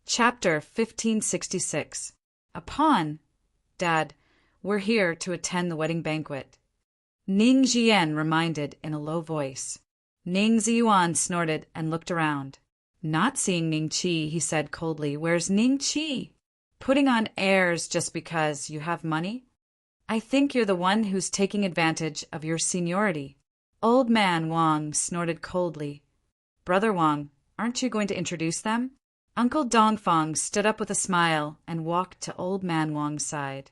Chapter 1566. Upon, Dad, we're here to attend the wedding banquet. Ning Jian reminded in a low voice. Ning Ziyuan snorted and looked around. Not seeing Ning Qi, he said coldly, "Where's Ning Qi? Putting on airs just because you have money? I think you're the one who's taking advantage of your seniority." Old man Wang snorted coldly. "Brother Wang, aren't you going to introduce them?" Uncle Dongfang stood up with a smile and walked to Old Man Wang's side.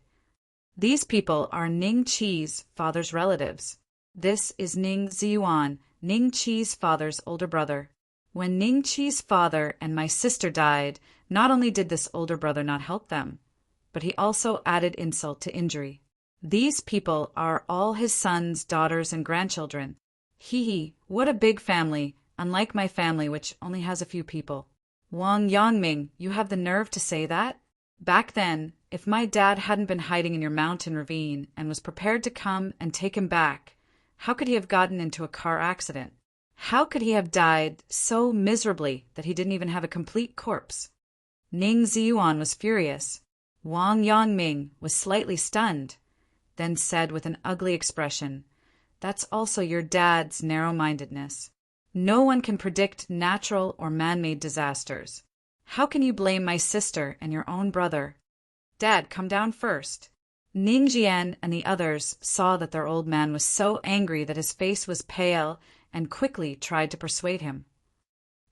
"These people are Ning Qi's father's relatives. This is Ning Ziyuan, Ning Qi's father's older brother. When Ning Qi's father and my sister died, not only did this older brother not help them, but he also added insult to injury. These people are all his sons, daughters, and grandchildren. Hee, what a big family, unlike my family, which only has a few people." "Wang Yangming, you have the nerve to say that? Back then, if my dad hadn't been hiding in your mountain ravine and was prepared to come and take him back, how could he have gotten into a car accident? How could he have died so miserably that he didn't even have a complete corpse?" Ning Ziyuan was furious. Wang Yangming was slightly stunned, then said with an ugly expression, "That's also your dad's narrow-mindedness. No one can predict natural or man-made disasters. How can you blame my sister and your own brother? Dad, come down first." Ning Jian and the others saw that their old man was so angry that his face was pale and quickly tried to persuade him.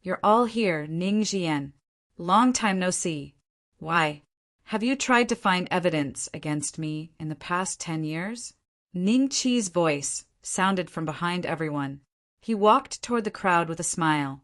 "You're all here, Ning Jian. Long time no see. Why, have you tried to find evidence against me in the past 10 years? Ning Qi's voice sounded from behind everyone. He walked toward the crowd with a smile,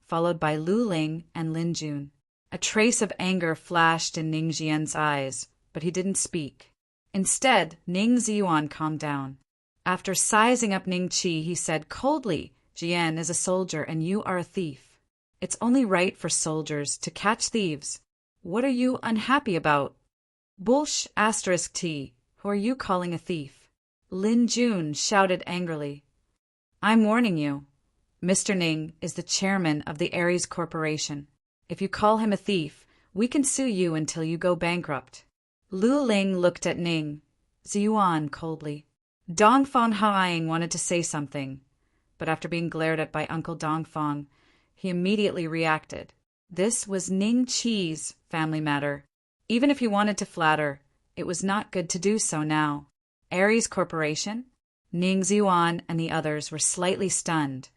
followed by Lu Ling and Lin Jun. A trace of anger flashed in Ning Jian's eyes, but he didn't speak. Instead, Ning Ziyuan calmed down. After sizing up Ning Qi, he said coldly, "Jian is a soldier and you are a thief. It's only right for soldiers to catch thieves. What are you unhappy about?" "Bullsh *T, who are you calling a thief?" Lin Jun shouted angrily. "I'm warning you. Mr. Ning is the chairman of the Aries Corporation. If you call him a thief, we can sue you until you go bankrupt." Lu Ling looked at Ning Ziyuan coldly. Dongfang Haiying wanted to say something, but after being glared at by Uncle Dongfang, he immediately reacted. This was Ning Qi's family matter. Even if he wanted to flatter, it was not good to do so now. Aries Corporation? Ning Ziyuan and the others were slightly stunned,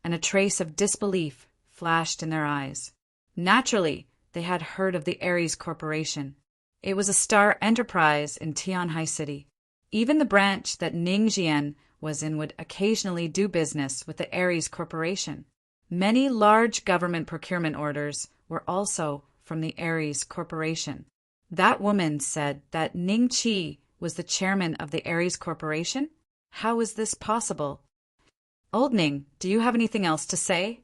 and a trace of disbelief flashed in their eyes. Naturally, they had heard of the Aries Corporation. It was a star enterprise in Tianhai City. Even the branch that Ning Jian was in would occasionally do business with the Aries Corporation. Many large government procurement orders were also from the Aries Corporation. That woman said that Ning Qi was the chairman of the Aries Corporation? How is this possible? "Old Ning, do you have anything else to say?"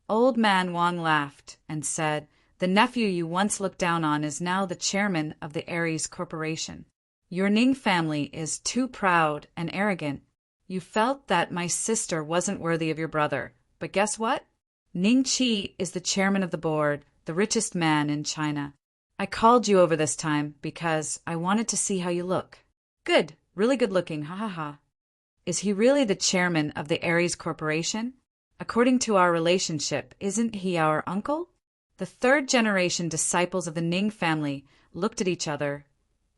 Old Man Wang laughed and said, "The nephew you once looked down on is now the chairman of the Aries Corporation. Your Ning family is too proud and arrogant. You felt that my sister wasn't worthy of your brother, but guess what? Ning Qi is the chairman of the board, the richest man in China. I called you over this time because I wanted to see how you look." "Good, really good looking, ha ha ha. Is he really the chairman of the Aries Corporation? According to our relationship, isn't he our uncle?" The third-generation disciples of the Ning family looked at each other,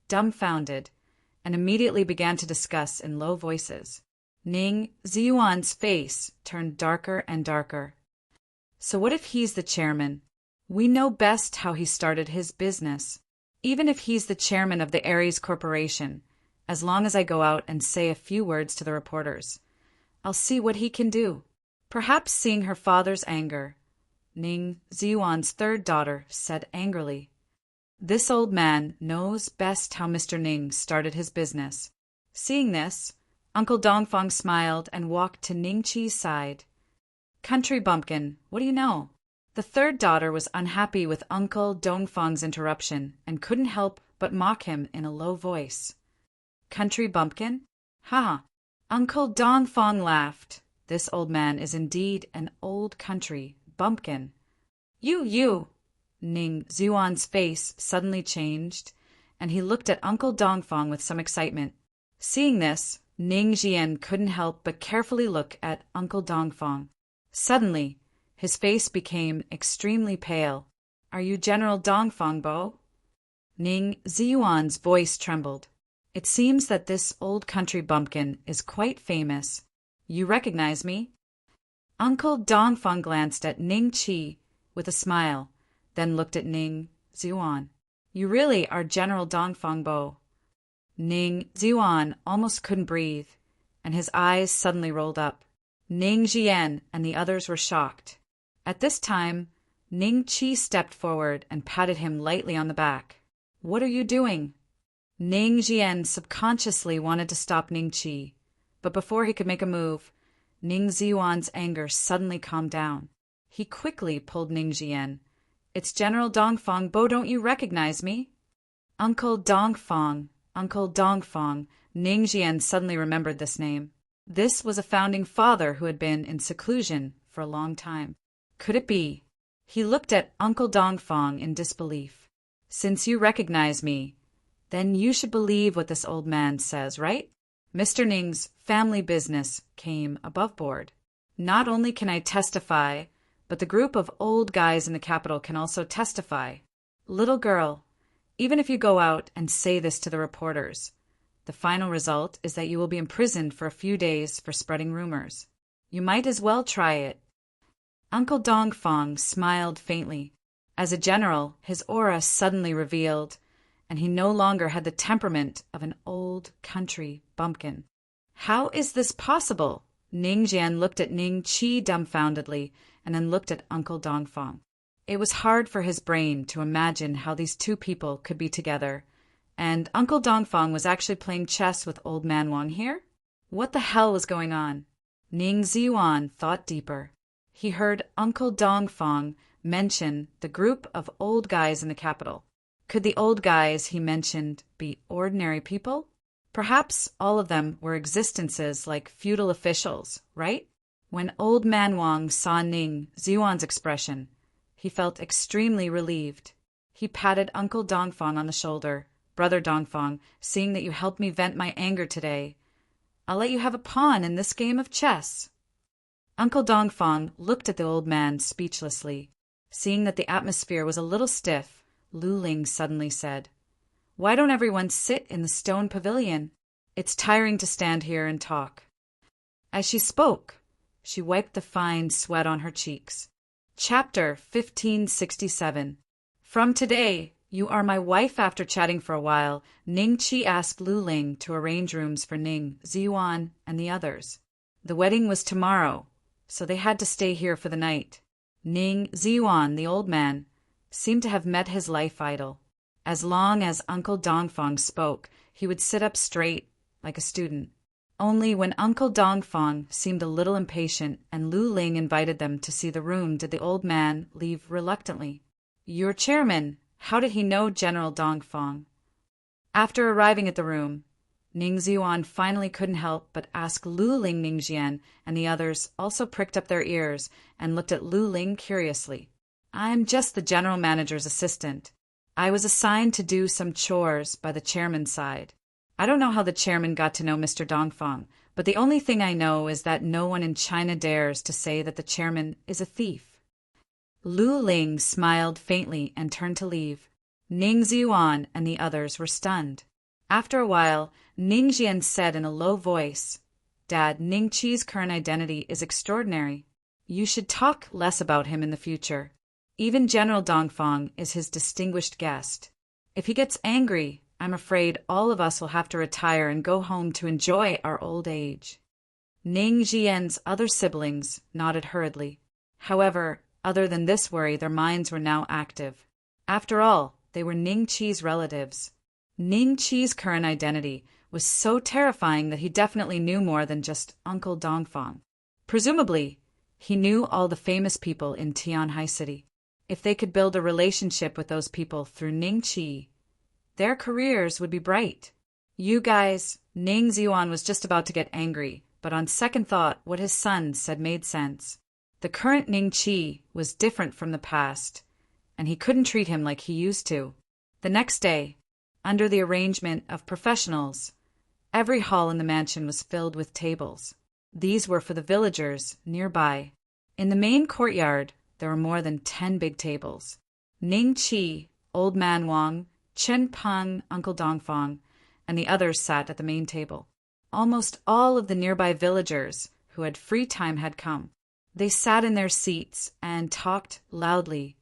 dumbfounded, and immediately began to discuss in low voices. Ning Ziyuan's face turned darker and darker. "So what if he's the chairman? We know best how he started his business. Even if he's the chairman of the Aries Corporation, as long as I go out and say a few words to the reporters, I'll see what he can do." Perhaps seeing her father's anger, Ning Ziyuan's third daughter said angrily, "This old man knows best how Mr. Ning started his business." Seeing this, Uncle Dongfang smiled and walked to Ning Qi's side. "Country bumpkin, what do you know?" The third daughter was unhappy with Uncle Dongfang's interruption and couldn't help but mock him in a low voice. "Country bumpkin? Ha!" Uncle Dongfang laughed. This old man is indeed an old country bumpkin. You, Ning Xuan's face suddenly changed, and he looked at Uncle Dongfang with some excitement. Seeing this, Ning Jian couldn't help but carefully look at Uncle Dongfang. Suddenly, his face became extremely pale. "Are you General Dongfang Bo?" Ning Ziyuan's voice trembled. "It seems that this old country bumpkin is quite famous. You recognize me?" Uncle Dongfang glanced at Ning Qi with a smile, then looked at Ning Ziyuan. "You really are General Dongfang Bo." Ning Ziyuan almost couldn't breathe, and his eyes suddenly rolled up. Ning Jian and the others were shocked. At this time, Ning Qi stepped forward and patted him lightly on the back. "What are you doing?" Ning Jian subconsciously wanted to stop Ning Qi, but before he could make a move, Ning Ziyuan's anger suddenly calmed down. He quickly pulled Ning Jian. "It's General Dongfang Bo, don't you recognize me?" Uncle Dongfang, Uncle Dongfang. Ning Jian suddenly remembered this name. This was a founding father who had been in seclusion for a long time. Could it be? He looked at Uncle Dongfang in disbelief. "Since you recognize me, then you should believe what this old man says, right?" Mr. Ning's family business came above board. "Not only can I testify, but the group of old guys in the capital can also testify. Little girl, even if you go out and say this to the reporters, the final result is that you will be imprisoned for a few days for spreading rumors. You might as well try it." Uncle Dongfang smiled faintly. As a general, his aura suddenly revealed, and he no longer had the temperament of an old country bumpkin. "How is this possible?" Ning Jian looked at Ning Qi dumbfoundedly, and then looked at Uncle Dongfang. It was hard for his brain to imagine how these two people could be together, and Uncle Dongfang was actually playing chess with Old Man Wang here? What the hell was going on? Ning Ziyuan thought deeper. He heard Uncle Dongfang mention the group of old guys in the capital. Could the old guys he mentioned be ordinary people? Perhaps all of them were existences like feudal officials, right? When Old Man Wang saw Ning Ziyuan's expression, he felt extremely relieved. He patted Uncle Dongfang on the shoulder. "Brother Dongfang, seeing that you helped me vent my anger today, I'll let you have a pawn in this game of chess." Uncle Dongfang looked at the old man speechlessly. Seeing that the atmosphere was a little stiff, Lu Ling suddenly said, "Why don't everyone sit in the stone pavilion? It's tiring to stand here and talk." As she spoke, she wiped the fine sweat on her cheeks. Chapter 1567. From today, you are my wife. After chatting for a while, Ning Qi asked Lu Ling to arrange rooms for Ning Ziyuan and the others. The wedding was tomorrow, so they had to stay here for the night. Ning Ziyuan, the old man, seemed to have met his life idol. As long as Uncle Dongfang spoke, he would sit up straight, like a student. Only when Uncle Dongfang seemed a little impatient and Lu Ling invited them to see the room did the old man leave reluctantly. "Your chairman, how did he know General Dongfang?" After arriving at the room, Ning Ziyuan finally couldn't help but ask Lu Ling. Ning Jian and the others also pricked up their ears and looked at Lu Ling curiously. "I'm just the general manager's assistant. I was assigned to do some chores by the chairman's side. I don't know how the chairman got to know Mr. Dongfang, but the only thing I know is that no one in China dares to say that the chairman is a thief." Lu Ling smiled faintly and turned to leave. Ning Ziyuan and the others were stunned. After a while, Ning Jian said in a low voice, "Dad, Ning Qi's current identity is extraordinary. You should talk less about him in the future. Even General Dongfang is his distinguished guest. If he gets angry, I'm afraid all of us will have to retire and go home to enjoy our old age." Ning Jian's other siblings nodded hurriedly. However, other than this worry, their minds were now active. After all, they were Ning Qi's relatives. Ning Qi's current identity was so terrifying that he definitely knew more than just Uncle Dongfang. Presumably, he knew all the famous people in Tianhai City. If they could build a relationship with those people through Ning Qi, their careers would be bright. "You guys," Ning Ziyuan was just about to get angry, but on second thought, what his son said made sense. The current Ning Qi was different from the past, and he couldn't treat him like he used to. The next day, under the arrangement of professionals, every hall in the mansion was filled with tables. These were for the villagers nearby. In the main courtyard, there were more than 10 big tables. Ning Chi, Old Man Wang, Chen Peng, Uncle Dongfang, and the others sat at the main table. Almost all of the nearby villagers who had free time had come. They sat in their seats and talked loudly,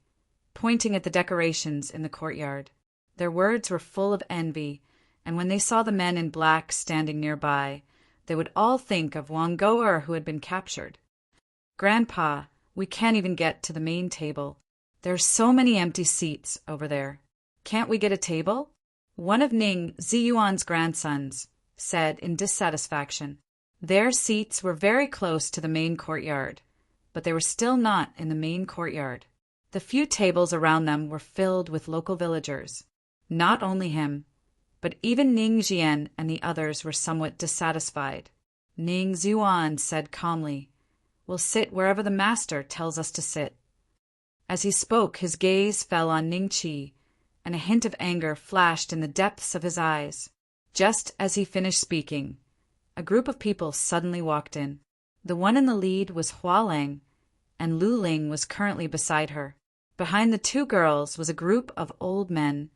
pointing at the decorations in the courtyard. Their words were full of envy, and when they saw the men in black standing nearby, they would all think of Wang Goer who had been captured. "Grandpa, we can't even get to the main table. There are so many empty seats over there. Can't we get a table?" One of Ning Ziyuan's grandsons said in dissatisfaction. Their seats were very close to the main courtyard, but they were still not in the main courtyard. The few tables around them were filled with local villagers. Not only him, but even Ning Jian and the others were somewhat dissatisfied. Ning Ziyuan said calmly, "We'll sit wherever the master tells us to sit." As he spoke, his gaze fell on Ning Chi, and a hint of anger flashed in the depths of his eyes. Just as he finished speaking, a group of people suddenly walked in. The one in the lead was Hua Lang, and Lu Ling was currently beside her. Behind the two girls was a group of old men,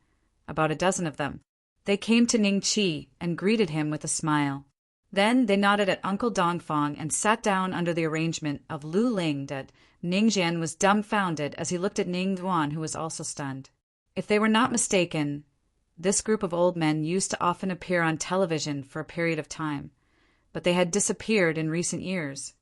about a dozen of them. They came to Ning Chi and greeted him with a smile. Then they nodded at Uncle Dongfang and sat down under the arrangement of Lu Ling. Ning Jian was dumbfounded as he looked at Ning Duan, who was also stunned. If they were not mistaken, this group of old men used to often appear on television for a period of time, but they had disappeared in recent years.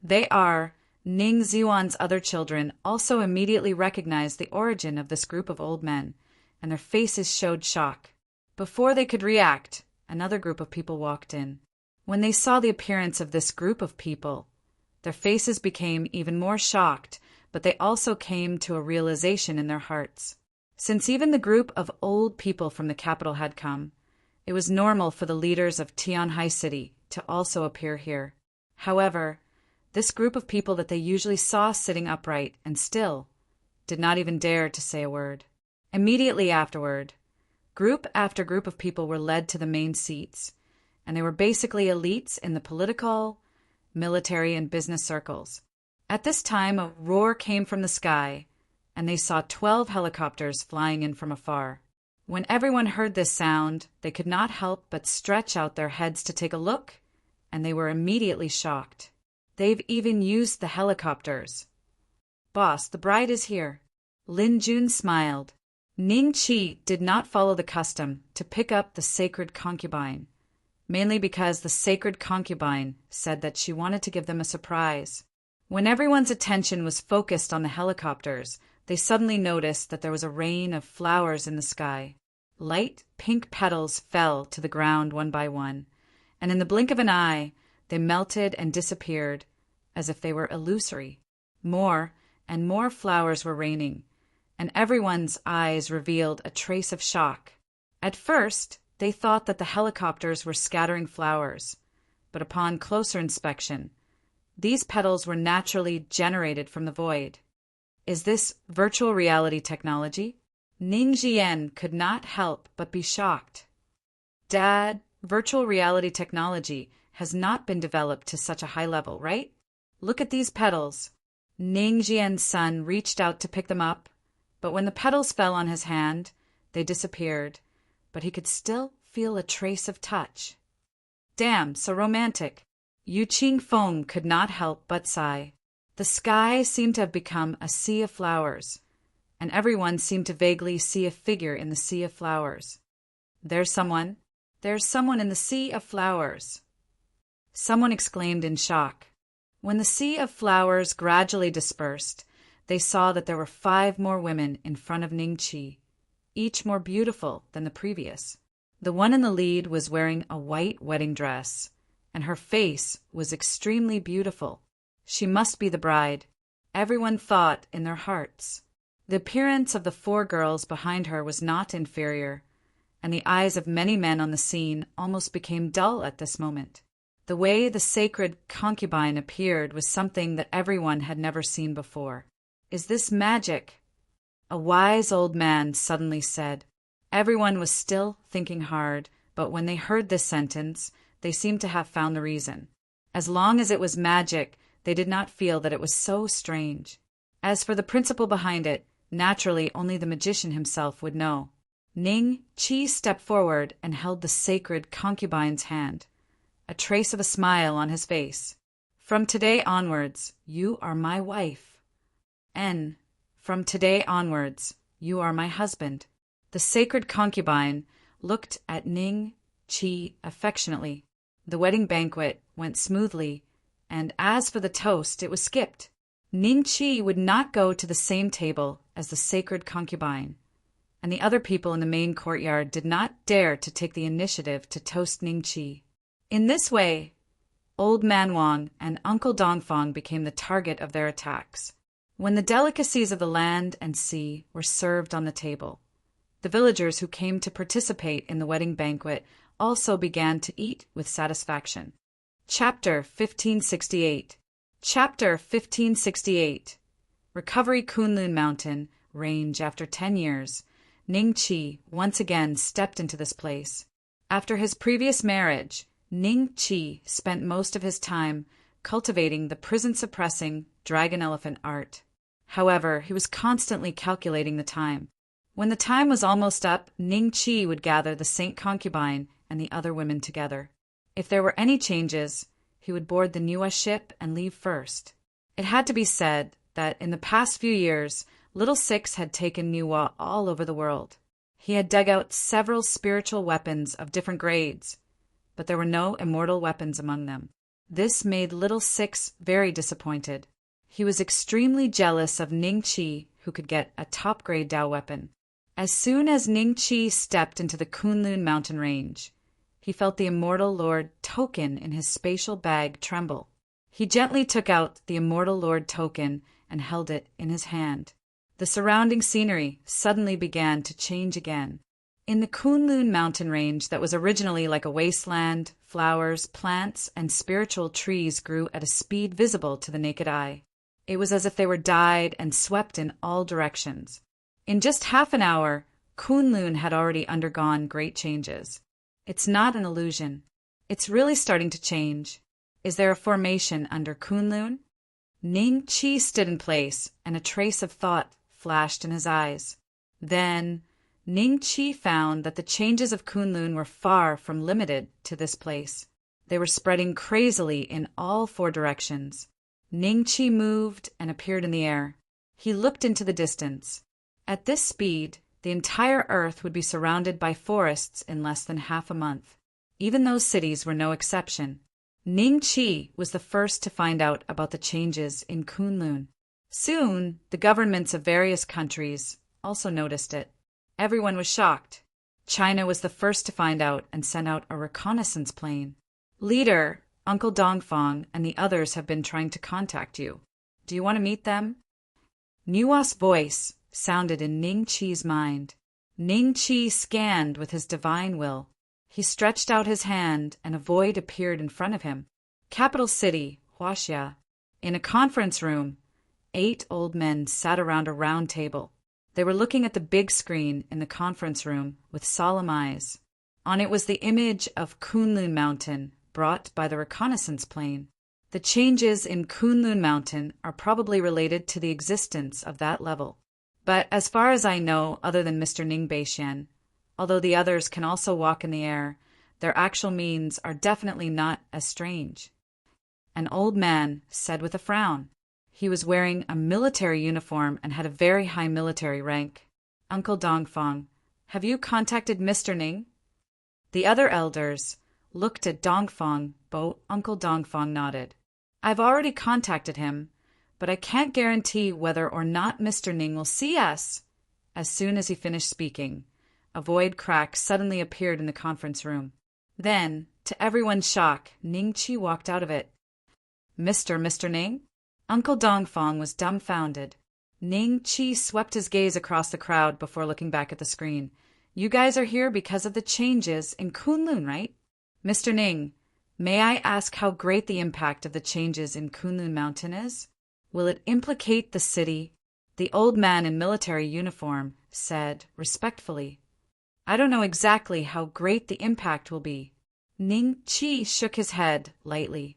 They are Ning Ziyuan's other children also immediately recognized the origin of this group of old men, and their faces showed shock. Before they could react, another group of people walked in. When they saw the appearance of this group of people, their faces became even more shocked, but they also came to a realization in their hearts. Since even the group of old people from the capital had come, it was normal for the leaders of Tianhai City to also appear here. However, this group of people that they usually saw sitting upright and still did not even dare to say a word. Immediately afterward, group after group of people were led to the main seats, and they were basically elites in the political, military, and business circles. At this time, a roar came from the sky, and they saw 12 helicopters flying in from afar. When everyone heard this sound, they could not help but stretch out their heads to take a look, and they were immediately shocked. "They've even used the helicopters." "Boss, the bride is here." Lin Jun smiled. Ning Chi did not follow the custom to pick up the sacred concubine, mainly because the sacred concubine said that she wanted to give them a surprise. When everyone's attention was focused on the helicopters, they suddenly noticed that there was a rain of flowers in the sky. Light pink petals fell to the ground one by one, and in the blink of an eye, they melted and disappeared as if they were illusory. More and more flowers were raining, and everyone's eyes revealed a trace of shock. At first, they thought that the helicopters were scattering flowers, but upon closer inspection, these petals were naturally generated from the void. Is this virtual reality technology? Ning Jian could not help but be shocked. "Dad, virtual reality technology has not been developed to such a high level, right? Look at these petals." Ning Jian's son reached out to pick them up, but when the petals fell on his hand, they disappeared, but he could still feel a trace of touch. "Damn, so romantic." Yu Qingfeng could not help but sigh. The sky seemed to have become a sea of flowers, and everyone seemed to vaguely see a figure in the sea of flowers. There's someone in the sea of flowers." Someone exclaimed in shock. When the sea of flowers gradually dispersed, they saw that there were 5 more women in front of Ning Chi, each more beautiful than the previous. The one in the lead was wearing a white wedding dress, and her face was extremely beautiful. She must be the bride, everyone thought in their hearts. The appearance of the 4 girls behind her was not inferior, and the eyes of many men on the scene almost became dull at this moment. The way the sacred concubine appeared was something that everyone had never seen before. "Is this magic?" a wise old man suddenly said. Everyone was still thinking hard, but when they heard this sentence, they seemed to have found the reason. As long as it was magic, they did not feel that it was so strange. As for the principle behind it, naturally only the magician himself would know. Ning Chi stepped forward and held the sacred concubine's hand, a trace of a smile on his face. From today onwards, you are my wife. And from today onwards, you are my husband. The sacred concubine looked at Ning Chi affectionately. The wedding banquet went smoothly, and as for the toast, it was skipped. Ning Chi would not go to the same table as the sacred concubine, and the other people in the main courtyard did not dare to take the initiative to toast Ning Chi. In this way, Old Man Wang and Uncle Dongfang became the target of their attacks. When the delicacies of the land and sea were served on the table, the villagers who came to participate in the wedding banquet also began to eat with satisfaction. Chapter 1568. Chapter 1568. Recovery Kunlun Mountain Range after 10 years. Ning Chi once again stepped into this place. After his previous marriage, Ning Chi spent most of his time cultivating the prison-suppressing dragon-elephant art. However, he was constantly calculating the time. When the time was almost up, Ning Chi would gather the Saint Concubine and the other women together. If there were any changes, he would board the Niwa ship and leave first. It had to be said that in the past few years, Little Six had taken Niwa all over the world. He had dug out several spiritual weapons of different grades, but there were no immortal weapons among them. This made Little Six very disappointed. He was extremely jealous of Ning Chi, who could get a top-grade Dao weapon. As soon as Ning Chi stepped into the Kunlun mountain range, he felt the Immortal Lord token in his spatial bag tremble. He gently took out the Immortal Lord token and held it in his hand. The surrounding scenery suddenly began to change again. In the Kunlun mountain range that was originally like a wasteland, flowers, plants, and spiritual trees grew at a speed visible to the naked eye. It was as if they were dyed and swept in all directions. In just half an hour, Kunlun had already undergone great changes. It's not an illusion. It's really starting to change. Is there a formation under Kunlun? Ning Chi stood in place, and a trace of thought flashed in his eyes. Then Ning Chi found that the changes of Kunlun were far from limited to this place. They were spreading crazily in all 4 directions. Ning Chi moved and appeared in the air. He looked into the distance. At this speed, the entire Earth would be surrounded by forests in less than half a month. Even those cities were no exception. Ning Chi was the first to find out about the changes in Kunlun. Soon, the governments of various countries also noticed it. Everyone was shocked. China was the first to find out and sent out a reconnaissance plane. Leader, Uncle Dongfang, and the others have been trying to contact you. Do you want to meet them? Niwa's voice sounded in Ning Chi's mind. Ning Chi scanned with his divine will. He stretched out his hand, and a void appeared in front of him. Capital city, Huaxia. In a conference room, 8 old men sat around a round table. They were looking at the big screen in the conference room with solemn eyes. On it was the image of Kunlun Mountain, brought by the reconnaissance plane. The changes in Kunlun Mountain are probably related to the existence of that level. But as far as I know, other than Mr. Ning Beixian, although the others can also walk in the air, their actual means are definitely not as strange. An old man said with a frown. He was wearing a military uniform and had a very high military rank. Uncle Dongfang, have you contacted Mr. Ning? The other elders looked at Dongfang, but Uncle Dongfang nodded. I've already contacted him, but I can't guarantee whether or not Mr. Ning will see us. As soon as he finished speaking, a void crack suddenly appeared in the conference room. Then, to everyone's shock, Ning Chi walked out of it. Mr. Ning? Uncle Dongfang was dumbfounded. Ning Chi swept his gaze across the crowd before looking back at the screen. You guys are here because of the changes in Kunlun, right? Mr. Ning, may I ask how great the impact of the changes in Kunlun Mountain is? Will it implicate the city? The old man in military uniform said respectfully, "I don't know exactly how great the impact will be." Ning Chi shook his head lightly.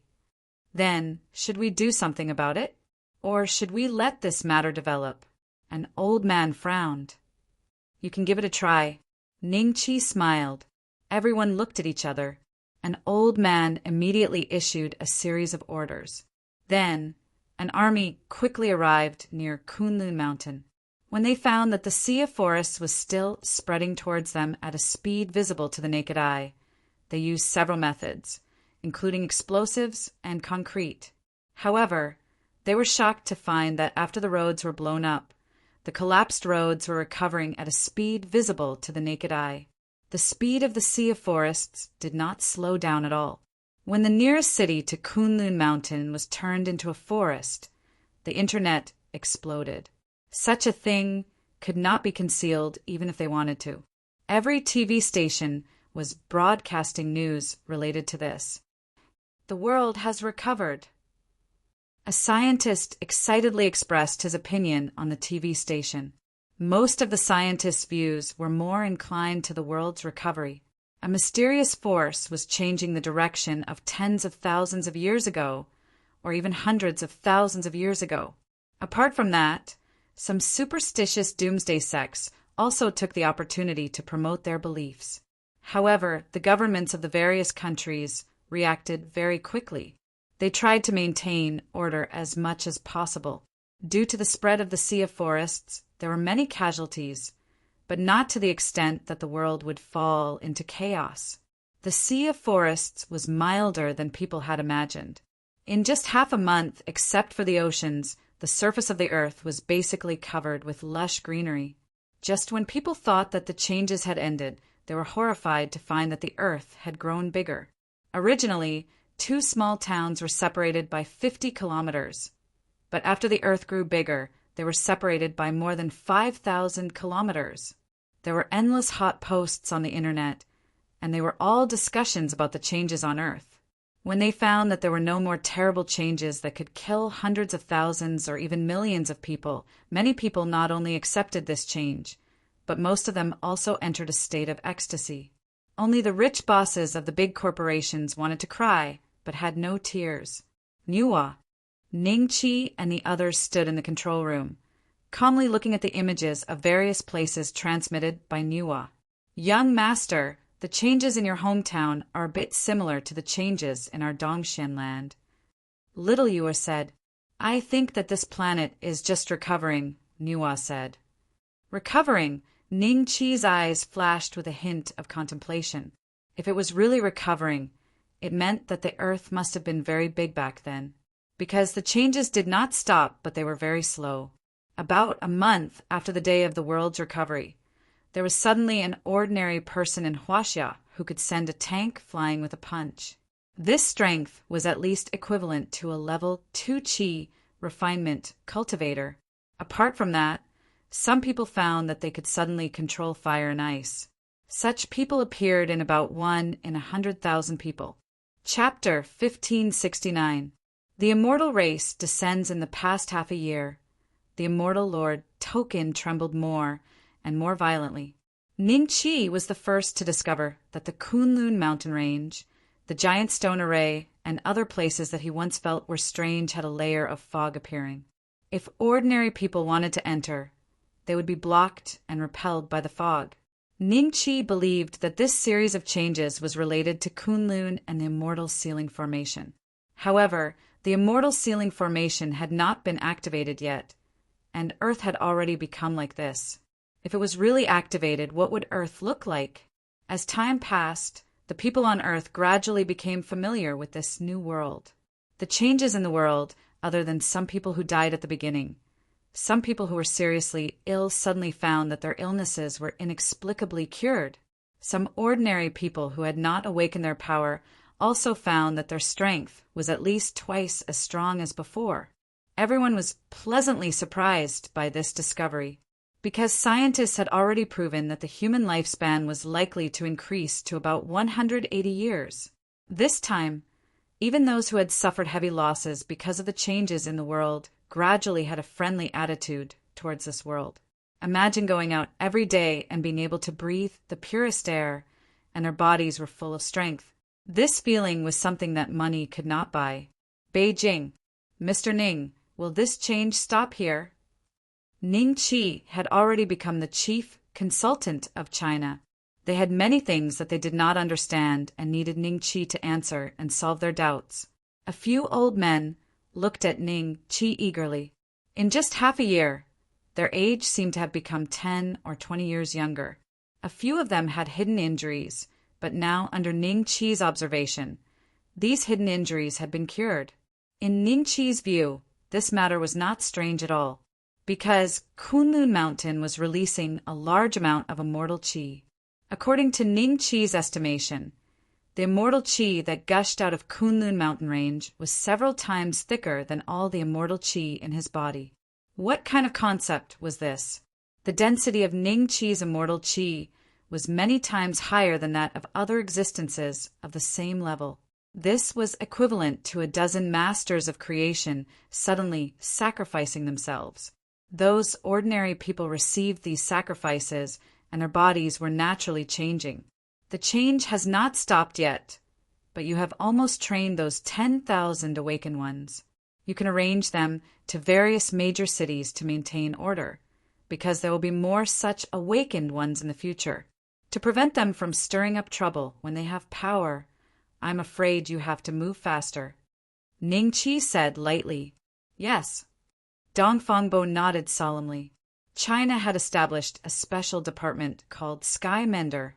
"Then, should we do something about it? Or should we let this matter develop?" An old man frowned. "You can give it a try." Ning Chi smiled. Everyone looked at each other. An old man immediately issued a series of orders. Then, an army quickly arrived near Kunlun Mountain. When they found that the sea of forests was still spreading towards them at a speed visible to the naked eye, they used several methods, including explosives and concrete. However, they were shocked to find that after the roads were blown up, the collapsed roads were recovering at a speed visible to the naked eye. The speed of the sea of forests did not slow down at all. When the nearest city to Kunlun Mountain was turned into a forest, the internet exploded. Such a thing could not be concealed even if they wanted to. Every TV station was broadcasting news related to this. "The world has recovered." A scientist excitedly expressed his opinion on the TV station. Most of the scientists' views were more inclined to the world's recovery. A mysterious force was changing the direction of tens of thousands of years ago, or even hundreds of thousands of years ago. Apart from that, some superstitious doomsday sects also took the opportunity to promote their beliefs. However, the governments of the various countries reacted very quickly. They tried to maintain order as much as possible. Due to the spread of the sea of forests, there were many casualties, but not to the extent that the world would fall into chaos. The sea of forests was milder than people had imagined. In just half a month, except for the oceans, the surface of the earth was basically covered with lush greenery. Just when people thought that the changes had ended, they were horrified to find that the earth had grown bigger. Originally, 2 small towns were separated by 50 kilometers. But after the earth grew bigger, they were separated by more than 5,000 kilometers. There were endless hot posts on the internet, and they were all discussions about the changes on Earth. When they found that there were no more terrible changes that could kill hundreds of thousands or even millions of people, many people not only accepted this change, but most of them also entered a state of ecstasy. Only the rich bosses of the big corporations wanted to cry, but had no tears. Niwa, Ning Chi, and the others stood in the control room, calmly looking at the images of various places transmitted by Niwa. "Young master, the changes in your hometown are a bit similar to the changes in our Dongshan land." Little Yua said, "I think that this planet is just recovering," Niwa said. "Recovering?" Ning Chi's eyes flashed with a hint of contemplation. If it was really recovering, it meant that the Earth must have been very big back then, because the changes did not stop, but they were very slow. About a month after the day of the world's recovery, there was suddenly an ordinary person in Huaxia who could send a tank flying with a punch. This strength was at least equivalent to a level 2 Qi refinement cultivator. Apart from that, some people found that they could suddenly control fire and ice. Such people appeared in about 1 in 100,000 people. Chapter 1569. The immortal race descends in the past half a year. The immortal Lord Token trembled more and more violently. Ning Chi was the first to discover that the Kunlun mountain range, the giant stone array, and other places that he once felt were strange had a layer of fog appearing. If ordinary people wanted to enter, they would be blocked and repelled by the fog. Ning Chi believed that this series of changes was related to Kunlun and the immortal ceiling formation. However, the immortal ceiling formation had not been activated yet, and Earth had already become like this. If it was really activated, what would Earth look like? As time passed, the people on Earth gradually became familiar with this new world. The changes in the world, other than some people who died at the beginning, some people who were seriously ill suddenly found that their illnesses were inexplicably cured. Some ordinary people who had not awakened their power also found that their strength was at least twice as strong as before. Everyone was pleasantly surprised by this discovery, because scientists had already proven that the human lifespan was likely to increase to about 180 years. This time, even those who had suffered heavy losses because of the changes in the world gradually had a friendly attitude towards this world. Imagine going out every day and being able to breathe the purest air, and their bodies were full of strength. This feeling was something that money could not buy. Beijing. Mr. Ning, will this change stop here? Ning Qi had already become the chief consultant of China. They had many things that they did not understand and needed Ning Qi to answer and solve their doubts. A few old men looked at Ning Qi eagerly. In just half a year, their age seemed to have become 10 or 20 years younger. A few of them had hidden injuries, but now under Ning Qi's observation, these hidden injuries had been cured. In Ning Qi's view, this matter was not strange at all, because Kunlun Mountain was releasing a large amount of immortal qi. According to Ning Qi's estimation, the immortal qi that gushed out of Kunlun mountain range was several times thicker than all the immortal qi in his body. What kind of concept was this? The density of Ning Qi's immortal qi was many times higher than that of other existences of the same level. This was equivalent to a dozen masters of creation suddenly sacrificing themselves. Those ordinary people received these sacrifices, and their bodies were naturally changing. The change has not stopped yet, but you have almost trained those 10,000 awakened ones. You can arrange them to various major cities to maintain order, because there will be more such awakened ones in the future. To prevent them from stirring up trouble when they have power, I'm afraid you have to move faster. Ning Qi said lightly. Yes. Dongfangbo nodded solemnly. China had established a special department called Sky Mender.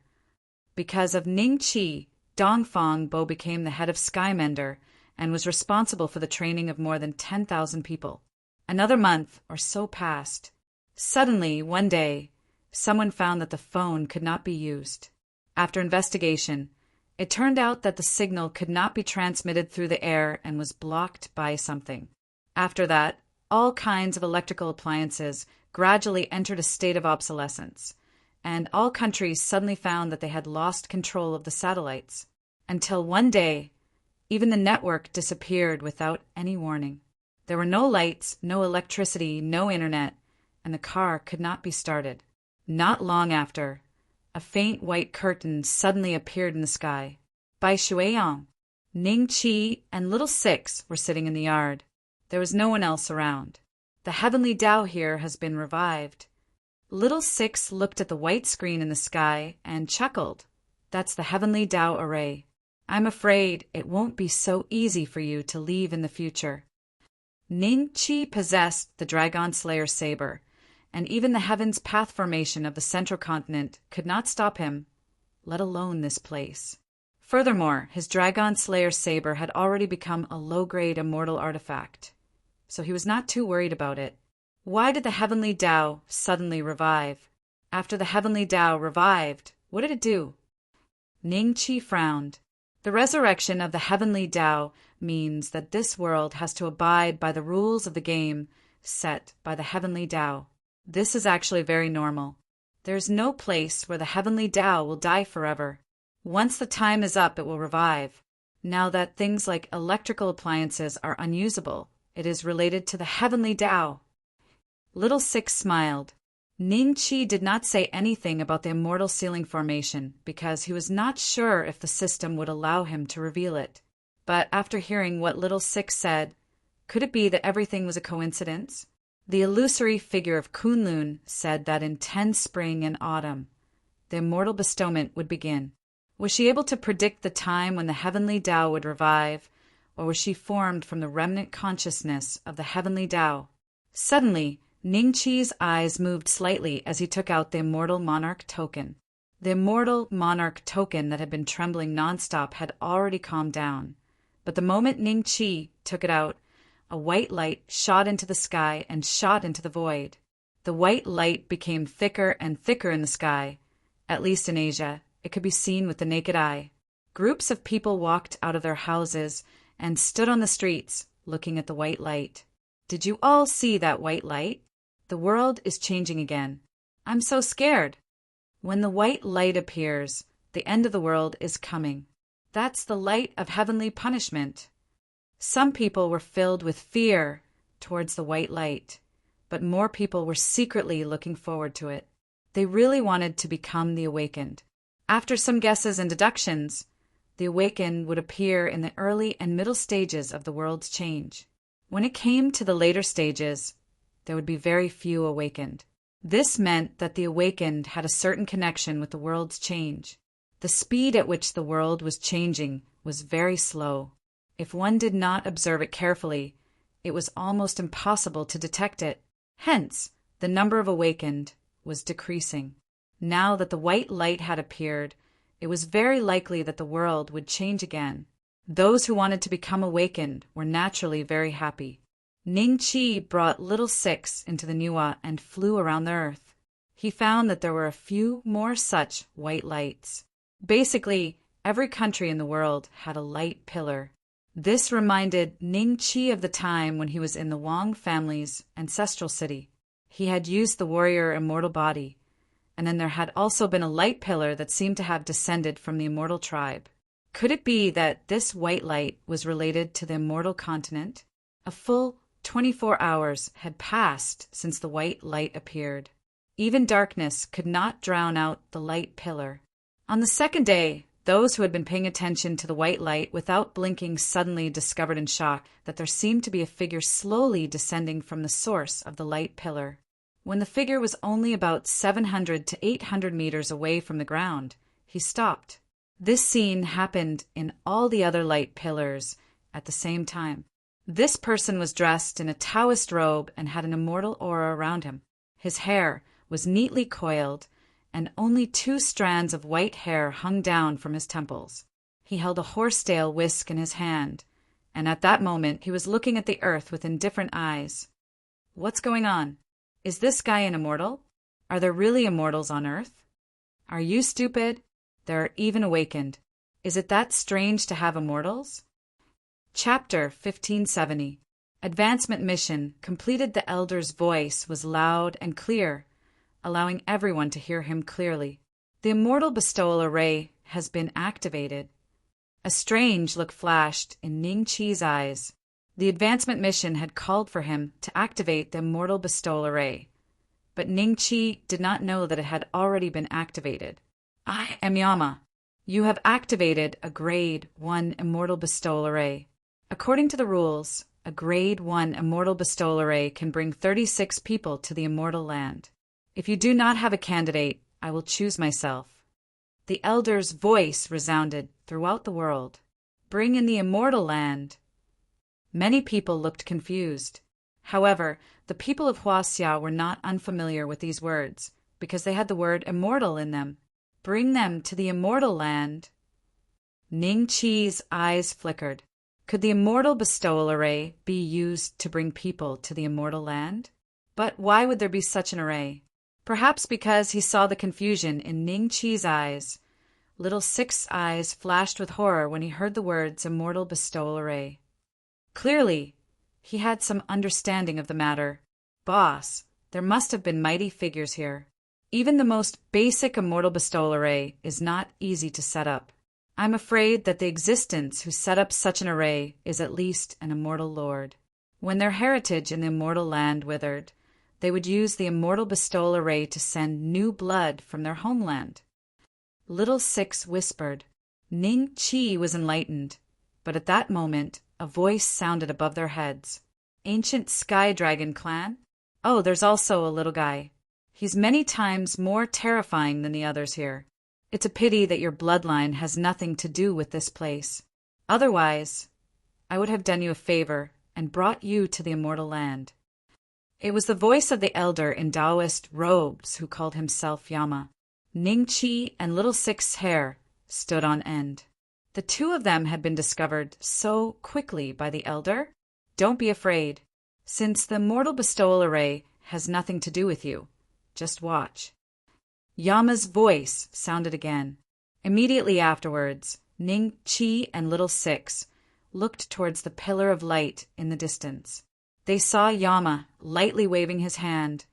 Because of Ning Qi, Dongfangbo became the head of Sky Mender and was responsible for the training of more than 10,000 people. Another month or so passed. Suddenly, one day, someone found that the phone could not be used. After investigation, it turned out that the signal could not be transmitted through the air and was blocked by something. After that, all kinds of electrical appliances gradually entered a state of obsolescence, and all countries suddenly found that they had lost control of the satellites. Until one day, even the network disappeared without any warning. There were no lights, no electricity, no internet, and the car could not be started. Not long after, a faint white curtain suddenly appeared in the sky. By Shuiyang, Ning Qi and Little Six were sitting in the yard. There was no one else around. The heavenly Tao here has been revived. Little Six looked at the white screen in the sky and chuckled. That's the heavenly Tao array. I'm afraid it won't be so easy for you to leave in the future. Ning Qi possessed the Dragon Slayer saber, and even the heaven's path formation of the central continent could not stop him, let alone this place. Furthermore, his Dragon Slayer saber had already become a low-grade immortal artifact, so he was not too worried about it. Why did the heavenly Tao suddenly revive? After the heavenly Tao revived, what did it do? Ning Qi frowned. The resurrection of the heavenly Tao means that this world has to abide by the rules of the game set by the heavenly Tao. This is actually very normal. There is no place where the heavenly Tao will die forever. Once the time is up, it will revive. Now that things like electrical appliances are unusable, it is related to the heavenly Tao. Little Six smiled. Ning Qi did not say anything about the immortal ceiling formation because he was not sure if the system would allow him to reveal it. But after hearing what Little Six said, could it be that everything was a coincidence? The illusory figure of Kunlun said that in 10 spring and autumn, the immortal bestowment would begin. Was she able to predict the time when the heavenly Tao would revive, or was she formed from the remnant consciousness of the heavenly Tao? Suddenly, Ning Qi's eyes moved slightly as he took out the immortal monarch token. The immortal monarch token that had been trembling nonstop had already calmed down, but the moment Ning Qi took it out, a white light shot into the sky and shot into the void. The white light became thicker and thicker in the sky. At least in Asia, it could be seen with the naked eye. Groups of people walked out of their houses and stood on the streets, looking at the white light. Did you all see that white light? The world is changing again. I'm so scared. When the white light appears, the end of the world is coming. That's the light of heavenly punishment. Some people were filled with fear towards the white light. but more people were secretly looking forward to it. They really wanted to become the awakened. After some guesses and deductions, the awakened would appear in the early and middle stages of the world's change. When it came to the later stages, there would be very few awakened. This meant that the awakened had a certain connection with the world's change. The speed at which the world was changing was very slow. If one did not observe it carefully, it was almost impossible to detect it. Hence, the number of awakened was decreasing. Now that the white light had appeared, it was very likely that the world would change again. Those who wanted to become awakened were naturally very happy. Ning Chi brought little Six into the Nuwa and flew around the earth. He found that there were a few more such white lights. Basically, every country in the world had a light pillar. This reminded Ning Chi of the time when he was in the Wang family's ancestral city. He had used the warrior immortal body, and then there had also been a light pillar that seemed to have descended from the immortal tribe. Could it be that this white light was related to the immortal continent? A full 24 hours had passed since the white light appeared. Even darkness could not drown out the light pillar. On the second day, those who had been paying attention to the white light without blinking suddenly discovered in shock that there seemed to be a figure slowly descending from the source of the light pillar. When the figure was only about 700 to 800 meters away from the ground, he stopped. This scene happened in all the other light pillars at the same time. This person was dressed in a Taoist robe and had an immortal aura around him. His hair was neatly coiled, and only 2 strands of white hair hung down from his temples. He held a horsetail whisk in his hand, and at that moment he was looking at the earth with indifferent eyes. What's going on? Is this guy an immortal? Are there really immortals on earth? Are you stupid? There are even awakened. Is it that strange to have immortals? Chapter 1570. Advancement mission completed. The elder's voice was loud and clear, allowing everyone to hear him clearly. The immortal bestowal array has been activated. A strange look flashed in Ning Chi's eyes. The advancement mission had called for him to activate the immortal bestowal array, but Ning Chi did not know that it had already been activated. I am Yama. You have activated a Grade 1 immortal bestowal array. According to the rules, a Grade 1 immortal bestowal array can bring 36 people to the immortal land. If you do not have a candidate, I will choose myself. The elder's voice resounded throughout the world. Bring in the immortal land. Many people looked confused. However, the people of Huaxia were not unfamiliar with these words, because they had the word immortal in them. Bring them to the immortal land. Ning Chi's eyes flickered. Could the immortal bestowal array be used to bring people to the immortal land? But why would there be such an array? Perhaps because he saw the confusion in Ning Chi's eyes. Little Six's eyes flashed with horror when he heard the words immortal bestowal array. Clearly, he had some understanding of the matter. Boss, there must have been mighty figures here. Even the most basic immortal bestowal array is not easy to set up. I'm afraid that the existence who set up such an array is at least an immortal lord. When their heritage in the immortal land withered, they would use the immortal bestowal array to send new blood from their homeland. Little Six whispered. Ning Chi was enlightened, but at that moment a voice sounded above their heads. Ancient Sky Dragon clan? Oh, there's also a little guy. He's many times more terrifying than the others here. It's a pity that your bloodline has nothing to do with this place. Otherwise, I would have done you a favor and brought you to the immortal land. It was the voice of the elder in Taoist robes who called himself Yama. Ning Chi and Little Six's hair stood on end. The 2 of them had been discovered so quickly by the elder. Don't be afraid, since the immortal bestowal array has nothing to do with you. Just watch. Yama's voice sounded again. Immediately afterwards, Ning Chi and Little Six looked towards the pillar of light in the distance. They saw Yama lightly waving his hand,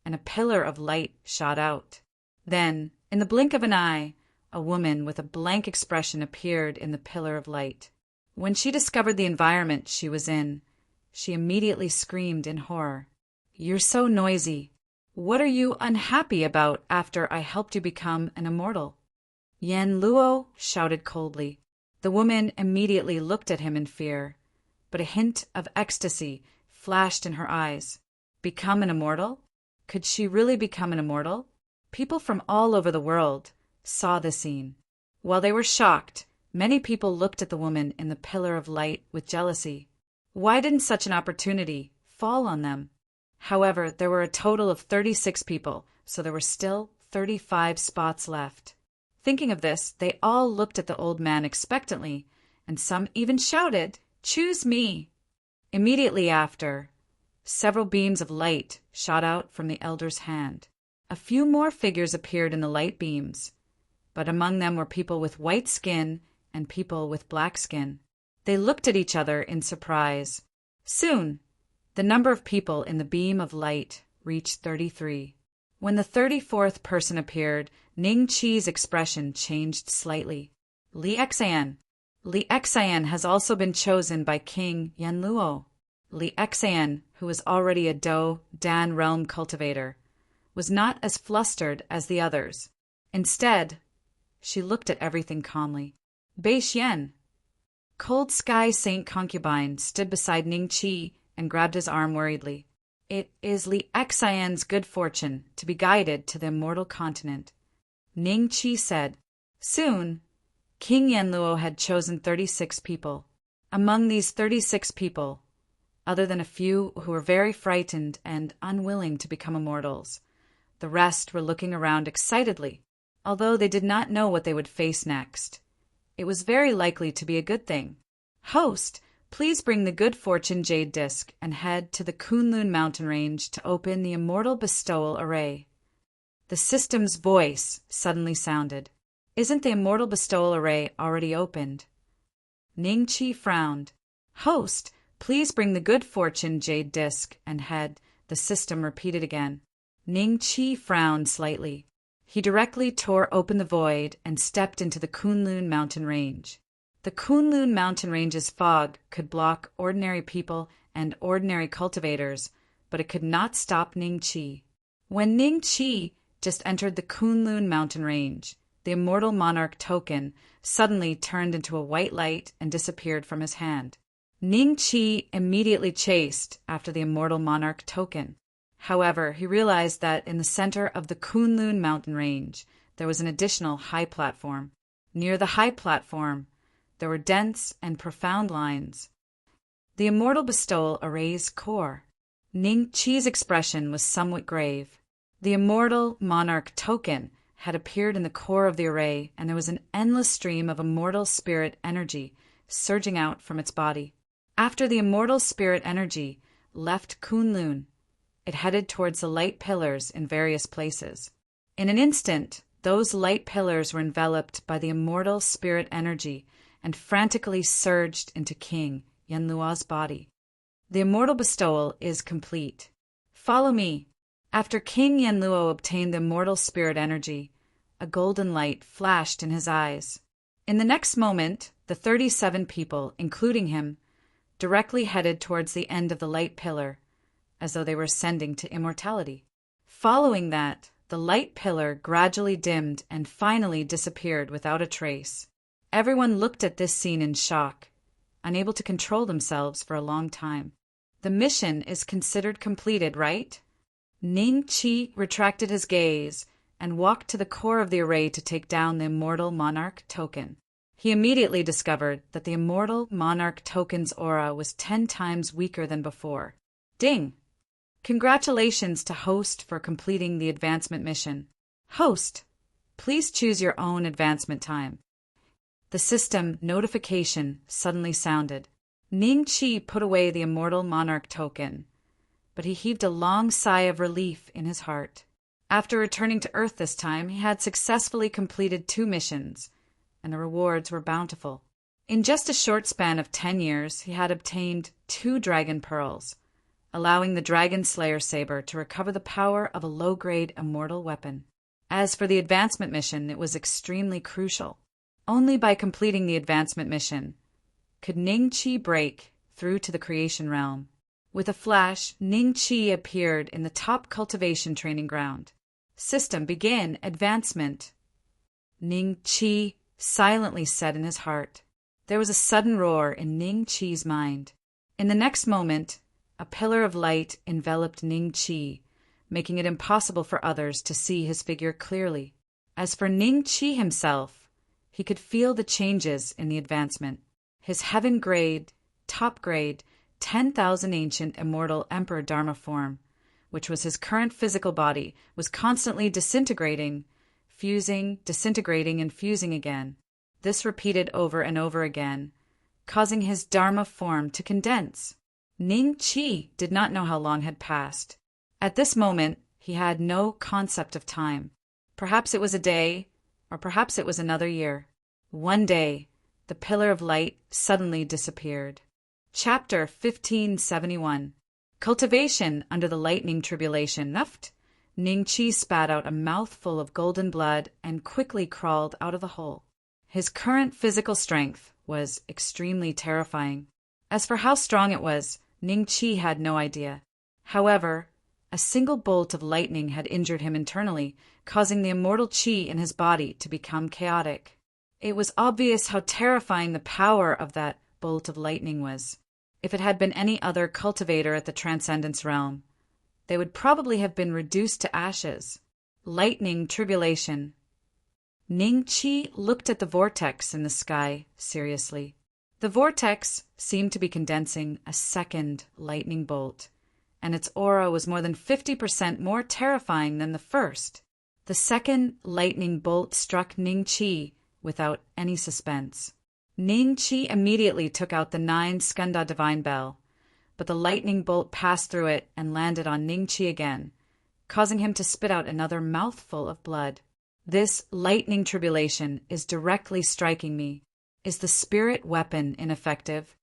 and a pillar of light shot out. Then, in the blink of an eye, a woman with a blank expression appeared in the pillar of light. When she discovered the environment she was in, she immediately screamed in horror. You're so noisy. What are you unhappy about after I helped you become an immortal? Yan Luo shouted coldly. The woman immediately looked at him in fear, but a hint of ecstasy flashed in her eyes. Become an immortal? Could she really become an immortal? People from all over the world saw the scene. While they were shocked, many people looked at the woman in the pillar of light with jealousy. Why didn't such an opportunity fall on them? However, there were a total of 36 people, so there were still 35 spots left. Thinking of this, they all looked at the old man expectantly, and some even shouted, "Choose me!" Immediately after, several beams of light shot out from the elder's hand. A few more figures appeared in the light beams, but among them were people with white skin and people with black skin. They looked at each other in surprise. Soon, the number of people in the beam of light reached 33. When the 34th person appeared, Ning Qi's expression changed slightly. Li Xian. Li Xian has also been chosen by King Yanluo. Li Xian, who was already a Do Dan realm cultivator, was not as flustered as the others. Instead, she looked at everything calmly. Bei Xian. Cold Sky Saint Concubine stood beside Ning Qi and grabbed his arm worriedly. It is Li Xian's good fortune to be guided to the immortal continent. Ning Qi said. Soon, King Yanluo had chosen 36 people. Among these 36 people, other than a few who were very frightened and unwilling to become immortals, the rest were looking around excitedly, although they did not know what they would face next. It was very likely to be a good thing. Host, please bring the Good Fortune Jade Disc and head to the Kunlun mountain range to open the Immortal Bestowal Array. The system's voice suddenly sounded. Isn't the Immortal Bestowal Array already opened? Ning Qi frowned. Host, please bring the Good Fortune Jade Disc and head, the system repeated again. Ning Qi frowned slightly. He directly tore open the void and stepped into the Kunlun mountain range. The Kunlun mountain range's fog could block ordinary people and ordinary cultivators, but it could not stop Ning Qi. When Ning Qi just entered the Kunlun mountain range, the Immortal Monarch token suddenly turned into a white light and disappeared from his hand. Ning Qi immediately chased after the Immortal Monarch token. However, he realized that in the center of the Kunlun mountain range, there was an additional high platform. Near the high platform, there were dense and profound lines. The Immortal Bestowal Array's core. Ning Qi's expression was somewhat grave. The Immortal Monarch token had appeared in the core of the array, and there was an endless stream of immortal spirit energy surging out from its body. After the immortal spirit energy left Kunlun, it headed towards the light pillars in various places. In an instant, those light pillars were enveloped by the immortal spirit energy and frantically surged into King Yanluo's body. The immortal bestowal is complete. Follow me. After King Yanluo obtained the immortal spirit energy, a golden light flashed in his eyes. In the next moment, the 37 people, including him, directly headed towards the end of the light pillar, as though they were ascending to immortality. Following that, the light pillar gradually dimmed and finally disappeared without a trace. Everyone looked at this scene in shock, unable to control themselves for a long time. The mission is considered completed, right? Ning Qi retracted his gaze and walked to the core of the array to take down the Immortal Monarch token. He immediately discovered that the Immortal Monarch token's aura was 10 times weaker than before. Ding! Congratulations to Host for completing the advancement mission. Host, please choose your own advancement time. The system notification suddenly sounded. Ning Qi put away the Immortal Monarch token, but he heaved a long sigh of relief in his heart. After returning to Earth this time, he had successfully completed 2 missions, and the rewards were bountiful. In just a short span of 10 years, he had obtained 2 dragon pearls, allowing the Dragon Slayer saber to recover the power of a low-grade immortal weapon. As for the advancement mission, it was extremely crucial. Only by completing the advancement mission could Ning Qi break through to the creation realm. With a flash, Ning Qi appeared in the top cultivation training ground. System begin advancement. Ning Qi silently said in his heart. There was a sudden roar in Ning Qi's mind. In the next moment, a pillar of light enveloped Ning Qi, making it impossible for others to see his figure clearly. As for Ning Qi himself, he could feel the changes in the advancement. His heaven-grade, top-grade, 10,000 ancient immortal Emperor Dharma form, which was his current physical body, was constantly disintegrating, fusing, disintegrating, and fusing again. This repeated over and over again, causing his Dharma form to condense. Ning Qi did not know how long had passed. At this moment, he had no concept of time. Perhaps it was a day, or perhaps it was another year. One day, the pillar of light suddenly disappeared. Chapter 1571. Cultivation under the lightning tribulation. Nuft. Ning Qi spat out a mouthful of golden blood and quickly crawled out of the hole. His current physical strength was extremely terrifying. As for how strong it was, Ning Qi had no idea. However, a single bolt of lightning had injured him internally, causing the immortal qi in his body to become chaotic. It was obvious how terrifying the power of that bolt of lightning was. If it had been any other cultivator at the Transcendence Realm, they would probably have been reduced to ashes. Lightning tribulation. Ning Qi looked at the vortex in the sky seriously. The vortex seemed to be condensing a second lightning bolt, and its aura was more than 50% more terrifying than the first. The second lightning bolt struck Ning Qi without any suspense. Ning Qi immediately took out the 9 Skanda Divine Bell, but the lightning bolt passed through it and landed on Ning Qi again, causing him to spit out another mouthful of blood. This lightning tribulation is directly striking me. Is the spirit weapon ineffective?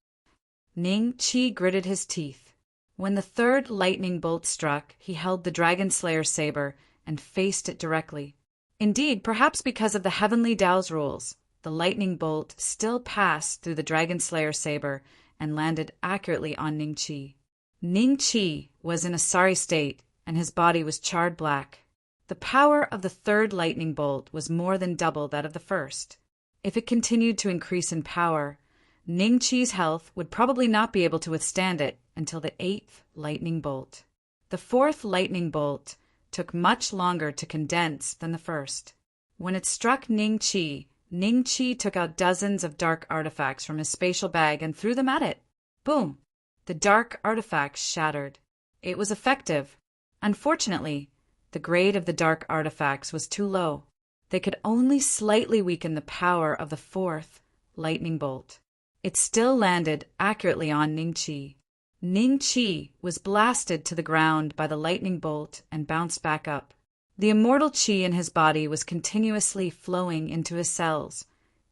Ning Qi gritted his teeth. When the third lightning bolt struck, he held the Dragon Slayer saber and faced it directly. Indeed, perhaps because of the Heavenly Tao's rules, the lightning bolt still passed through the Dragon Slayer saber and landed accurately on Ning Qi. Ning Qi was in a sorry state, and his body was charred black. The power of the third lightning bolt was more than double that of the first. If it continued to increase in power, Ning Qi's health would probably not be able to withstand it until the 8th lightning bolt. The 4th lightning bolt took much longer to condense than the first. When it struck Ning Qi took out dozens of dark artifacts from his spatial bag and threw them at it. Boom! The dark artifacts shattered. It was effective. Unfortunately, the grade of the dark artifacts was too low. They could only slightly weaken the power of the 4th lightning bolt. It still landed accurately on Ning Qi. Ning Qi was blasted to the ground by the lightning bolt and bounced back up. The immortal qi in his body was continuously flowing into his cells,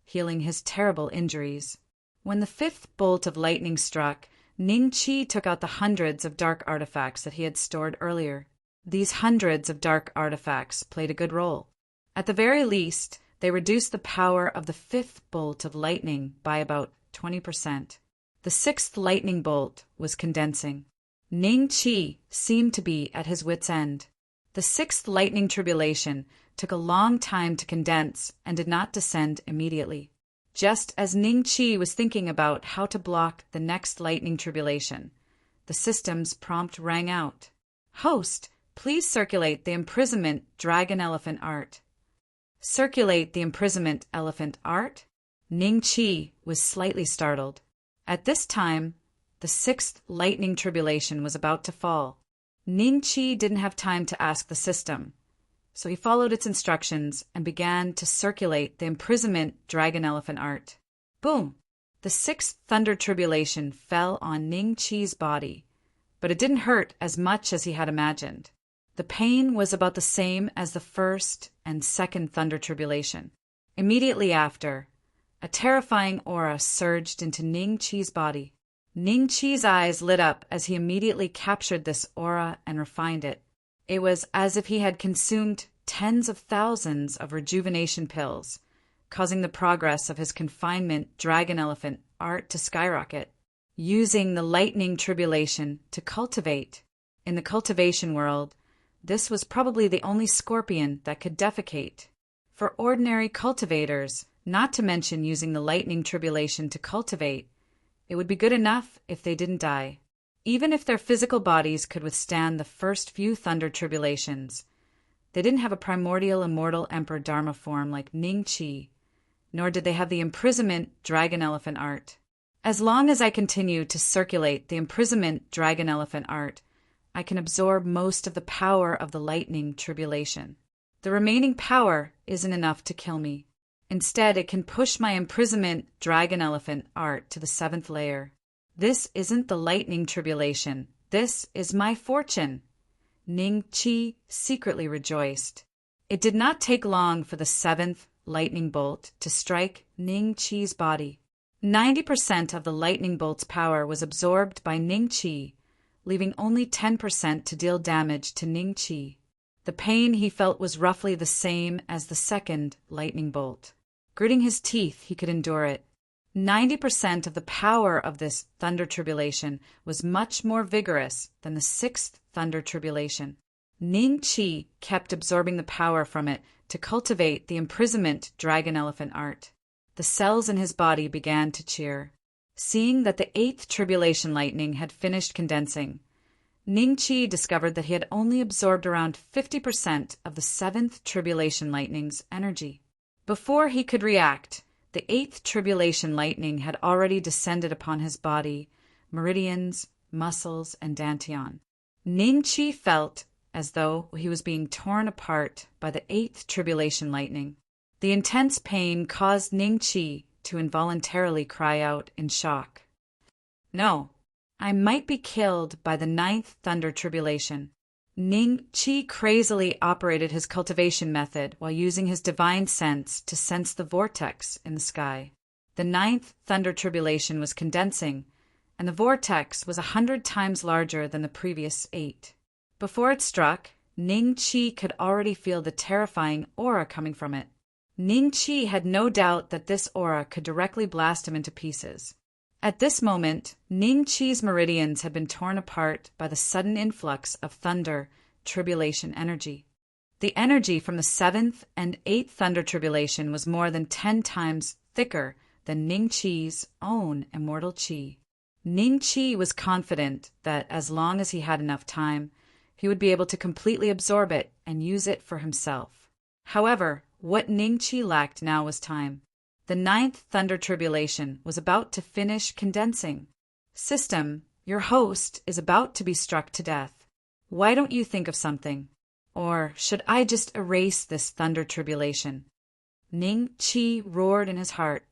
healing his terrible injuries. When the 5th bolt of lightning struck, Ning Qi took out the hundreds of dark artifacts that he had stored earlier. These hundreds of dark artifacts played a good role. At the very least, they reduced the power of the 5th bolt of lightning by about 20%. The 6th lightning bolt was condensing. Ning Qi seemed to be at his wit's end. The 6th lightning tribulation took a long time to condense and did not descend immediately. Just as Ning Qi was thinking about how to block the next lightning tribulation, the system's prompt rang out. Host, please circulate the imprisonment dragon elephant art. Circulate the imprisonment elephant art? Ning Qi was slightly startled. At this time, the 6th lightning tribulation was about to fall. Ning Qi didn't have time to ask the system, so he followed its instructions and began to circulate the imprisonment dragon elephant art. Boom! The 6th thunder tribulation fell on Ning Qi's body, but it didn't hurt as much as he had imagined. The pain was about the same as the 1st and 2nd thunder tribulation. Immediately after, a terrifying aura surged into Ning Qi's body. Ning Qi's eyes lit up as he immediately captured this aura and refined it. It was as if he had consumed tens of thousands of rejuvenation pills, causing the progress of his confinement dragon elephant art to skyrocket. using the lightning tribulation to cultivate. In the cultivation world, this was probably the only scorpion that could defecate. For ordinary cultivators, not to mention using the lightning tribulation to cultivate, it would be good enough if they didn't die. Even if their physical bodies could withstand the first few thunder tribulations, they didn't have a primordial immortal emperor dharma form like Ning Chi, nor did they have the imprisonment dragon elephant art. As long as I continue to circulate the imprisonment dragon elephant art, I can absorb most of the power of the lightning tribulation. The remaining power isn't enough to kill me. Instead, it can push my imprisonment dragon elephant art to the 7th layer. This isn't the lightning tribulation. This is my fortune. Ning Chi secretly rejoiced. It did not take long for the 7th lightning bolt to strike Ning Chi's body. 90% of the lightning bolt's power was absorbed by Ning Chi, leaving only 10% to deal damage to Ning Chi. The pain he felt was roughly the same as the 2nd lightning bolt. Gritting his teeth, he could endure it. 90% of the power of this thunder tribulation was much more vigorous than the 6th thunder tribulation. Ning Chi kept absorbing the power from it to cultivate the imprisonment dragon elephant art. The cells in his body began to cheer. Seeing that the 8th tribulation lightning had finished condensing, Ning Chi discovered that he had only absorbed around 50% of the 7th tribulation lightning's energy. Before he could react, the 8th tribulation lightning had already descended upon his body, meridians, muscles, and dantian. Ning Chi felt as though he was being torn apart by the 8th tribulation lightning. The intense pain caused Ning Chi to involuntarily cry out in shock. No, I might be killed by the 9th thunder tribulation. Ning Chi crazily operated his cultivation method while using his divine sense to sense the vortex in the sky. The 9th thunder tribulation was condensing, and the vortex was 100 times larger than the previous 8. Before it struck, Ning Chi could already feel the terrifying aura coming from it. Ning Chi had no doubt that this aura could directly blast him into pieces. At this moment, Ning Chi's meridians had been torn apart by the sudden influx of thunder tribulation energy. The energy from the 7th and 8th thunder tribulation was more than 10 times thicker than Ning Chi's own immortal chi. Ning Chi was confident that as long as he had enough time, he would be able to completely absorb it and use it for himself. However, what Ning Chi lacked now was time. The 9th thunder tribulation was about to finish condensing. System, your host is about to be struck to death. Why don't you think of something? Or should I just erase this thunder tribulation? Ning Chi roared in his heart.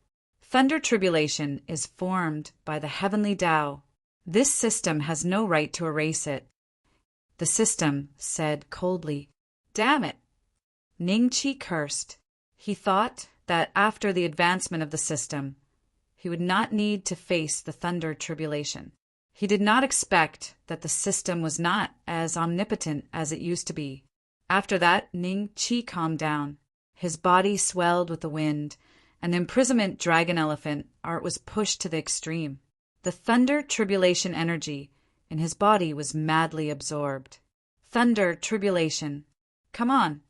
Thunder tribulation is formed by the heavenly Tao. This system has no right to erase it. The system said coldly, "Damn it." Ning Chi cursed. He thought that after the advancement of the system, he would not need to face the thunder tribulation. He did not expect that the system was not as omnipotent as it used to be. After that, Ning Chi calmed down. His body swelled with the wind, and the imprisonment dragon elephant art was pushed to the extreme. The thunder tribulation energy in his body was madly absorbed. Thunder tribulation. Come on.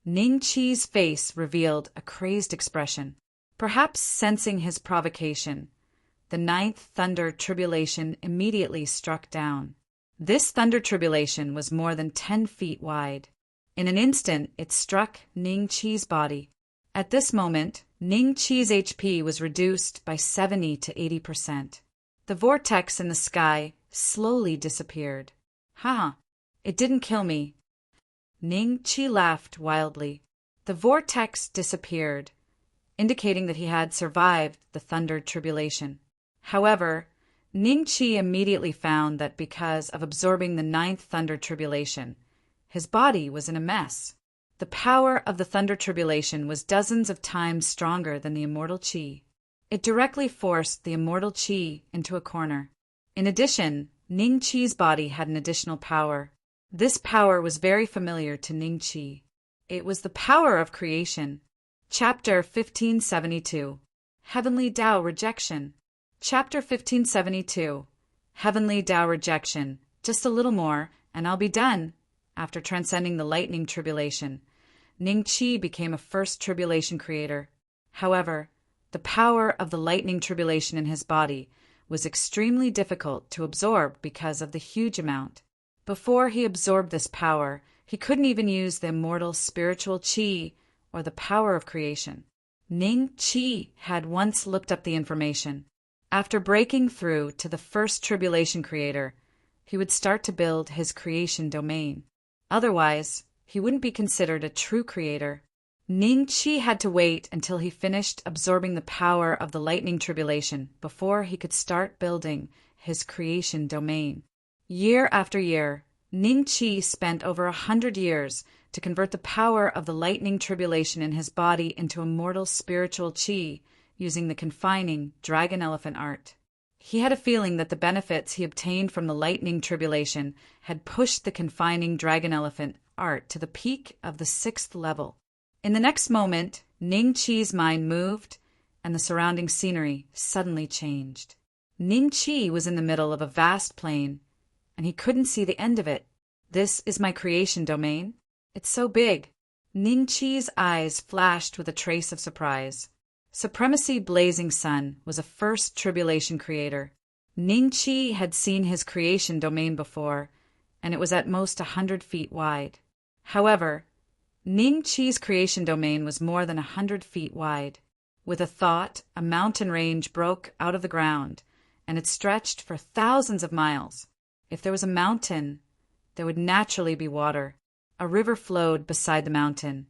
Ning Chi's face revealed a crazed expression. Perhaps sensing his provocation, the 9th thunder tribulation immediately struck down. This thunder tribulation was more than 10 feet wide. In an instant, it struck Ning Chi's body. At this moment, Ning Chi's HP was reduced by 70 to 80%. The vortex in the sky slowly disappeared. Haha, it didn't kill me. Ning Chi laughed wildly. The vortex disappeared, indicating that he had survived the thunder tribulation. However, Ning Chi immediately found that because of absorbing the 9th thunder tribulation, his body was in a mess. The power of the thunder tribulation was dozens of times stronger than the immortal chi. It directly forced the immortal chi into a corner. In addition, Ning Chi's body had an additional power. This power was very familiar to Ning Chi. It was the power of creation. Chapter 1572. Heavenly Tao Rejection. Chapter 1572. Heavenly Tao Rejection. Just a little more, and I'll be done. After transcending the lightning tribulation, Ning Qi became a first tribulation creator. However, the power of the lightning tribulation in his body was extremely difficult to absorb because of the huge amount. Before he absorbed this power, he couldn't even use the immortal spiritual qi or the power of creation. Ning Qi had once looked up the information. After breaking through to the first tribulation creator, he would start to build his creation domain. Otherwise, he wouldn't be considered a true creator. Ning Qi had to wait until he finished absorbing the power of the lightning tribulation before he could start building his creation domain. Year after year, Ning Qi spent over 100 years to convert the power of the lightning tribulation in his body into immortal spiritual qi using the confining dragon elephant art. He had a feeling that the benefits he obtained from the lightning tribulation had pushed the confining dragon elephant art to the peak of the 6th level. In the next moment, Ning Qi's mind moved, and the surrounding scenery suddenly changed. Ning Qi was in the middle of a vast plain, and he couldn't see the end of it. This is my creation domain? It's so big. Ning Qi's eyes flashed with a trace of surprise. Supremacy Blazing Sun was a first tribulation creator. Ning Qi had seen his creation domain before, and it was at most 100 feet wide. However, Ning Qi's creation domain was more than 100 feet wide. With a thought, a mountain range broke out of the ground, and it stretched for thousands of miles. If there was a mountain, there would naturally be water. A river flowed beside the mountain,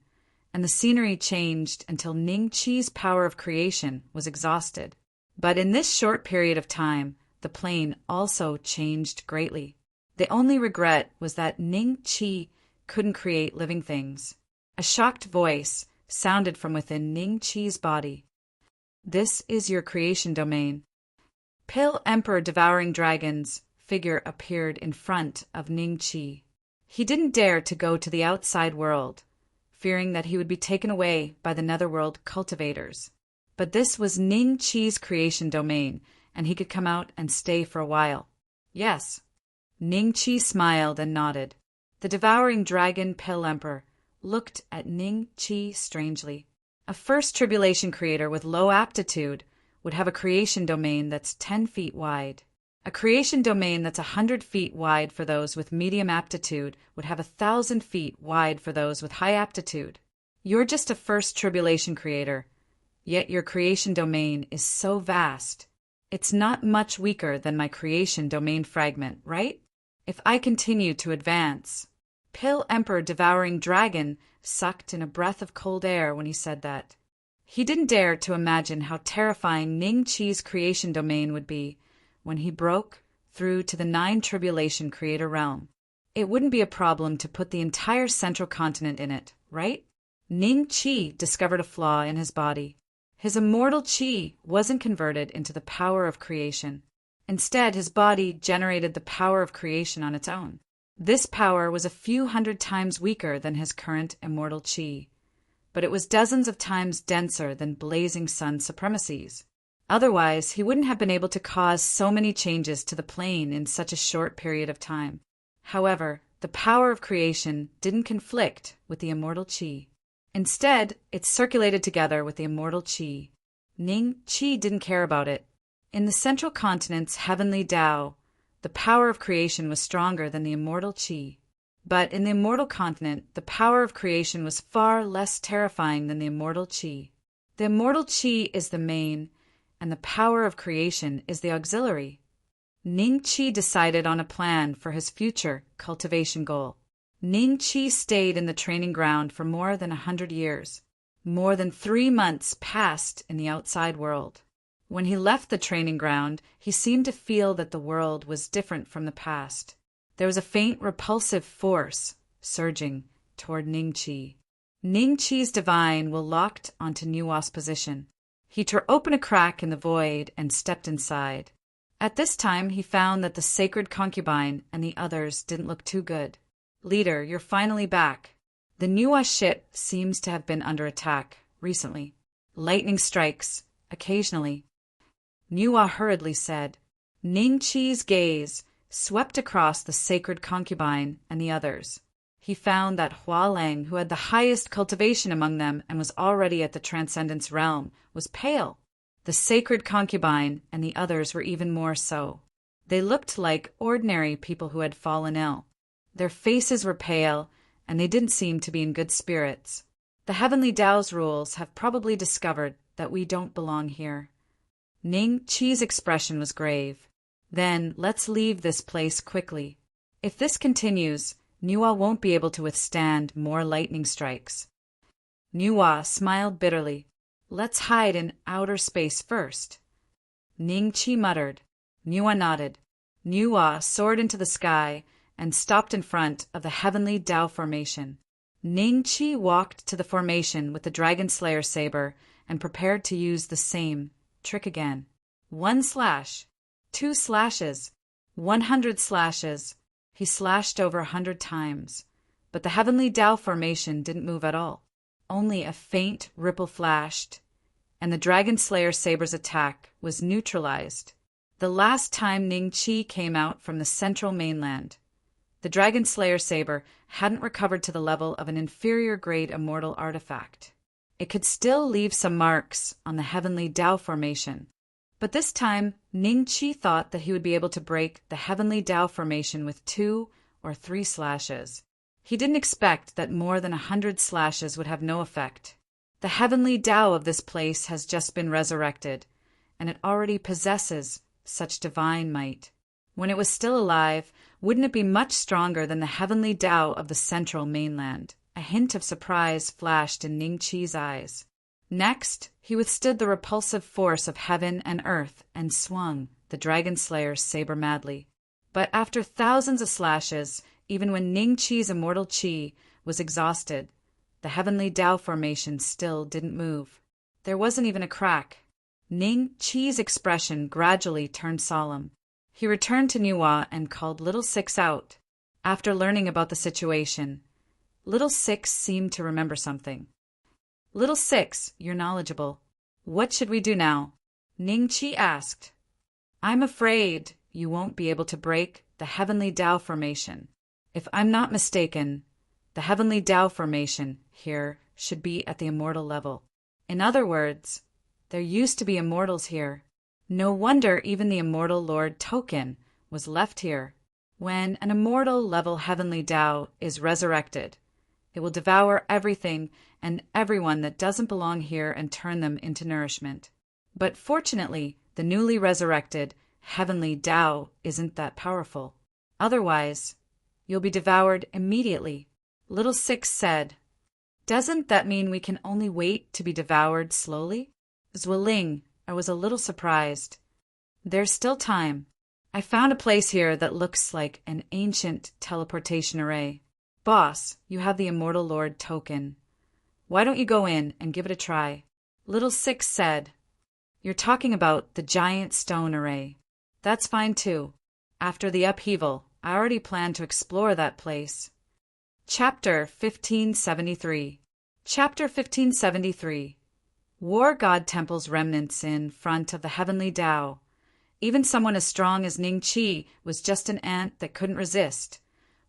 and the scenery changed until Ning Qi's power of creation was exhausted. But in this short period of time, the plain also changed greatly. The only regret was that Ning Qi couldn't create living things. A shocked voice sounded from within Ning Qi's body. This is your creation domain. Pale Emperor Devouring Dragons figure appeared in front of Ning Qi. He didn't dare to go to the outside world, fearing that he would be taken away by the netherworld cultivators. But this was Ning Qi's creation domain, and he could come out and stay for a while. Yes. Ning Qi smiled and nodded. The Devouring Dragon Pale Emperor looked at Ning Qi strangely. A first tribulation creator with low aptitude would have a creation domain that's 10 feet wide. A creation domain that's 100 feet wide for those with medium aptitude would have 1,000 feet wide for those with high aptitude. You're just a first tribulation creator, yet your creation domain is so vast. It's not much weaker than my creation domain fragment, right? If I continue to advance. Pale Emperor Devouring Dragon sucked in a breath of cold air when he said that. He didn't dare to imagine how terrifying Ning Qi's creation domain would be when he broke through to the 9 tribulation creator realm. It wouldn't be a problem to put the entire central continent in it, right? Ning Qi discovered a flaw in his body. His immortal qi wasn't converted into the power of creation. Instead, his body generated the power of creation on its own. This power was a few hundred times weaker than his current immortal qi, but it was dozens of times denser than Blazing Sun supremacies. Otherwise, he wouldn't have been able to cause so many changes to the plane in such a short period of time. However, the power of creation didn't conflict with the immortal qi. Instead, it circulated together with the immortal qi. Ning Qi didn't care about it. In the central continent's heavenly Tao, the power of creation was stronger than the immortal qi. But in the immortal continent, the power of creation was far less terrifying than the immortal qi. The immortal qi is the main, and the power of creation is the auxiliary. Ning Qi decided on a plan for his future cultivation goal. Ning Qi stayed in the training ground for more than 100 years. More than 3 months passed in the outside world. When he left the training ground, he seemed to feel that the world was different from the past. There was a faint repulsive force surging toward Ning Qi. Ning Qi's divine will locked onto Nuwa's position. He tore open a crack in the void and stepped inside. At this time, he found that the sacred concubine and the others didn't look too good. Leader, you're finally back. The Nuwa ship seems to have been under attack recently. Lightning strikes, occasionally. Niwa hurriedly said. Ning Chi's gaze swept across the sacred concubine and the others. He found that Hua Lang, who had the highest cultivation among them and was already at the transcendence realm, was pale. The sacred concubine and the others were even more so. They looked like ordinary people who had fallen ill. Their faces were pale, and they didn't seem to be in good spirits. The Heavenly Tao's rules have probably discovered that we don't belong here. Ning Chi's expression was grave. Then let's leave this place quickly. If this continues, Niwa won't be able to withstand more lightning strikes. Niwa smiled bitterly. Let's hide in outer space first. Ning Chi muttered. Niwa nodded. Niwa soared into the sky and stopped in front of the Heavenly Tao formation. Ning Chi walked to the formation with the Dragon Slayer saber and prepared to use the same trick again. 1 slash, 2 slashes, 100 slashes. He slashed over 100 times, but the Heavenly Tao formation didn't move at all. Only a faint ripple flashed, and the Dragon Slayer saber's attack was neutralized. The last time Ning Chi came out from the central mainland, the Dragon Slayer saber hadn't recovered to the level of an inferior-grade immortal artifact. It could still leave some marks on the Heavenly Tao formation, but this time Ning Chi thought that he would be able to break the Heavenly Tao formation with 2 or 3 slashes. He didn't expect that more than 100 slashes would have no effect. The Heavenly Tao of this place has just been resurrected, and it already possesses such divine might. When it was still alive, wouldn't it be much stronger than the Heavenly Tao of the central mainland? A hint of surprise flashed in Ning Chi's eyes. Next, he withstood the repulsive force of heaven and earth and swung the Dragon Slayer's saber madly. But after thousands of slashes, even when Ning Chi's immortal chi was exhausted, the Heavenly Tao formation still didn't move. There wasn't even a crack. Ning Chi's expression gradually turned solemn. He returned to Niwa and called Little Six out. After learning about the situation, Little Six seemed to remember something. Little Six, you're knowledgeable. What should we do now? Ning Chi asked. I'm afraid you won't be able to break the Heavenly Tao formation. If I'm not mistaken, the Heavenly Tao formation here should be at the immortal level. In other words, there used to be immortals here. No wonder even the immortal Lord Token was left here. When an immortal level Heavenly Tao is resurrected, it will devour everything and everyone that doesn't belong here and turn them into nourishment. But fortunately, the newly resurrected Heavenly Tao isn't that powerful. Otherwise, you'll be devoured immediately. Little Six said. Doesn't that mean we can only wait to be devoured slowly? Zwilling, I was a little surprised. There's still time. I found a place here that looks like an ancient teleportation array. Boss, you have the Immortal Lord token. Why don't you go in and give it a try? Little Six said. You're talking about the giant stone array. That's fine too. After the upheaval, I already planned to explore that place. Chapter 1573. Chapter 1573. War God Temple's remnants in front of the Heavenly Tao. Even someone as strong as Ning Chi was just an ant that couldn't resist,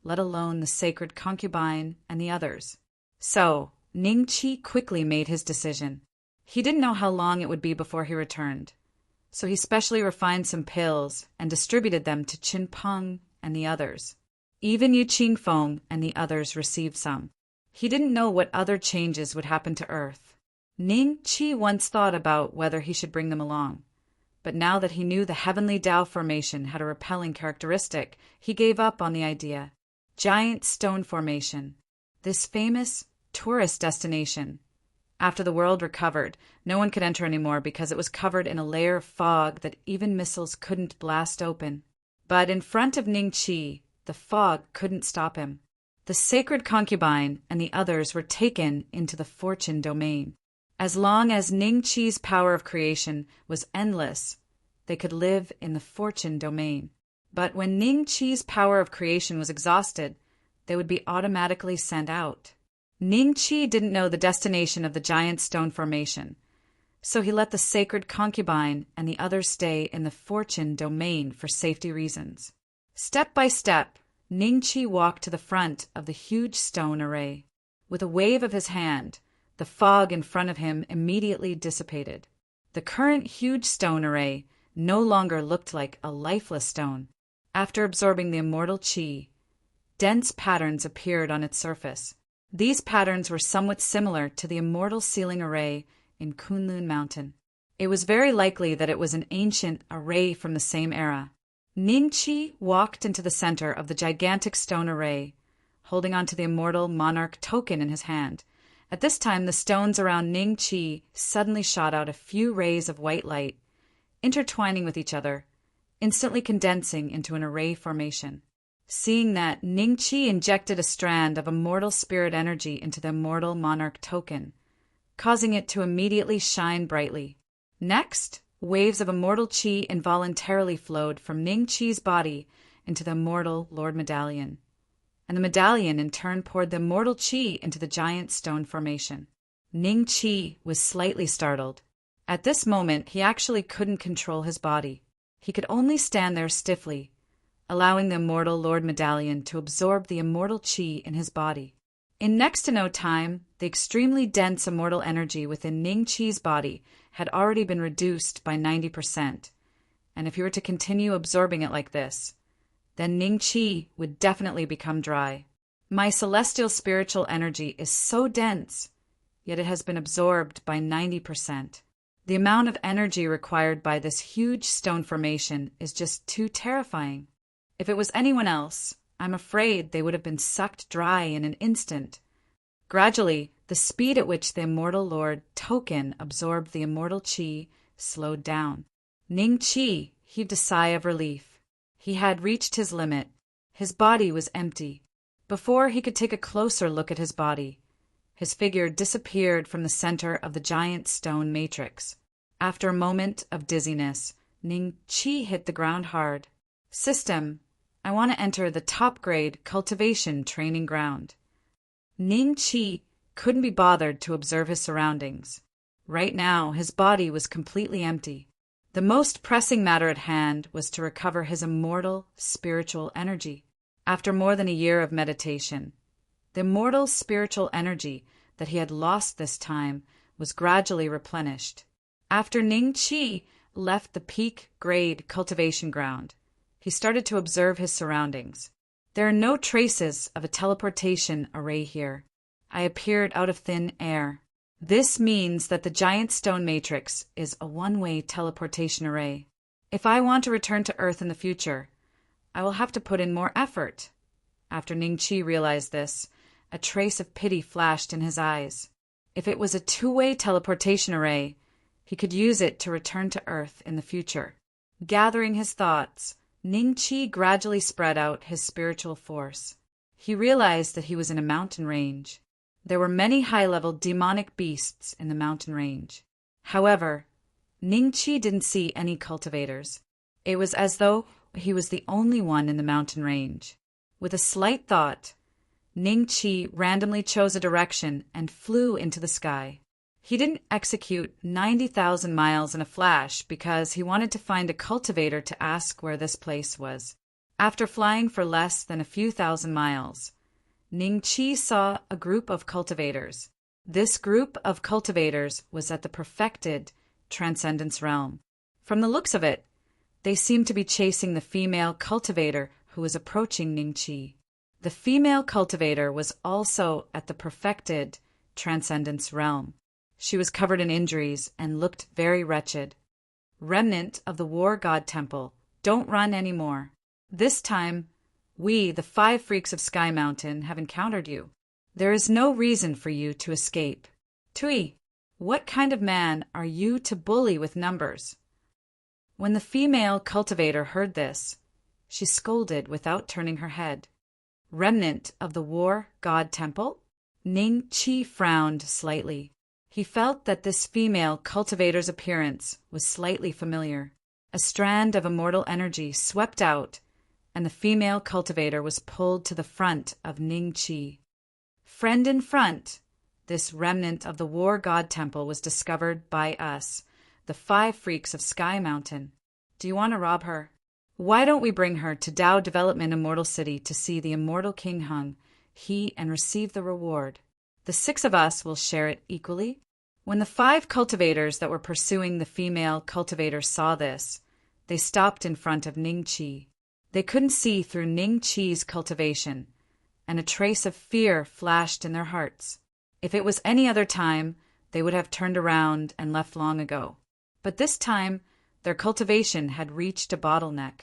let alone the sacred concubine and the others. So, Ning Chi quickly made his decision. He didn't know how long it would be before he returned, so he specially refined some pills and distributed them to Qin Peng and the others. Even Yu Qingfeng and the others received some. He didn't know what other changes would happen to Earth. Ning Chi once thought about whether he should bring them along, but now that he knew the Heavenly Tao formation had a repelling characteristic, he gave up on the idea. Giant Stone Formation, this famous tourist destination. After the world recovered, no one could enter anymore because it was covered in a layer of fog that even missiles couldn't blast open. But in front of Ning Chi, the fog couldn't stop him. The sacred concubine and the others were taken into the fortune domain. As long as Ning Chi's power of creation was endless, they could live in the fortune domain. But when Ning Chi's power of creation was exhausted, they would be automatically sent out. Ning Chi didn't know the destination of the giant stone formation, so he let the sacred concubine and the others stay in the fortune domain for safety reasons. Step by step, Ningqi walked to the front of the huge stone array. With a wave of his hand, the fog in front of him immediately dissipated. The current huge stone array no longer looked like a lifeless stone. After absorbing the immortal qi, dense patterns appeared on its surface. These patterns were somewhat similar to the immortal ceiling array in Kunlun Mountain. It was very likely that it was an ancient array from the same era. Ningqi walked into the center of the gigantic stone array, holding onto the immortal monarch token in his hand. At this time, the stones around Ningqi suddenly shot out a few rays of white light, intertwining with each other, instantly condensing into an array formation. Seeing that, Ningqi injected a strand of immortal spirit energy into the immortal monarch token, causing it to immediately shine brightly. Next, waves of immortal qi involuntarily flowed from Ningqi's body into the immortal Lord Medallion, and the medallion in turn poured the immortal qi into the giant stone formation. Ningqi was slightly startled. At this moment, he actually couldn't control his body. He could only stand there stiffly, allowing the immortal Lord Medallion to absorb the immortal qi in his body. In next to no time, the extremely dense immortal energy within Ningqi's body had already been reduced by 90%, and if he were to continue absorbing it like this, then Ningqi would definitely become dry. My celestial spiritual energy is so dense, yet it has been absorbed by 90%. The amount of energy required by this huge stone formation is just too terrifying. If it was anyone else, I'm afraid they would have been sucked dry in an instant. Gradually, the speed at which the immortal Lord token absorbed the immortal qi slowed down. Ningqi heaved a sigh of relief. He had reached his limit. His body was empty. Before he could take a closer look at his body, his figure disappeared from the center of the giant stone matrix. After a moment of dizziness, Ningqi hit the ground hard. System, I want to enter the top-grade cultivation training ground. Ningqi couldn't be bothered to observe his surroundings. Right now, his body was completely empty. The most pressing matter at hand was to recover his immortal spiritual energy. After more than a year of meditation, the immortal spiritual energy that he had lost this time was gradually replenished. After Ningqi left the peak-grade cultivation ground, he started to observe his surroundings. There are no traces of a teleportation array here. I appeared out of thin air. This means that the giant stone matrix is a one-way teleportation array. If I want to return to Earth in the future, I will have to put in more effort. After Ningqi realized this, a trace of pity flashed in his eyes. If it was a two-way teleportation array, he could use it to return to Earth in the future. Gathering his thoughts, Ningqi gradually spread out his spiritual force. He realized that he was in a mountain range. There were many high-level demonic beasts in the mountain range. However, Ningqi didn't see any cultivators. It was as though he was the only one in the mountain range. With a slight thought, Ningqi randomly chose a direction and flew into the sky. He didn't execute 90,000 miles in a flash because he wanted to find a cultivator to ask where this place was. After flying for less than a few thousand miles, Ningqi saw a group of cultivators. This group of cultivators was at the perfected Transcendence realm. From the looks of it, they seemed to be chasing the female cultivator who was approaching Ningqi. The female cultivator was also at the perfected Transcendence realm. She was covered in injuries and looked very wretched. Remnant of the War God Temple, don't run anymore. This time, we, the 5 freaks of Sky Mountain, have encountered you. There is no reason for you to escape. Tui, what kind of man are you to bully with numbers? When the female cultivator heard this, she scolded without turning her head. Remnant of the War God Temple? Ningqi frowned slightly. He felt that this female cultivator's appearance was slightly familiar. A strand of immortal energy swept out, and the female cultivator was pulled to the front of Ningqi. Friend in front, this remnant of the war god temple was discovered by us, the 5 freaks of Sky Mountain. Do you want to rob her? Why don't we bring her to Dao Development Immortal City to see the immortal king hung, and receive the reward? The 6 of us will share it equally. When the 5 cultivators that were pursuing the female cultivator saw this, they stopped in front of Ning Qi. They couldn't see through Ning Qi's cultivation, and a trace of fear flashed in their hearts. If it was any other time, they would have turned around and left long ago. But this time, their cultivation had reached a bottleneck.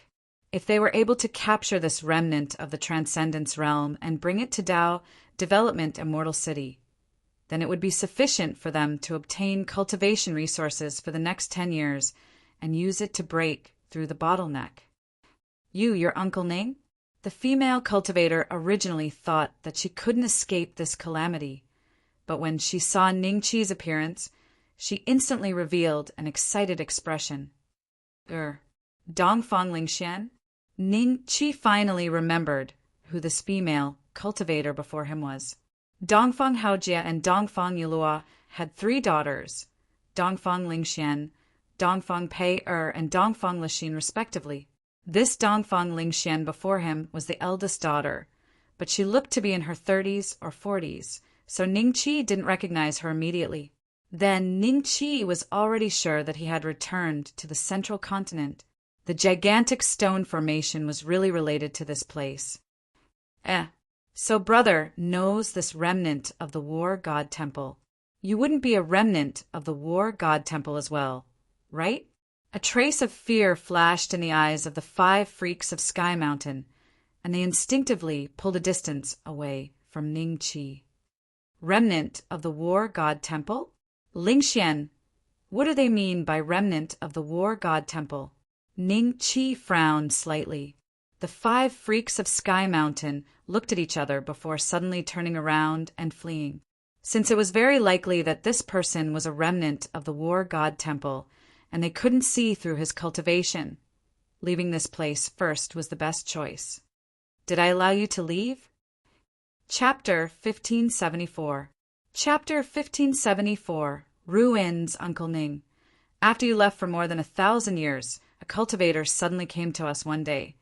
If they were able to capture this remnant of the Transcendence realm and bring it to Dao Development Immortal City, then it would be sufficient for them to obtain cultivation resources for the next 10 years and use it to break through the bottleneck. Your Uncle Ning? The female cultivator originally thought that she couldn't escape this calamity, but when she saw Ning Qi's appearance, she instantly revealed an excited expression. Dongfang Lingxian? Ning Qi finally remembered who this female cultivator before him was. Dongfang Haojie and Dongfang Yulua had 3 daughters, Dongfang Lingxian, Dongfang Pei and Dongfang Lixin respectively. This Dongfang Lingxian before him was the eldest daughter, but she looked to be in her 30s or 40s, so Ning Qi didn't recognize her immediately. Then Ning Qi was already sure that he had returned to the central continent. The gigantic stone formation was really related to this place. So brother knows this remnant of the war god temple. You wouldn't be a remnant of the war god temple as well, right? A trace of fear flashed in the eyes of the 5 freaks of Sky Mountain, and they instinctively pulled a distance away from Ning Qi. Remnant of the war god temple? Lingxian, what do they mean by remnant of the war god temple? Ning Qi frowned slightly. The 5 freaks of Sky Mountain looked at each other before suddenly turning around and fleeing. Since it was very likely that this person was a remnant of the war god temple, and they couldn't see through his cultivation, leaving this place first was the best choice. Did I allow you to leave? Chapter 1574. Chapter 1574. Ruins, Uncle Ning. After you left for more than 1,000 years, a cultivator suddenly came to us one day,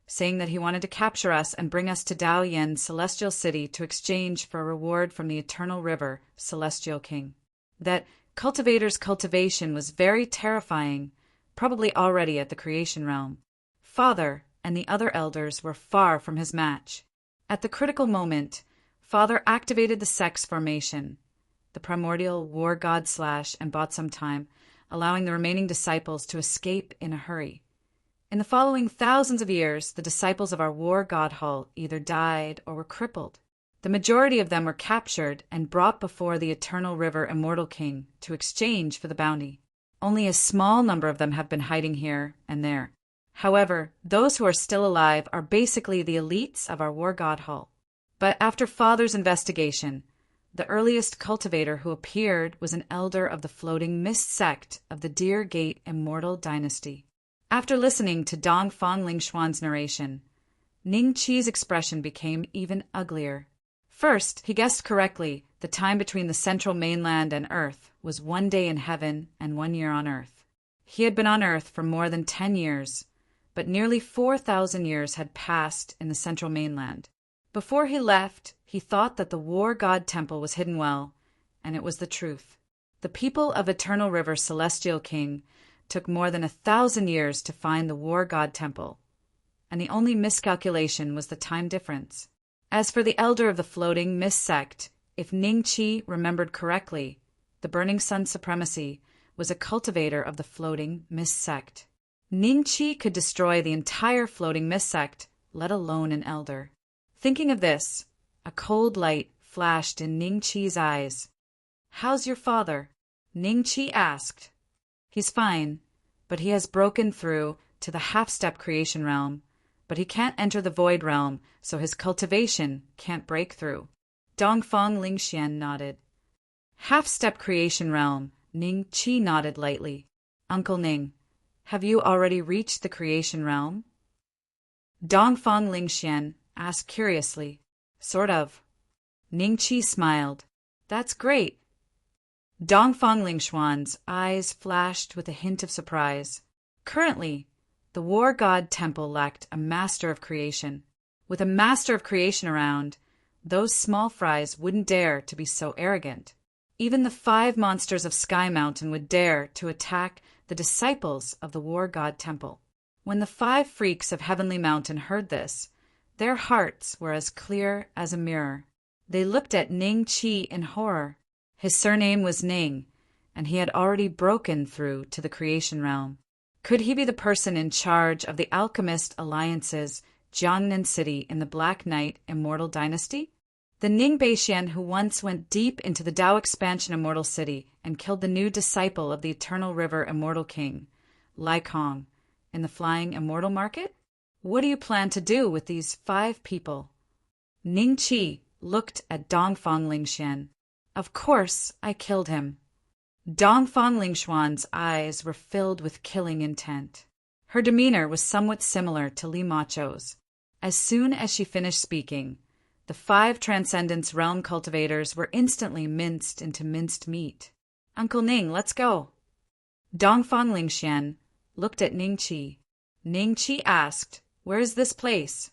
saying that he wanted to capture us and bring us to Dao Yen Celestial City to exchange for a reward from the Eternal River, Celestial King. That cultivator's cultivation was very terrifying, probably already at the creation realm. Father and the other elders were far from his match. At the critical moment, Father activated the sex formation, the primordial war god / and bought some time, allowing the remaining disciples to escape in a hurry. In the following thousands of years, the disciples of our war god hall either died or were crippled. The majority of them were captured and brought before the Eternal River Immortal King to exchange for the bounty. Only a small number of them have been hiding here and there. However, those who are still alive are basically the elites of our war god hall. But after Father's investigation, the earliest cultivator who appeared was an elder of the floating mist sect of the Deer Gate Immortal Dynasty. After listening to Dongfang Lingshuan's narration, Ning Qi's expression became even uglier. First, he guessed correctly the time between the central mainland and Earth was 1 day in heaven and 1 year on Earth. He had been on Earth for more than 10 years, but nearly 4,000 years had passed in the central mainland. Before he left, he thought that the war god temple was hidden well, and it was the truth. The people of Eternal River Celestial King took more than 1,000 years to find the war god temple, and the only miscalculation was the time difference. As for the elder of the floating mist sect, if Ning Qi remembered correctly, the Burning Sun Supremacy was a cultivator of the floating mist sect. Ning Qi could destroy the entire floating mist sect, let alone an elder. Thinking of this, a cold light flashed in Ning Qi's eyes. "How's your father?" Ning Qi asked. "He's fine, but he has broken through to the half-step creation realm, but he can't enter the void realm, so his cultivation can't break through." Dongfang Lingxian nodded. "Half-step creation realm," Ning Qi nodded lightly. "Uncle Ning, have you already reached the creation realm?" Dongfang Lingxian asked curiously. "Sort of." Ning Qi smiled. That's great. Dongfang Lingshuan's eyes flashed with a hint of surprise. Currently, the war god temple lacked a master of creation. With a master of creation around, those small fries wouldn't dare to be so arrogant. Even the 5 monsters of Sky Mountain would dare to attack the disciples of the war god temple. When the 5 freaks of Heavenly Mountain heard this, their hearts were as clear as a mirror. They looked at Ning Qi in horror. His surname was Ning, and he had already broken through to the creation realm. Could he be the person in charge of the Alchemist Alliance's Jiangnan City in the Black Knight Immortal Dynasty? The Ning Beixian who once went deep into the Dao Expansion Immortal City and killed the new disciple of the Eternal River Immortal King, Lai Kong, in the Flying Immortal Market? What do you plan to do with these 5 people? Ning Qi looked at Dongfang Lingshuan. Of course, I killed him. Dongfang Lingshuan's eyes were filled with killing intent. Her demeanor was somewhat similar to Li Macho's. As soon as she finished speaking, the 5 Transcendence Realm cultivators were instantly minced into minced meat. Uncle Ning, let's go. Dongfang Lingshuan looked at Ning Qi. Ning Qi asked, where is this place?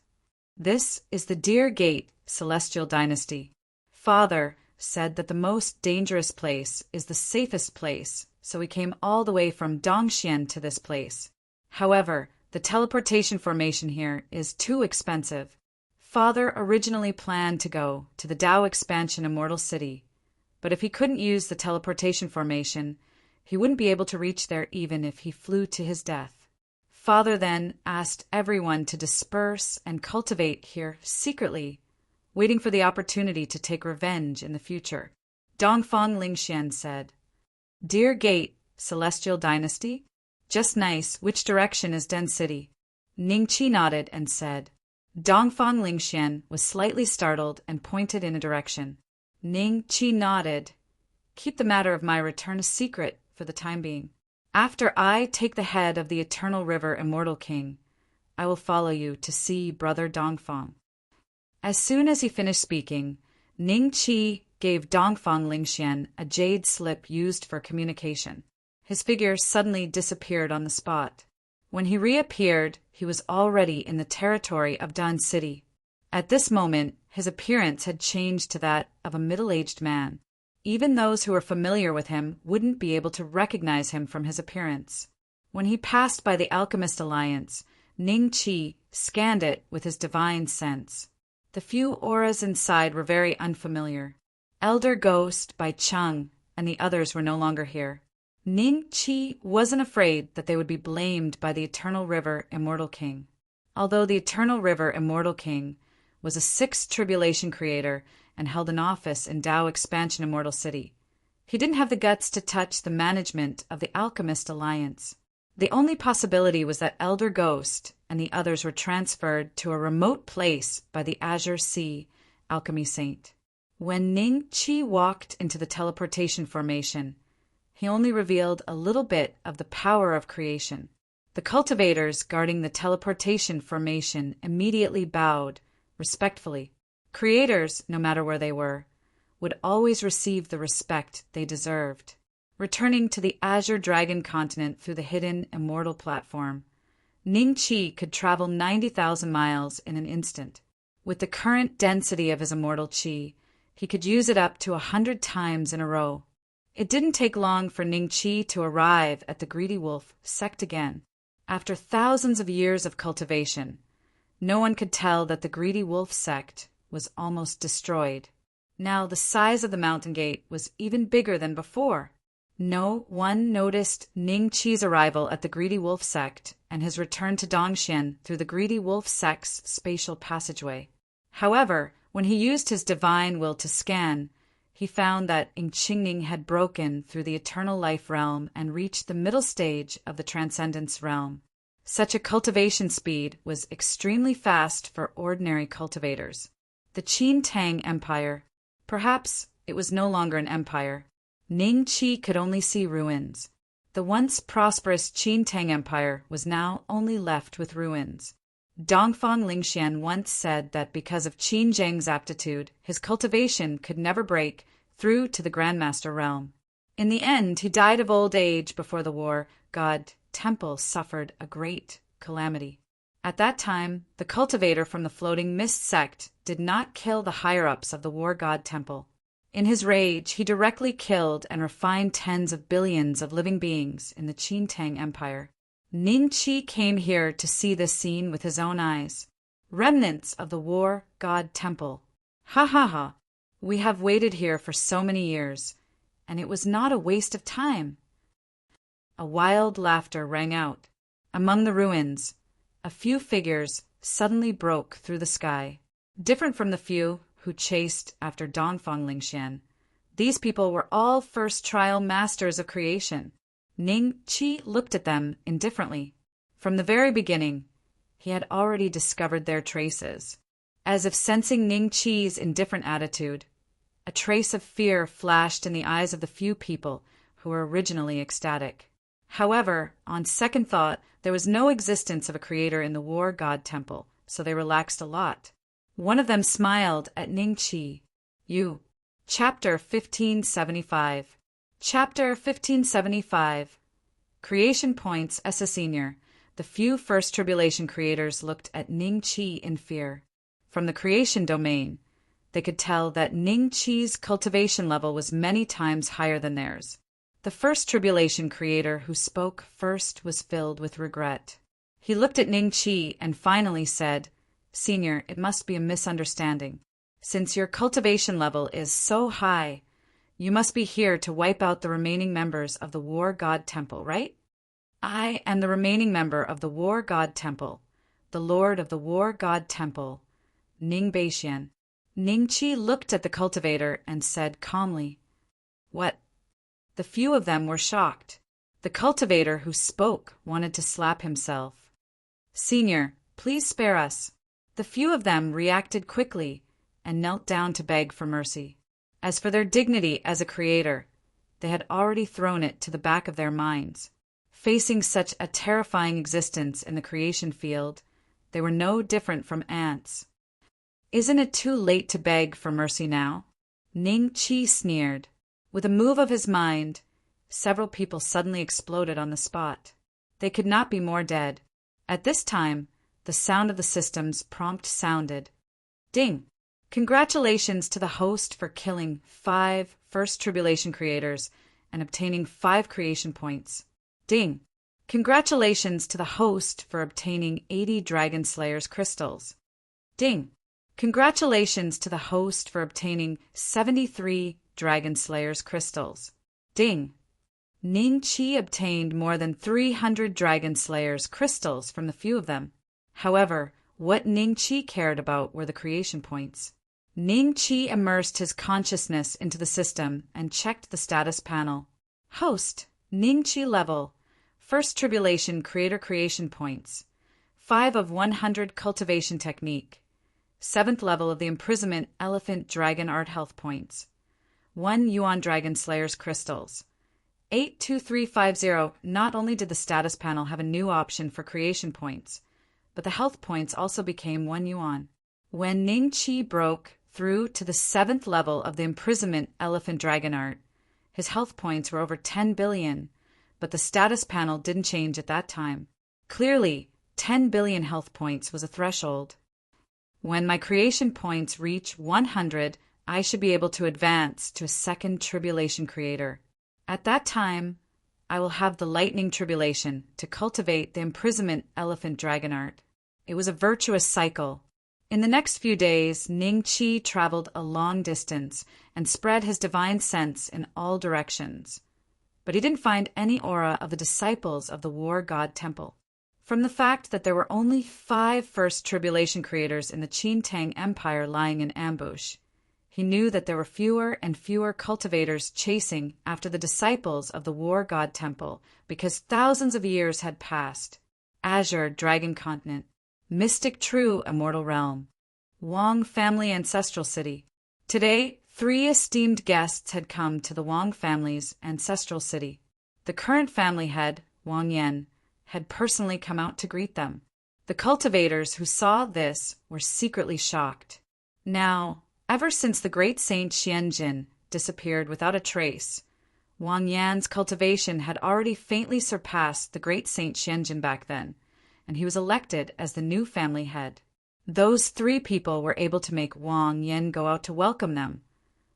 This is the Deer Gate Celestial Dynasty. Father said that the most dangerous place is the safest place, so we came all the way from Dongxian to this place. However, the teleportation formation here is too expensive. Father originally planned to go to the Dao Expansion Immortal City, but if he couldn't use the teleportation formation, he wouldn't be able to reach there even if he flew to his death. Father then asked everyone to disperse and cultivate here secretly, waiting for the opportunity to take revenge in the future. Dongfang Lingshuan said, Deer Gate, Celestial Dynasty? Just nice. Which direction is Den City? Ning Qi nodded and said. Dongfang Lingshuan was slightly startled and pointed in a direction. Ning Qi nodded. Keep the matter of my return a secret for the time being. After I take the head of the Eternal River Immortal King, I will follow you to see Brother Dongfang. As soon as he finished speaking, Ning Qi gave Dongfang Lingshuan a jade slip used for communication. His figure suddenly disappeared on the spot. When he reappeared, he was already in the territory of Dan City. At this moment, his appearance had changed to that of a middle-aged man. Even those who were familiar with him wouldn't be able to recognize him from his appearance. When he passed by the Alchemist Alliance, Ning Qi scanned it with his divine sense. The few auras inside were very unfamiliar. Elder Ghost by Cheng and the others were no longer here. Ning Qi wasn't afraid that they would be blamed by the Eternal River Immortal King. Although the Eternal River Immortal King was a 6th tribulation creator and held an office in Dao Expansion Immortal City, he didn't have the guts to touch the management of the Alchemist Alliance. The only possibility was that Elder Ghost and the others were transferred to a remote place by the Azure Sea Alchemy Saint. When Ning Qi walked into the teleportation formation, he only revealed a little bit of the power of creation. The cultivators guarding the teleportation formation immediately bowed, respectfully. Creators, no matter where they were, would always receive the respect they deserved. Returning to the Azure Dragon continent through the hidden immortal platform, Ning Qi could travel 90,000 miles in an instant. With the current density of his immortal qi, he could use it up to 100 times in a row. It didn't take long for Ning Qi to arrive at the Greedy Wolf sect again. After thousands of years of cultivation, no one could tell that the Greedy Wolf sect was almost destroyed. Now the size of the mountain gate was even bigger than before. No one noticed Ning Qi's arrival at the Greedy Wolf sect and his return to Dongxian through the Greedy Wolf sect's spatial passageway. However, when he used his divine will to scan, he found that Qingning had broken through the eternal life realm and reached the middle stage of the transcendence realm. Such a cultivation speed was extremely fast for ordinary cultivators. The Qin Tang Empire. Perhaps it was no longer an empire. Ning Qi could only see ruins. The once prosperous Qin Tang Empire was now only left with ruins. Dongfang Lingshuan once said that because of Qin Zheng's aptitude, his cultivation could never break through to the Grandmaster realm. In the end, he died of old age before the war god temple suffered a great calamity. At that time, the cultivator from the floating mist sect did not kill the higher-ups of the war god temple. In his rage, he directly killed and refined tens of billions of living beings in the Qintang Empire. Ning Qi came here to see this scene with his own eyes. Remnants of the war god temple. Ha ha ha! We have waited here for so many years, and it was not a waste of time. A wild laughter rang out. Among the ruins, a few figures suddenly broke through the sky. Different from the few who chased after Dongfang Lingxian, these people were all first-trial masters of creation. Ning Qi looked at them indifferently. From the very beginning, he had already discovered their traces. As if sensing Ning Qi's indifferent attitude, a trace of fear flashed in the eyes of the few people who were originally ecstatic. However, on second thought, there was no existence of a creator in the war god temple, so they relaxed a lot. One of them smiled at Ning Qi. Chapter 1575. Chapter 1575. Creation points as a senior. The few first tribulation creators looked at Ning Qi in fear. From the creation domain, they could tell that Ning Qi's cultivation level was many times higher than theirs. The first tribulation creator who spoke first was filled with regret. He looked at Ning Qi and finally said, "Senior, it must be a misunderstanding. Since your cultivation level is so high, you must be here to wipe out the remaining members of the War God Temple, right?" "I am the remaining member of the War God Temple, the Lord of the War God Temple, Ning Beixian." Ning Qi looked at the cultivator and said calmly, "What?" The few of them were shocked. The cultivator who spoke wanted to slap himself. "Senior, please spare us." The few of them reacted quickly and knelt down to beg for mercy. As for their dignity as a creator, they had already thrown it to the back of their minds. Facing such a terrifying existence in the creation field, they were no different from ants. "Isn't it too late to beg for mercy now?" Ning Qi sneered. With a move of his mind, several people suddenly exploded on the spot. They could not be more dead. At this time, the sound of the system's prompt sounded. Ding! Congratulations to the host for killing 5 First Tribulation creators and obtaining 5 creation points. Ding! Congratulations to the host for obtaining 80 Dragon Slayer's crystals. Ding! Congratulations to the host for obtaining 73 Dragon Slayer's crystals. Ding! Ning Qi obtained more than 300 Dragon Slayer's crystals from the few of them. However, what Ning Qi cared about were the creation points. Ning Qi immersed his consciousness into the system and checked the status panel. Host, Ning Qi level, First Tribulation Creator creation points, 5 of 100 cultivation technique, 7th level of the Imprisonment Elephant Dragon Art health points, 1 Yuan Dragon Slayer's crystals. 82350. Not only did the status panel have a new option for creation points, but the health points also became 1 yuan. When Ning Qi broke through to the 7th level of the Imprisonment Elephant Dragon Art, his health points were over 10 billion, but the status panel didn't change at that time. Clearly, 10 billion health points was a threshold. When my creation points reach 100, I should be able to advance to a second tribulation creator. At that time, I will have the lightning tribulation to cultivate the Imprisonment Elephant Dragon Art. It was a virtuous cycle. In the next few days, Ning Qi traveled a long distance and spread his divine sense in all directions. But he didn't find any aura of the disciples of the War God Temple. From the fact that there were only 5 First Tribulation creators in the Qintang Empire lying in ambush, he knew that there were fewer and fewer cultivators chasing after the disciples of the War God Temple because thousands of years had passed. Azure Dragon Continent, Mystic True Immortal Realm, Wang Family Ancestral City. Today, 3 esteemed guests had come to the Wang family's ancestral city. The current family head, Wang Yan, had personally come out to greet them. The cultivators who saw this were secretly shocked. Now, ever since the great Saint Xianjin disappeared without a trace. Wang Yan's cultivation had already faintly surpassed the great Saint Xianjin back then, and he was elected as the new family head. Those 3 people were able to make Wang Yan go out to welcome them,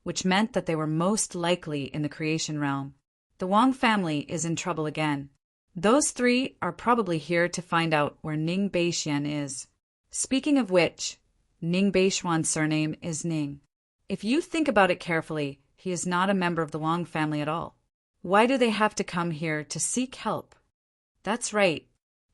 which meant that they were most likely in the creation realm. The Wang family is in trouble again. Those 3 are probably here to find out where Ning Beixian is. Speaking of which, Ning Beixuan's surname is Ning. If you think about it carefully, he is not a member of the Wang family at all. Why do they have to come here to seek help? That's right.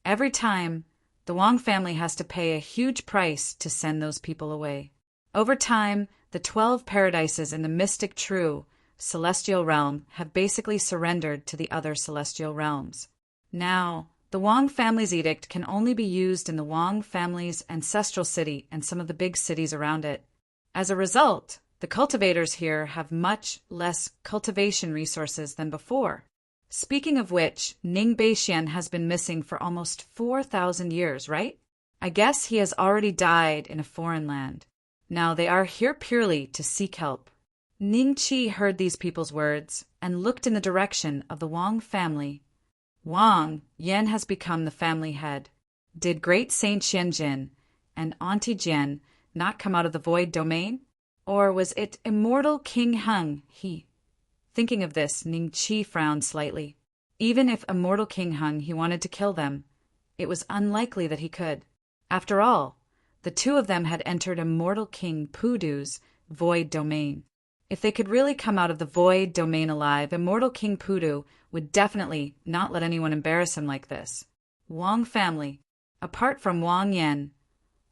Every time, the Wang family has to pay a huge price to send those people away. Over time, the 12 paradises in the mystic true celestial realm have basically surrendered to the other celestial realms. Now, the Wang family's edict can only be used in the Wang family's ancestral city and some of the big cities around it. As a result, the cultivators here have much less cultivation resources than before. Speaking of which, Ning Beixian has been missing for almost 4,000 years, right? I guess he has already died in a foreign land. Now they are here purely to seek help. Ning Qi heard these people's words and looked in the direction of the Wang family. Wang Yan has become the family head. Did great Saint Xianjin and Auntie Jian not come out of the void domain? Or was it immortal King Heng he? Thinking of this, Ning Qi frowned slightly. Even if immortal King Heng he wanted to kill them, it was unlikely that he could. After all, the 2 of them had entered immortal King Pudu's void domain. If they could really come out of the void domain alive, immortal King Pudu would definitely not let anyone embarrass him like this. Wang family, apart from Wang Yan,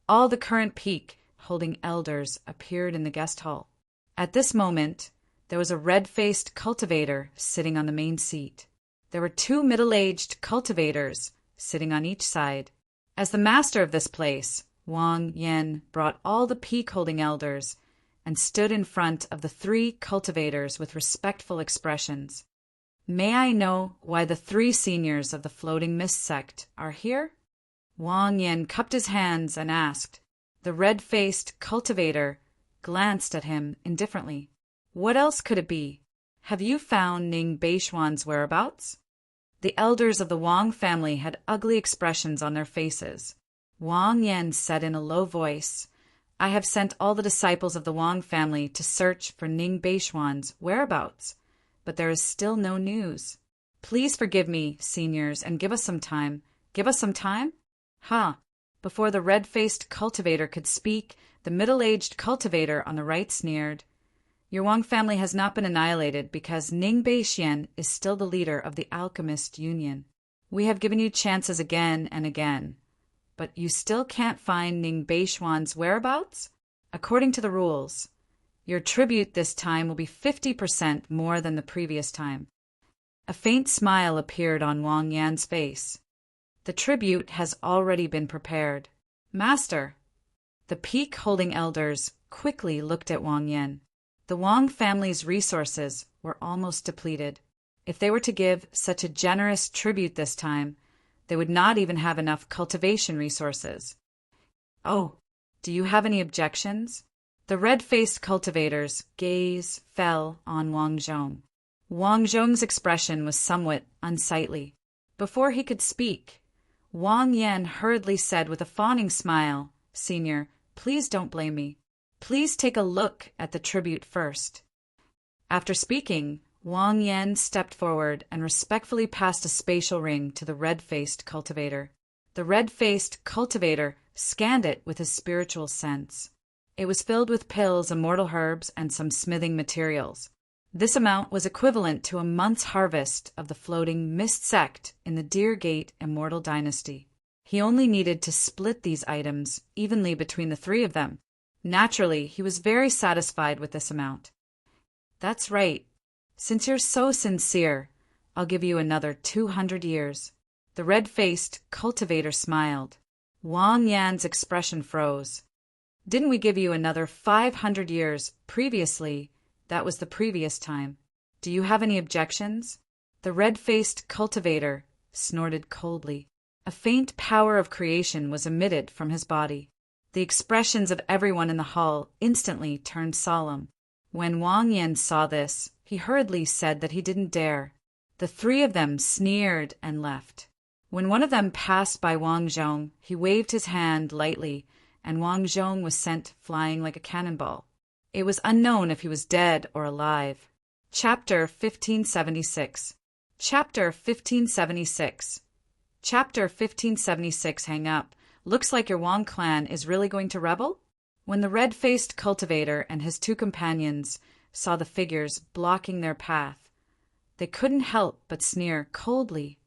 all the current peak holding elders appeared in the guest hall. At this moment, there was a red-faced cultivator sitting on the main seat. There were 2 middle-aged cultivators sitting on each side. As the master of this place, Wang Yan brought all the peak-holding elders and stood in front of the 3 cultivators with respectful expressions. May I know why the 3 seniors of the Floating Mist sect are here? Wang Yan cupped his hands and asked. The red-faced cultivator glanced at him indifferently. What else could it be? Have you found Ning Beixuan's whereabouts? The elders of the Wang family had ugly expressions on their faces. Wang Yan said in a low voice, I have sent all the disciples of the Wang family to search for Ning Beixuan's whereabouts, but there is still no news. Please forgive me, seniors, and give us some time. Give us some time? Ha! Before the red-faced cultivator could speak, the middle-aged cultivator on the right sneered. Your Wang family has not been annihilated because Ning Beixian is still the leader of the Alchemist Union. We have given you chances again and again, but you still can't find Ning Beixuan's whereabouts? According to the rules, your tribute this time will be 50% more than the previous time. A faint smile appeared on Wang Yan's face. The tribute has already been prepared. Master! The peak-holding elders quickly looked at Wang Yan. The Wang family's resources were almost depleted. If they were to give such a generous tribute this time, they would not even have enough cultivation resources. Oh, do you have any objections? The red-faced cultivator's gaze fell on Wang Zhong. Wang Zhong's expression was somewhat unsightly. Before he could speak, Wang Yan hurriedly said with a fawning smile, Senior, please don't blame me. Please take a look at the tribute first. After speaking, Wang Yan stepped forward and respectfully passed a spatial ring to the red-faced cultivator. The red-faced cultivator scanned it with his spiritual sense. It was filled with pills, immortal herbs, and some smithing materials. This amount was equivalent to a month's harvest of the Floating Mist sect in the Deer Gate Immortal Dynasty. He only needed to split these items evenly between the 3 of them. Naturally, he was very satisfied with this amount. That's right. Since you're so sincere, I'll give you another 200 years. The red-faced cultivator smiled. Wang Yan's expression froze. Didn't we give you another 500 years previously? That was the previous time. Do you have any objections? The red-faced cultivator snorted coldly. A faint power of creation was emitted from his body. The expressions of everyone in the hall instantly turned solemn. When Wang Yan saw this, he hurriedly said that he didn't dare. The three of them sneered and left. When one of them passed by Wang Zhong, he waved his hand lightly, and Wang Zhong was sent flying like a cannonball. It was unknown if he was dead or alive. Chapter 1576. Chapter 1576. Chapter 1576. Hang up. Looks like your Wang clan is really going to rebel? When the red-faced cultivator and his two companions saw the figures blocking their path, they couldn't help but sneer coldly.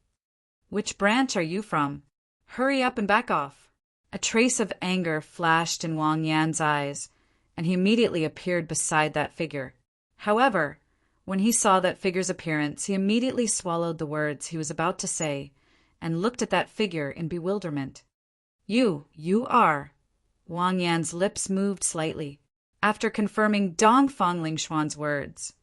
Which branch are you from? Hurry up and back off. A trace of anger flashed in Wang Yan's eyes, and he immediately appeared beside that figure. However, when he saw that figure's appearance, he immediately swallowed the words he was about to say and looked at that figure in bewilderment. You are. Wang Yan's lips moved slightly. After confirming Dong Fang Lingshuan's words,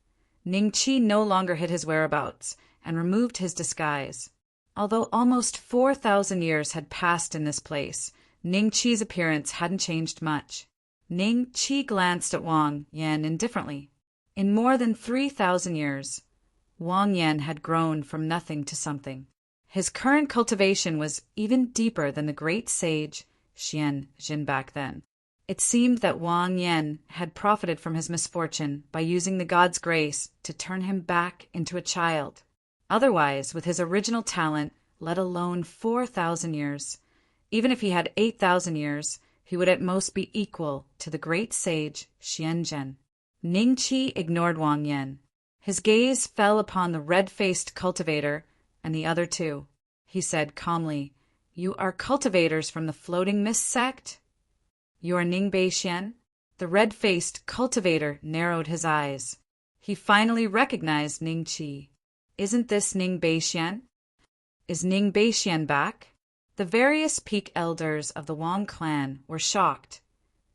Ning Qi no longer hid his whereabouts and removed his disguise. Although almost 4,000 years had passed in this place, Ning Qi's appearance hadn't changed much. Ning Qi glanced at Wang Yan indifferently. In more than 3,000 years, Wang Yan had grown from nothing to something. His current cultivation was even deeper than the great sage Xian Jin back then. It seemed that Wang Yan had profited from his misfortune by using the god's grace to turn him back into a child. Otherwise, with his original talent, let alone 4,000 years, even if he had 8,000 years, he would at most be equal to the great sage Xian Jin. Ning Qi ignored Wang Yan. His gaze fell upon the red-faced cultivator and the other two. He said calmly, You are cultivators from the Floating Mist sect? You are Ning Beixian? The red-faced cultivator narrowed his eyes. He finally recognized Ning Qi. Isn't this Ning Beixian? Is Ning Beixian back? The various peak elders of the Wang clan were shocked,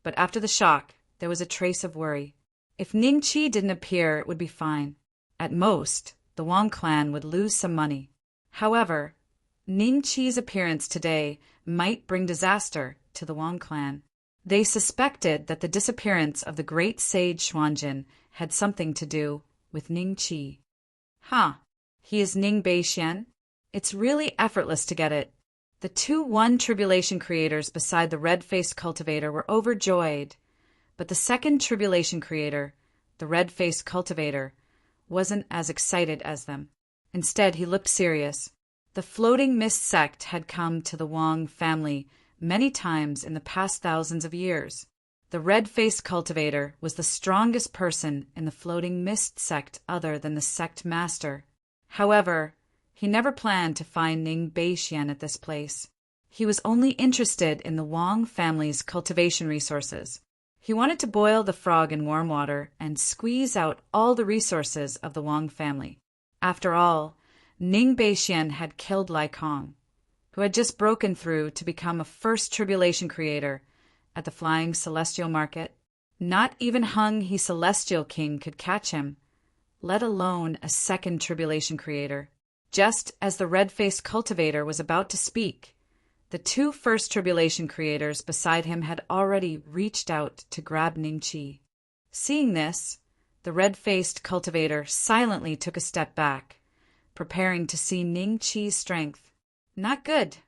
but after the shock, there was a trace of worry. If Ning Qi didn't appear, it would be fine. At most, the Wang clan would lose some money. However, Ning Qi's appearance today might bring disaster to the Wang clan. They suspected that the disappearance of the great sage Xuanjin had something to do with Ning Qi. He is Ning Beixian? It's really effortless to get it. The two one tribulation creators beside the red-faced cultivator were overjoyed, but the second tribulation creator, the red-faced cultivator, wasn't as excited as them. Instead, he looked serious. The Floating Mist sect had come to the Wang family many times in the past thousands of years. The red-faced cultivator was the strongest person in the Floating Mist sect other than the sect master. However, he never planned to find Ning Beixian at this place. He was only interested in the Wang family's cultivation resources. He wanted to boil the frog in warm water and squeeze out all the resources of the Wang family. After all, Ning Beixian had killed Lai Kong, who had just broken through to become a first tribulation creator at the Flying Celestial Market. Not even Hung He Celestial King could catch him, let alone a second tribulation creator. Just as the red-faced cultivator was about to speak, the two first tribulation creators beside him had already reached out to grab Ning Qi. Seeing this, the red-faced cultivator silently took a step back, preparing to see Ning Qi's strength. Not good.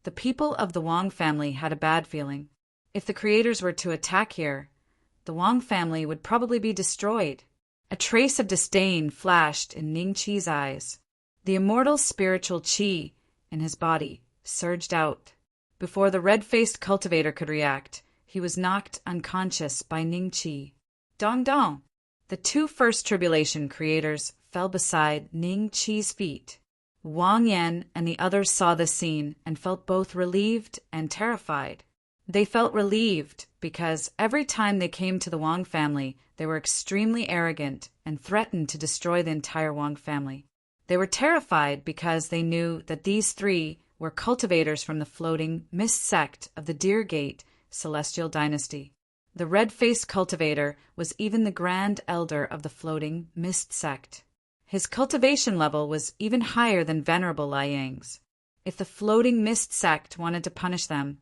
The people of the Wang family had a bad feeling. If the creators were to attack here, the Wang family would probably be destroyed. A trace of disdain flashed in Ning Qi's eyes. The immortal spiritual qi in his body surged out. Before the red-faced cultivator could react, he was knocked unconscious by Ning Qi. Dong dong! The two first tribulation creators fell beside Ning Qi's feet. Wang Yan and the others saw this scene and felt both relieved and terrified. They felt relieved because every time they came to the Wang family, they were extremely arrogant and threatened to destroy the entire Wang family. They were terrified because they knew that these three were cultivators from the Floating Mist sect of the Deer Gate Celestial Dynasty. The red-faced cultivator was even the Grand Elder of the Floating Mist sect. His cultivation level was even higher than Venerable Lai Yang's. If the Floating Mist sect wanted to punish them,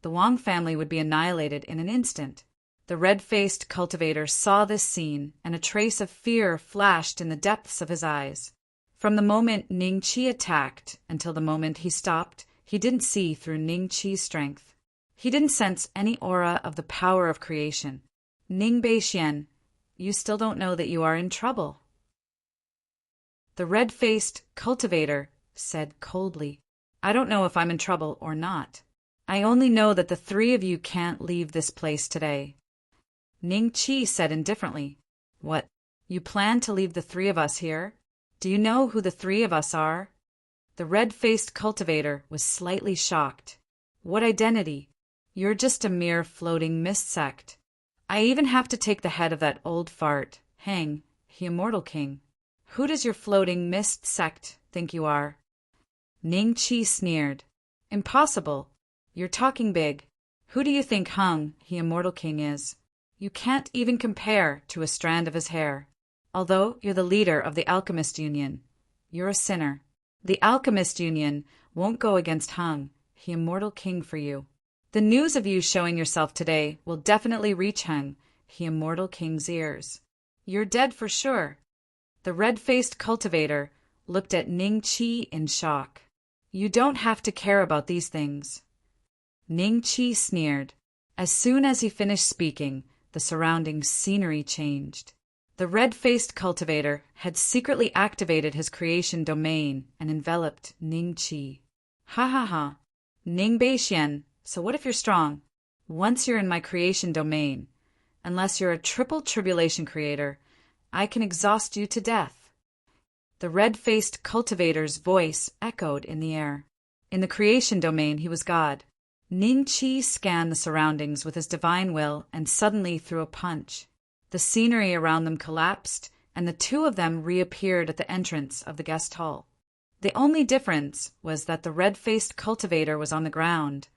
the Wang family would be annihilated in an instant. The red-faced cultivator saw this scene, and a trace of fear flashed in the depths of his eyes. From the moment Ning Qi attacked until the moment he stopped, he didn't see through Ning Qi's strength. He didn't sense any aura of the power of creation. Ning Beixian, you still don't know that you are in trouble. The red-faced cultivator said coldly, I don't know if I'm in trouble or not. I only know that the three of you can't leave this place today. Ning Qi said indifferently, What, you plan to leave the three of us here? Do you know who the three of us are? The red-faced cultivator was slightly shocked. What identity? You're just a mere floating mist sect. I even have to take the head of that old fart, Hang, he immortal king. Who does your floating mist sect think you are? Ning Qi sneered. Impossible. You're talking big. Who do you think Hung, he immortal king, is? You can't even compare to a strand of his hair. Although you're the leader of the Alchemist Union, you're a sinner. The Alchemist Union won't go against Hung, he immortal king, for you. The news of you showing yourself today will definitely reach Hung, he immortal king's ears. You're dead for sure. The red-faced cultivator looked at Ning Qi in shock. You don't have to care about these things. Ning Qi sneered. As soon as he finished speaking, the surrounding scenery changed. The red-faced cultivator had secretly activated his creation domain and enveloped Ning Qi. Ha ha ha. Ning Beixian, so what if you're strong? Once you're in my creation domain, unless you're a triple tribulation creator, I can exhaust you to death. The red-faced cultivator's voice echoed in the air. In the creation domain, he was God. Ning Qi scanned the surroundings with his divine will and suddenly threw a punch. The scenery around them collapsed, and the two of them reappeared at the entrance of the guest hall. The only difference was that the red-faced cultivator was on the ground,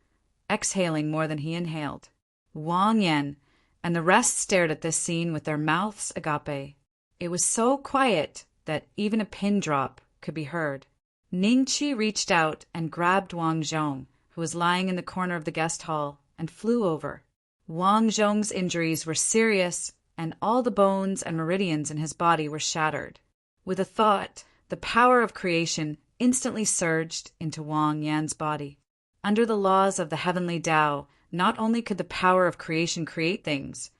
exhaling more than he inhaled. Wang Yan and the rest stared at this scene with their mouths agape. It was so quiet that even a pin drop could be heard. Ning Qi reached out and grabbed Wang Zhong, who was lying in the corner of the guest hall, and flew over. Wang Zhong's injuries were serious, and all the bones and meridians in his body were shattered. With a thought, the power of creation instantly surged into Wang Yan's body. Under the laws of the heavenly Tao, not only could the power of creation create things,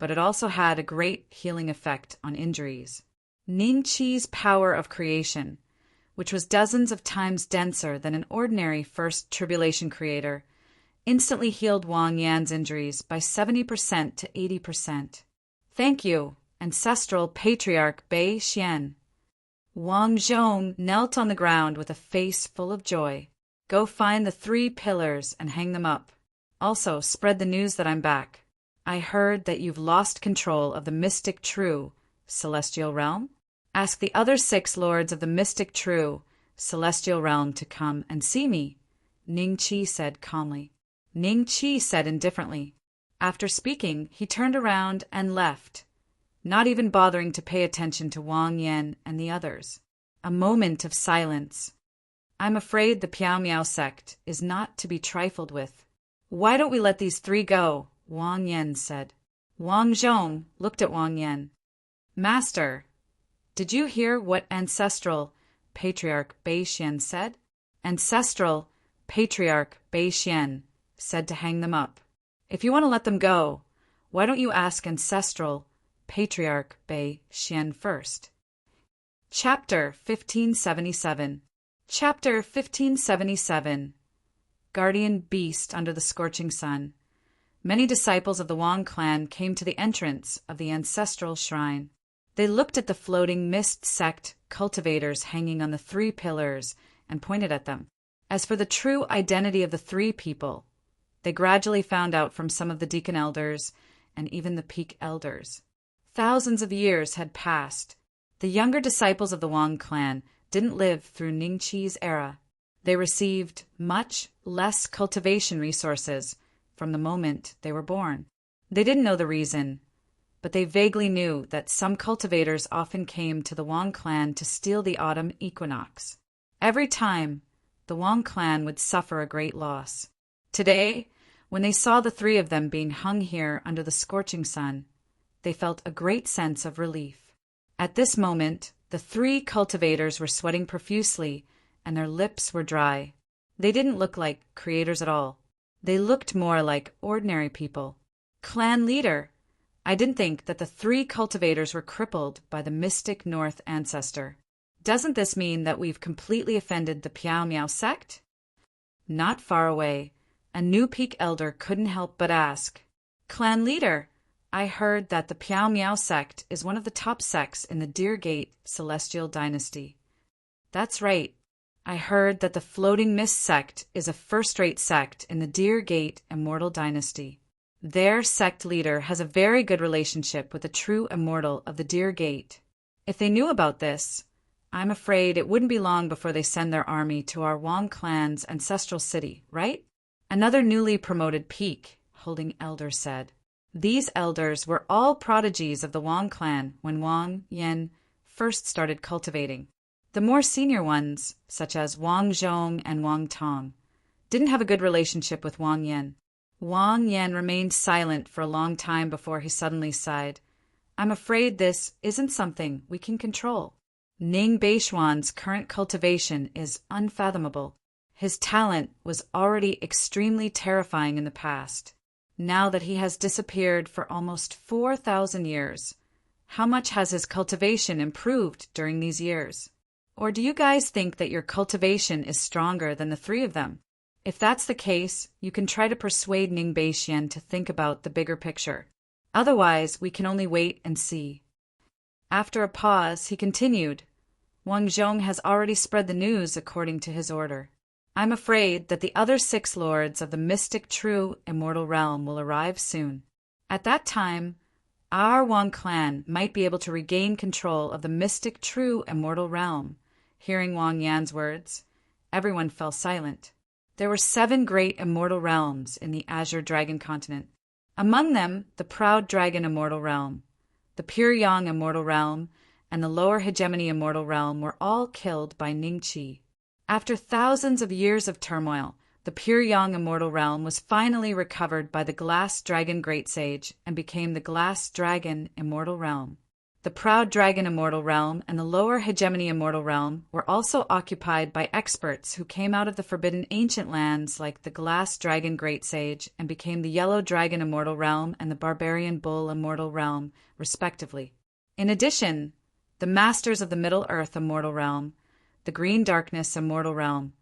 but it also had a great healing effect on injuries. Ning Qi's power of creation, which was dozens of times denser than an ordinary first tribulation creator, instantly healed Wang Yan's injuries by 70% to 80%. Thank you, ancestral patriarch Bei Xian. Wang Zhong knelt on the ground with a face full of joy. Go find the 3 pillars and hang them up. Also, spread the news that I'm back. I heard that you've lost control of the mystic true celestial realm. Ask the other 6 lords of the mystic true celestial realm to come and see me, Ning Qi said calmly. Ning Qi said indifferently. After speaking, he turned around and left, not even bothering to pay attention to Wang Yan and the others. A moment of silence. I'm afraid the Piao Miao sect is not to be trifled with. Why don't we let these 3 go? Wang Yan said. Wang Zhong looked at Wang Yan. Master, did you hear what Ancestral Patriarch Bei Xian said? Ancestral Patriarch Bei Xian said to hang them up. If you want to let them go, why don't you ask Ancestral Patriarch Bei Xian first? Chapter 1577. Chapter 1577. Guardian Beast Under the Scorching Sun. Many disciples of the Wang clan came to the entrance of the ancestral shrine. They looked at the floating mist sect cultivators hanging on the 3 pillars and pointed at them. As for the true identity of the 3 people, they gradually found out from some of the deacon elders and even the peak elders. Thousands of years had passed. The younger disciples of the Wang clan didn't live through Ning Qi's era. They received much less cultivation resources from the moment they were born. They didn't know the reason, but they vaguely knew that some cultivators often came to the Wang clan to steal the autumn equinox. Every time, the Wang clan would suffer a great loss. Today, When they saw the three of them being hung here under the scorching sun, they felt a great sense of relief. At this moment, the three cultivators were sweating profusely, and their lips were dry. They didn't look like creators at all. They looked more like ordinary people. Clan leader! I didn't think that the three cultivators were crippled by the mystic North ancestor. Doesn't this mean that we've completely offended the Piao Miao sect? Not far away, a new peak elder couldn't help but ask, Clan leader, I heard that the Piao Miao sect is one of the top sects in the Deer Gate celestial dynasty. That's right. I heard that the Floating Mist sect is a first-rate sect in the Deer Gate immortal dynasty. Their sect leader has a very good relationship with the true immortal of the Deer Gate. If they knew about this, I'm afraid it wouldn't be long before they send their army to our Wang clan's ancestral city, right? Another newly promoted peak, holding elder said. These elders were all prodigies of the Wang clan when Wang Yan first started cultivating. The more senior ones, such as Wang Zhong and Wang Tong, didn't have a good relationship with Wang Yan. Wang Yan remained silent for a long time before he suddenly sighed. I'm afraid this isn't something we can control. Ning Beishuan's current cultivation is unfathomable. His talent was already extremely terrifying in the past. Now that he has disappeared for almost 4,000 years, how much has his cultivation improved during these years? Or do you guys think that your cultivation is stronger than the three of them? If that's the case, you can try to persuade Ning Beixian to think about the bigger picture. Otherwise, we can only wait and see. After a pause, he continued, Wang Zhong has already spread the news according to his order. I'm afraid that the other 6 lords of the mystic true immortal realm will arrive soon. At that time, our Wang clan might be able to regain control of the mystic true immortal realm. Hearing Wang Yan's words, everyone fell silent. There were 7 great immortal realms in the Azure Dragon continent. Among them, the Proud Dragon Immortal Realm, the Pure Yang Immortal Realm, and the Lower Hegemony Immortal Realm were all killed by Ningqi. After thousands of years of turmoil, the Pure Yang Immortal Realm was finally recovered by the Glass Dragon Great Sage and became the Glass Dragon Immortal Realm. The Proud Dragon Immortal Realm and the Lower Hegemony Immortal Realm were also occupied by experts who came out of the Forbidden Ancient Lands like the Glass Dragon Great Sage and became the Yellow Dragon Immortal Realm and the Barbarian Bull Immortal Realm, respectively. In addition, the Masters of the Middle-earth Immortal Realm, the Green Darkness Immortal Realm,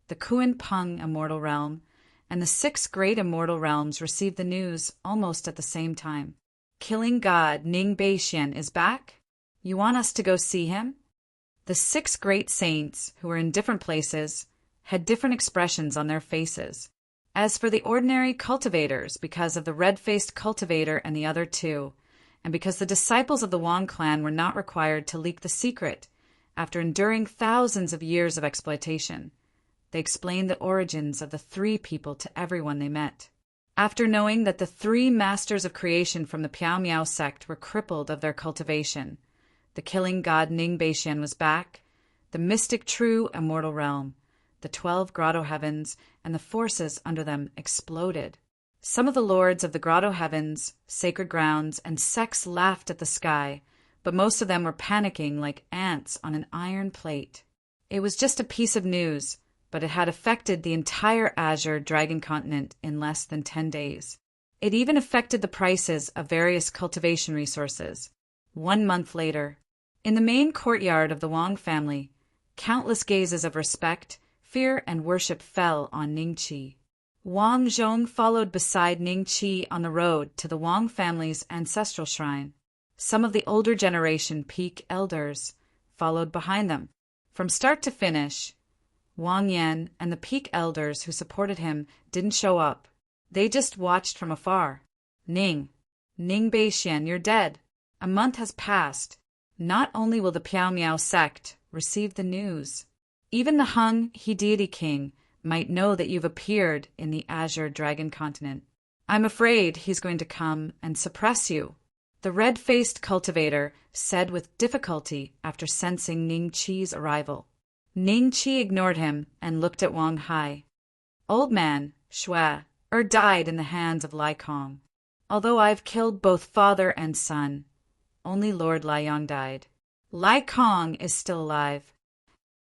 the Kuan Peng Immortal Realm, and the 6 Great Immortal Realms received the news almost at the same time. Killing God Ning Beixian is back? You want us to go see him? The 6 great saints, who were in different places, had different expressions on their faces. As for the ordinary cultivators, because of the red-faced cultivator and the other 2, and because the disciples of the Wang clan were not required to leak the secret after enduring thousands of years of exploitation, they explained the origins of the 3 people to everyone they met. After knowing that the 3 masters of creation from the Piao Miao sect were crippled of their cultivation, the killing god Ning Beixian was back, the mystic true immortal realm, the 12 grotto heavens, and the forces under them exploded. Some of the lords of the grotto heavens, sacred grounds, and sects laughed at the sky, but most of them were panicking like ants on an iron plate. It was just a piece of news, but it had affected the entire Azure Dragon continent in less than 10 days. It even affected the prices of various cultivation resources. 1 month later, in the main courtyard of the Wang family, countless gazes of respect, fear, and worship fell on Ningqi. Wang Zhong followed beside Ningqi on the road to the Wang family's ancestral shrine. Some of the older generation peak elders followed behind them. From start to finish, Wang Yan and the peak elders who supported him didn't show up. They just watched from afar. Ning Beixian, you're dead. A month has passed. Not only will the Piao Miao sect receive the news, even the Hung He Deity King might know that you've appeared in the Azure Dragon continent. I'm afraid he's going to come and suppress you, the red-faced cultivator said with difficulty after sensing Ningqi's arrival. Ningqi ignored him and looked at Wang Hai. Old man, Shui, or died in the hands of Lai Kong. Although I've killed both father and son, only Lord Liang died. Lai Kong is still alive."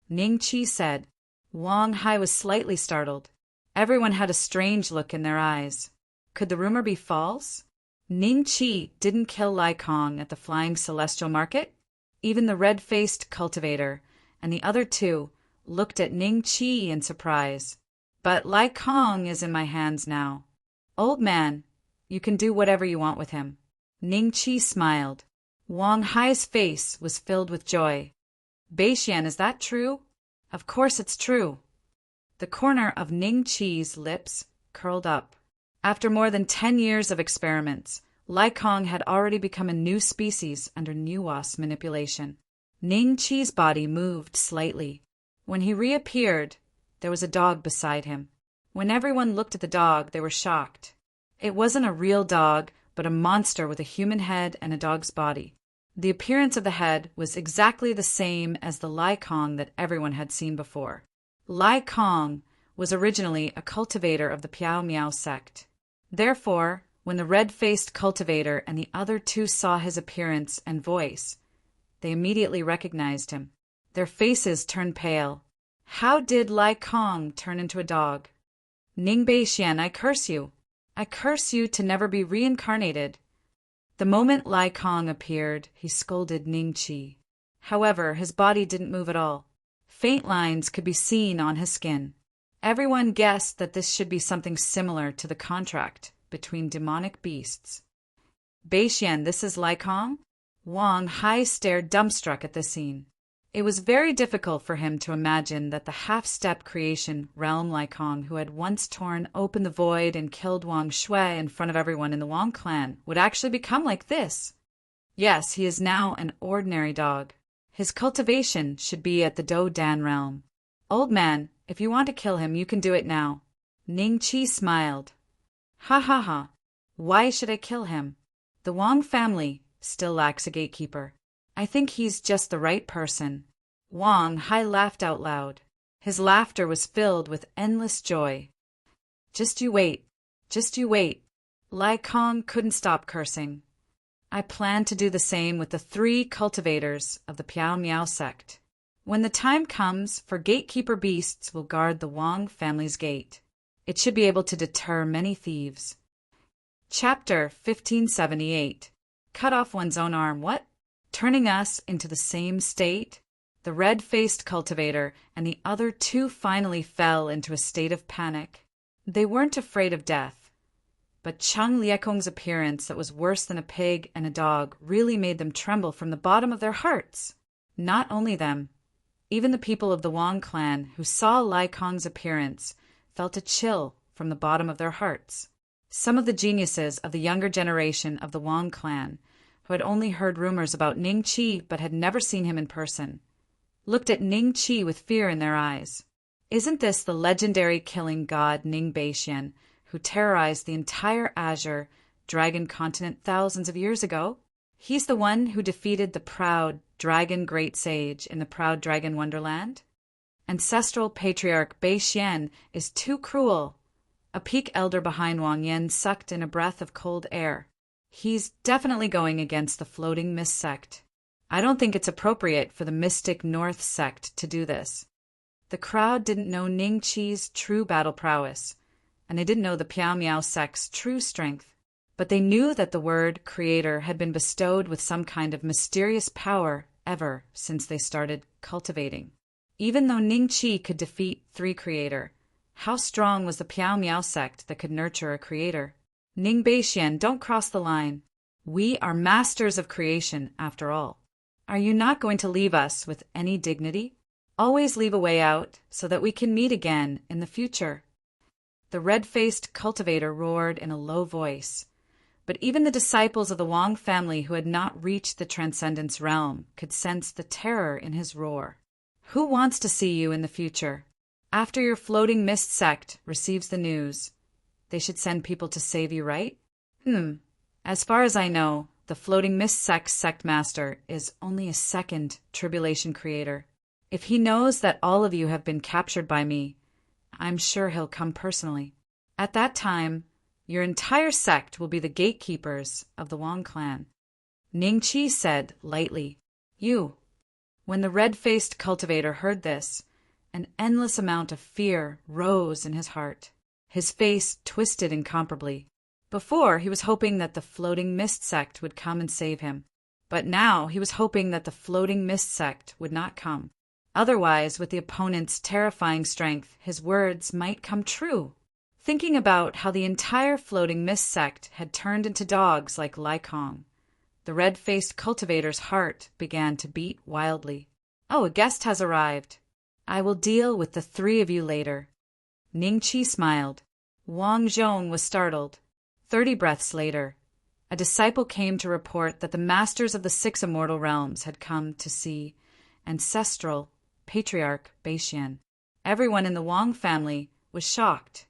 Ning Qi said. Wang Hai was slightly startled. Everyone had a strange look in their eyes. Could the rumor be false? Ning Qi didn't kill Lai Kong at the Flying Celestial Market? Even the red-faced cultivator and the other two looked at Ning Qi in surprise. "But Lai Kong is in my hands now. Old man, you can do whatever you want with him." Ning Qi smiled. Wang Hai's face was filled with joy. "Beixian, is that true?" "Of course it's true." The corner of Ning Qi's lips curled up. After more than 10 years of experiments, Lai Kong had already become a new species under Nuwa's manipulation. Ning Qi's body moved slightly. When he reappeared, there was a dog beside him. When everyone looked at the dog, they were shocked. It wasn't a real dog, but a monster with a human head and a dog's body. The appearance of the head was exactly the same as the Lai Kong that everyone had seen before. Lai Kong was originally a cultivator of the Piao Miao sect. Therefore, when the red-faced cultivator and the other two saw his appearance and voice, they immediately recognized him. Their faces turned pale. How did Lai Kong turn into a dog? "Ning Beixian, I curse you. I curse you to never be reincarnated." The moment Lai Kong appeared, he scolded Ning Qi. However, his body didn't move at all. Faint lines could be seen on his skin. Everyone guessed that this should be something similar to the contract between demonic beasts. "Beixian, this is Lai Kong?" Wang Hai stared dumbstruck at this scene. It was very difficult for him to imagine that the half-step creation realm Lai Kong, who had once torn open the void and killed Wang Shui in front of everyone in the Wang clan, would actually become like this. Yes, he is now an ordinary dog. His cultivation should be at the Do Dan realm. "Old man, if you want to kill him, you can do it now." Ning Qi smiled. "Ha ha ha. Why should I kill him? The Wang family still lacks a gatekeeper. I think he's just the right person." Wang Hai laughed out loud. His laughter was filled with endless joy. "Just you wait. Just you wait." Lai Kong couldn't stop cursing. "I plan to do the same with the 3 cultivators of the Piao Miao sect. When the time comes, for gatekeeper beasts will guard the Wang family's gate. It should be able to deter many thieves." Chapter 1578. Cut off one's own arm. What? Turning us into the same state? The red-faced cultivator and the other 2 finally fell into a state of panic. They weren't afraid of death, but Cheng Liekong's appearance that was worse than a pig and a dog really made them tremble from the bottom of their hearts. Not only them, even the people of the Wang clan who saw Lai Kong's appearance felt a chill from the bottom of their hearts. Some of the geniuses of the younger generation of the Wang clan, who had only heard rumors about Ning Qi but had never seen him in person, looked at Ning Qi with fear in their eyes. Isn't this the legendary killing god Ning Beixian, who terrorized the entire Azure dragon continent thousands of years ago? He's the one who defeated the proud dragon great sage in the proud dragon wonderland? Ancestral patriarch Beixian is too cruel. A peak elder behind Wang Yin sucked in a breath of cold air. He's definitely going against the Floating Mist sect. I don't think it's appropriate for the Mystic North sect to do this. The crowd didn't know Ning Qi's true battle prowess, and they didn't know the Piao Miao sect's true strength. But they knew that the word creator had been bestowed with some kind of mysterious power ever since they started cultivating. Even though Ning Qi could defeat 3 creator, how strong was the Piao Miao sect that could nurture a creator? Ning Beixian, don't cross the line. We are masters of creation, after all. Are you not going to leave us with any dignity? Always leave a way out so that we can meet again in the future. The red-faced cultivator roared in a low voice, but even the disciples of the Wang family who had not reached the transcendence realm could sense the terror in his roar. Who wants to see you in the future? After your Floating Mist sect receives the news, they should send people to save you, right? As far as I know, the Floating Mist sect master is only a 2nd tribulation creator. If he knows that all of you have been captured by me, I'm sure he'll come personally. At that time, your entire sect will be the gatekeepers of the Wang clan. Ning Qi said lightly, You. When the red-faced cultivator heard this, an endless amount of fear rose in his heart. His face twisted incomparably. Before, he was hoping that the Floating Mist sect would come and save him. But now he was hoping that the Floating Mist sect would not come. Otherwise, with the opponent's terrifying strength, his words might come true. Thinking about how the entire Floating Mist sect had turned into dogs like Lai Kong, the red-faced cultivator's heart began to beat wildly. Oh, a guest has arrived. I will deal with the three of you later. Ning Qi smiled. Wang Zhong was startled. 30 breaths later, a disciple came to report that the masters of the 6 immortal realms had come to see ancestral patriarch Beixian. Everyone in the Wang family was shocked.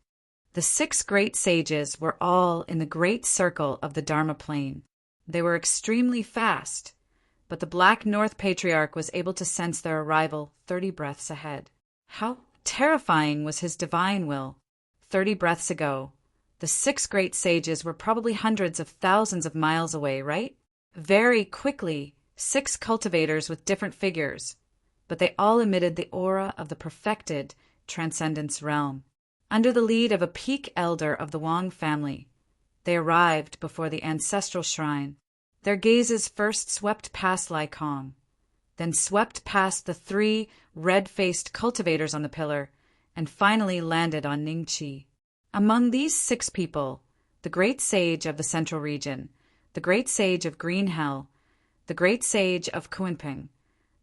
The 6 great sages were all in the great circle of the Dharma plane. They were extremely fast, but the Black North Patriarch was able to sense their arrival 30 breaths ahead. How terrifying was his divine will! 30 breaths ago, the 6 great sages were probably hundreds of thousands of miles away, right? Very quickly, 6 cultivators with different figures, but they all emitted the aura of the perfected transcendence realm. Under the lead of a peak elder of the Wang family, they arrived before the ancestral shrine. Their gazes first swept past Lai Kong, then swept past the 3 red-faced cultivators on the pillar, and finally landed on Ning Qi. Among these 6 people, the great sage of the central region, the great sage of Green Hell, the great sage of Kunping,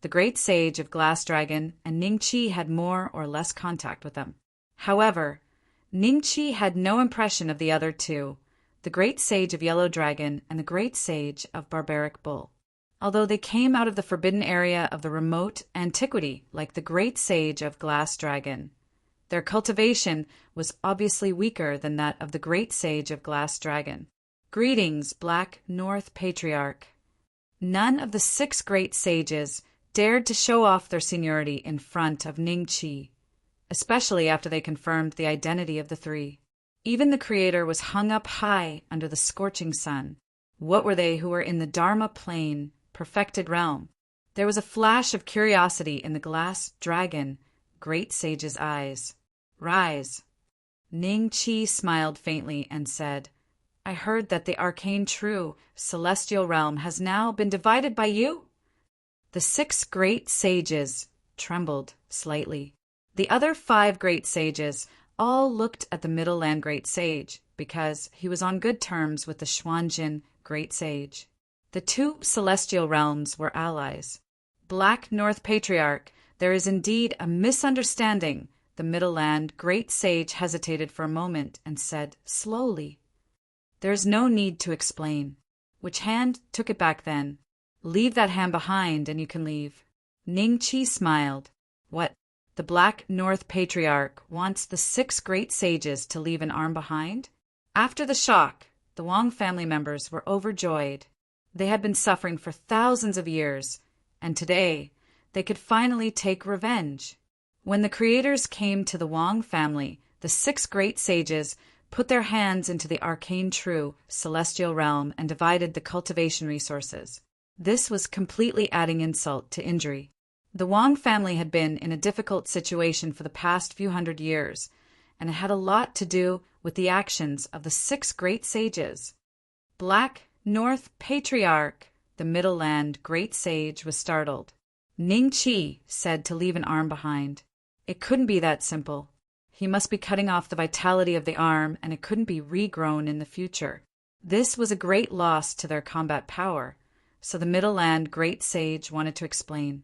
the great sage of Glass Dragon, and Ning Qi had more or less contact with them. However, Ning Qi had no impression of the other 2, the great sage of Yellow Dragon and the great sage of Barbaric Bull. Although they came out of the forbidden area of the remote antiquity like the great sage of Glass Dragon, their cultivation was obviously weaker than that of the great sage of Glass Dragon. Greetings, Black North Patriarch. None of the 6 great sages dared to show off their seniority in front of Ning Qi, especially after they confirmed the identity of the 3. Even the Creator was hung up high under the scorching sun. What were they who were in the Dharma plane, perfected realm? There was a flash of curiosity in the Glass Dragon great sage's eyes. Rise. Ning Qi smiled faintly and said, I heard that the arcane true celestial realm has now been divided by you. The 6 great sages trembled slightly. The other 5 great sages all looked at the Middle Land great sage because he was on good terms with the Xuanjin great sage. The 2 celestial realms were allies. Black North Patriarch, there is indeed a misunderstanding. The Middle Land great sage hesitated for a moment and said slowly, There is no need to explain. Which hand took it back then? Leave that hand behind and you can leave. Ning Qi smiled. What? The Black North Patriarch wants the 6 great sages to leave an arm behind? After the shock, the Wang family members were overjoyed. They had been suffering for thousands of years, and today they could finally take revenge. When the creators came to the Wang family, the 6 great sages put their hands into the arcane true celestial realm and divided the cultivation resources. This was completely adding insult to injury. The Wang family had been in a difficult situation for the past few hundred years, and it had a lot to do with the actions of the 6 great sages. Black North Patriarch, the Middle Land great sage, was startled. Ning Qi said to leave an arm behind. It couldn't be that simple. He must be cutting off the vitality of the arm, and it couldn't be regrown in the future. This was a great loss to their combat power, so the Middle Land great sage wanted to explain.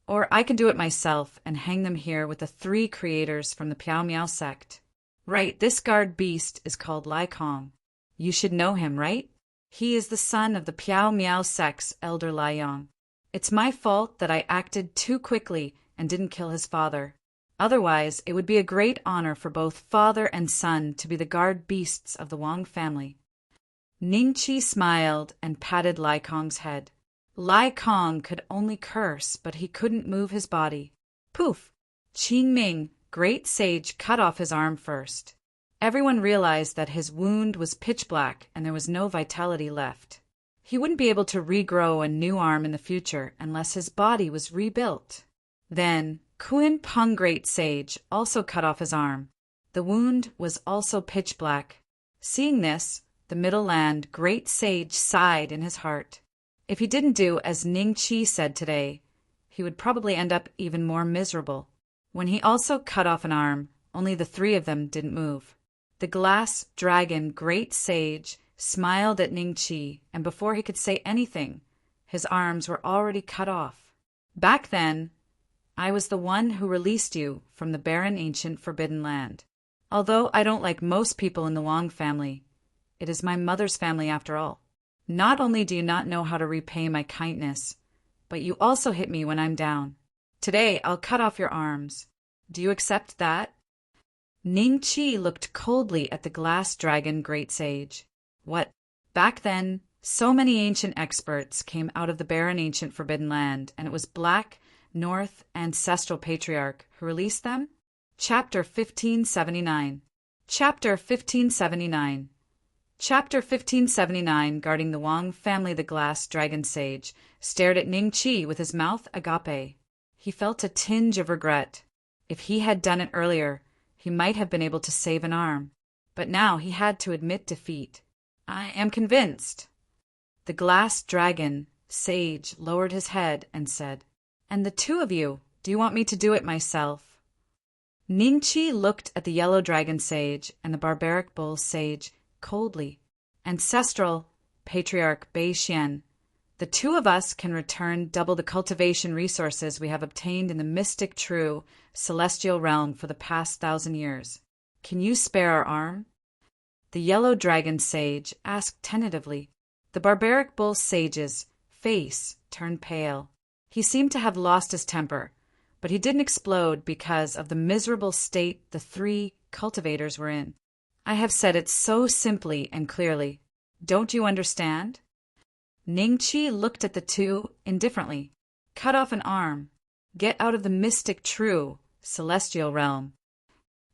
Or I can do it myself and hang them here with the 3 creators from the Piao Miao sect. Right, this guard beast is called Lai Kong. You should know him, right? He is the son of the Piao Miao sect's elder Lai Yang. It's my fault that I acted too quickly and didn't kill his father. Otherwise, it would be a great honor for both father and son to be the guard beasts of the Wang family. Ning Qi smiled and patted Lai Kong's head. Lai Kong could only curse, but he couldn't move his body. Poof! Qing Ming, great sage, cut off his arm first. Everyone realized that his wound was pitch black and there was no vitality left. He wouldn't be able to regrow a new arm in the future unless his body was rebuilt. Then, Kuin Pung Great Sage also cut off his arm. The wound was also pitch black. Seeing this, the Middle Land Great Sage sighed in his heart. If he didn't do as Ning Chi said today, he would probably end up even more miserable. When he also cut off an arm, only the three of them didn't move. The Glass Dragon Great Sage smiled at Ning Chi, and before he could say anything, his arms were already cut off. Back then, I was the one who released you from the barren ancient forbidden land. Although I don't like most people in the Wong family, it is my mother's family after all. Not only do you not know how to repay my kindness, but you also hit me when I'm down. Today I'll cut off your arms. Do you accept that? Ning Chi looked coldly at the Glass Dragon Great Sage. What? Back then, so many ancient experts came out of the barren ancient forbidden land, and it was Black North Ancestral Patriarch who released them? Chapter 1579. Chapter 1579. Chapter 1579. Guarding the Wong family, the Glass Dragon Sage stared at Ning Chi with his mouth agape. He felt a tinge of regret. If he had done it earlier, he might have been able to save an arm. But now he had to admit defeat. I am convinced. The Glass Dragon Sage lowered his head and said, And the two of you, do you want me to do it myself? Ning Chi looked at the Yellow Dragon Sage and the Barbaric Bull Sage coldly. Ancestral Patriarch Bei Xian, the two of us can return double the cultivation resources we have obtained in the mystic true celestial realm for the past 1,000 years. Can you spare our arm? The Yellow Dragon Sage asked tentatively. The Barbaric Bull Sage's face turned pale. He seemed to have lost his temper, but he didn't explode because of the miserable state the three cultivators were in. I have said it so simply and clearly. Don't you understand? Ning Chi looked at the two indifferently. Cut off an arm. Get out of the mystic true celestial realm.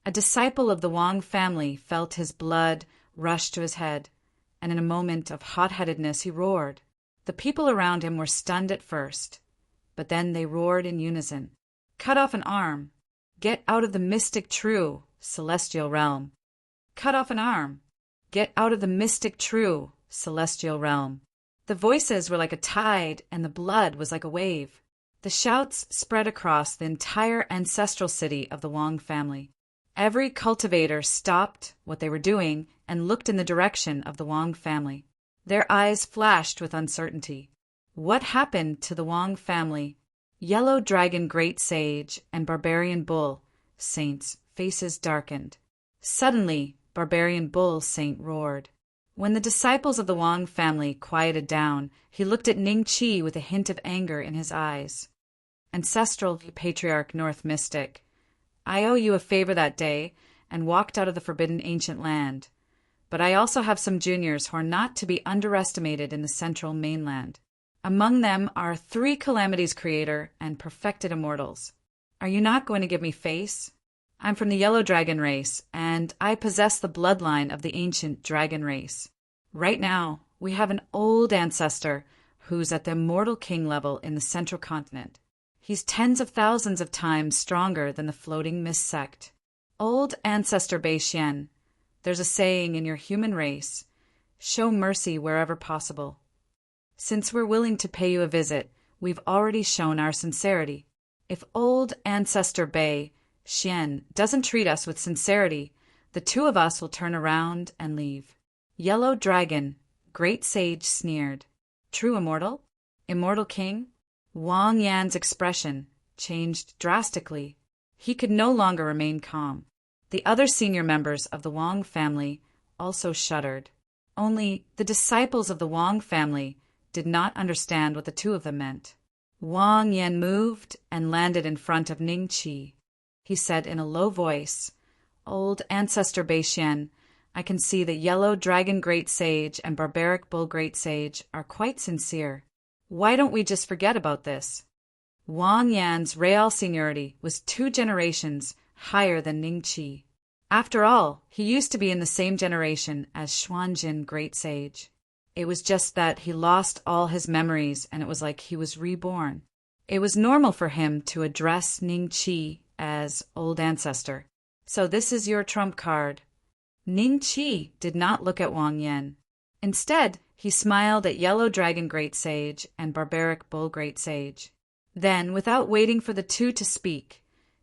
A disciple of the Wong family felt his blood rush to his head, and in a moment of hot-headedness he roared. The people around him were stunned at first, but then they roared in unison. Cut off an arm. Get out of the mystic true celestial realm. Cut off an arm. Get out of the mystic true celestial realm. The voices were like a tide, and the blood was like a wave. The shouts spread across the entire ancestral city of the Wong family. Every cultivator stopped what they were doing and looked in the direction of the Wong family. Their eyes flashed with uncertainty. What happened to the Wong family? Yellow Dragon Great Sage and Barbarian Bull Saint's faces darkened. Suddenly, Barbarian Bull Saint roared. When the disciples of the Wong family quieted down, he looked at Ning Chi with a hint of anger in his eyes. Ancestral Patriarch North Mystic, I owe you a favor that day and walked out of the forbidden ancient land. But I also have some juniors who are not to be underestimated in the central mainland. Among them are 3 Calamities Creator and Perfected Immortals. Are you not going to give me face? I'm from the Yellow Dragon race, and I possess the bloodline of the ancient dragon race. Right now, we have an old ancestor who's at the Immortal King level in the Central Continent. He's tens of thousands of times stronger than the Floating Mist sect. Old Ancestor Bei Xian, there's a saying in your human race, show mercy wherever possible. Since we're willing to pay you a visit, we've already shown our sincerity. If Old Ancestor Bei Xian doesn't treat us with sincerity, the two of us will turn around and leave. Yellow Dragon, Great Sage sneered. True immortal? Immortal King? Wang Yan's expression changed drastically. He could no longer remain calm. The other senior members of the Wang family also shuddered. Only the disciples of the Wang family did not understand what the two of them meant. Wang Yan moved and landed in front of Ning Chi. He said in a low voice, Old Ancestor Bei Xian, I can see that Yellow Dragon Great Sage and Barbaric Bull Great Sage are quite sincere. Why don't we just forget about this? Wang Yan's real seniority was 2 generations higher than Ning Chi. After all, he used to be in the same generation as Xuanjin Great Sage. It was just that he lost all his memories and it was like he was reborn. It was normal for him to address Ning Qi as old ancestor. So this is your trump card. Ning Qi did not look at Wang Yan. Instead, he smiled at Yellow Dragon Great Sage and Barbaric Bull Great Sage. Then, without waiting for the two to speak,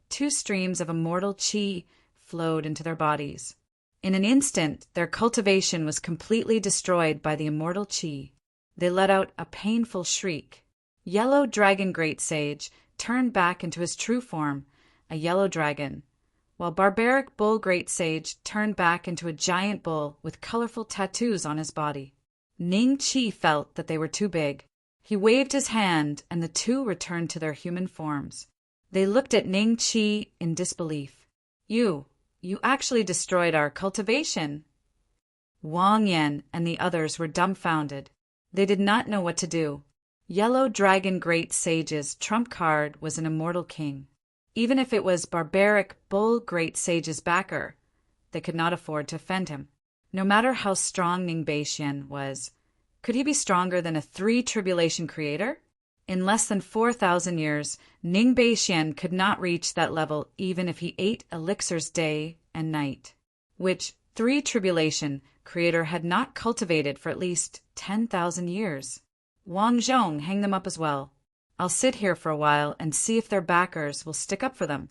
two streams of immortal qi flowed into their bodies. In an instant, their cultivation was completely destroyed by the immortal qi. They let out a painful shriek. Yellow Dragon Great Sage turned back into his true form, a yellow dragon, while Barbaric Bull Great Sage turned back into a giant bull with colorful tattoos on his body. Ning Qi felt that they were too big. He waved his hand, and the two returned to their human forms. They looked at Ning Qi in disbelief. You actually destroyed our cultivation." Wang Yan and the others were dumbfounded. They did not know what to do. Yellow Dragon Great Sage's trump card was an immortal king. Even if it was Barbaric Bull Great Sage's backer, they could not afford to offend him. No matter how strong Ning Beixian was, could he be stronger than a 3-tribulation creator? In less than 4,000 years, Ning Beixian could not reach that level even if he ate elixirs day and night, which 3-tribulation creator had not cultivated for at least 10,000 years. Wang Zhong, hang them up as well. I'll sit here for a while and see if their backers will stick up for them.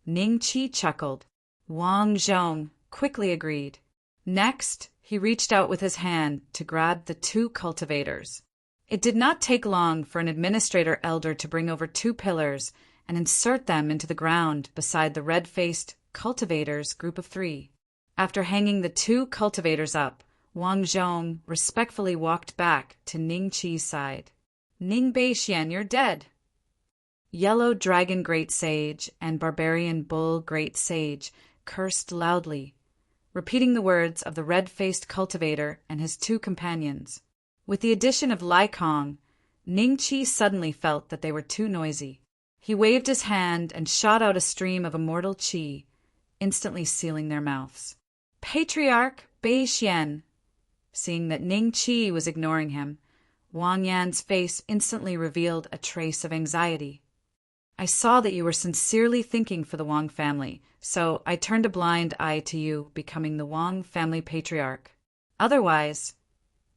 Ning Qi chuckled. Wang Zhong quickly agreed. Next, he reached out with his hand to grab the 2 cultivators. It did not take long for an administrator elder to bring over 2 pillars and insert them into the ground beside the red-faced cultivators group of 3. After hanging the 2 cultivators up, Wang Zhong respectfully walked back to Ning Qi's side. "Ning Beixian, you're dead." Yellow Dragon Great Sage and Barbarian Bull Great Sage cursed loudly, repeating the words of the red-faced cultivator and his 2 companions. With the addition of Lai Kong, Ning Qi suddenly felt that they were too noisy. He waved his hand and shot out a stream of immortal qi, instantly sealing their mouths. "Patriarch Beixian!" Seeing that Ning Qi was ignoring him, Wang Yan's face instantly revealed a trace of anxiety. "I saw that you were sincerely thinking for the Wang family, so I turned a blind eye to you becoming the Wang family patriarch. Otherwise,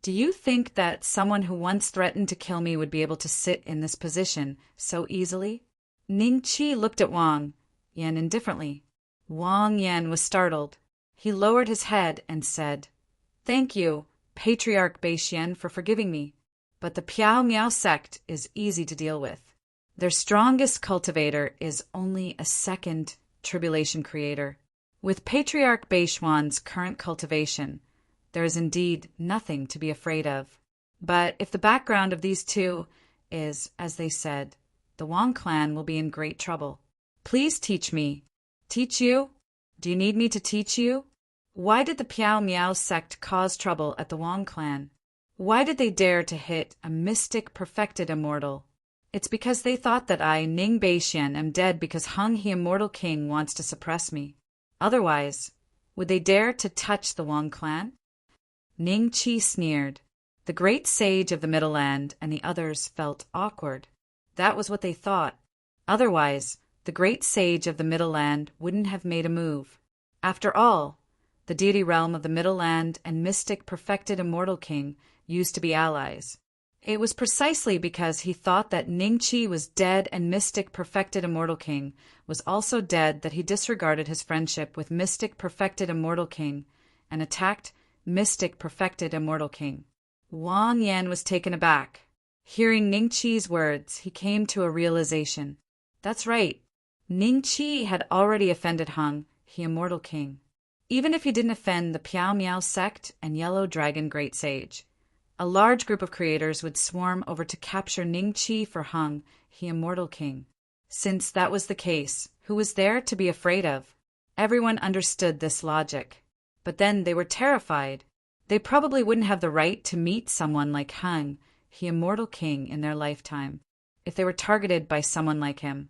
do you think that someone who once threatened to kill me would be able to sit in this position so easily?" Ning Qi looked at Wang Yan indifferently. Wang Yan was startled. He lowered his head and said, "Thank you, Patriarch Beixian, for forgiving me. But the Piao Miao sect is easy to deal with. Their strongest cultivator is only a 2nd tribulation creator. With Patriarch Beishuan's current cultivation, there is indeed nothing to be afraid of. But if the background of these 2 is, as they said, the Wang clan will be in great trouble. Please teach me." "Teach you? Do you need me to teach you? Why did the Piao Miao sect cause trouble at the Wang clan? Why did they dare to hit a mystic perfected immortal? It's because they thought that I, Ning Beixian, am dead because Hung He Immortal King wants to suppress me. Otherwise, would they dare to touch the Wang clan?" Ning Qi sneered. The great sage of the Middle Land and the others felt awkward. That was what they thought. Otherwise, the great sage of the Middle Land wouldn't have made a move. After all, the deity realm of the Middle Land and mystic perfected immortal king used to be allies. It was precisely because he thought that Ning Qi was dead and mystic perfected immortal king was also dead that he disregarded his friendship with mystic perfected immortal king and attacked mystic perfected immortal king. Wang Yan was taken aback. Hearing Ning Qi's words, he came to a realization. That's right. Ning Qi had already offended Hung, he immortal king. Even if he didn't offend the Piao Miao sect and Yellow Dragon Great Sage, a large group of creators would swarm over to capture Ning Qi for Hung, he immortal king. Since that was the case, who was there to be afraid of? Everyone understood this logic. But then they were terrified. They probably wouldn't have the right to meet someone like Hung, he immortal king, in their lifetime, if they were targeted by someone like him.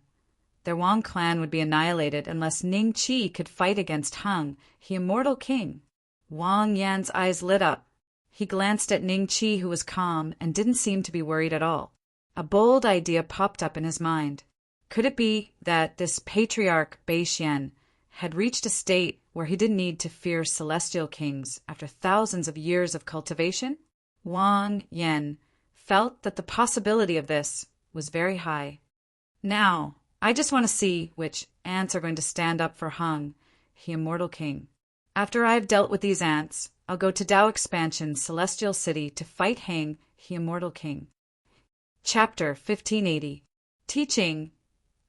Their Wang clan would be annihilated unless Ning Qi could fight against Hung, the immortal king. Wang Yan's eyes lit up. He glanced at Ning Qi, who was calm and didn't seem to be worried at all. A bold idea popped up in his mind. Could it be that this patriarch Bei Xian had reached a state where he didn't need to fear celestial kings after thousands of years of cultivation? Wang Yan felt that the possibility of this was very high. Now, I just want to see which ants are going to stand up for Hung, the immortal king. After I have dealt with these ants, I'll go to Dao Expansion's celestial city to fight Hang, the immortal king. Chapter 1580. Teaching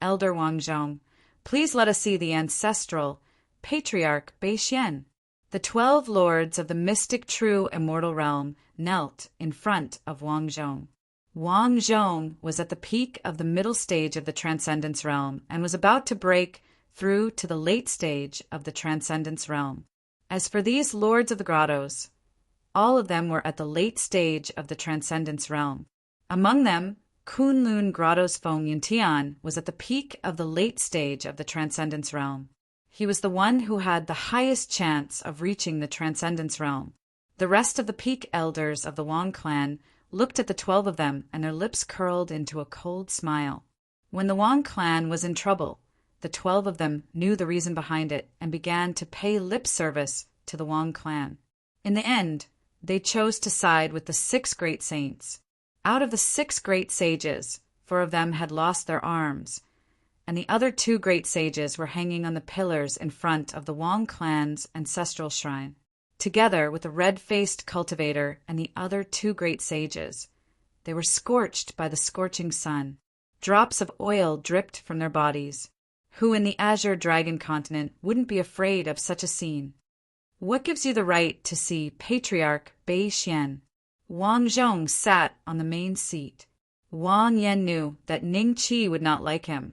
Elder Wang Zhong, please let us see the ancestral patriarch Bei Xian. The 12 lords of the mystic true immortal realm knelt in front of Wang Zhong. Wang Zhong was at the peak of the middle stage of the Transcendence realm and was about to break through to the late stage of the Transcendence realm. As for these lords of the grottos, all of them were at the late stage of the Transcendence realm. Among them, Kunlun Grotto's Feng Yuntian was at the peak of the late stage of the Transcendence realm. He was the one who had the highest chance of reaching the Transcendence realm. The rest of the peak elders of the Wang clan looked at the 12 of them, and their lips curled into a cold smile. When the Wang clan was in trouble, the 12 of them knew the reason behind it and began to pay lip service to the Wang clan. In the end, they chose to side with the 6 great saints. Out of the 6 great sages, 4 of them had lost their arms, and the other 2 great sages were hanging on the pillars in front of the Wang clan's ancestral shrine. Together with the red-faced cultivator and the other 2 great sages, they were scorched by the scorching sun. Drops of oil dripped from their bodies. Who in the azure dragon continent wouldn't be afraid of such a scene? What gives you the right to see Patriarch Bei Xian? Wang Zhong sat on the main seat. Wang Yan knew that Ning Qi would not like him,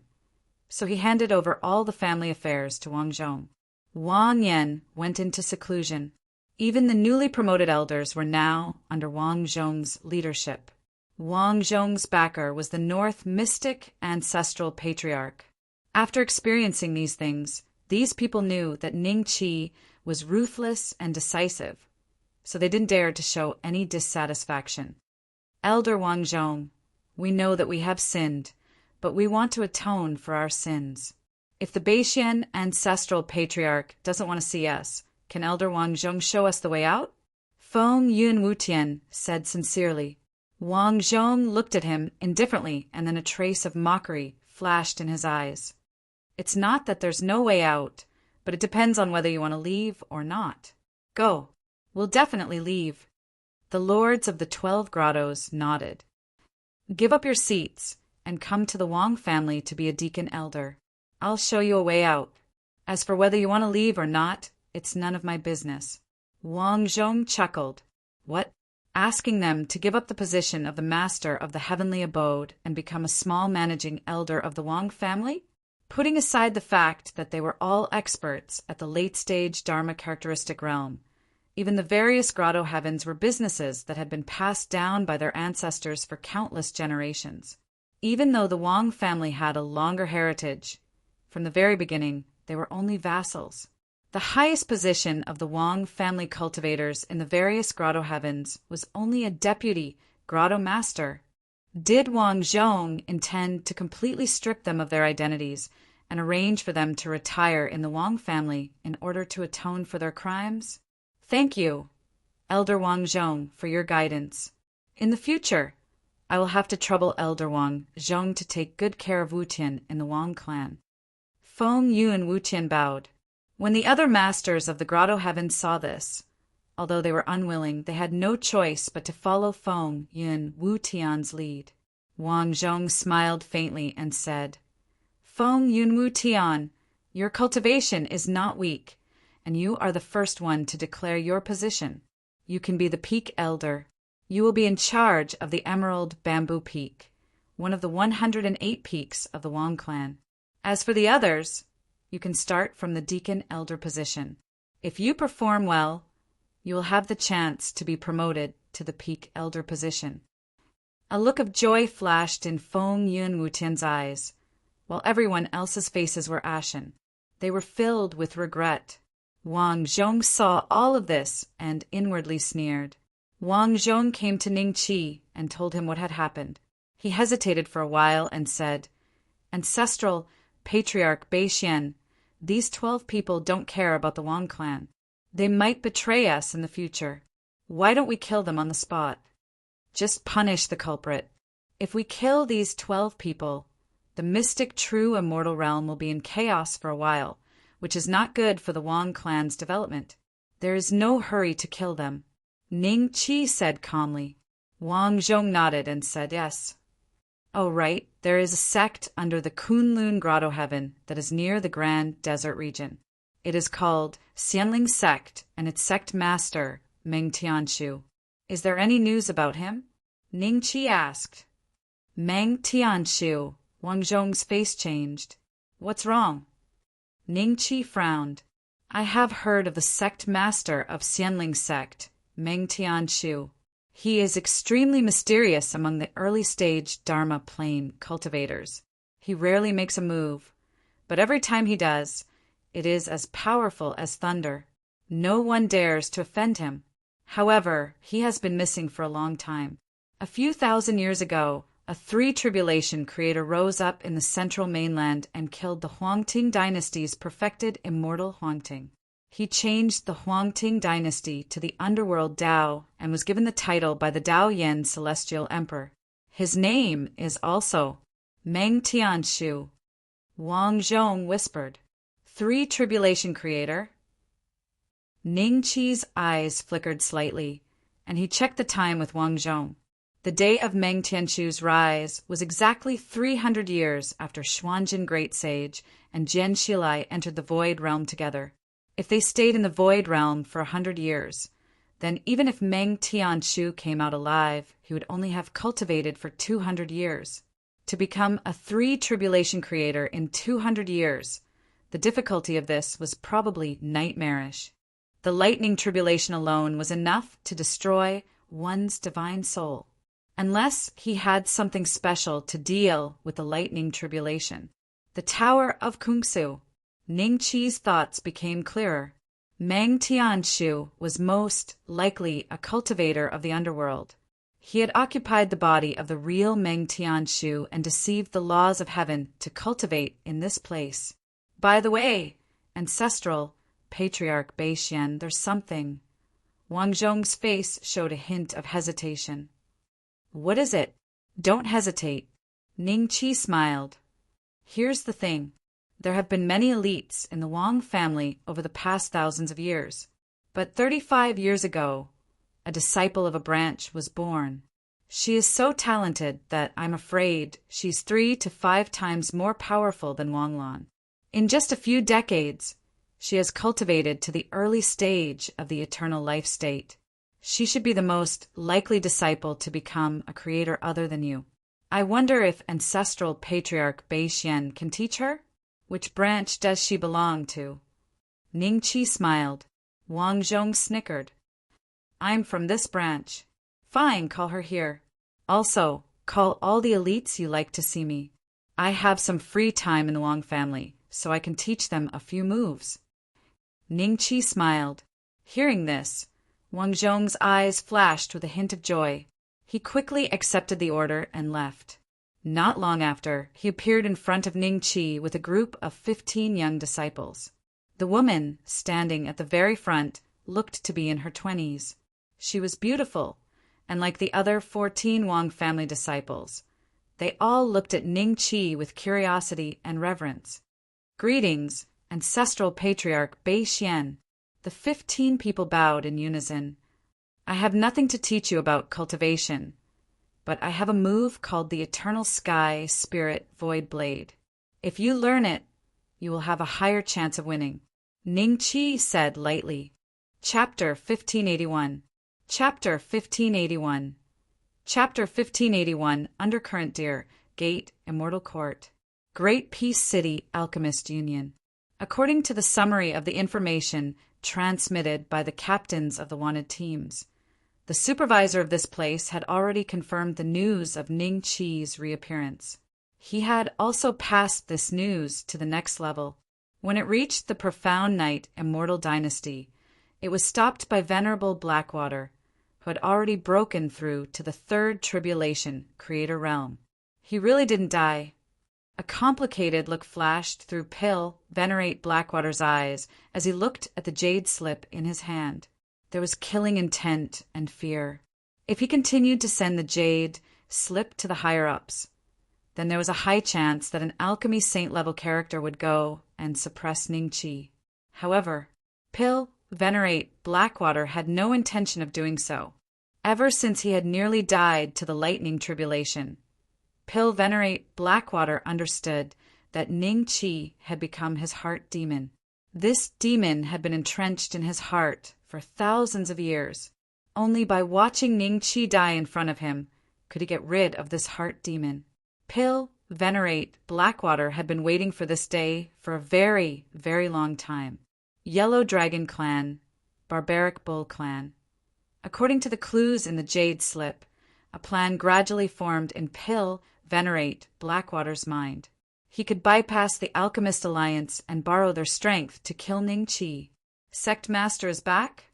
so he handed over all the family affairs to Wang Zhong. Wang Yan went into seclusion. Even the newly promoted elders were now under Wang Zhong's leadership. Wang Zhong's backer was the North mystic ancestral patriarch. After experiencing these things, these people knew that Ning Qi was ruthless and decisive, so they didn't dare to show any dissatisfaction. Elder Wang Zhong, we know that we have sinned, but we want to atone for our sins. If the Beixian ancestral patriarch doesn't want to see us, can Elder Wang Zhong show us the way out? Feng Yun Wutian said sincerely. Wang Zhong looked at him indifferently, and then a trace of mockery flashed in his eyes. It's not that there's no way out, but it depends on whether you want to leave or not. Go. We'll definitely leave. The lords of the 12 grottos nodded. Give up your seats and come to the Wang family to be a deacon elder. I'll show you a way out. As for whether you want to leave or not, it's none of my business. Wang Zhong chuckled. What? Asking them to give up the position of the master of the heavenly abode and become a small managing elder of the Wang family? Putting aside the fact that they were all experts at the late-stage Dharma characteristic realm, even the various grotto heavens were businesses that had been passed down by their ancestors for countless generations. Even though the Wang family had a longer heritage, from the very beginning, they were only vassals. The highest position of the Wang family cultivators in the various grotto heavens was only a deputy grotto master. Did Wang Zhong intend to completely strip them of their identities and arrange for them to retire in the Wang family in order to atone for their crimes? Thank you, Elder Wang Zhong, for your guidance. In the future, I will have to trouble Elder Wang Zhong to take good care of Wutian in the Wang clan. Feng Yun Wutian bowed. When the other masters of the grotto heavens saw this, although they were unwilling, they had no choice but to follow Feng Yun Wutian's lead. Wang Zhong smiled faintly and said, Feng Yun Wutian, your cultivation is not weak, and you are the first one to declare your position. You can be the peak elder. You will be in charge of the Emerald Bamboo Peak, one of the 108 peaks of the Wang clan. As for the others, you can start from the deacon elder position. If you perform well, you will have the chance to be promoted to the peak elder position. A look of joy flashed in Feng Yun Wutian's eyes. while everyone else's faces were ashen. They were filled with regret. Wang Zhong saw all of this and inwardly sneered. Wang Zhong came to Ning Qi and told him what had happened. He hesitated for a while and said, "Ancestral Patriarch Beixian, these 12 people don't care about the Wang clan. They might betray us in the future. Why don't we kill them on the spot? Just punish the culprit. If we kill these 12 people, the mystic true immortal realm will be in chaos for a while, which is not good for the Wang clan's development. There is no hurry to kill them." Ning Qi said calmly. Wang Zhong nodded and said yes. "Oh, right, there is a sect under the Kunlun Grotto Heaven that is near the Grand Desert region. It is called Xianling Sect, and its sect master, Meng Tianshu. Is there any news about him?" Ning Qi asked. Meng Tianshu. Wang Zhong's face changed. "What's wrong?" Ning Qi frowned. "I have heard of the sect master of Xianling Sect, Meng Tianshu. He is extremely mysterious among the early-stage Dharma plane cultivators. He rarely makes a move, but every time he does, it is as powerful as thunder. No one dares to offend him. However, he has been missing for a long time. A few thousand years ago, a three-tribulation creator rose up in the central mainland and killed the Huangting dynasty's perfected immortal Huangting. He changed the Huangting dynasty to the underworld Dao and was given the title by the Dao Yen celestial emperor. His name is also Meng Tianshu." Wang Zhong whispered. "Three-tribulation creator?" Ning Qi's eyes flickered slightly, and he checked the time with Wang Zhong. The day of Meng Tianshu's rise was exactly 300 years after Xuanjin Great Sage and Jian Shilai entered the Void Realm together. If they stayed in the Void Realm for 100 years, then even if Meng Tianshu came out alive, he would only have cultivated for 200 years. To become a three-tribulation creator in 200 years, the difficulty of this was probably nightmarish. The lightning tribulation alone was enough to destroy one's divine soul, unless he had something special to deal with the lightning tribulation. The Tower of Kungsu. Ning Qi's thoughts became clearer. Meng Tianshu was most likely a cultivator of the underworld. He had occupied the body of the real Meng Tianshu and deceived the laws of heaven to cultivate in this place. By the way, Ancestral Patriarch Beixian, there's something. Wang Zhong's face showed a hint of hesitation. "What is it?" "Don't hesitate." Ning Qi smiled. "Here's the thing. There have been many elites in the Wang family over the past thousands of years. But 35 years ago, a disciple of a branch was born. She is so talented that I'm afraid she's 3 to 5 times more powerful than Wang Lan. In just a few decades, she has cultivated to the early stage of the eternal life state. She should be the most likely disciple to become a creator other than you. I wonder if Ancestral Patriarch Beixian can teach her? Which branch does she belong to?" Ning Qi smiled. Wang Zhong snickered. "I'm from this branch." "Fine, call her here. Also, call all the elites you like to see me. I have some free time in the Wang family, so I can teach them a few moves." Ning Qi smiled. Hearing this, Wang Zhong's eyes flashed with a hint of joy. He quickly accepted the order and left. Not long after, he appeared in front of Ning Qi with a group of 15 young disciples. The woman, standing at the very front, looked to be in her 20s. She was beautiful, and like the other 14 Wang family disciples, they all looked at Ning Qi with curiosity and reverence. "Greetings, Ancestral Patriarch Beixian." The 15 people bowed in unison. "I have nothing to teach you about cultivation, but I have a move called the Eternal Sky Spirit Void Blade. If you learn it, you will have a higher chance of winning." Ning Qi said lightly. Chapter 1581. Chapter 1581. Chapter 1581. Undercurrent Deer, Gate, Immortal Court. Great Peace City Alchemist Union. According to the summary of the information transmitted by the captains of the wanted teams, the supervisor of this place had already confirmed the news of Ning Qi's reappearance. He had also passed this news to the next level. When it reached the profound night immortal dynasty, it was stopped by Venerable Blackwater, who had already broken through to the third tribulation creator realm. He really didn't die. A complicated look flashed through Venerate Blackwater's eyes as he looked at the jade slip in his hand. There was killing intent and fear. If he continued to send the jade slip to the higher-ups, then there was a high chance that an alchemy saint-level character would go and suppress Ningqi. However, Venerate Blackwater had no intention of doing so. Ever since he had nearly died to the lightning tribulation, Venerate Blackwater understood that Ningqi had become his heart demon. This demon had been entrenched in his heart for thousands of years. Only by watching Ningqi die in front of him could he get rid of this heart demon. Venerate Blackwater had been waiting for this day for a very, very long time. Yellow Dragon Clan, Barbaric Bull Clan. According to the clues in the jade slip, a plan gradually formed in Venerate Blackwater's mind. He could bypass the Alchemist Alliance and borrow their strength to kill Ningqi. Sect Master is back?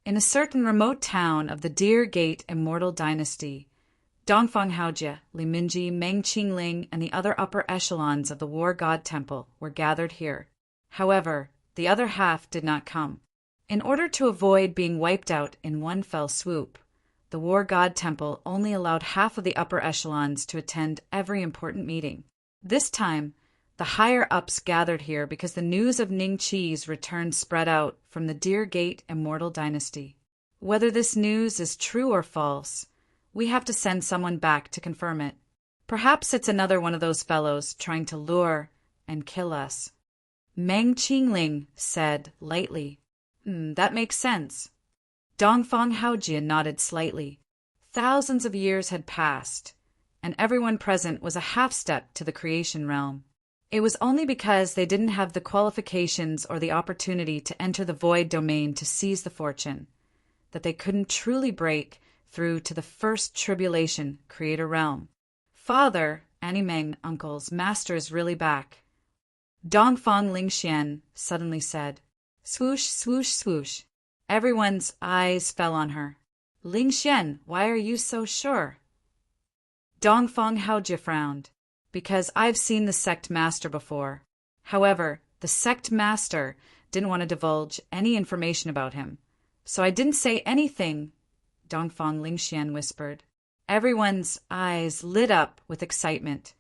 In a certain remote town of the Deer Gate Immortal Dynasty, Dongfang Haojie, Li Minji, Meng Qingling, and the other upper echelons of the War God Temple were gathered here. However, the other half did not come. In order to avoid being wiped out in one fell swoop, the War God Temple only allowed half of the upper echelons to attend every important meeting. This time, the higher-ups gathered here because the news of Ningqi's return spread out from the Deer Gate Immortal Dynasty. Whether this news is true or false, we have to send someone back to confirm it. Perhaps it's another one of those fellows trying to lure and kill us. Meng Qingling said lightly, that makes sense. Dongfang Haojie nodded slightly. Thousands of years had passed, and everyone present was a half-step to the creation realm. It was only because they didn't have the qualifications or the opportunity to enter the void domain to seize the fortune that they couldn't truly break through to the first tribulation creator realm. Father, Annie Meng, uncle's master is really back. Dongfang Lingxian suddenly said. Swoosh, swoosh, swoosh. Everyone's eyes fell on her. Lingxian, why are you so sure? Dongfang Haojie frowned. Because I've seen the sect master before. However, the sect master didn't want to divulge any information about him, so I didn't say anything, Dongfang Lingxian whispered. Everyone's eyes lit up with excitement.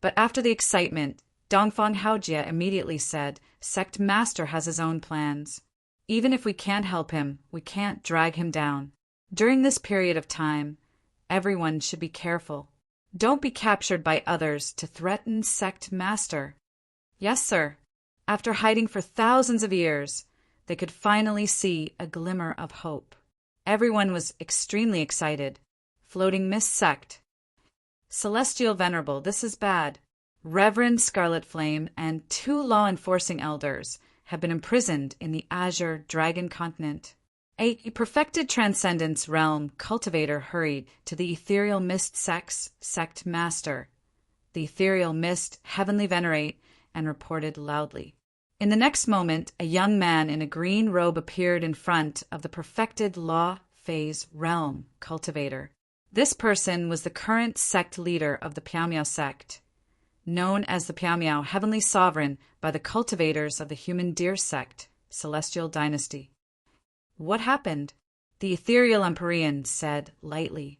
But after the excitement, Dongfang Haojie immediately said, Sect master has his own plans. Even if we can't help him, we can't drag him down. During this period of time, everyone should be careful. Don't be captured by others to threaten sect master. Yes, sir. After hiding for thousands of years, they could finally see a glimmer of hope. Everyone was extremely excited. Floating Mist Sect. Celestial Venerable, this is bad. Reverend Scarlet Flame and 2 law-enforcing elders have been imprisoned in the Azure Dragon Continent. A perfected transcendence realm cultivator hurried to the ethereal mist sect master, the ethereal mist heavenly venerate, and reported loudly. In the next moment, a young man in a green robe appeared in front of the perfected law phase realm cultivator. This person was the current sect leader of the Piao sect, known as the Piao Heavenly Sovereign by the cultivators of the Human Deer sect, Celestial Dynasty. What happened? The ethereal Empyrean said lightly.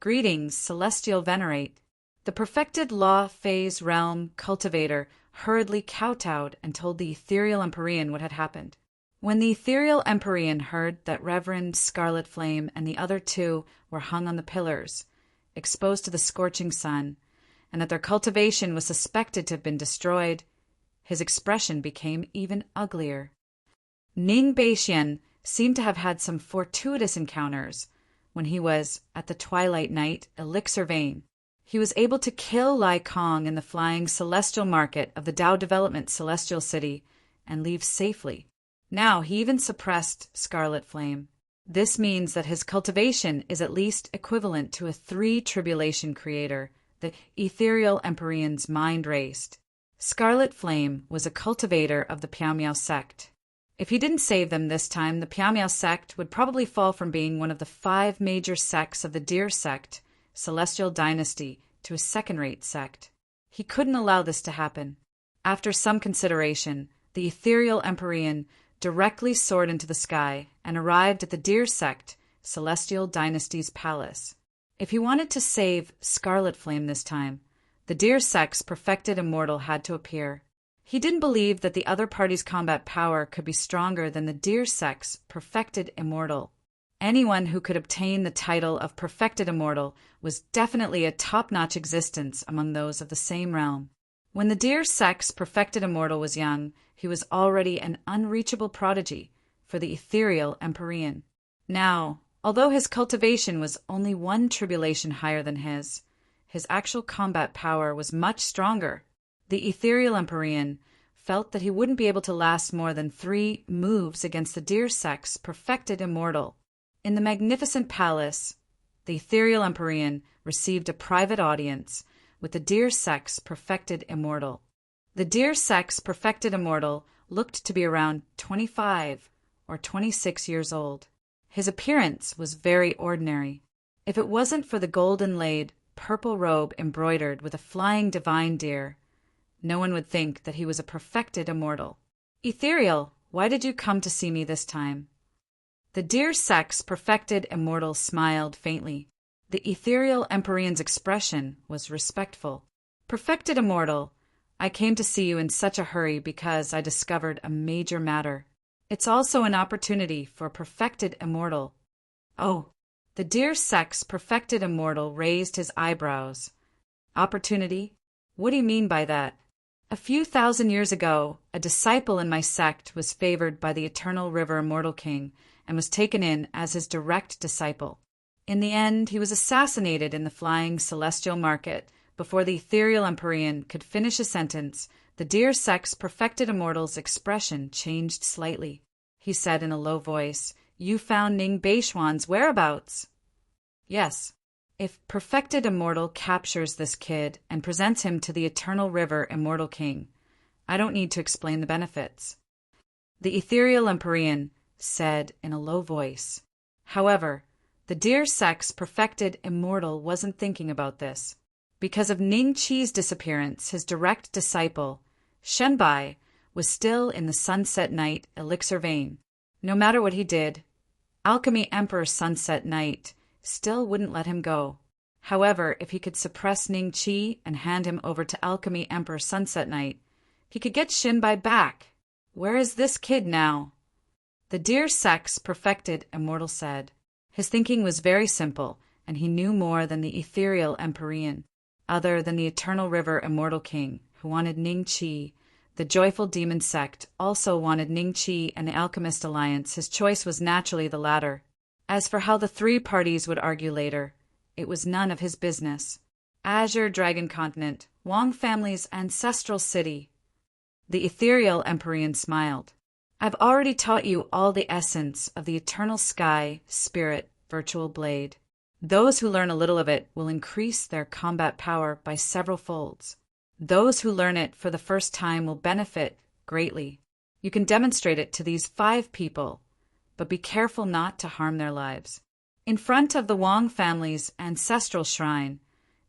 Greetings, Celestial Venerate. The perfected law phase realm cultivator hurriedly kowtowed and told the ethereal Empyrean what had happened. When the ethereal Empyrean heard that Reverend Scarlet Flame and the other 2 were hung on the pillars, exposed to the scorching sun, and that their cultivation was suspected to have been destroyed, his expression became even uglier. Ning Beixian seemed to have had some fortuitous encounters when he was, at the twilight night, elixir vein. He was able to kill Lai Kong in the flying celestial market of the Dao Development Celestial City and leave safely. Now he even suppressed Scarlet Flame. This means that his cultivation is at least equivalent to a 3 tribulation creator, The ethereal Empyrean's mind raced. Scarlet Flame was a cultivator of the Piao Miao sect. If he didn't save them this time, the Piao Miao sect would probably fall from being one of the 5 major sects of the Deer sect, Celestial Dynasty, to a second-rate sect. He couldn't allow this to happen. After some consideration, the ethereal Empyrean directly soared into the sky and arrived at the Deer sect, Celestial Dynasty's palace. If he wanted to save Scarlet Flame this time, the Deer sect's perfected immortal had to appear. He didn't believe that the other party's combat power could be stronger than the Deer sect's perfected immortal. Anyone who could obtain the title of perfected immortal was definitely a top-notch existence among those of the same realm. When the Deer sect's perfected immortal was young, he was already an unreachable prodigy for the ethereal Empyrean. Now, although his cultivation was only 1 tribulation higher than his actual combat power was much stronger. The ethereal Empyrean felt that he wouldn't be able to last more than 3 moves against the Deer sect's perfected immortal. In the magnificent palace, the ethereal Empyrean received a private audience with the Deer sect's perfected immortal. The Deer sect's perfected immortal looked to be around 25 or 26 years old. His appearance was very ordinary. If it wasn't for the gold-inlaid, purple robe embroidered with a flying divine deer, no one would think that he was a perfected immortal. Ethereal, why did you come to see me this time? The Deer sect's perfected immortal smiled faintly. The ethereal Empyrean's expression was respectful. Perfected immortal, I came to see you in such a hurry because I discovered a major matter. It's also an opportunity for perfected immortal. Oh, the Deer sect's perfected immortal raised his eyebrows. Opportunity? What do you mean by that? A few thousand years ago, a disciple in my sect was favored by the Eternal River Immortal King and was taken in as his direct disciple. In the end, he was assassinated in the flying celestial market. Before the ethereal Empyrean could finish a sentence, the Deer sect's perfected immortal's expression changed slightly. He said in a low voice, "You found Ning Beishuan's whereabouts?" "Yes. If perfected immortal captures this kid and presents him to the Eternal River Immortal King, I don't need to explain the benefits." The ethereal Empyrean said in a low voice. However, the Deer sect's perfected immortal wasn't thinking about this. Because of Ning Qi's disappearance, his direct disciple, Shenbai, was still in the Sunset Night elixir vein. No matter what he did, Alchemy Emperor Sunset Night still wouldn't let him go. However, if he could suppress Ning Qi and hand him over to Alchemy Emperor Sunset Night, he could get Shenbai back. Where is this kid now? The Deer sect's perfected immortal said. His thinking was very simple, and he knew more than the ethereal Empyrean. Other than the Eternal River Immortal King, who wanted Ning Qi, the Joyful Demon sect also wanted Ning Qi and the Alchemist Alliance. His choice was naturally the latter. As for how the 3 parties would argue later, it was none of his business. Azure Dragon Continent, Wang family's ancestral city. The ethereal Empyrean smiled. I've already taught you all the essence of the eternal sky, spirit, virtual blade. Those who learn a little of it will increase their combat power by several folds. Those who learn it for the first time will benefit greatly. You can demonstrate it to these 5 people, but be careful not to harm their lives. In front of the Wang family's ancestral shrine,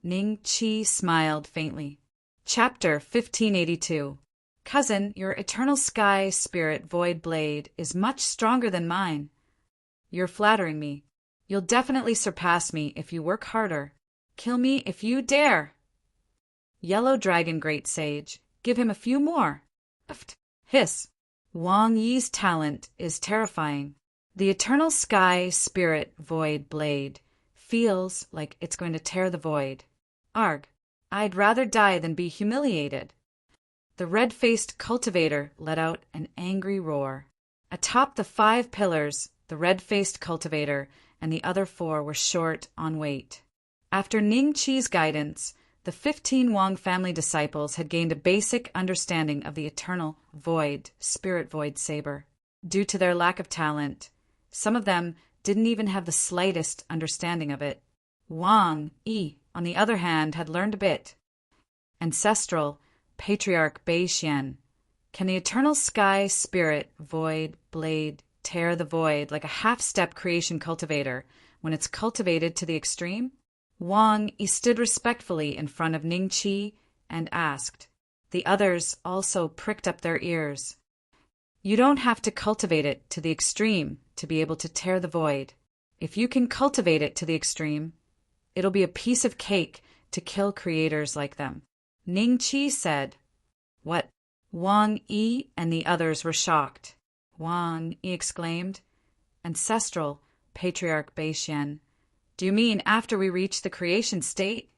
Ning Qi smiled faintly. Chapter 1582. Cousin, your eternal sky spirit void blade is much stronger than mine. You're flattering me. You'll definitely surpass me if you work harder. Kill me if you dare. Yellow Dragon Great Sage, give him a few more. Hiss. Wang Yi's talent is terrifying. The eternal sky spirit void blade feels like it's going to tear the void. Arg, I'd rather die than be humiliated. The red-faced cultivator let out an angry roar. Atop the 5 pillars, the red-faced cultivator and the other 4 were short on weight. After Ning Qi's guidance, the 15 Wang family disciples had gained a basic understanding of the eternal void, spirit void saber. Due to their lack of talent, some of them didn't even have the slightest understanding of it. Wang Yi on the other hand, had learned a bit. Ancestral Patriarch Bei-Xian, can the eternal sky spirit void blade tear the void like a half-step creation cultivator when it's cultivated to the extreme? Wang Yi stood respectfully in front of Ning Qi and asked. The others also pricked up their ears. You don't have to cultivate it to the extreme to be able to tear the void. If you can cultivate it to the extreme, it'll be a piece of cake to kill creators like them. Ning Qi said. What? Wang Yi and the others were shocked. Wang Yi exclaimed. Ancestral Patriarch Bei-Xian, do you mean after we reach the creation state?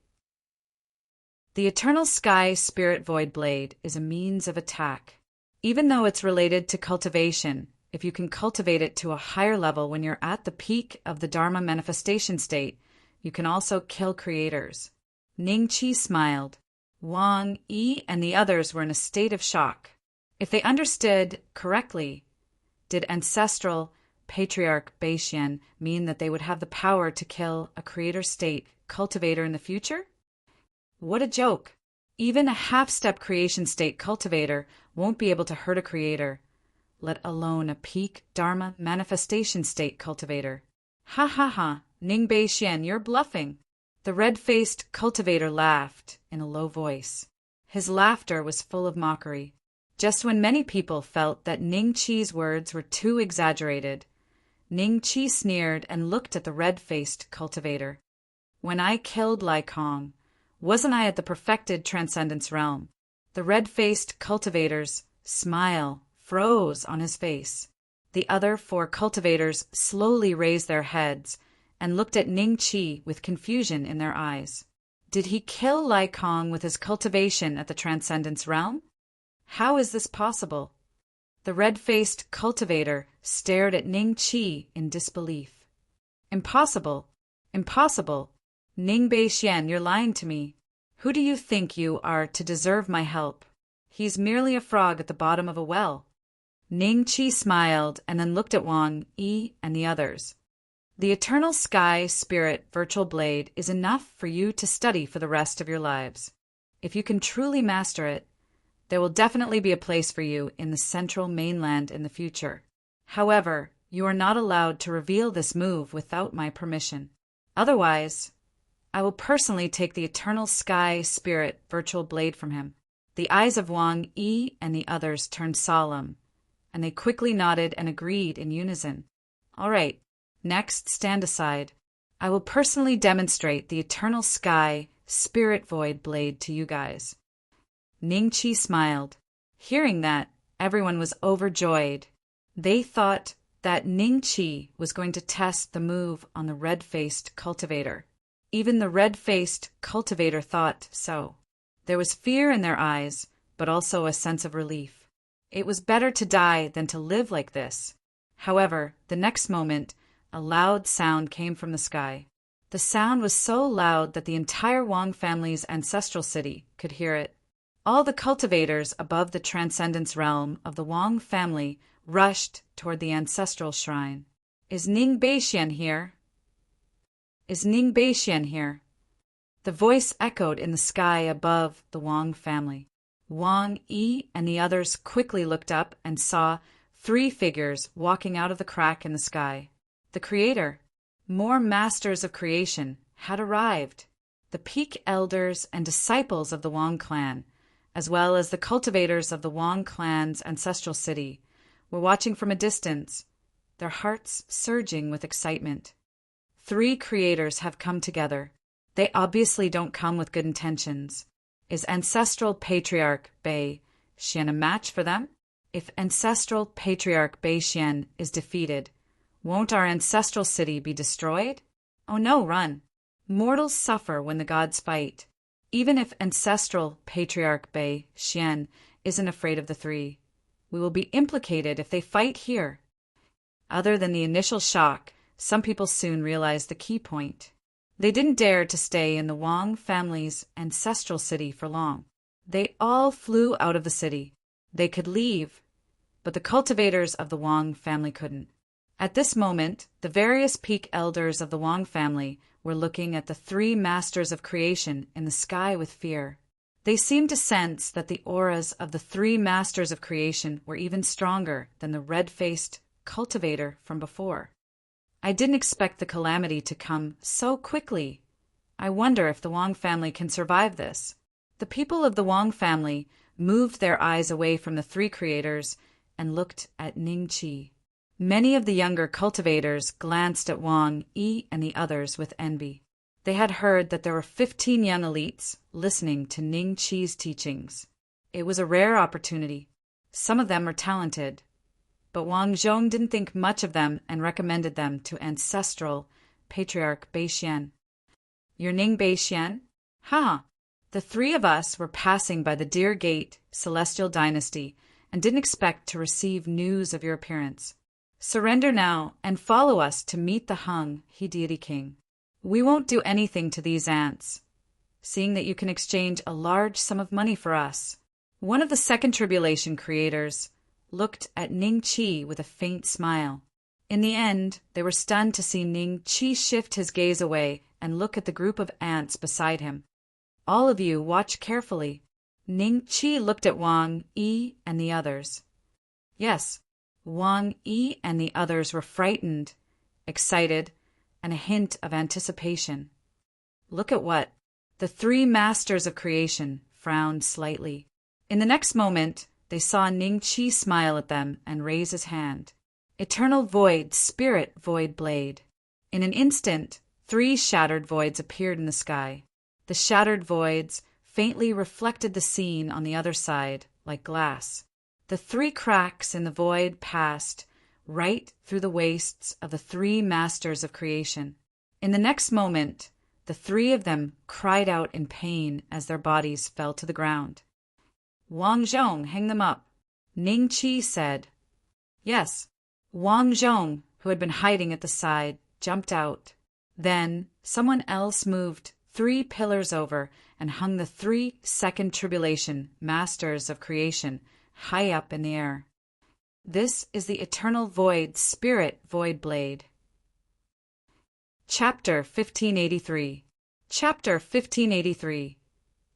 The eternal sky spirit void blade is a means of attack. Even though it's related to cultivation, if you can cultivate it to a higher level when you're at the peak of the Dharma manifestation state, you can also kill creators. Ning Qi smiled. Wang Yi and the others were in a state of shock. If they understood correctly, did ancestral Patriarch Bei-Xian mean that they would have the power to kill a creator state cultivator in the future? What a joke! Even a half-step creation state cultivator won't be able to hurt a creator, let alone a peak Dharma manifestation state cultivator. Ha ha ha, Ning Bei-Xian, you're bluffing. The red-faced cultivator laughed in a low voice. His laughter was full of mockery. Just when many people felt that Ning Qi's words were too exaggerated, Ning Qi sneered and looked at the red-faced cultivator. When I killed Lai Kong, wasn't I at the perfected transcendence realm? The red-faced cultivator's smile froze on his face. The other 4 cultivators slowly raised their heads and looked at Ning Qi with confusion in their eyes. Did he kill Lai Kong with his cultivation at the transcendence realm? How is this possible? The red-faced cultivator stared at Ning Qi in disbelief. Impossible! Impossible! Ning Bei-Xian, you're lying to me. Who do you think you are to deserve my help? He's merely a frog at the bottom of a well. Ning Qi smiled and then looked at Wang Yi and the others. The eternal sky spirit virtual blade is enough for you to study for the rest of your lives. If you can truly master it, there will definitely be a place for you in the central mainland in the future. However, you are not allowed to reveal this move without my permission. Otherwise, I will personally take the eternal sky spirit virtual blade from him. The eyes of Wang Yi and the others turned solemn, and they quickly nodded and agreed in unison. All right, next, stand aside. I will personally demonstrate the eternal sky spirit void blade to you guys. Ning Qi smiled. Hearing that, everyone was overjoyed. They thought that Ning Qi was going to test the move on the red-faced cultivator. Even the red-faced cultivator thought so. There was fear in their eyes, but also a sense of relief. It was better to die than to live like this. However, the next moment, a loud sound came from the sky. The sound was so loud that the entire Wang family's ancestral city could hear it. All the cultivators above the transcendence realm of the Wang family rushed toward the ancestral shrine. Is Ning Bei-Xian here? Is Ning Bei-Xian here? The voice echoed in the sky above the Wang family. Wang Yi and the others quickly looked up and saw 3 figures walking out of the crack in the sky. The creator, more masters of creation, had arrived. The peak elders and disciples of the Wang clan, as well as the cultivators of the Wang clan's ancestral city, were watching from a distance, their hearts surging with excitement. 3 creators have come together. They obviously don't come with good intentions. Is ancestral Patriarch Bei-Xian a match for them? If ancestral Patriarch Bei-Xian is defeated, won't our ancestral city be destroyed? Oh no, run. Mortals suffer when the gods fight. Even if ancestral Patriarch Bei-Xian isn't afraid of the 3, we will be implicated if they fight here. Other than the initial shock, some people soon realized the key point. They didn't dare to stay in the Wang family's ancestral city for long. They all flew out of the city. They could leave, but the cultivators of the Wang family couldn't. At this moment, the various peak elders of the Wang family were looking at the three masters of creation in the sky with fear. They seemed to sense that the auras of the three masters of creation were even stronger than the red-faced cultivator from before. I didn't expect the calamity to come so quickly. I wonder if the Wang family can survive this. The people of the Wang family moved their eyes away from the three creators and looked at Ning Qi. Many of the younger cultivators glanced at Wang Yi and the others with envy. They had heard that there were 15 young elites listening to Ning Qi's teachings. It was a rare opportunity. Some of them were talented, but Wang Zhong didn't think much of them and recommended them to ancestral patriarch Beixian. "You're Ning Beixian? Ha! The three of us were passing by the Deer Gate celestial dynasty and didn't expect to receive news of your appearance. Surrender now and follow us to meet the Hung, he deity king. We won't do anything to these ants, seeing that you can exchange a large sum of money for us." One of the second tribulation creators looked at Ning Qi with a faint smile. In the end, they were stunned to see Ning Qi shift his gaze away and look at the group of ants beside him. "All of you watch carefully." Ning Qi looked at Wang Yi and the others. Yes, Wang Yi and the others were frightened, excited, and a hint of anticipation. Look at what? The three masters of creation frowned slightly. In the next moment, they saw Ning Qi smile at them and raise his hand. "Eternal void, spirit void blade." In an instant, 3 shattered voids appeared in the sky. The shattered voids faintly reflected the scene on the other side, like glass. The 3 cracks in the void passed right through the waists of the 3 masters of creation. In the next moment, the 3 of them cried out in pain as their bodies fell to the ground. "Wang Zhong, hang them up," Ning Qi said. Yes, Wang Zhong, who had been hiding at the side, jumped out. Then someone else moved 3 pillars over and hung the 3 second tribulation masters of creation high up in the air. This is the eternal void spirit void blade. Chapter 1583. Chapter 1583.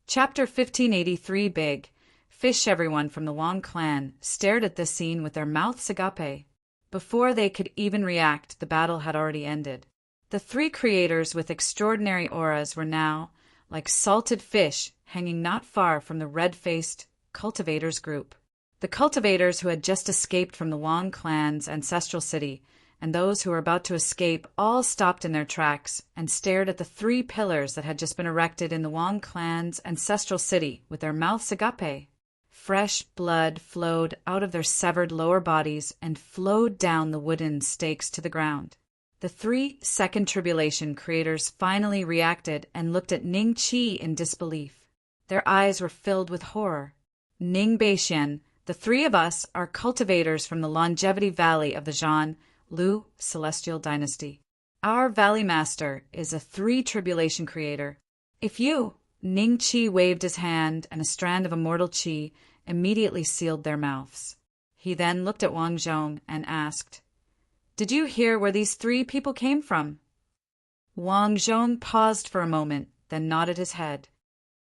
Chapter 1583. Big Fish. Everyone from the Wang clan stared at this scene with their mouths agape. Before they could even react, the battle had already ended. The 3 creators with extraordinary auras were now like salted fish hanging not far from the red-faced cultivators group. The cultivators who had just escaped from the Wang clan's ancestral city and those who were about to escape all stopped in their tracks and stared at the 3 pillars that had just been erected in the Wang clan's ancestral city with their mouths agape. Fresh blood flowed out of their severed lower bodies and flowed down the wooden stakes to the ground. The 3 second tribulation creators finally reacted and looked at Ning Qi in disbelief. Their eyes were filled with horror. "Ning Beixian, the 3 of us are cultivators from the Longevity Valley of the Zhan Lu Celestial Dynasty. Our Valley Master is a 3 tribulation creator. If you..." Ning Qi waved his hand and a strand of immortal qi immediately sealed their mouths. He then looked at Wang Zhong and asked, "Did you hear where these 3 people came from?" Wang Zhong paused for a moment, then nodded his head.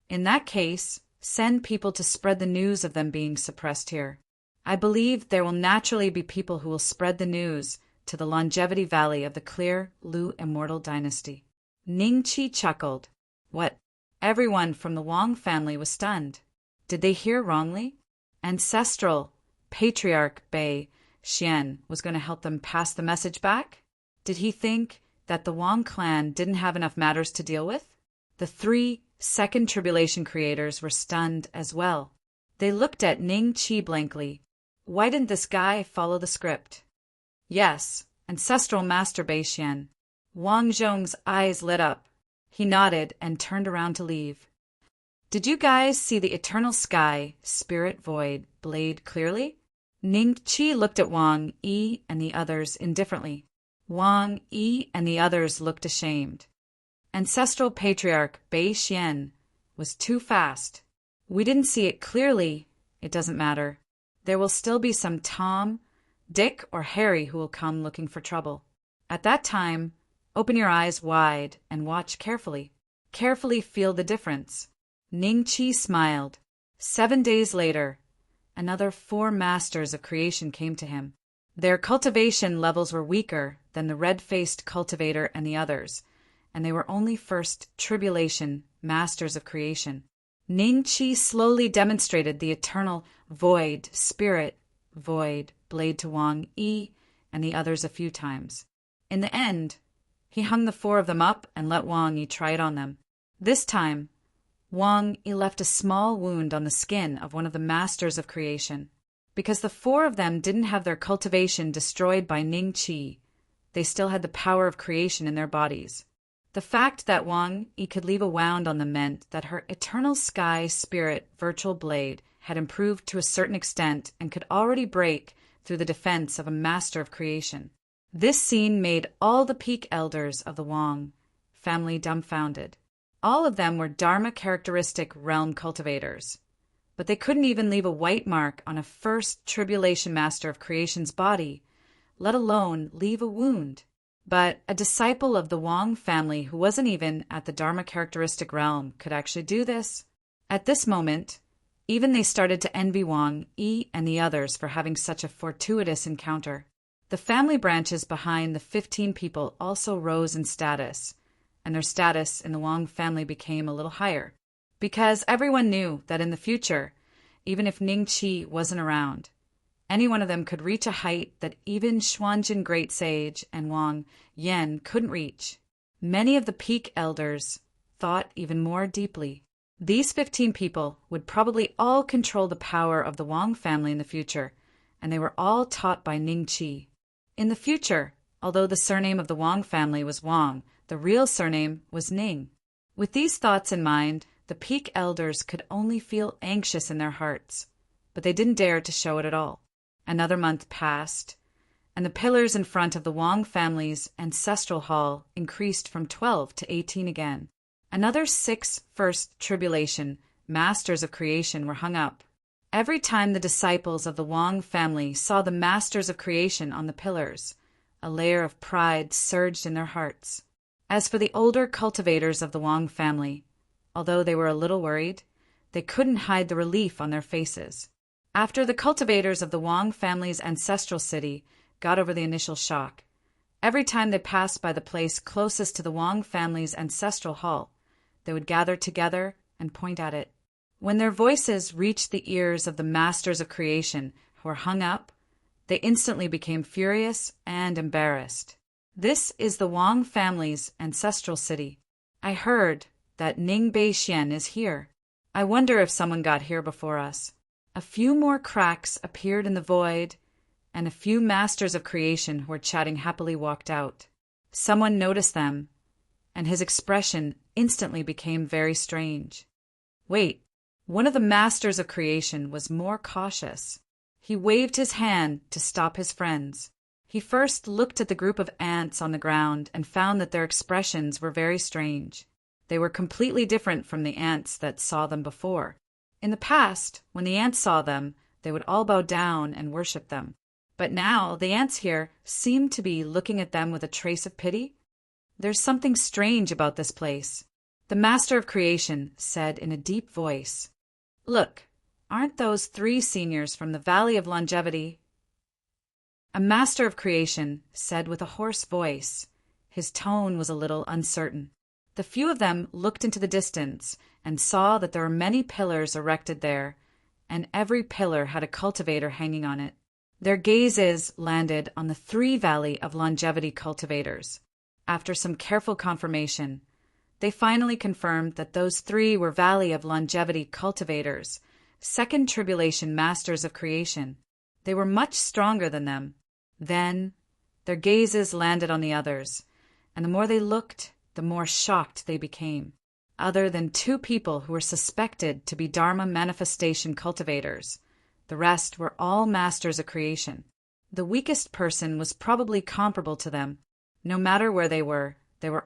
"In that case, send people to spread the news of them being suppressed here. I believe there will naturally be people who will spread the news to the Longevity Valley of the Clear Lu Immortal Dynasty." Ning Qi chuckled. What? Everyone from the Wang family was stunned. Did they hear wrongly? Ancestral Patriarch Bei Xian was going to help them pass the message back? Did he think that the Wang clan didn't have enough matters to deal with? The 3 second tribulation creators were stunned as well. They looked at Ning Qi blankly. Why didn't this guy follow the script? Yes, Ancestral Master Bei Xian. Wang Zhong's eyes lit up. He nodded and turned around to leave. Did you guys see the eternal sky, spirit void, blade clearly? Ning Qi looked at Wang Yi and the others indifferently. Wang Yi and the others looked ashamed. Ancestral Patriarch Bei Xian was too fast. We didn't see it clearly. It doesn't matter. There will still be some Tom, Dick, or Harry who will come looking for trouble. At that time, Open your eyes wide and watch carefully. Carefully feel the difference. Ningqi smiled. 7 days later, another 4 masters of creation came to him. Their cultivation levels were weaker than the red-faced cultivator and the others, and they were only first tribulation masters of creation. Ningqi slowly demonstrated the eternal void, spirit, void, blade to Wang Yi and the others a few times. In the end, he hung the 4 of them up and let Wang Yi try it on them. This time, Wang Yi left a small wound on the skin of one of the masters of creation. Because the 4 of them didn't have their cultivation destroyed by Ningqi, they still had the power of creation in their bodies. The fact that Wang Yi could leave a wound on them meant that her eternal sky spirit virtual blade had improved to a certain extent and could already break through the defense of a master of creation. This scene made all the peak elders of the Wang family dumbfounded. All of them were Dharma characteristic realm cultivators, but they couldn't even leave a white mark on a first tribulation master of creation's body, let alone leave a wound. But a disciple of the Wang family who wasn't even at the Dharma characteristic realm could actually do this. At this moment, even they started to envy Wang Yi and the others for having such a fortuitous encounter. The family branches behind the 15 people also rose in status, and their status in the Wang family became a little higher, because everyone knew that in the future, even if Ningqi wasn't around, any one of them could reach a height that even Xuanjin Great Sage and Wang Yan couldn't reach. Many of the peak elders thought even more deeply. These 15 people would probably all control the power of the Wang family in the future, and they were all taught by Ningqi. In the future, although the surname of the Wang family was Wang, the real surname was Ning. With these thoughts in mind, the peak elders could only feel anxious in their hearts, but they didn't dare to show it at all. Another month passed, and the pillars in front of the Wang family's ancestral hall increased from 12 to 18 again. Another 6 first tribulation masters of creation were hung up. Every time the disciples of the Wang family saw the masters of creation on the pillars, a layer of pride surged in their hearts. As for the older cultivators of the Wang family, although they were a little worried, they couldn't hide the relief on their faces. After the cultivators of the Wang family's ancestral city got over the initial shock, every time they passed by the place closest to the Wang family's ancestral hall, they would gather together and point at it. When their voices reached the ears of the masters of creation who were hung up, they instantly became furious and embarrassed. This is the Wang family's ancestral city. I heard that Ning Beixian is here. I wonder if someone got here before us. A few more cracks appeared in the void, and a few masters of creation who were chatting happily walked out. Someone noticed them, and his expression instantly became very strange. Wait, one of the masters of creation was more cautious. He waved his hand to stop his friends. He first looked at the group of ants on the ground and found that their expressions were very strange. They were completely different from the ants that saw them before. In the past, when the ants saw them, they would all bow down and worship them. But now the ants here seemed to be looking at them with a trace of pity. There's something strange about this place. The master of creation said in a deep voice, "Look, aren't those 3 seniors from the Valley of Longevity?" A master of creation said with a hoarse voice. His tone was a little uncertain. The few of them looked into the distance and saw that there were many pillars erected there, and every pillar had a cultivator hanging on it. Their gazes landed on the 3 Valley of Longevity cultivators. After some careful confirmation, they finally confirmed that those 3 were Valley of Longevity cultivators, second tribulation masters of creation. They were much stronger than them. Then their gazes landed on the others, and the more they looked, the more shocked they became. Other than 2 people who were suspected to be Dharma manifestation cultivators, the rest were all masters of creation. The weakest person was probably comparable to them. No matter where they were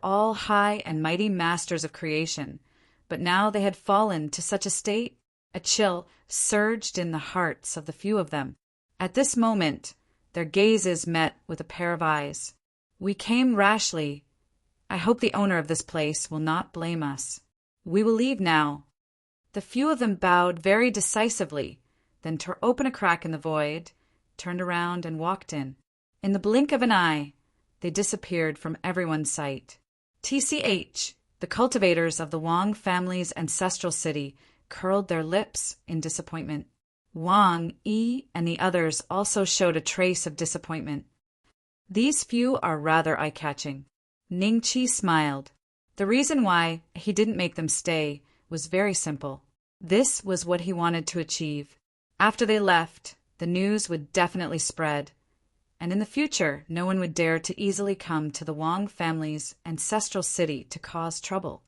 all high and mighty masters of creation, but now they had fallen to such a state, a chill surged in the hearts of the few of them. At this moment, their gazes met with a pair of eyes. "We came rashly, I hope the owner of this place will not blame us. We will leave now." The few of them bowed very decisively, then tore open a crack in the void, turned around and walked in. In the blink of an eye, they disappeared from everyone's sight. TCH, the cultivators of the Wang family's ancestral city, curled their lips in disappointment. Wang, Yi, and the others also showed a trace of disappointment. These few are rather eye-catching. Ning Qi smiled. The reason why he didn't make them stay was very simple. This was what he wanted to achieve. After they left, the news would definitely spread, and in the future, no one would dare to easily come to the Wang family's ancestral city to cause trouble.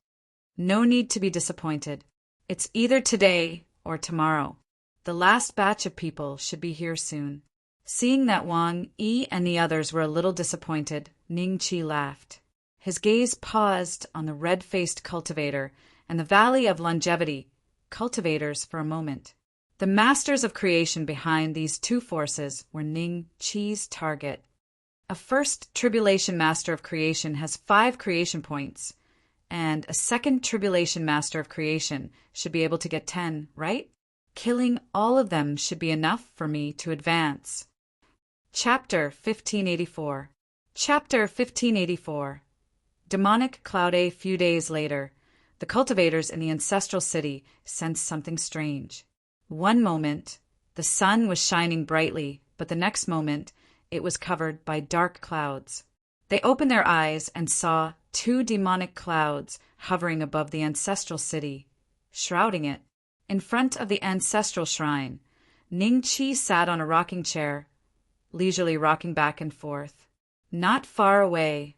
No need to be disappointed. It's either today or tomorrow. The last batch of people should be here soon. Seeing that Wang, Yi, and the others were a little disappointed, Ning Qi laughed. His gaze paused on the red-faced cultivator and the Valley of Longevity cultivators for a moment. The masters of creation behind these two forces were Ning Qi's target. A first tribulation master of creation has 5 creation points, and a second tribulation master of creation should be able to get 10, right? Killing all of them should be enough for me to advance. Chapter 1584. Chapter 1584. Demonic cloud. A few days later, the cultivators in the ancestral city sensed something strange. One moment, the sun was shining brightly, but the next moment, it was covered by dark clouds. They opened their eyes and saw 2 demonic clouds hovering above the ancestral city, shrouding it. In front of the ancestral shrine, Ning Qi sat on a rocking chair, leisurely rocking back and forth. Not far away,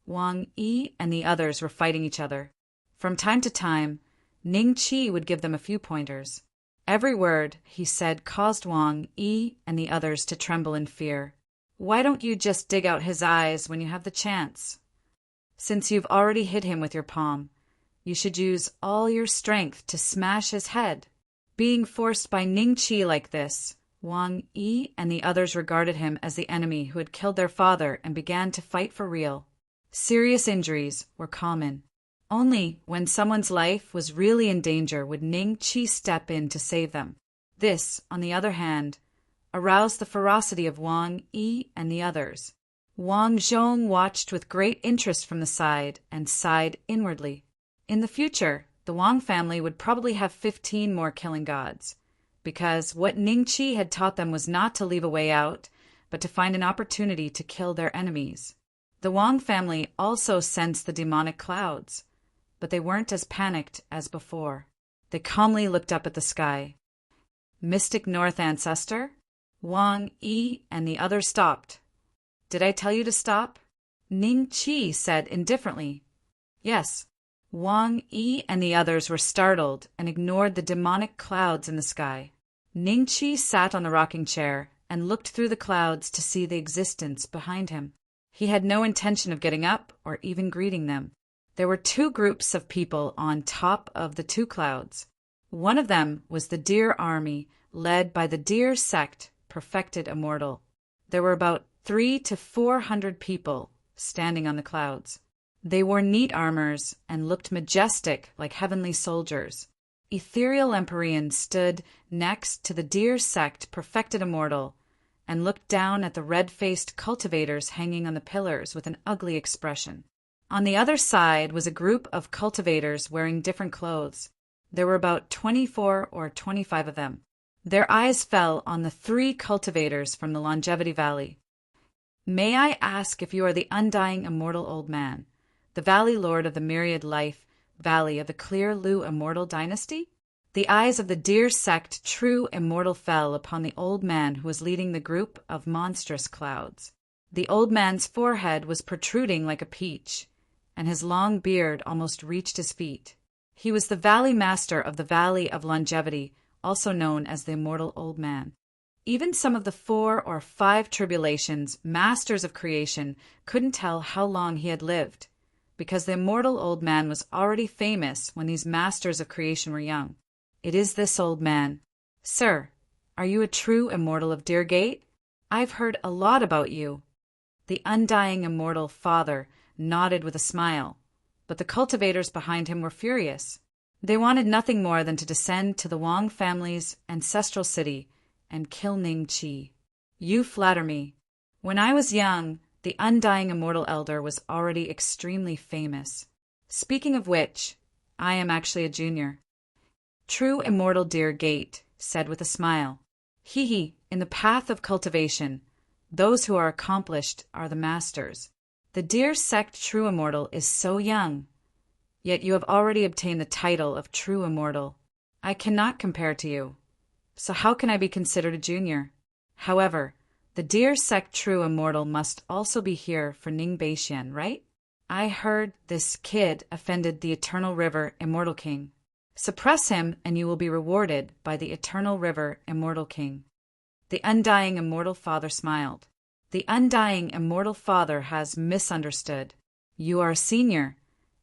Wang Yi and the others were fighting each other. From time to time, Ning Qi would give them a few pointers. Every word he said caused Wang Yi and the others to tremble in fear. Why don't you just dig out his eyes when you have the chance? Since you've already hit him with your palm, you should use all your strength to smash his head. Being forced by Ning Qi like this, Wang Yi and the others regarded him as the enemy who had killed their father and began to fight for real. Serious injuries were common. Only when someone's life was really in danger would Ning Qi step in to save them. This, on the other hand, aroused the ferocity of Wang Yi and the others. Wang Zhong watched with great interest from the side and sighed inwardly. In the future, the Wang family would probably have 15 more killing gods, because what Ning Qi had taught them was not to leave a way out, but to find an opportunity to kill their enemies. The Wang family also sensed the demonic clouds, but they weren't as panicked as before. They calmly looked up at the sky. Mystic North Ancestor? Wang Yi and the others stopped. Did I tell you to stop? Ning Qi said indifferently. Yes. Wang Yi and the others were startled and ignored the demonic clouds in the sky. Ning Qi sat on the rocking chair and looked through the clouds to see the existence behind him. He had no intention of getting up or even greeting them. There were 2 groups of people on top of the 2 clouds. One of them was the Deer Army, led by the Deer Sect, perfected immortal. There were about 300 to 400 people standing on the clouds. They wore neat armors and looked majestic like heavenly soldiers. Ethereal Empyrean stood next to the Deer Sect, perfected immortal, and looked down at the red-faced cultivators hanging on the pillars with an ugly expression. On the other side was a group of cultivators wearing different clothes. There were about 24 or 25 of them. Their eyes fell on the 3 cultivators from the Longevity Valley. May I ask if you are the undying immortal old man, the Valley Lord of the Myriad Life Valley of the Clear Lu Immortal Dynasty? The eyes of the Deer Sect true immortal fell upon the old man who was leading the group of monstrous clouds. The old man's forehead was protruding like a peach, and his long beard almost reached his feet. He was the Valley Master of the Valley of Longevity, also known as the Immortal Old Man. Even some of the 4 or 5 tribulations, masters of creation, couldn't tell how long he had lived, because the Immortal Old Man was already famous when these masters of creation were young. It is this old man. Sir, are you a true immortal of Deergate? I've heard a lot about you. The undying immortal father nodded with a smile, but the cultivators behind him were furious. They wanted nothing more than to descend to the Wang family's ancestral city and kill Ning Qi. You flatter me. When I was young, the undying immortal elder was already extremely famous. Speaking of which, I am actually a junior. True immortal dear Gate said with a smile. He, in the path of cultivation, those who are accomplished are the masters. The dear sect true immortal is so young, yet you have already obtained the title of true immortal. I cannot compare to you, so how can I be considered a junior? However, the dear sect true immortal must also be here for Ning Beixian, right? I heard this kid offended the Eternal River Immortal King. Suppress him and you will be rewarded by the Eternal River Immortal King. The undying immortal father smiled. The undying immortal father has misunderstood. You are a senior,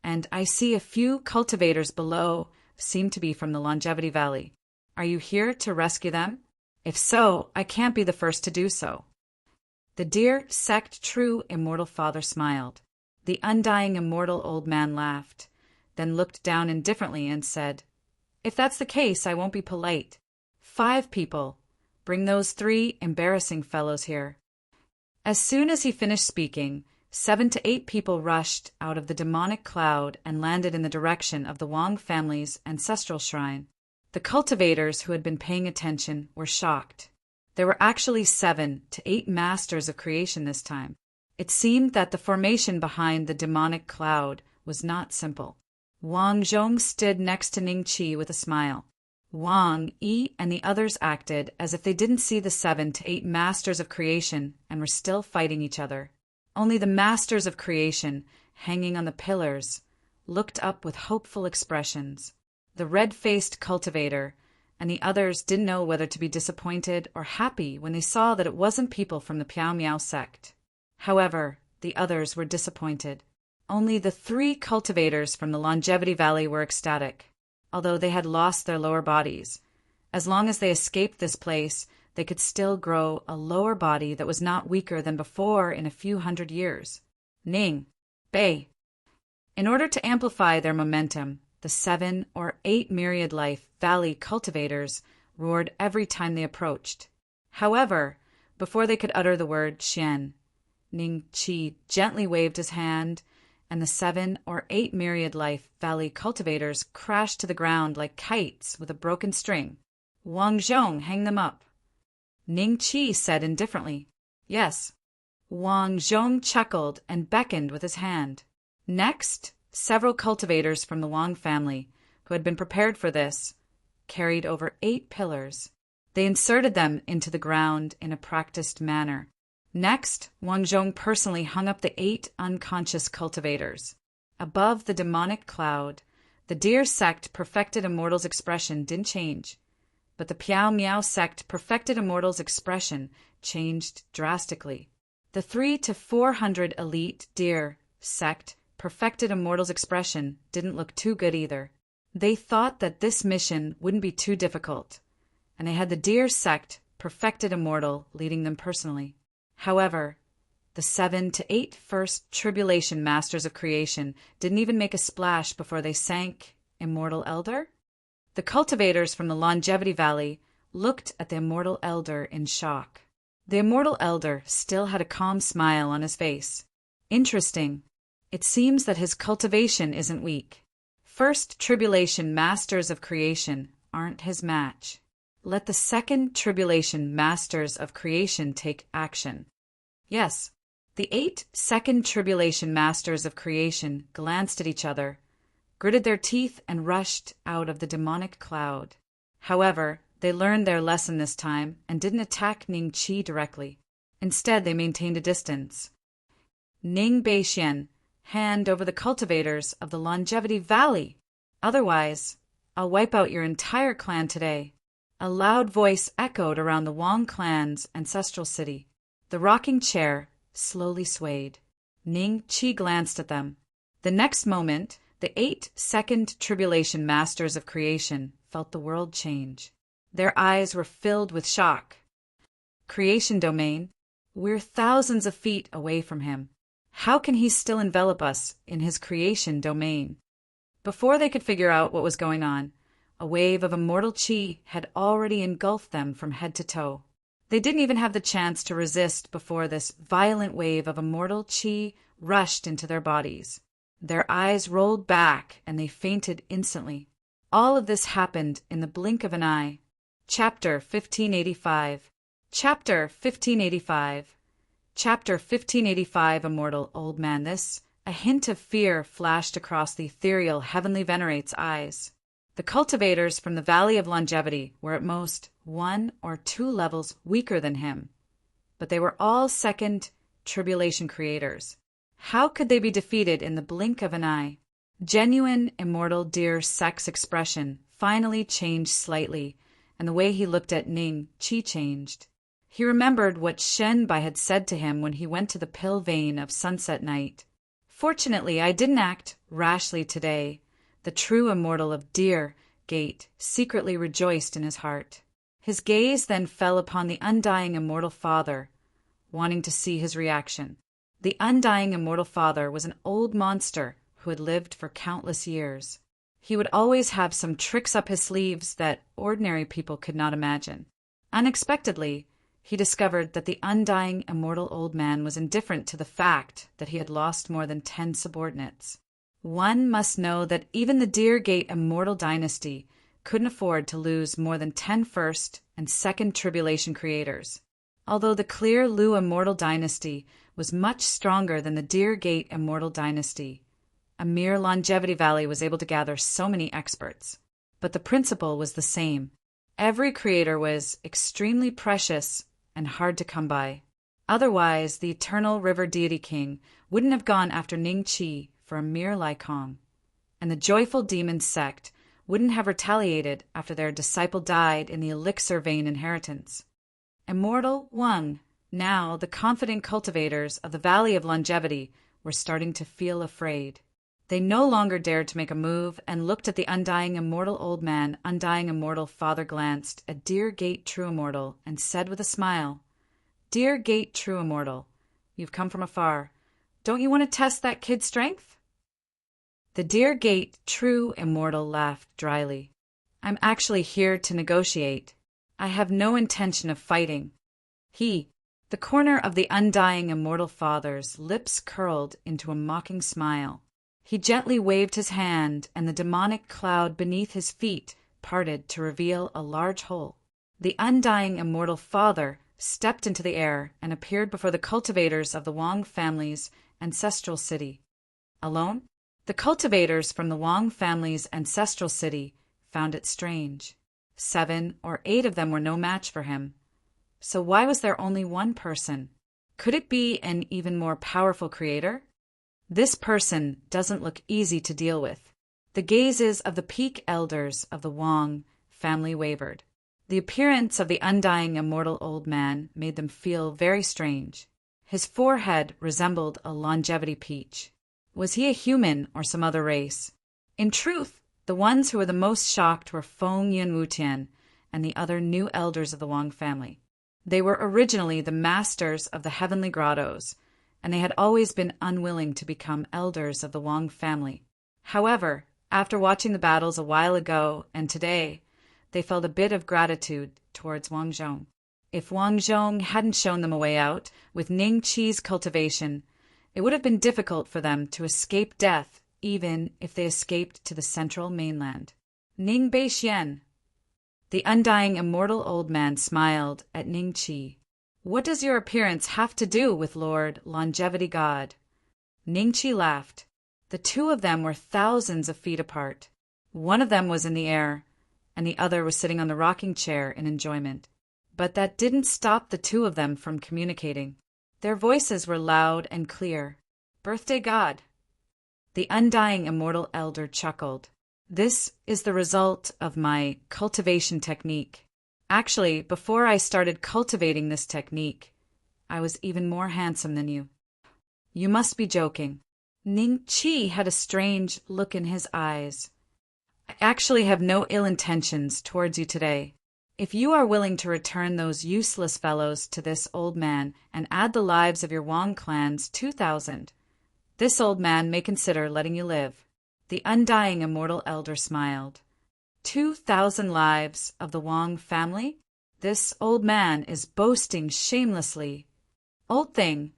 and I see a few cultivators below seem to be from the Longevity Valley. Are you here to rescue them? If so, I can't be the first to do so. The dear sect true immortal father smiled. The undying immortal old man laughed, then looked down indifferently and said, If that's the case, I won't be polite. 5 people. Bring those 3 embarrassing fellows here. As soon as he finished speaking, 7 to 8 people rushed out of the demonic cloud and landed in the direction of the Wang family's ancestral shrine. The cultivators who had been paying attention were shocked. There were actually 7 to 8 masters of creation this time. It seemed that the formation behind the demonic cloud was not simple. Wang Zhong stood next to Ning Qi with a smile. Wang Yi and the others acted as if they didn't see the 7 to 8 masters of creation and were still fighting each other. Only the masters of creation, hanging on the pillars, looked up with hopeful expressions. The red-faced cultivator and the others didn't know whether to be disappointed or happy when they saw that it wasn't people from the Piao Miao sect. However, the others were disappointed. Only the 3 cultivators from the Longevity Valley were ecstatic, although they had lost their lower bodies. As long as they escaped this place, they could still grow a lower body that was not weaker than before in a few hundred years. Ning, Bei. In order to amplify their momentum, the 7 or 8 myriad life valley cultivators roared every time they approached. However, before they could utter the word Xian, Ning Qi gently waved his hand, and the 7 or 8 myriad life valley cultivators crashed to the ground like kites with a broken string. Wang Zhong, hang them up. Ning Qi said indifferently, Yes. Wang Zhong chuckled and beckoned with his hand. Next, several cultivators from the Wang family, who had been prepared for this, carried over 8 pillars. They inserted them into the ground in a practiced manner. Next, Wang Zhong personally hung up the 8 unconscious cultivators. Above the demonic cloud, the deer sect perfected immortal's expression didn't change, but the Piao Miao sect perfected immortal's expression changed drastically. The 300 to 400 elite deer sect perfected immortal's expression didn't look too good either. They thought that this mission wouldn't be too difficult, and they had the deer sect perfected immortal leading them personally. However, the 7 to 8 first tribulation masters of creation didn't even make a splash before they sank immortal elder. The cultivators from the Longevity Valley looked at the immortal elder in shock. The immortal elder still had a calm smile on his face. Interesting. It seems that his cultivation isn't weak. First tribulation masters of creation aren't his match. Let the second tribulation masters of creation take action. Yes, the 8 second tribulation masters of creation glanced at each other, gritted their teeth, and rushed out of the demonic cloud. However, they learned their lesson this time and didn't attack Ning Qi directly. Instead, they maintained a distance. Ning Beixian, hand over the cultivators of the Longevity Valley. Otherwise, I'll wipe out your entire clan today. A loud voice echoed around the Wang clan's ancestral city. The rocking chair slowly swayed. Ning Qi glanced at them. The next moment, the 8 second tribulation masters of creation felt the world change. Their eyes were filled with shock. Creation domain, we're thousands of feet away from him. How can he still envelop us in his creation domain? Before they could figure out what was going on, a wave of immortal chi had already engulfed them from head to toe. They didn't even have the chance to resist before this violent wave of immortal chi rushed into their bodies. Their eyes rolled back and they fainted instantly. All of this happened in the blink of an eye. Chapter 1585. Chapter 1585. Chapter 1585. Immortal old man. This, a hint of fear flashed across the ethereal heavenly venerate's eyes. The cultivators from the Valley of Longevity were at most 1 or 2 levels weaker than him, but they were all second tribulation creators. How could they be defeated in the blink of an eye? Genuine, immortal deer sex expression finally changed slightly, and the way he looked at Ning Chi changed. He remembered what Shen Bai had said to him when he went to the pill vein of sunset night. Fortunately, I didn't act rashly today. The true immortal of Deer Gate secretly rejoiced in his heart. His gaze then fell upon the undying immortal father, wanting to see his reaction. The undying immortal father was an old monster who had lived for countless years. He would always have some tricks up his sleeves that ordinary people could not imagine. Unexpectedly, he discovered that the undying immortal old man was indifferent to the fact that he had lost more than 10 subordinates. One must know that even the Deer Gate immortal dynasty couldn't afford to lose more than 10 first and second tribulation creators. Although the Clear Lu immortal dynasty was much stronger than the Deer Gate immortal dynasty, a mere Longevity Valley was able to gather so many experts. But the principle was the same. Every creator was extremely precious and hard to come by. Otherwise, the eternal River Deity King wouldn't have gone after Ning Chi for a mere Lai Kong, and the joyful demon sect wouldn't have retaliated after their disciple died in the elixir vein inheritance. Immortal Wang, now the confident cultivators of the Valley of Longevity, were starting to feel afraid. They no longer dared to make a move and looked at the undying immortal old man. Undying immortal father glanced at Deer Gate True Immortal and said with a smile, "Deer Gate True Immortal, you've come from afar. Don't you want to test that kid's strength?" The Deer Gate True Immortal laughed dryly. "I'm actually here to negotiate. I have no intention of fighting." The corner of the undying immortal father's lips curled into a mocking smile. He gently waved his hand, and the demonic cloud beneath his feet parted to reveal a large hole. The undying immortal father stepped into the air and appeared before the cultivators of the Wang family's ancestral city. Alone? The cultivators from the Wang family's ancestral city found it strange. 7 or 8 of them were no match for him. So why was there only one person? Could it be an even more powerful creator? This person doesn't look easy to deal with. The gazes of the peak elders of the Wang family wavered. The appearance of the undying immortal old man made them feel very strange. His forehead resembled a longevity peach. Was he a human or some other race? In truth, the ones who were the most shocked were Feng Yun Wutian and the other new elders of the Wang family. They were originally the masters of the heavenly grottos, and they had always been unwilling to become elders of the Wang family. However, after watching the battles a while ago and today, they felt a bit of gratitude towards Wang Zhong. If Wang Zhong hadn't shown them a way out with Ning Chi's cultivation, it would have been difficult for them to escape death, even if they escaped to the central mainland. Ning Beixian. The undying immortal old man smiled at Ning Chi. "What does your appearance have to do with Lord Longevity God?" Ning Chi laughed. The two of them were thousands of feet apart. One of them was in the air, and the other was sitting on the rocking chair in enjoyment. But that didn't stop the two of them from communicating. Their voices were loud and clear. "Birthday God." The undying immortal elder chuckled. "This is the result of my cultivation technique. Actually, before I started cultivating this technique, I was even more handsome than you." "You must be joking." Ning Chi had a strange look in his eyes. "I actually have no ill intentions towards you today. If you are willing to return those useless fellows to this old man and add the lives of your Wang clan's 2,000, This old man may consider letting you live. The undying immortal elder smiled. 2,000 lives of the Wang family? This old man is boasting shamelessly. Old thing,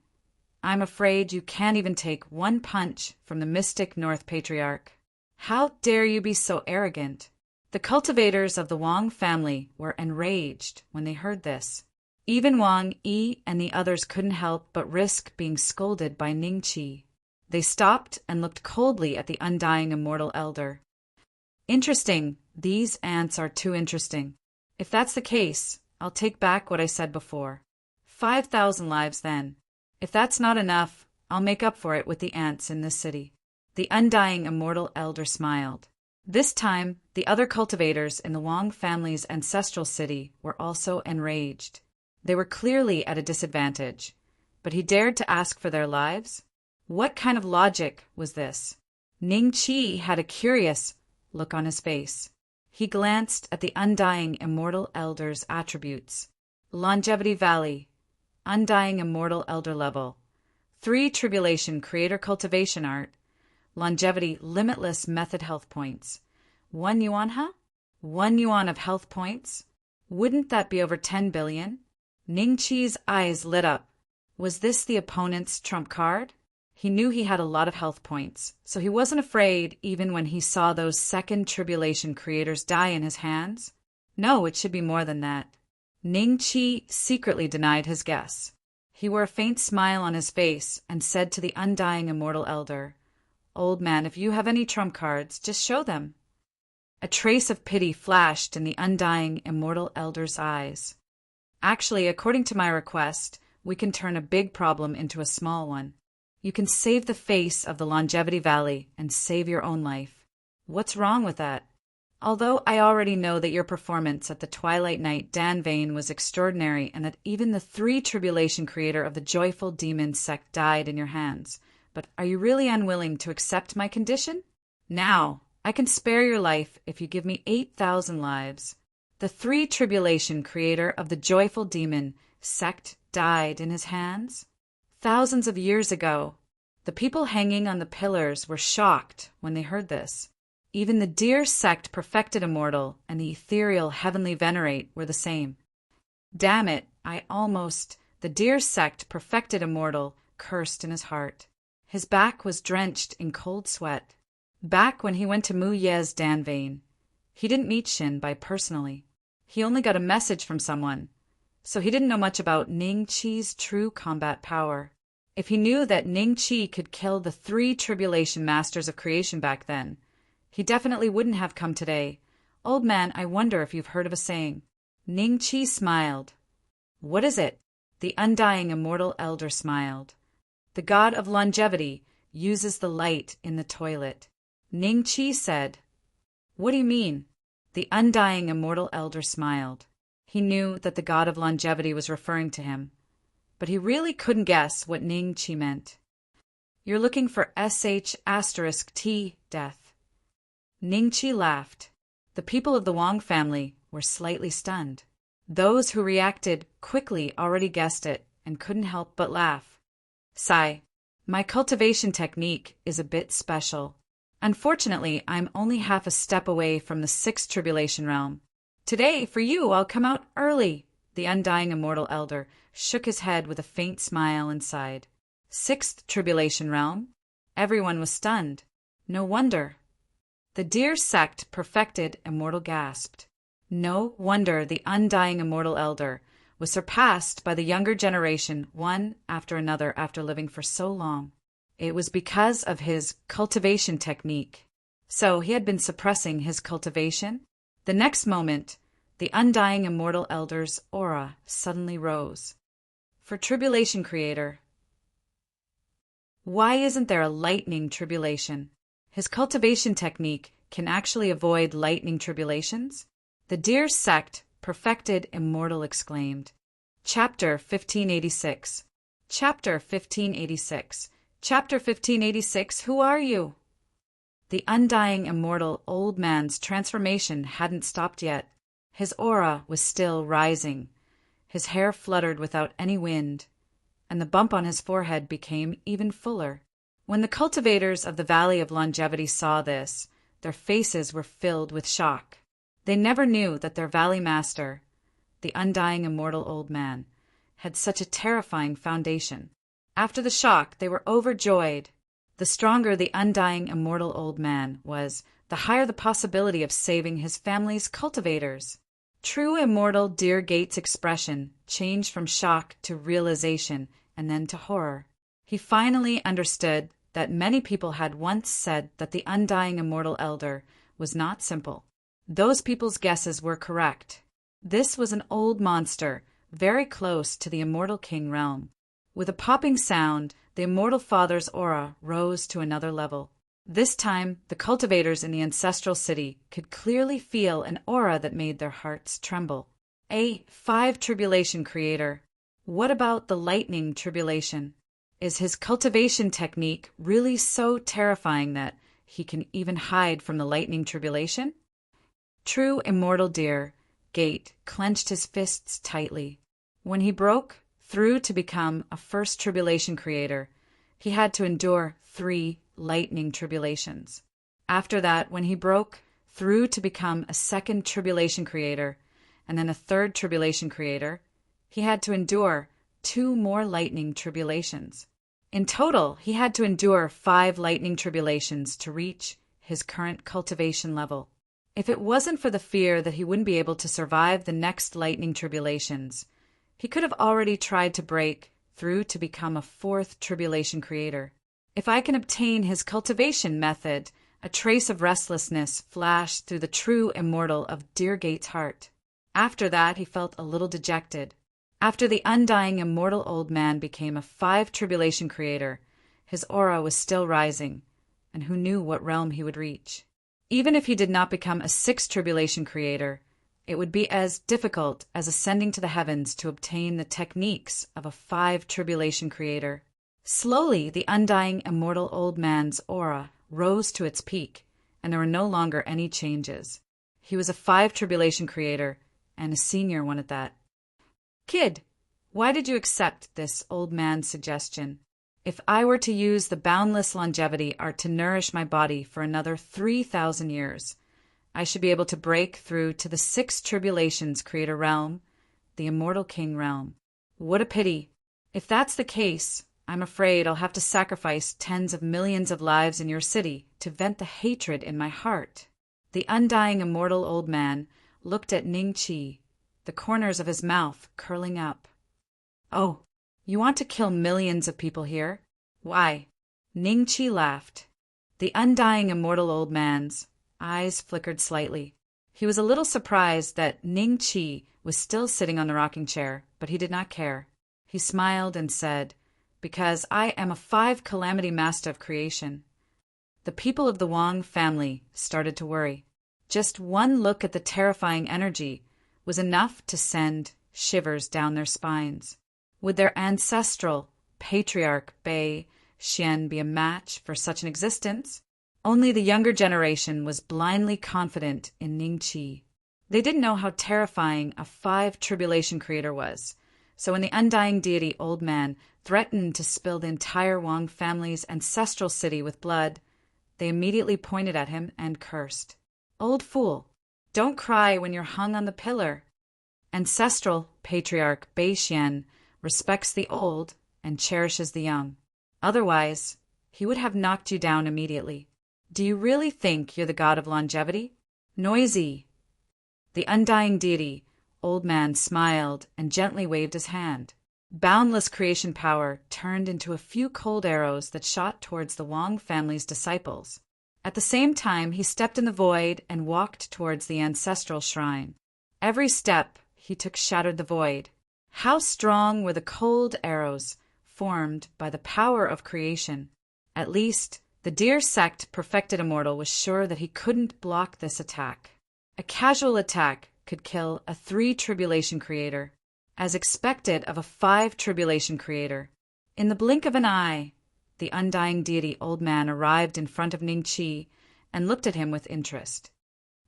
I'm afraid you can't even take one punch from the mystic North Patriarch. How dare you be so arrogant? The cultivators of the Wang family were enraged when they heard this. Even Wang Yi and the others couldn't help but risk being scolded by Ning Qi. They stopped and looked coldly at the undying immortal elder. Interesting. These ants are too interesting. If that's the case, I'll take back what I said before. 5,000 lives then. If that's not enough, I'll make up for it with the ants in this city. The undying immortal elder smiled. This time, the other cultivators in the Wang family's ancestral city were also enraged. They were clearly at a disadvantage, but he dared to ask for their lives? What kind of logic was this? Ning Qi had a curious look on his face. He glanced at the undying immortal elder's attributes. Longevity Valley, undying immortal elder level. 3 tribulation creator cultivation art. Longevity limitless method health points. 1 yuan, huh? 1 yuan of health points? Wouldn't that be over 10 billion? Ning Qi's eyes lit up. Was this the opponent's trump card? He knew he had a lot of health points, so he wasn't afraid even when he saw those second tribulation creators die in his hands. No, it should be more than that. Ning Qi secretly denied his guess. He wore a faint smile on his face and said to the undying immortal elder, "Old man, if you have any trump cards, just show them." A trace of pity flashed in the undying immortal elder's eyes. Actually, according to my request, we can turn a big problem into a small one. You can save the face of the Longevity Valley and save your own life. What's wrong with that? Although I already know that your performance at the Twilight Night Danvane was extraordinary and that even the 3 tribulation creator of the Joyful Demon sect died in your hands, but are you really unwilling to accept my condition? Now, I can spare your life if you give me 8,000 lives. The 3 tribulation creator of the Joyful Demon sect died in his hands? Thousands of years ago. The people hanging on the pillars were shocked when they heard this. Even the deer sect perfected immortal and the ethereal heavenly venerate were the same. Damn it, the deer sect perfected immortal cursed in his heart. His back was drenched in cold sweat. Back when he went to Mu Ye's Danvane, he didn't meet Shin Bai personally. He only got a message from someone, so he didn't know much about Ning Qi's true combat power. If he knew that Ning Qi could kill the 3 tribulation masters of creation back then, he definitely wouldn't have come today. Old man, I wonder if you've heard of a saying. Ning Qi smiled. What is it? The undying immortal elder smiled. The god of longevity uses the light in the toilet. Ning Qi said. What do you mean? The undying immortal elder smiled. He knew that the god of longevity was referring to him, but he really couldn't guess what Ning Qi meant. You're looking for sh*T death. Ning Qi laughed. The people of the Wang family were slightly stunned. Those who reacted quickly already guessed it and couldn't help but laugh. Sigh. My cultivation technique is a bit special. Unfortunately, I'm only half a step away from the 6th tribulation realm. Today, for you, I'll come out early. The undying immortal elder shook his head with a faint smile and sighed. 6th tribulation realm? Everyone was stunned. No wonder. The deer sect perfected immortal gasped. No wonder the undying immortal elder was surpassed by the younger generation one after another after living for so long. It was because of his cultivation technique. So he had been suppressing his cultivation? The next moment, the undying immortal elder's aura suddenly rose. For tribulation creator. Why isn't there a lightning tribulation? His cultivation technique can actually avoid lightning tribulations? The deer sect perfected immortal exclaimed. Chapter 1586. Chapter 1586. Chapter 1586. Who are you? The undying immortal old man's transformation hadn't stopped yet. His aura was still rising. His hair fluttered without any wind, and the bump on his forehead became even fuller. When the cultivators of the Valley of Longevity saw this, their faces were filled with shock. They never knew that their valley master, the undying immortal old man, had such a terrifying foundation. After the shock, they were overjoyed. The stronger the undying immortal old man was, the higher the possibility of saving his family's cultivators. True immortal Dear Gates' expression changed from shock to realization and then to horror. He finally understood that many people had once said that the undying immortal elder was not simple. Those people's guesses were correct. This was an old monster, very close to the immortal king realm. With a popping sound, the immortal father's aura rose to another level. This time, the cultivators in the ancestral city could clearly feel an aura that made their hearts tremble. A 5 tribulation creator. What about the lightning tribulation? Is his cultivation technique really so terrifying that he can even hide from the lightning tribulation? True immortal Dear Gate clenched his fists tightly. When he broke through to become a first tribulation creator, he had to endure 3 lightning tribulations. After that, when he broke through to become a second tribulation creator and then a third tribulation creator, he had to endure 2 more lightning tribulations. In total, he had to endure 5 lightning tribulations to reach his current cultivation level. If it wasn't for the fear that he wouldn't be able to survive the next lightning tribulations, he could have already tried to break through to become a 4th tribulation creator. If I can obtain his cultivation method, a trace of restlessness flashed through the true immortal of Dear Gate's heart. After that, he felt a little dejected. After the undying immortal old man became a 5 tribulation creator, his aura was still rising, and who knew what realm he would reach. Even if he did not become a 6 tribulation creator, it would be as difficult as ascending to the heavens to obtain the techniques of a 5 tribulation creator. Slowly, the undying immortal old man's aura rose to its peak, and there were no longer any changes. He was a 5 tribulation creator, and a senior one at that. Kid, why did you accept this old man's suggestion? If I were to use the boundless longevity art to nourish my body for another 3,000 years, I should be able to break through to the 6 tribulations creator realm, the immortal king realm. What a pity. If that's the case, I'm afraid I'll have to sacrifice tens of millions of lives in your city to vent the hatred in my heart. The undying immortal old man looked at Ning Qi, the corners of his mouth curling up. Oh, you want to kill millions of people here? Why? Ning Qi laughed. The undying immortal old man's eyes flickered slightly. He was a little surprised that Ning Qi was still sitting on the rocking chair, but he did not care. He smiled and said, "Because I am a 5 calamity master of creation." The people of the Wang family started to worry. Just one look at the terrifying energy was enough to send shivers down their spines. Would their ancestral patriarch Bei Xian be a match for such an existence? Only the younger generation was blindly confident in Ning Qi. They didn't know how terrifying a 5 tribulation creator was, so when the undying deity old man threatened to spill the entire Wang family's ancestral city with blood, they immediately pointed at him and cursed. "Old fool, don't cry when you're hung on the pillar." Ancestral patriarch Bei Xian respects the old and cherishes the young. Otherwise, he would have knocked you down immediately. Do you really think you're the god of longevity? Noisy. The undying deity, old man, smiled and gently waved his hand. Boundless creation power turned into a few cold arrows that shot towards the Wang family's disciples. At the same time, he stepped in the void and walked towards the ancestral shrine. Every step he took shattered the void. How strong were the cold arrows formed by the power of creation? At least, the dear sect perfected immortal was sure that he couldn't block this attack. A casual attack could kill a 3 tribulation creator, as expected of a 5 tribulation creator. In the blink of an eye, the undying deity old man arrived in front of Ning Qi and looked at him with interest.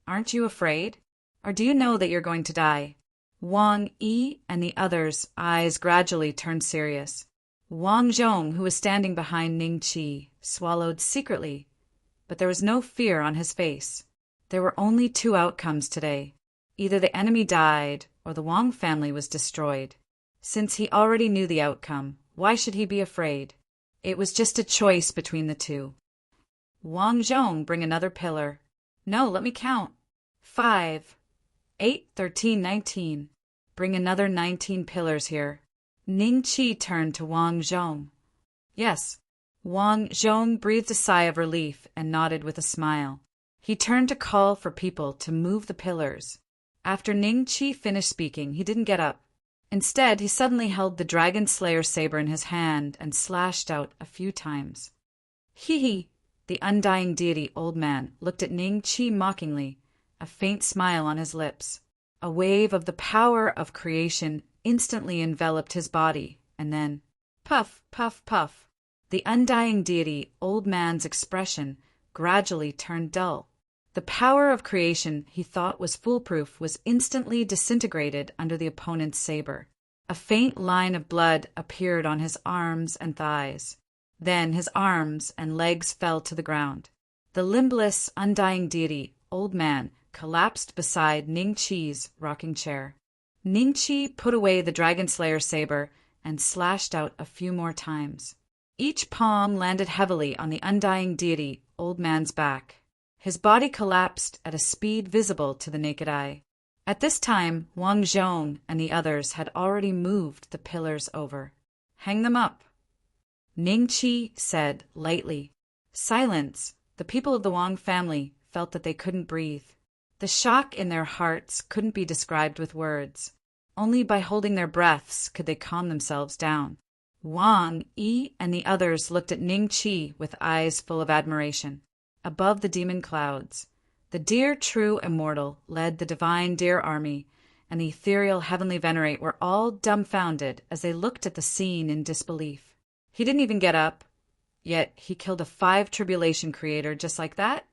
"Aren't you afraid? Or do you know that you're going to die?" Wang Yi and the others' eyes gradually turned serious. Wang Zhong, who was standing behind Ning Qi, swallowed secretly, but there was no fear on his face. There were only two outcomes today. Either the enemy died or the Wang family was destroyed. Since he already knew the outcome, why should he be afraid? It was just a choice between the two. Wang Zhong, bring another pillar. No, let me count. 5, 8, 13, 19. Bring another 19 pillars here. Ning Qi turned to Wang Zhong. Yes. Wang Zhong breathed a sigh of relief and nodded with a smile. He turned to call for people to move the pillars. After Ning Qi finished speaking, he didn't get up. Instead, he suddenly held the Dragon Slayer saber in his hand and slashed out a few times. Hee. The undying deity old man looked at Ning Qi mockingly, a faint smile on his lips. A wave of the power of creation instantly enveloped his body, and then, puff, puff, puff. The undying deity old man's expression gradually turned dull. The power of creation he thought was foolproof was instantly disintegrated under the opponent's saber. A faint line of blood appeared on his arms and thighs. Then his arms and legs fell to the ground. The limbless, undying deity, old man, collapsed beside Ning Qi's rocking chair. Ning Qi put away the Dragon Slayer saber and slashed out a few more times. Each palm landed heavily on the undying deity, old man's back. His body collapsed at a speed visible to the naked eye. At this time, Wang Zhong and the others had already moved the pillars over. Hang them up. Ning Qi said lightly. Silence. The people of the Wang family felt that they couldn't breathe. The shock in their hearts couldn't be described with words. Only by holding their breaths could they calm themselves down. Wang Yi and the others looked at Ning Qi with eyes full of admiration. Above the demon clouds, the dear true immortal led the divine deer army, and the ethereal heavenly venerate were all dumbfounded as they looked at the scene in disbelief. He didn't even get up, yet he killed a 5 tribulation creator just like that.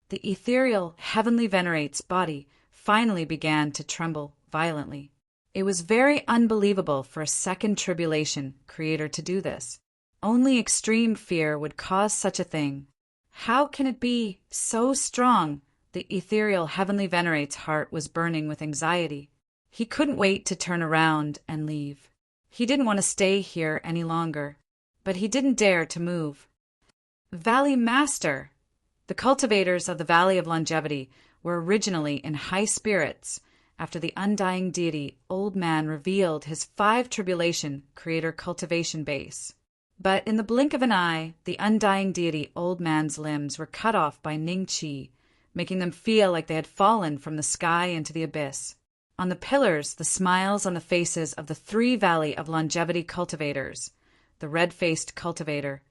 The ethereal heavenly venerate's body finally began to tremble violently. It was very unbelievable for a 2nd tribulation creator to do this. Only extreme fear would cause such a thing. How can it be so strong? The ethereal heavenly venerate's heart was burning with anxiety. He couldn't wait to turn around and leave. He didn't want to stay here any longer, but he didn't dare to move. Valley Master! The cultivators of the Valley of Longevity were originally in high spirits after the undying deity old man revealed his 5 tribulation creator cultivation base. But in the blink of an eye, the undying deity old man's limbs were cut off by Ning Qi, making them feel like they had fallen from the sky into the abyss. On the pillars, the smiles on the faces of the 3 Valley of Longevity cultivators, the red-faced cultivator,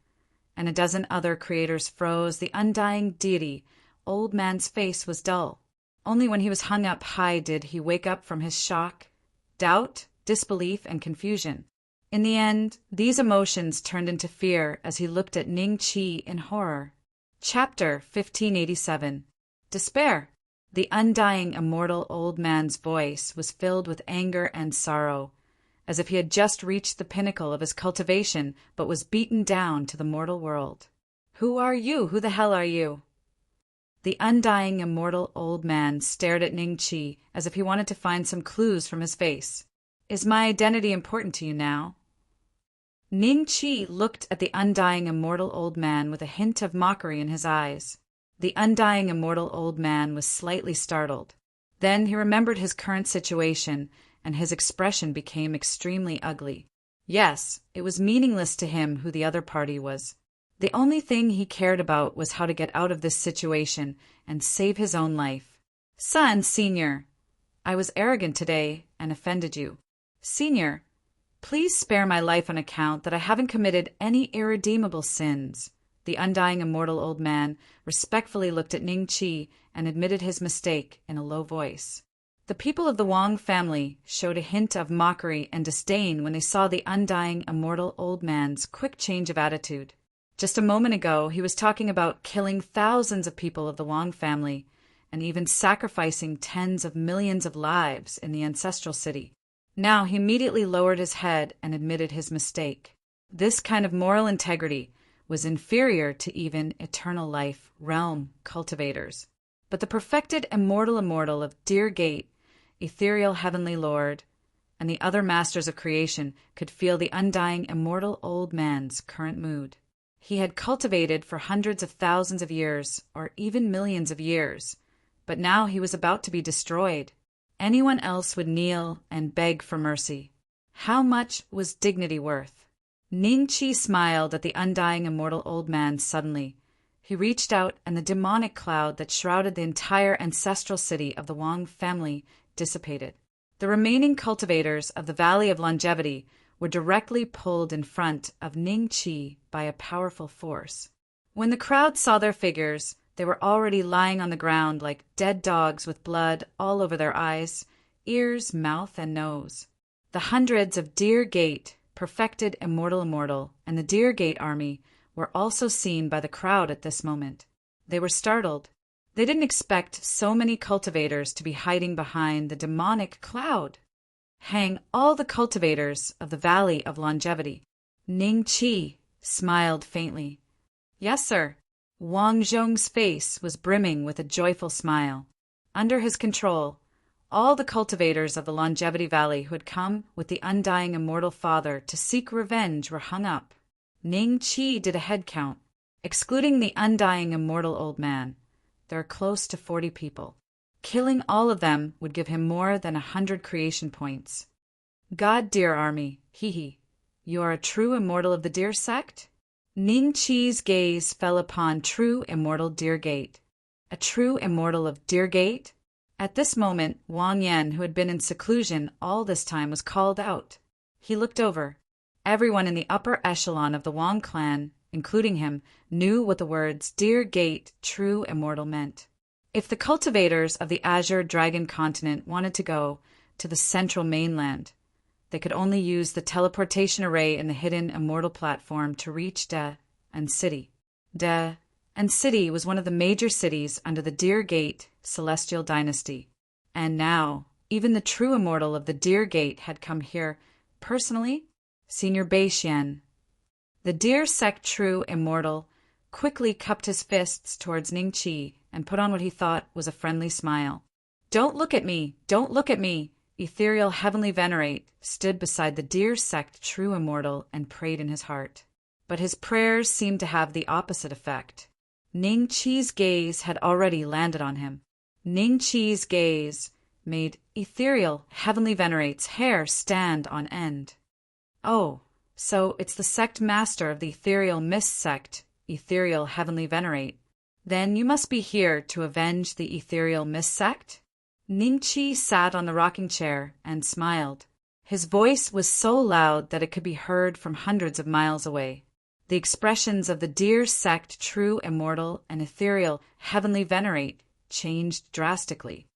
and a dozen other creators froze. The undying deity old man's face was dull. Only when he was hung up high did he wake up from his shock, doubt, disbelief, and confusion. In the end, these emotions turned into fear as he looked at Ning Qi in horror. Chapter 1587. Despair. The undying immortal old man's voice was filled with anger and sorrow, as if he had just reached the pinnacle of his cultivation but was beaten down to the mortal world. Who are you? Who the hell are you? The undying immortal old man stared at Ning Qi as if he wanted to find some clues from his face. Is my identity important to you now? Ning Qi looked at the undying immortal old man with a hint of mockery in his eyes. The undying immortal old man was slightly startled. Then he remembered his current situation, and his expression became extremely ugly. Yes, it was meaningless to him who the other party was. The only thing he cared about was how to get out of this situation and save his own life. Son, Senior, I was arrogant today and offended you. Senior, please spare my life on account that I haven't committed any irredeemable sins. The undying immortal old man respectfully looked at Ning Qi and admitted his mistake in a low voice. The people of the Wang family showed a hint of mockery and disdain when they saw the undying immortal old man's quick change of attitude. Just a moment ago, he was talking about killing thousands of people of the Wang family and even sacrificing tens of millions of lives in the ancestral city. Now he immediately lowered his head and admitted his mistake. This kind of moral integrity was inferior to even eternal life realm cultivators. But the perfected immortal of Dear Gate, ethereal heavenly lord, and the other masters of creation could feel the undying immortal old man's current mood. He had cultivated for hundreds of thousands of years, or even millions of years, but now he was about to be destroyed. Anyone else would kneel and beg for mercy. How much was dignity worth? Ningqi smiled at the undying immortal old man suddenly. He reached out, and the demonic cloud that shrouded the entire ancestral city of the Wang family dissipated. The remaining cultivators of the Valley of Longevity were directly pulled in front of Ningqi by a powerful force. When the crowd saw their figures, they were already lying on the ground like dead dogs with blood all over their eyes, ears, mouth, and nose. The hundreds of Dear Gate, perfected immortal, and the Dear Gate army were also seen by the crowd at this moment. They were startled. They didn't expect so many cultivators to be hiding behind the demonic cloud. Hang all the cultivators of the Valley of Longevity. Ningqi smiled faintly. Yes, sir. Wang Zhong's face was brimming with a joyful smile. Under his control, all the cultivators of the Longevity Valley who had come with the undying immortal father to seek revenge were hung up. Ningqi did a head count. Excluding the undying immortal old man, there are close to 40 people. Killing all of them would give him more than 100 creation points. God, dear army, you are a true immortal of the Deer sect? Ningqi's gaze fell upon true immortal Dear Gate. A true immortal of Dear Gate? At this moment, Wang Yan, who had been in seclusion all this time, was called out. He looked over. Everyone in the upper echelon of the Wang clan, including him, knew what the words Dear Gate, true immortal meant. If the cultivators of the Azure Dragon continent wanted to go to the central mainland, they could only use the teleportation array in the hidden immortal platform to reach De and City. De and City was one of the major cities under the Dear Gate celestial dynasty. And now, even the true immortal of the Dear Gate had come here personally. Senior Beixian, the Deer sect true immortal, quickly cupped his fists towards Ningqi and put on what he thought was a friendly smile. Don't look at me! Don't look at me! Ethereal heavenly venerate stood beside the Deer sect true immortal and prayed in his heart. But his prayers seemed to have the opposite effect. Ningqi's gaze had already landed on him. Ningqi's gaze made ethereal heavenly venerate's hair stand on end. Oh, so it's the sect master of the ethereal mist sect, ethereal heavenly venerate. Then you must be here to avenge the ethereal mist sect? Ningqi sat on the rocking chair and smiled. His voice was so loud that it could be heard from hundreds of miles away. The expressions of the Deer sect true immortal and ethereal heavenly venerate changed drastically.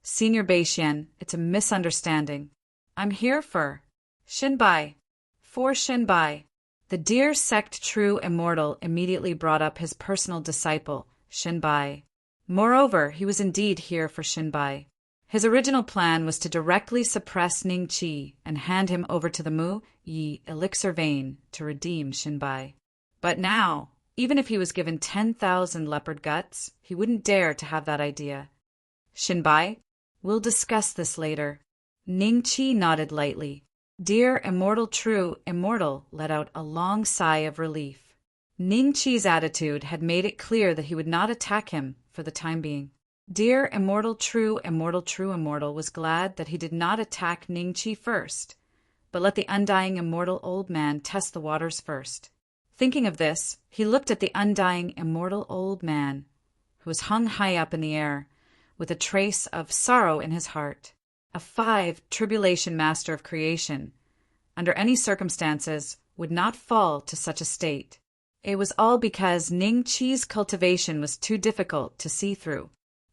Senior Beixian, it's a misunderstanding. I'm here for Shinbai. For Shinbai. The Deer sect true immortal immediately brought up his personal disciple, Shinbai. Moreover, he was indeed here for Shinbai. His original plan was to directly suppress Ningqi and hand him over to the Mu Yi elixir vein to redeem Shinbai. But now, even if he was given 10,000 leopard guts, he wouldn't dare to have that idea. Shinbai, we'll discuss this later. Ningqi nodded lightly. Dear immortal true immortal let out a long sigh of relief. Ningqi's attitude had made it clear that he would not attack him for the time being. Dear immortal true immortal was glad that he did not attack Ningqi first, but let the undying immortal old man test the waters first. Thinking of this, he looked at the undying immortal old man, who was hung high up in the air, with a trace of sorrow in his heart. A 5 tribulation master of creation, under any circumstances, would not fall to such a state. It was all because Ningqi's cultivation was too difficult to see through.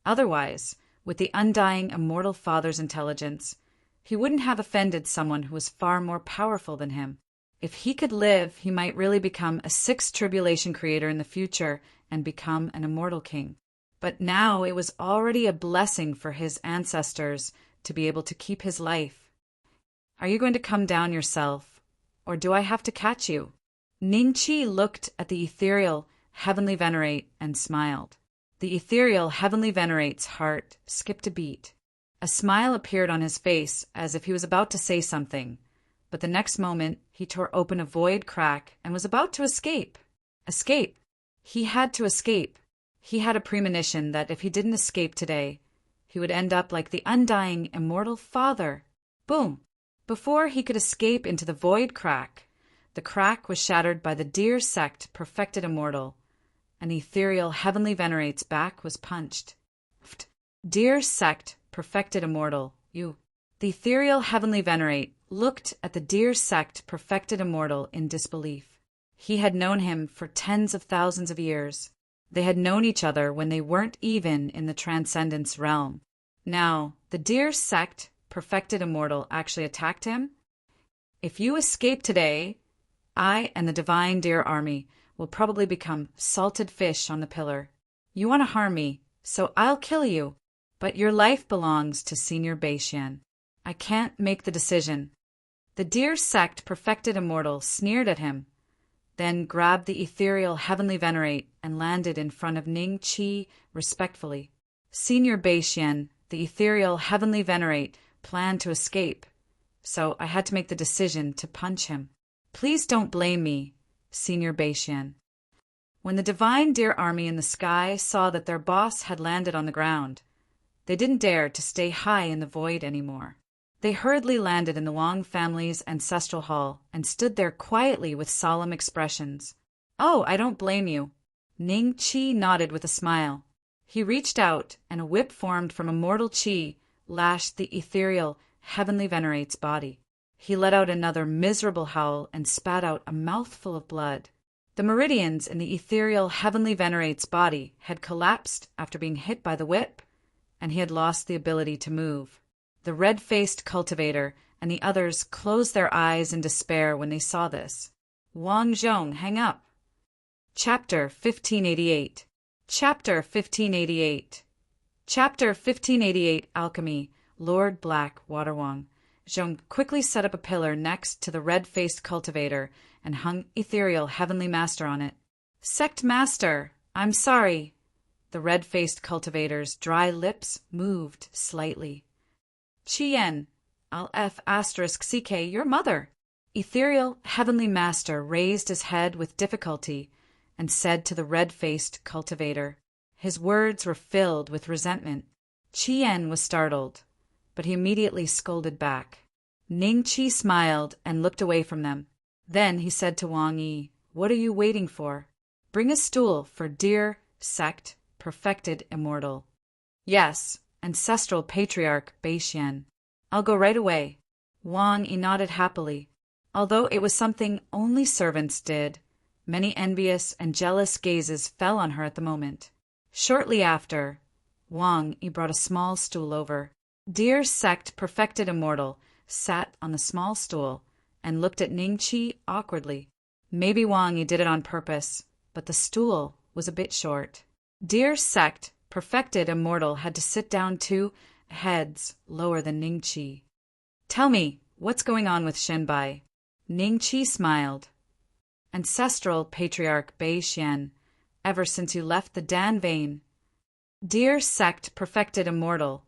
Otherwise, with the undying immortal father's intelligence, he wouldn't have offended someone who was far more powerful than him. If he could live, he might really become a 6 tribulation creator in the future and become an immortal king. But now it was already a blessing for his ancestors to be able to keep his life. Are you going to come down yourself, or do I have to catch you? Ning Qi looked at the ethereal heavenly venerate and smiled. The ethereal heavenly venerate's heart skipped a beat. A smile appeared on his face as if he was about to say something, but the next moment he tore open a void crack and was about to escape. Escape! He had to escape. He had a premonition that if he didn't escape today, he would end up like the undying, immortal father. Boom! Before he could escape into the void crack, the crack was shattered by the dear sect perfected immortal. An ethereal heavenly venerate's back was punched. Dear sect perfected immortal, you. The ethereal heavenly venerate looked at the dear sect perfected immortal in disbelief. He had known him for tens of thousands of years. They had known each other when they weren't even in the transcendence realm. Now, the dear sect perfected immortal actually attacked him. If you escape today, I and the divine dear army will probably become salted fish on the pillar. You want to harm me, so I'll kill you. But your life belongs to Senior Beishian. I can't make the decision. The dear sect perfected immortal sneered at him, then grabbed the ethereal heavenly venerate and landed in front of Ning Qi respectfully. Senior Beishian, the ethereal heavenly venerate, planned to escape, so I had to make the decision to punch him. Please don't blame me, Senior Beishian. When the divine dear army in the sky saw that their boss had landed on the ground, they didn't dare to stay high in the void anymore. They hurriedly landed in the Wang family's ancestral hall and stood there quietly with solemn expressions. Oh, I don't blame you. Ning Qi nodded with a smile. He reached out, and a whip formed from immortal Qi lashed the ethereal heavenly venerate's body. He let out another miserable howl and spat out a mouthful of blood. The meridians in the ethereal heavenly venerate's body had collapsed after being hit by the whip, and he had lost the ability to move. The red-faced cultivator and the others closed their eyes in despair when they saw this. Wang Zhong, hang up. Chapter 1588. Chapter 1588. Chapter 1588 Alchemy, Lord Black Water Wang. Zhong quickly set up a pillar next to the red-faced cultivator and hung ethereal heavenly master on it. Sect master, I'm sorry. The red-faced cultivator's dry lips moved slightly. Qian, I'll F***CK, your mother. Ethereal heavenly master raised his head with difficulty and said to the red-faced cultivator. His words were filled with resentment. Qian was startled, but he immediately scolded back. Ning Qi smiled and looked away from them. Then he said to Wang Yi, what are you waiting for? Bring a stool for dear sect perfected immortal. Yes, ancestral patriarch Beishian. I'll go right away. Wang Yi nodded happily. Although it was something only servants did, many envious and jealous gazes fell on her at the moment. Shortly after, Wang Yi brought a small stool over. Dear sect perfected immortal sat on the small stool and looked at Ning Qi awkwardly. Maybe Wang Yi did it on purpose, but the stool was a bit short. Dear sect perfected immortal had to sit down 2 heads lower than Ning Qi. Tell me, what's going on with Shenbai? Ning Qi smiled. Ancestral patriarch Beishian, ever since you left the Dan vein. Dear sect perfected immortal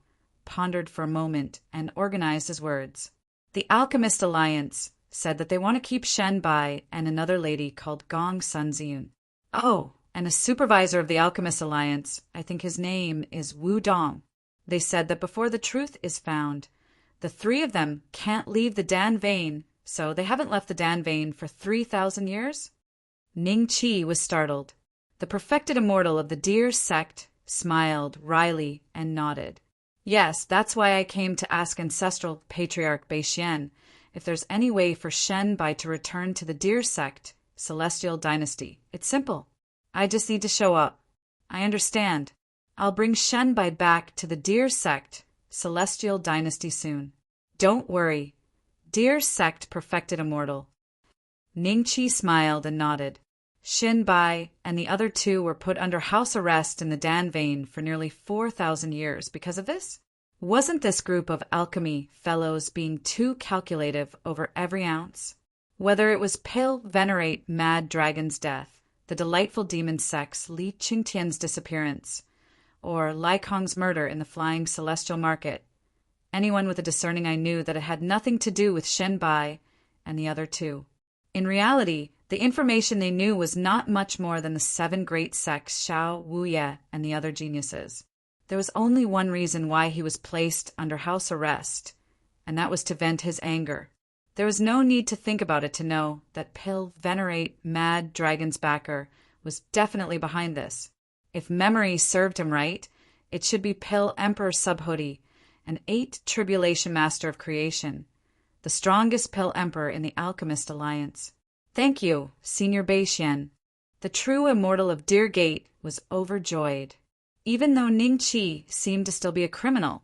pondered for a moment and organized his words. The Alchemist Alliance said that they want to keep Shenbai and another lady called Gong Sunziyun. Oh, and a supervisor of the Alchemist Alliance, I think his name is Wu Dong. They said that before the truth is found, the 3 of them can't leave the Dan vein, so they haven't left the Dan vein for 3,000 years? Ning Qi was startled. The perfected immortal of the dear sect smiled wryly and nodded. Yes, that's why I came to ask ancestral patriarch Beishian if there's any way for Shenbai to return to the dear sect, celestial dynasty. It's simple. I just need to show up. I understand. I'll bring Shenbai back to the dear sect, celestial dynasty soon. Don't worry. Dear sect perfected immortal. Ning Qi smiled and nodded. Shenbai and the other 2 were put under house arrest in the Dan vein for nearly 4,000 years because of this? Wasn't this group of alchemy fellows being too calculative over every ounce? Whether it was Pale Venerate Mad Dragon's death, the delightful demon sex Li Qingtian's disappearance, or Lai Kong's murder in the flying celestial market, anyone with a discerning eye knew that it had nothing to do with Shen Bai and the other two. In reality, the information they knew was not much more than the 7 great sects Xiao, Wu Ye, and the other geniuses. There was only one reason why he was placed under house arrest, and that was to vent his anger. There was no need to think about it to know that Pale Venerate Mad Dragon's backer was definitely behind this. If memory served him right, it should be Pale Emperor Subhuti, an 8 Tribulation Master of Creation, the strongest Pale Emperor in the Alchemist Alliance. Thank you, Senior Beixian. The true immortal of Deer Gate was overjoyed. Even though Ning Qi seemed to still be a criminal,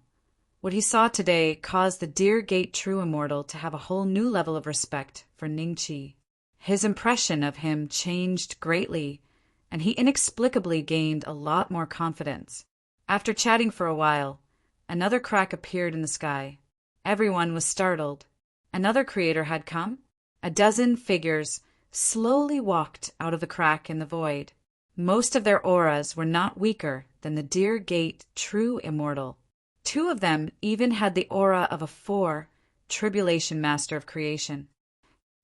what he saw today caused the Deer Gate True Immortal to have a whole new level of respect for Ning Qi. His impression of him changed greatly, and he inexplicably gained a lot more confidence. After chatting for a while, another crack appeared in the sky. Everyone was startled. Another creator had come. A dozen figures slowly walked out of the crack in the void. Most of their auras were not weaker than the Deer Gate True Immortal. 2 of them even had the aura of a 4 Tribulation Master of Creation.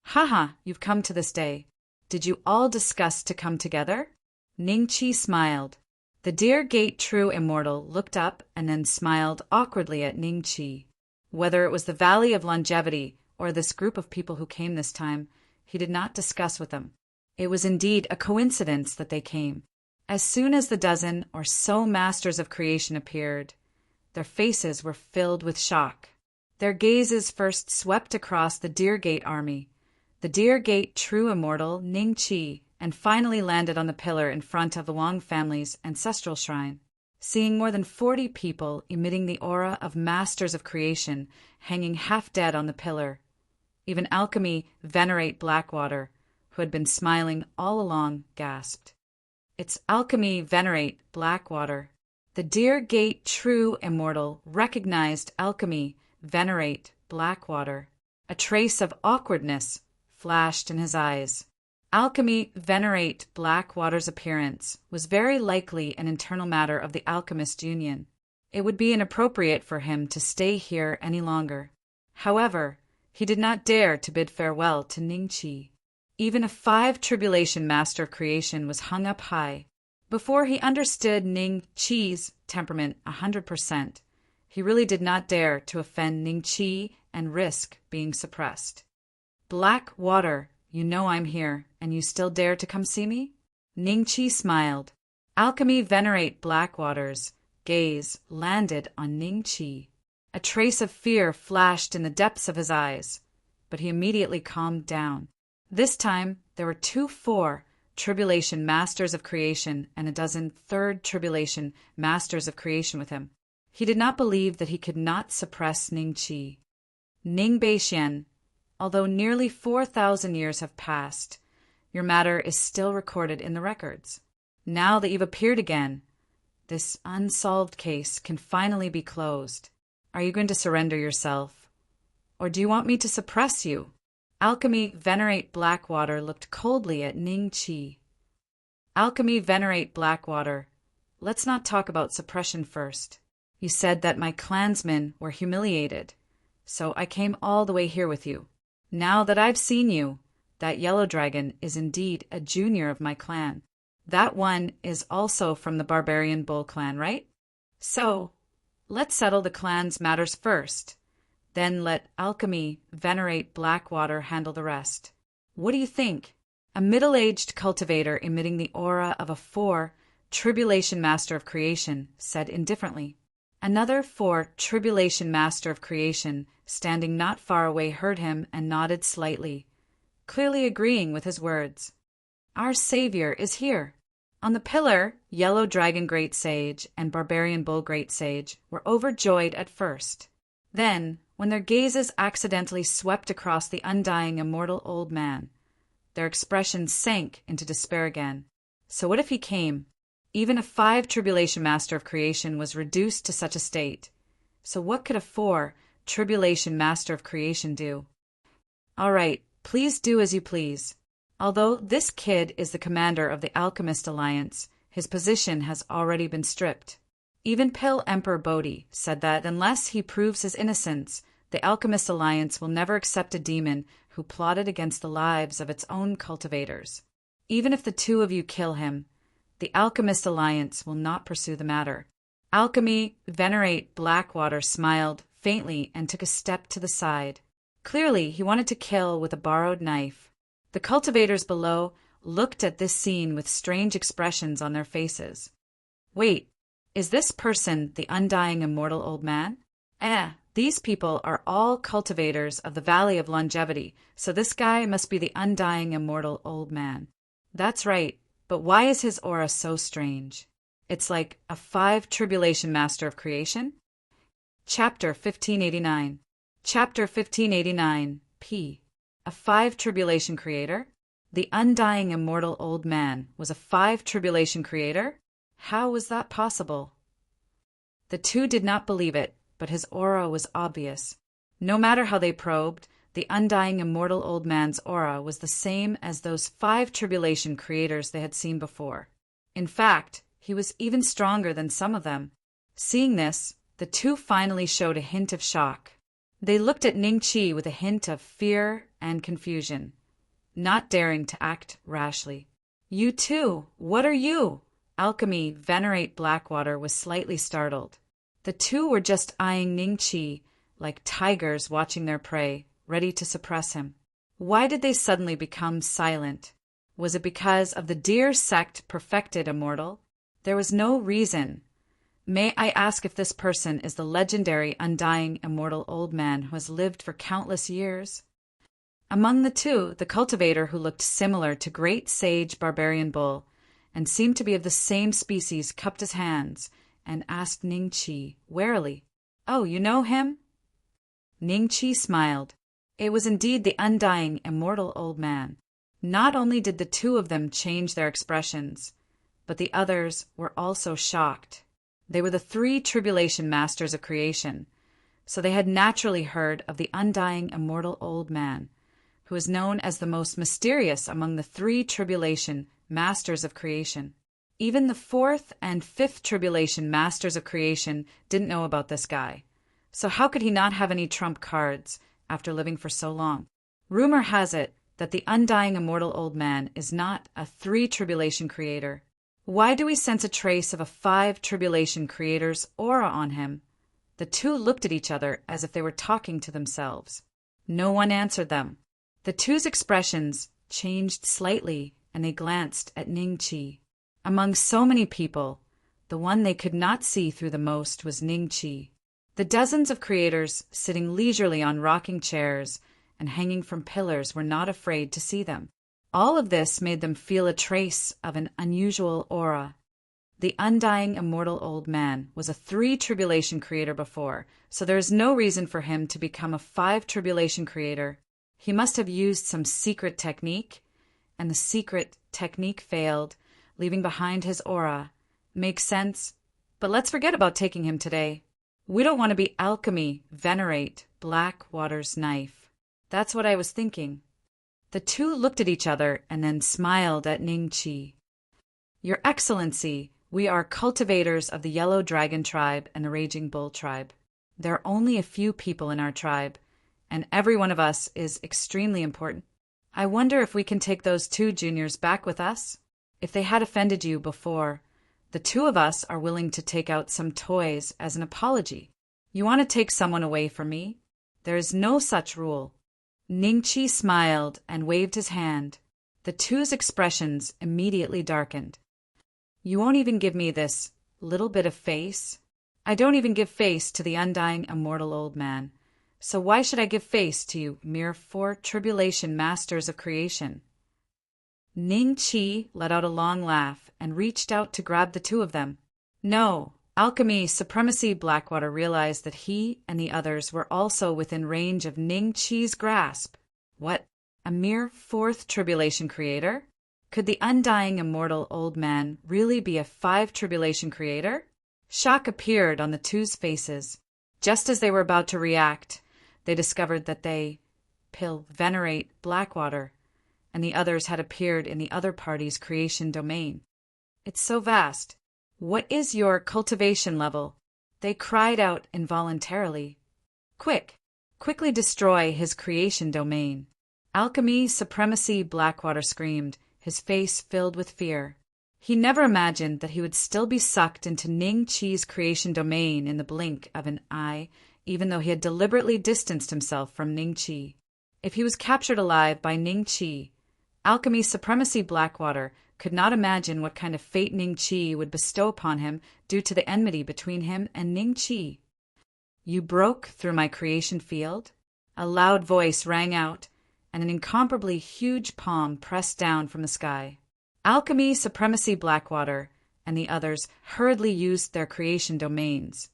Haha, you've come to this day. Did you all discuss to come together? Ning Qi smiled. The Deer Gate True Immortal looked up and then smiled awkwardly at Ning Qi. Whether it was the Valley of Longevity or this group of people who came this time, he did not discuss with them. It was indeed a coincidence that they came. As soon as the dozen or so Masters of Creation appeared, their faces were filled with shock. Their gazes first swept across the Deer Gate army, the Deer Gate True Immortal Ning Qi, and finally landed on the pillar in front of the Wang family's ancestral shrine. Seeing more than 40 people emitting the aura of Masters of Creation hanging half dead on the pillar, even Alchemy Venerate Blackwater, who had been smiling all along, gasped. It's Alchemy Venerate Blackwater. The Deer Gate True Immortal recognized Alchemy Venerate Blackwater. A trace of awkwardness flashed in his eyes. Alchemy Venerate Blackwater's appearance was very likely an internal matter of the Alchemist Union. It would be inappropriate for him to stay here any longer. However, he did not dare to bid farewell to Ning Qi. Even a 5 Tribulation Master of Creation was hung up high. Before he understood Ning Qi's temperament 100%, he really did not dare to offend Ning Qi and risk being suppressed. Blackwater, you know I'm here, and you still dare to come see me? Ning Qi smiled. Alchemy Venerate Blackwater's gaze landed on Ning Qi. A trace of fear flashed in the depths of his eyes, but he immediately calmed down. This time, there were 2 4 Tribulation Masters of Creation and a dozen 3rd Tribulation Masters of Creation with him. He did not believe that he could not suppress Ning Qi. Ning Beixian, although nearly 4,000 years have passed, your matter is still recorded in the records. Now that you've appeared again, this unsolved case can finally be closed. Are you going to surrender yourself? Or do you want me to suppress you? Alchemy Venerate Blackwater looked coldly at Ning Qi. Alchemy Venerate Blackwater, let's not talk about suppression first. You said that my clansmen were humiliated, so I came all the way here with you. Now that I've seen you, that yellow dragon is indeed a junior of my clan. That one is also from the Barbarian Bull clan, right? So, let's settle the clan's matters first. Then let Alchemy Venerate Blackwater handle the rest. What do you think? A middle-aged cultivator emitting the aura of a 4 Tribulation Master of Creation said indifferently. Another 4 Tribulation Master of Creation standing not far away heard him and nodded slightly, clearly agreeing with his words. Our savior is here. On the pillar, Yellow Dragon Great Sage and Barbarian Bull Great Sage were overjoyed at first. Then, when their gazes accidentally swept across the undying immortal old man, their expressions sank into despair again. So what if he came? Even a 5 Tribulation Master of Creation was reduced to such a state. So what could a 4 Tribulation Master of Creation do? All right, Please do as you please. Although this kid is the commander of the Alchemist Alliance, his position has already been stripped. Even Pill Emperor Bodhi said that unless he proves his innocence, the Alchemist Alliance will never accept a demon who plotted against the lives of its own cultivators. Even if the two of you kill him, the Alchemist Alliance will not pursue the matter. Alchemy Venerate Blackwater smiled faintly and took a step to the side. Clearly, he wanted to kill with a borrowed knife. The cultivators below looked at this scene with strange expressions on their faces. Wait, is this person the undying immortal old man? These people are all cultivators of the Valley of Longevity, so this guy must be the undying immortal old man. That's right, but why is his aura so strange? It's like a 5 Tribulation Master of Creation? Chapter 1589. Chapter 1589, P. A 5 Tribulation Creator? The undying immortal old man was a 5 Tribulation Creator? How was that possible? The two did not believe it, but his aura was obvious. No matter how they probed, the undying immortal old man's aura was the same as those 5 Tribulation Creators they had seen before. In fact, he was even stronger than some of them. Seeing this, the two finally showed a hint of shock. They looked at Ningqi with a hint of fear and confusion, not daring to act rashly. You too, what are you? Alchemy Venerate Blackwater was slightly startled. The two were just eyeing Ningqi like tigers watching their prey, ready to suppress him. Why did they suddenly become silent? Was it because of the dear sect perfected immortal? There was no reason. May I ask if this person is the legendary undying immortal old man who has lived for countless years? Among the two, the cultivator who looked similar to great sage barbarian bull and seemed to be of the same species cupped his hands and asked Ningqi warily, "Oh, you know him?" Ningqi smiled. It was indeed the undying immortal old man. Not only did the two of them change their expressions, but the others were also shocked. They were the 3 Tribulation Masters of Creation, so they had naturally heard of the undying immortal old man, who is known as the most mysterious among the 3 Tribulation Masters of Creation. Even the 4th and 5th Tribulation Masters of Creation didn't know about this guy, so how could he not have any trump cards after living for so long? Rumor has it that the undying immortal old man is not a 3 Tribulation Creator. Why do we sense a trace of a 5 Tribulation Creator's aura on him? The two looked at each other as if they were talking to themselves. No one answered them. The two's expressions changed slightly, and they glanced at Ningqi. Among so many people, the one they could not see through the most was Ningqi. The dozens of creators sitting leisurely on rocking chairs and hanging from pillars were not afraid to see them. All of this made them feel a trace of an unusual aura. The undying immortal old man was a 3 Tribulation Creator before, so there is no reason for him to become a 5 Tribulation Creator. He must have used some secret technique, and the secret technique failed, leaving behind his aura. Makes sense, but let's forget about taking him today. We don't want to be Alchemy Venerate Blackwater's knife. That's what I was thinking. The two looked at each other and then smiled at Ningqi. Your Excellency, we are cultivators of the Yellow Dragon tribe and the Raging Bull tribe. There are only a few people in our tribe, and every one of us is extremely important. I wonder if we can take those 2 juniors back with us? If they had offended you before, the 2 of us are willing to take out some toys as an apology. You want to take someone away from me? There is no such rule. Ningqi smiled and waved his hand. The two's expressions immediately darkened. You won't even give me this little bit of face? I don't even give face to the undying immortal old man. So why should I give face to you mere 4 Tribulation Masters of Creation? Ningqi let out a long laugh and reached out to grab the 2 of them. No, Alchemy Supremacy Blackwater realized that he and the others were also within range of Ningqi's grasp. What? A mere 4th Tribulation Creator? Could the undying immortal old man really be a 5 Tribulation Creator? Shock appeared on the 2's faces. Just as they were about to react, they discovered that they Pill, Venerate, Blackwater, and the others had appeared in the other party's creation domain. It's so vast. What is your cultivation level? They cried out involuntarily. Quickly destroy his creation domain. Alchemy, supremacy, Blackwater screamed, his face filled with fear. He never imagined that he would still be sucked into Ning Chi's creation domain in the blink of an eye, even though he had deliberately distanced himself from Ning Chi. If he was captured alive by Ning Chi, Alchemy, supremacy, Blackwater could not imagine what kind of fate Ning Chi would bestow upon him due to the enmity between him and Ning Chi. You broke through my creation field? A loud voice rang out, and an incomparably huge palm pressed down from the sky. Alchemy, supremacy, Blackwater, and the others hurriedly used their creation domains,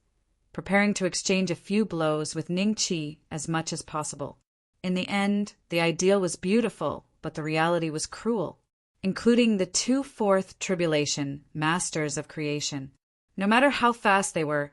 preparing to exchange a few blows with Ning Chi as much as possible. In the end, the ideal was beautiful, but the reality was cruel, including the 2/4 tribulation, masters of creation. No matter how fast they were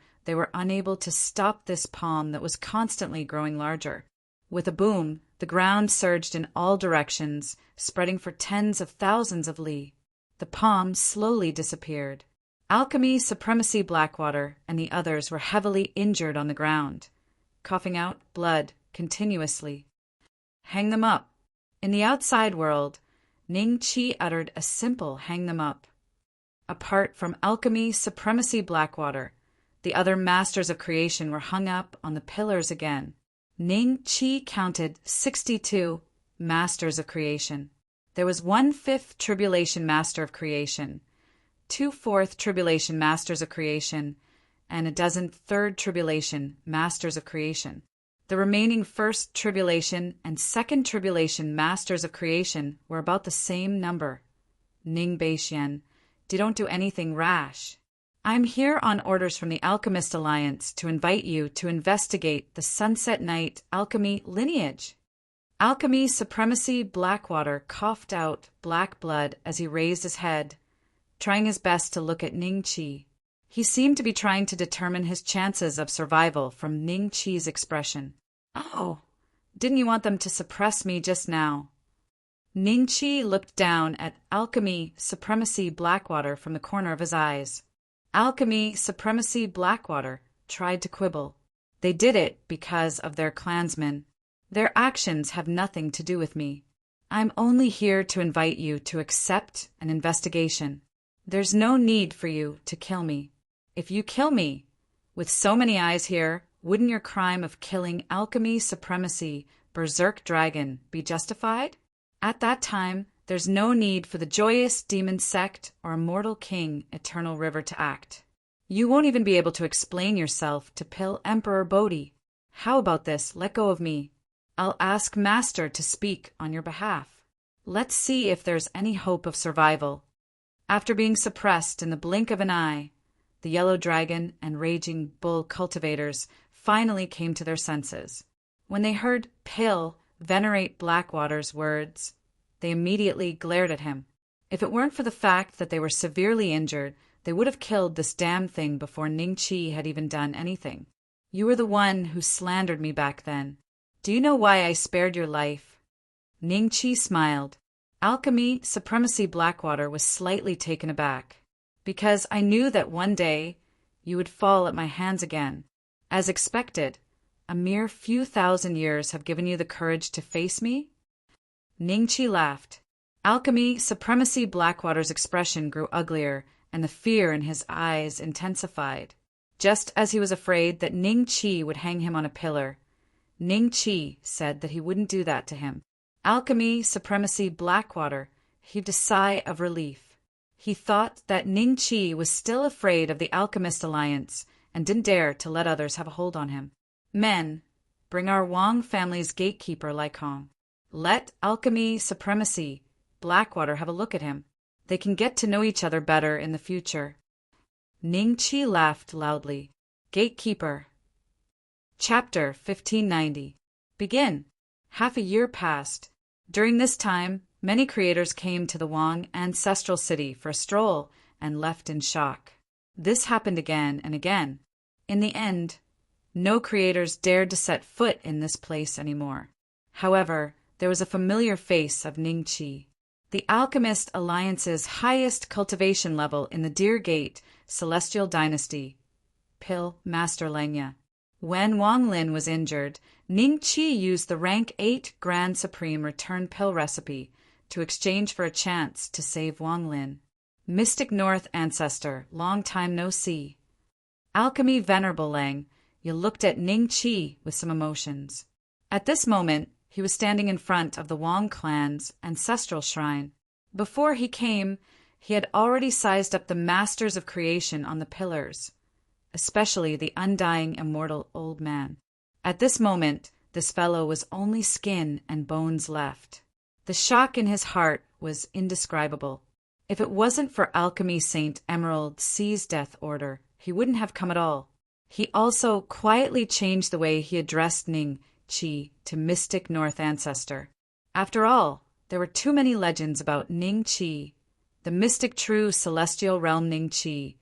unable to stop this palm that was constantly growing larger. With a boom, the ground surged in all directions, spreading for tens of thousands of li. The palm slowly disappeared. Alchemy, supremacy, Blackwater, and the others were heavily injured on the ground, coughing out blood continuously. Hang them up. In the outside world, Ning Chi uttered a simple hang them up. Apart from Alchemy, supremacy, Blackwater, the other masters of creation were hung up on the pillars again. Ning Chi counted 62 masters of creation. There was 1/5 tribulation master of creation, 2/4 tribulation masters of creation, and a dozen third tribulation masters of creation. The remaining first tribulation and second tribulation masters of creation were about the same number. Ning Beixian, don't do anything rash. I'm here on orders from the Alchemist Alliance to invite you to investigate the Sunset Night alchemy lineage. Alchemy, supremacy, Blackwater coughed out black blood as he raised his head, trying his best to look at Ning Chi. He seemed to be trying to determine his chances of survival from Ning Chi's expression. Oh, didn't you want them to suppress me just now? Ning Chi looked down at Alchemy, supremacy, Blackwater from the corner of his eyes. Alchemy, supremacy, Blackwater tried to quibble. They did it because of their clansmen. Their actions have nothing to do with me. I'm only here to invite you to accept an investigation. There's no need for you to kill me. If you kill me, with so many eyes here, wouldn't your crime of killing Alchemy, supremacy, Berserk Dragon be justified? At that time, there's no need for the joyous demon sect or immortal king, Eternal River, to act. You won't even be able to explain yourself to Pill Emperor Bodhi. How about this? Let go of me. I'll ask Master to speak on your behalf. Let's see if there's any hope of survival. After being suppressed in the blink of an eye, the Yellow Dragon and Raging Bull cultivators finally came to their senses. When they heard Pill Venerate Blackwater's words, they immediately glared at him. If it weren't for the fact that they were severely injured, they would have killed this damn thing before Ning Chi had even done anything. You were the one who slandered me back then. Do you know why I spared your life? Ning Chi smiled. Alchemy, supremacy, Blackwater was slightly taken aback. Because I knew that one day you would fall at my hands again. As expected, a mere few thousand years have given you the courage to face me? Ning Chi laughed. Alchemy, supremacy, Blackwater's expression grew uglier, and the fear in his eyes intensified. Just as he was afraid that Ning Chi would hang him on a pillar, Ning Chi said that he wouldn't do that to him. Alchemy, supremacy, Blackwater heaved a sigh of relief. He thought that Ning Chi was still afraid of the Alchemist Alliance and didn't dare to let others have a hold on him. Men, bring our Wang family's gatekeeper, Lycong. Let Alchemy, supremacy, Blackwater have a look at him. They can get to know each other better in the future. Ning Chi laughed loudly. Gatekeeper. Chapter 1590. Begin. Half a year passed. During this time, many creators came to the Wang ancestral city for a stroll and left in shock. This happened again and again. In the end, no creators dared to set foot in this place anymore. However, there was a familiar face of Ning Qi, the Alchemist Alliance's highest cultivation level in the Deer Gate Celestial Dynasty, Pil Master Lenya. When Wang Lin was injured, Ning Qi used the rank 8 Grand Supreme Return Pill recipe to exchange for a chance to save Wang Lin. Mystic North Ancestor, long time no see. Alchemy Venerable Lang, you looked at Ning Qi with some emotions. At this moment, he was standing in front of the Wang clan's ancestral shrine. Before he came, he had already sized up the masters of creation on the pillars, especially the undying immortal old man. At this moment, this fellow was only skin and bones left. The shock in his heart was indescribable. If it wasn't for Alchemy Saint Emerald C's death order, he wouldn't have come at all. He also quietly changed the way he addressed Ning Qi to Mystic North Ancestor. After all, there were too many legends about Ning Qi, the mystic true celestial realm Ning Qi,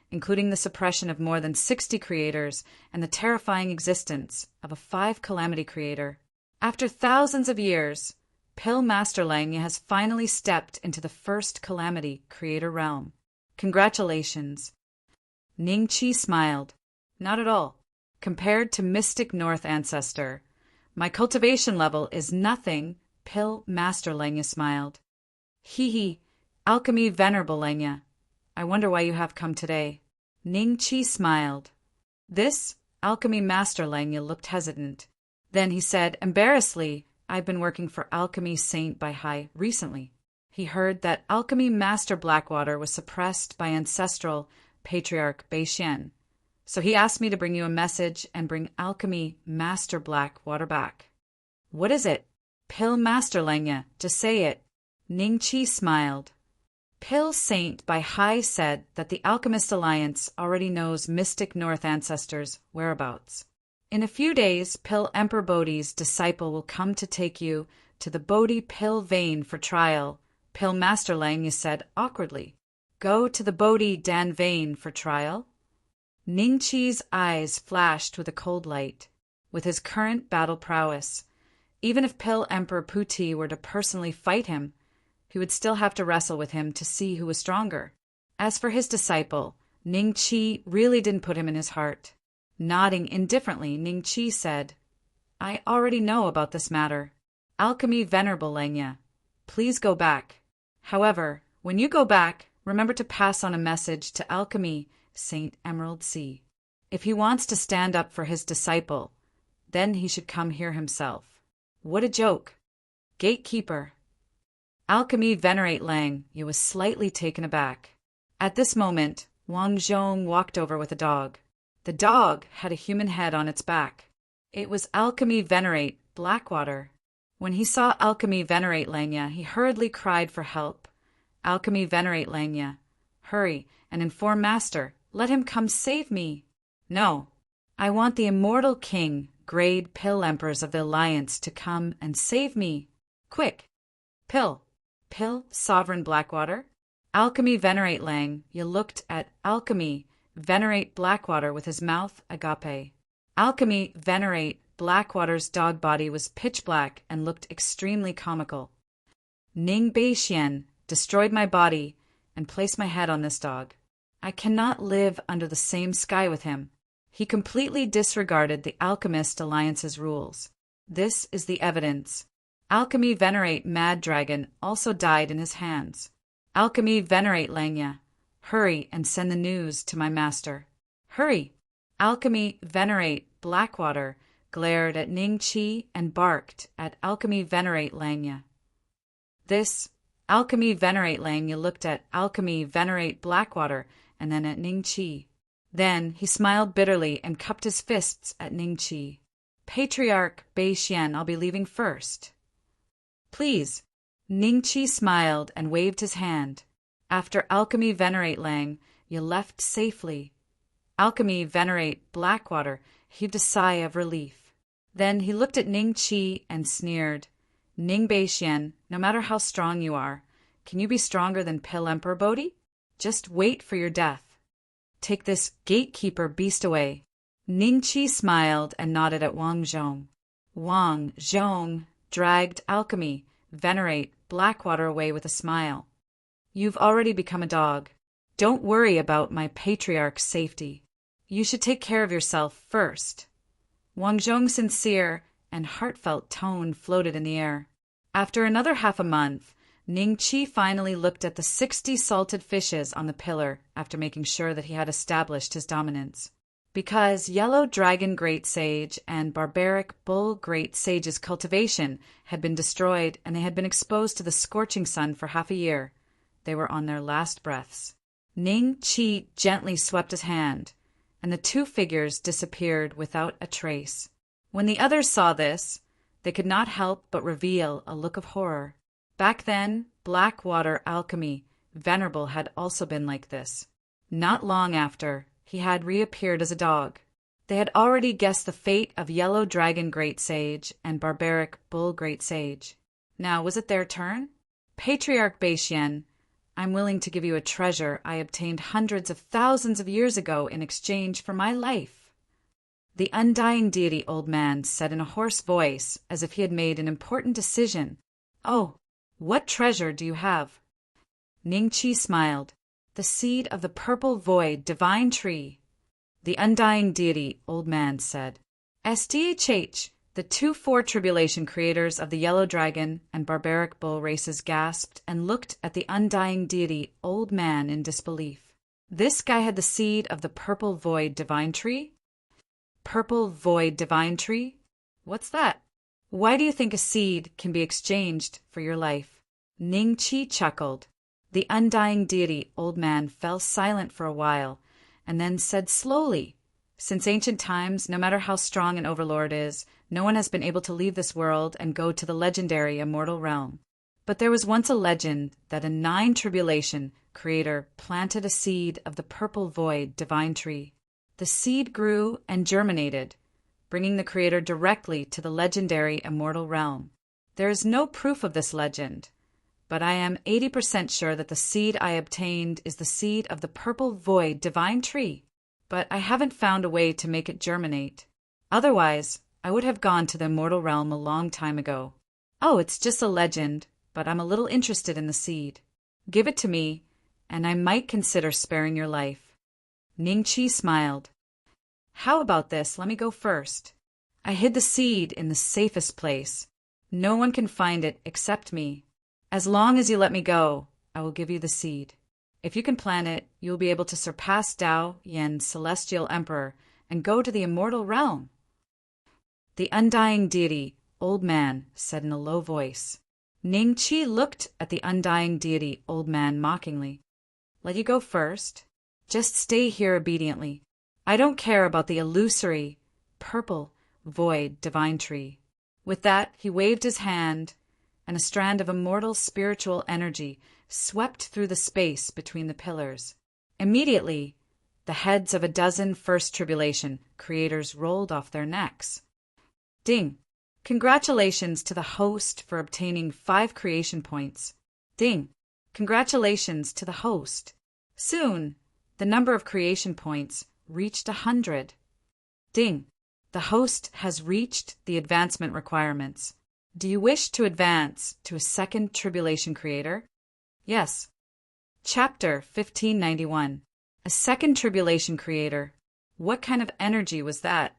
including the suppression of more than 60 creators and the terrifying existence of a 5-calamity creator. After thousands of years, Pil Master Lanya has finally stepped into the first calamity creator realm. Congratulations. Ning Qi smiled. Not at all. Compared to Mystic North Ancestor, my cultivation level is nothing. Pil Master Lenya smiled. Hee, Alchemy Venerable Lenya. I wonder why you have come today. Ning Qi smiled. This Alchemy Master Lenya looked hesitant. Then he said, embarrassedly, I've been working for Alchemy Saint Bai Hai recently. He heard that Alchemy Master Blackwater was suppressed by ancestral Patriarch Bai Xian. So he asked me to bring you a message and bring Alchemy Master Blackwater back. What is it? Pil Master Lenya, just say it. Ning Qi smiled. Pil Saint Bai Hai said that the Alchemist Alliance already knows Mystic North Ancestor's whereabouts. In a few days, Pil Emperor Bodhi's disciple will come to take you to the Bodhi Pil Vein for trial. Pil Master Lenya said awkwardly. Go to the Bodhi Dan Vein for trial? Ning Qi's eyes flashed with a cold light. With his current battle prowess, even if Pil Emperor Puti were to personally fight him, he would still have to wrestle with him to see who was stronger. As for his disciple, Ning Qi really didn't put him in his heart. Nodding indifferently, Ning Qi said, I already know about this matter. Alchemy Venerable Lenya, please go back. However, when you go back, remember to pass on a message to Alchemy Saint Emerald C. If he wants to stand up for his disciple, then he should come here himself. What a joke. Gatekeeper. Alchemy Venerate Lang, you was slightly taken aback. At this moment, Wang Zhong walked over with a dog. The dog had a human head on its back. It was Alchemy Venerate Blackwater. When he saw Alchemy Venerate Lanya, he hurriedly cried for help. Alchemy Venerate Lanya, hurry and inform Master. Let him come save me. No, I want the immortal king, grade Pil Emperors of the Alliance to come and save me. Quick. Pil Sovereign Blackwater. Alchemy Venerate Lang, you looked at Alchemy Venerate Blackwater with his mouth agape. Alchemy Venerate Blackwater's dog body was pitch black and looked extremely comical. Ning Bai Xian destroyed my body and placed my head on this dog. I cannot live under the same sky with him. He completely disregarded the Alchemist Alliance's rules. This is the evidence. Alchemy Venerate Mad Dragon also died in his hands. Alchemy Venerate Lanya, hurry and send the news to my master. Hurry! Alchemy Venerate Blackwater glared at Ning Qi and barked at Alchemy Venerate Lanya. This Alchemy Venerate Lanya looked at Alchemy Venerate Blackwater and then at Ning Qi. Then he smiled bitterly and cupped his fists at Ning Qi. Patriarch Bai Xian, I'll be leaving first. Please. Ning Qi smiled and waved his hand. After Alchemy Venerate Lang, you left safely. Alchemy Venerate Blackwater heaved a sigh of relief. Then he looked at Ning Qi and sneered. Ning Bai Xian, no matter how strong you are, can you be stronger than Pil Emperor Bodhi? Just wait for your death. Take this gatekeeper beast away. Ning Qi smiled and nodded at Wang Zhong. Wang Zhong dragged alchemy, venerate Blackwater away with a smile. You've already become a dog. Don't worry about my patriarch's safety. You should take care of yourself first. Wang Zhong's sincere and heartfelt tone floated in the air. After another half a month, Ning Qi finally looked at the 60 salted fishes on the pillar after making sure that he had established his dominance. Because Yellow Dragon Great Sage and Barbaric Bull Great Sage's cultivation had been destroyed and they had been exposed to the scorching sun for half a year, they were on their last breaths. Ning Qi gently swept his hand, and the two figures disappeared without a trace. When the others saw this, they could not help but reveal a look of horror. Back then, Blackwater alchemy, Venerable had also been like this. Not long after, he had reappeared as a dog. They had already guessed the fate of Yellow Dragon Great Sage and Barbaric Bull Great Sage. Now, was it their turn? Patriarch Beixian, I'm willing to give you a treasure I obtained hundreds of thousands of years ago in exchange for my life. The undying deity old man said in a hoarse voice, as if he had made an important decision. Oh, what treasure do you have? Ning Qi smiled. The seed of the purple void divine tree. The undying deity old man said. SDHH, the 2-4 tribulation creators of the Yellow Dragon and Barbaric Bull races gasped and looked at the undying deity old man in disbelief. This guy had the seed of the purple void divine tree? Purple void divine tree? What's that? Why do you think a seed can be exchanged for your life? Ning Qi chuckled. The undying deity old man fell silent for a while and then said slowly, since ancient times, no matter how strong an overlord is, no one has been able to leave this world and go to the legendary immortal realm. But there was once a legend that a 9-tribulation creator planted a seed of the purple void divine tree. The seed grew and germinated, bringing the creator directly to the legendary immortal realm. There is no proof of this legend, but I am 80% sure that the seed I obtained is the seed of the purple void divine tree. But I haven't found a way to make it germinate. Otherwise, I would have gone to the immortal realm a long time ago. Oh, it's just a legend, but I'm a little interested in the seed. Give it to me, and I might consider sparing your life. Ning Qi smiled. How about this? Let me go first. I hid the seed in the safest place. No one can find it except me. As long as you let me go, I will give you the seed. If you can plant it, you will be able to surpass Dao Yan's celestial emperor and go to the immortal realm. The undying deity, old man, said in a low voice. Ning Qi looked at the undying deity, old man, mockingly. Let you go first? Just stay here obediently. I don't care about the illusory, purple, void divine tree. With that, he waved his hand, and a strand of immortal spiritual energy swept through the space between the pillars. Immediately, the heads of a dozen First Tribulation creators rolled off their necks. Ding! Congratulations to the host for obtaining 5 creation points. Ding! Congratulations to the host. Soon, the number of creation points reached 100. Ding! The host has reached the advancement requirements. Do you wish to advance to a second tribulation creator? Yes. Chapter 1591. A second tribulation creator. What kind of energy was that?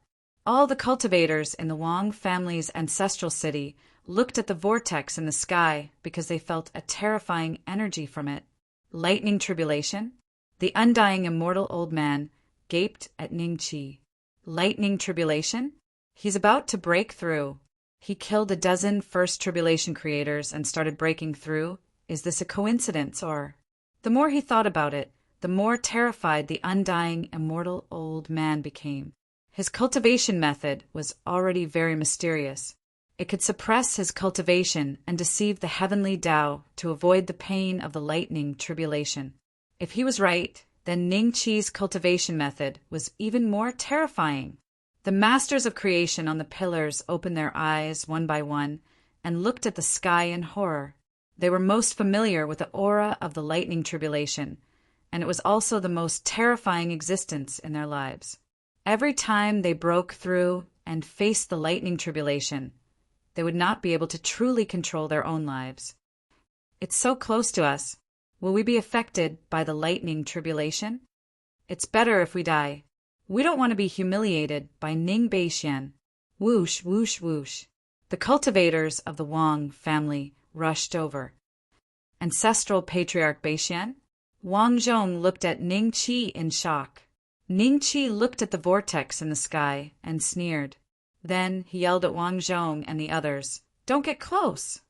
All the cultivators in the Wang family's ancestral city looked at the vortex in the sky because they felt a terrifying energy from it. Lightning tribulation? The undying immortal old man gaped at Ning Qi. Lightning tribulation? He's about to break through. He killed a dozen First Tribulation creators and started breaking through. Is this a coincidence, or? The more he thought about it, the more terrified the undying immortal old man became. His cultivation method was already very mysterious. It could suppress his cultivation and deceive the heavenly Tao to avoid the pain of the lightning tribulation. If he was right, then Ning Qi's cultivation method was even more terrifying. The masters of creation on the pillars opened their eyes one by one and looked at the sky in horror. They were most familiar with the aura of the lightning tribulation, and it was also the most terrifying existence in their lives. Every time they broke through and faced the lightning tribulation, they would not be able to truly control their own lives. It's so close to us. Will we be affected by the lightning tribulation? It's better if we die. We don't want to be humiliated by Ning Beixian. Whoosh, whoosh, whoosh. The cultivators of the Wang family rushed over. Ancestral patriarch Beixian? Wang Zhong looked at Ning Qi in shock. Ning Qi looked at the vortex in the sky and sneered. Then he yelled at Wang Zhong and the others, "Don't get close!"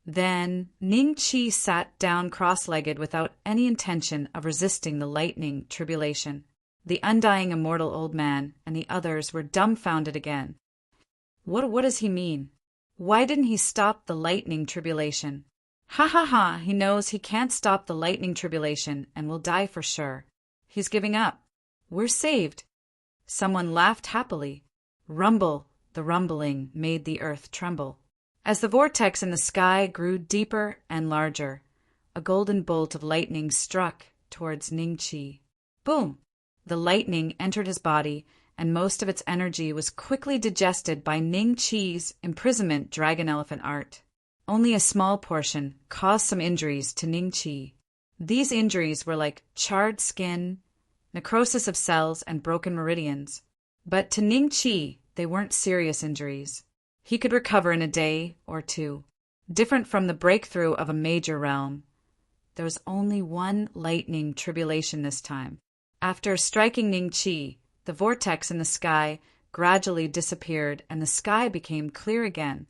Then Ning Qi sat down cross-legged without any intention of resisting the lightning tribulation. The undying immortal old man and the others were dumbfounded again. What does he mean? Why didn't he stop the lightning tribulation? Ha ha ha, he knows he can't stop the lightning tribulation and will die for sure. He's giving up. We're saved. Someone laughed happily. Rumble, the rumbling made the earth tremble. As the vortex in the sky grew deeper and larger, a golden bolt of lightning struck towards Ning Qi. Boom! The lightning entered his body, and most of its energy was quickly digested by Ning Qi's imprisonment dragon elephant art. Only a small portion caused some injuries to Ning Qi. These injuries were like charred skin, necrosis of cells, and broken meridians. But to Ning Qi, they weren't serious injuries. He could recover in a day or two. Different from the breakthrough of a major realm, there was only one lightning tribulation this time. After striking Ning Qi, the vortex in the sky gradually disappeared and the sky became clear again.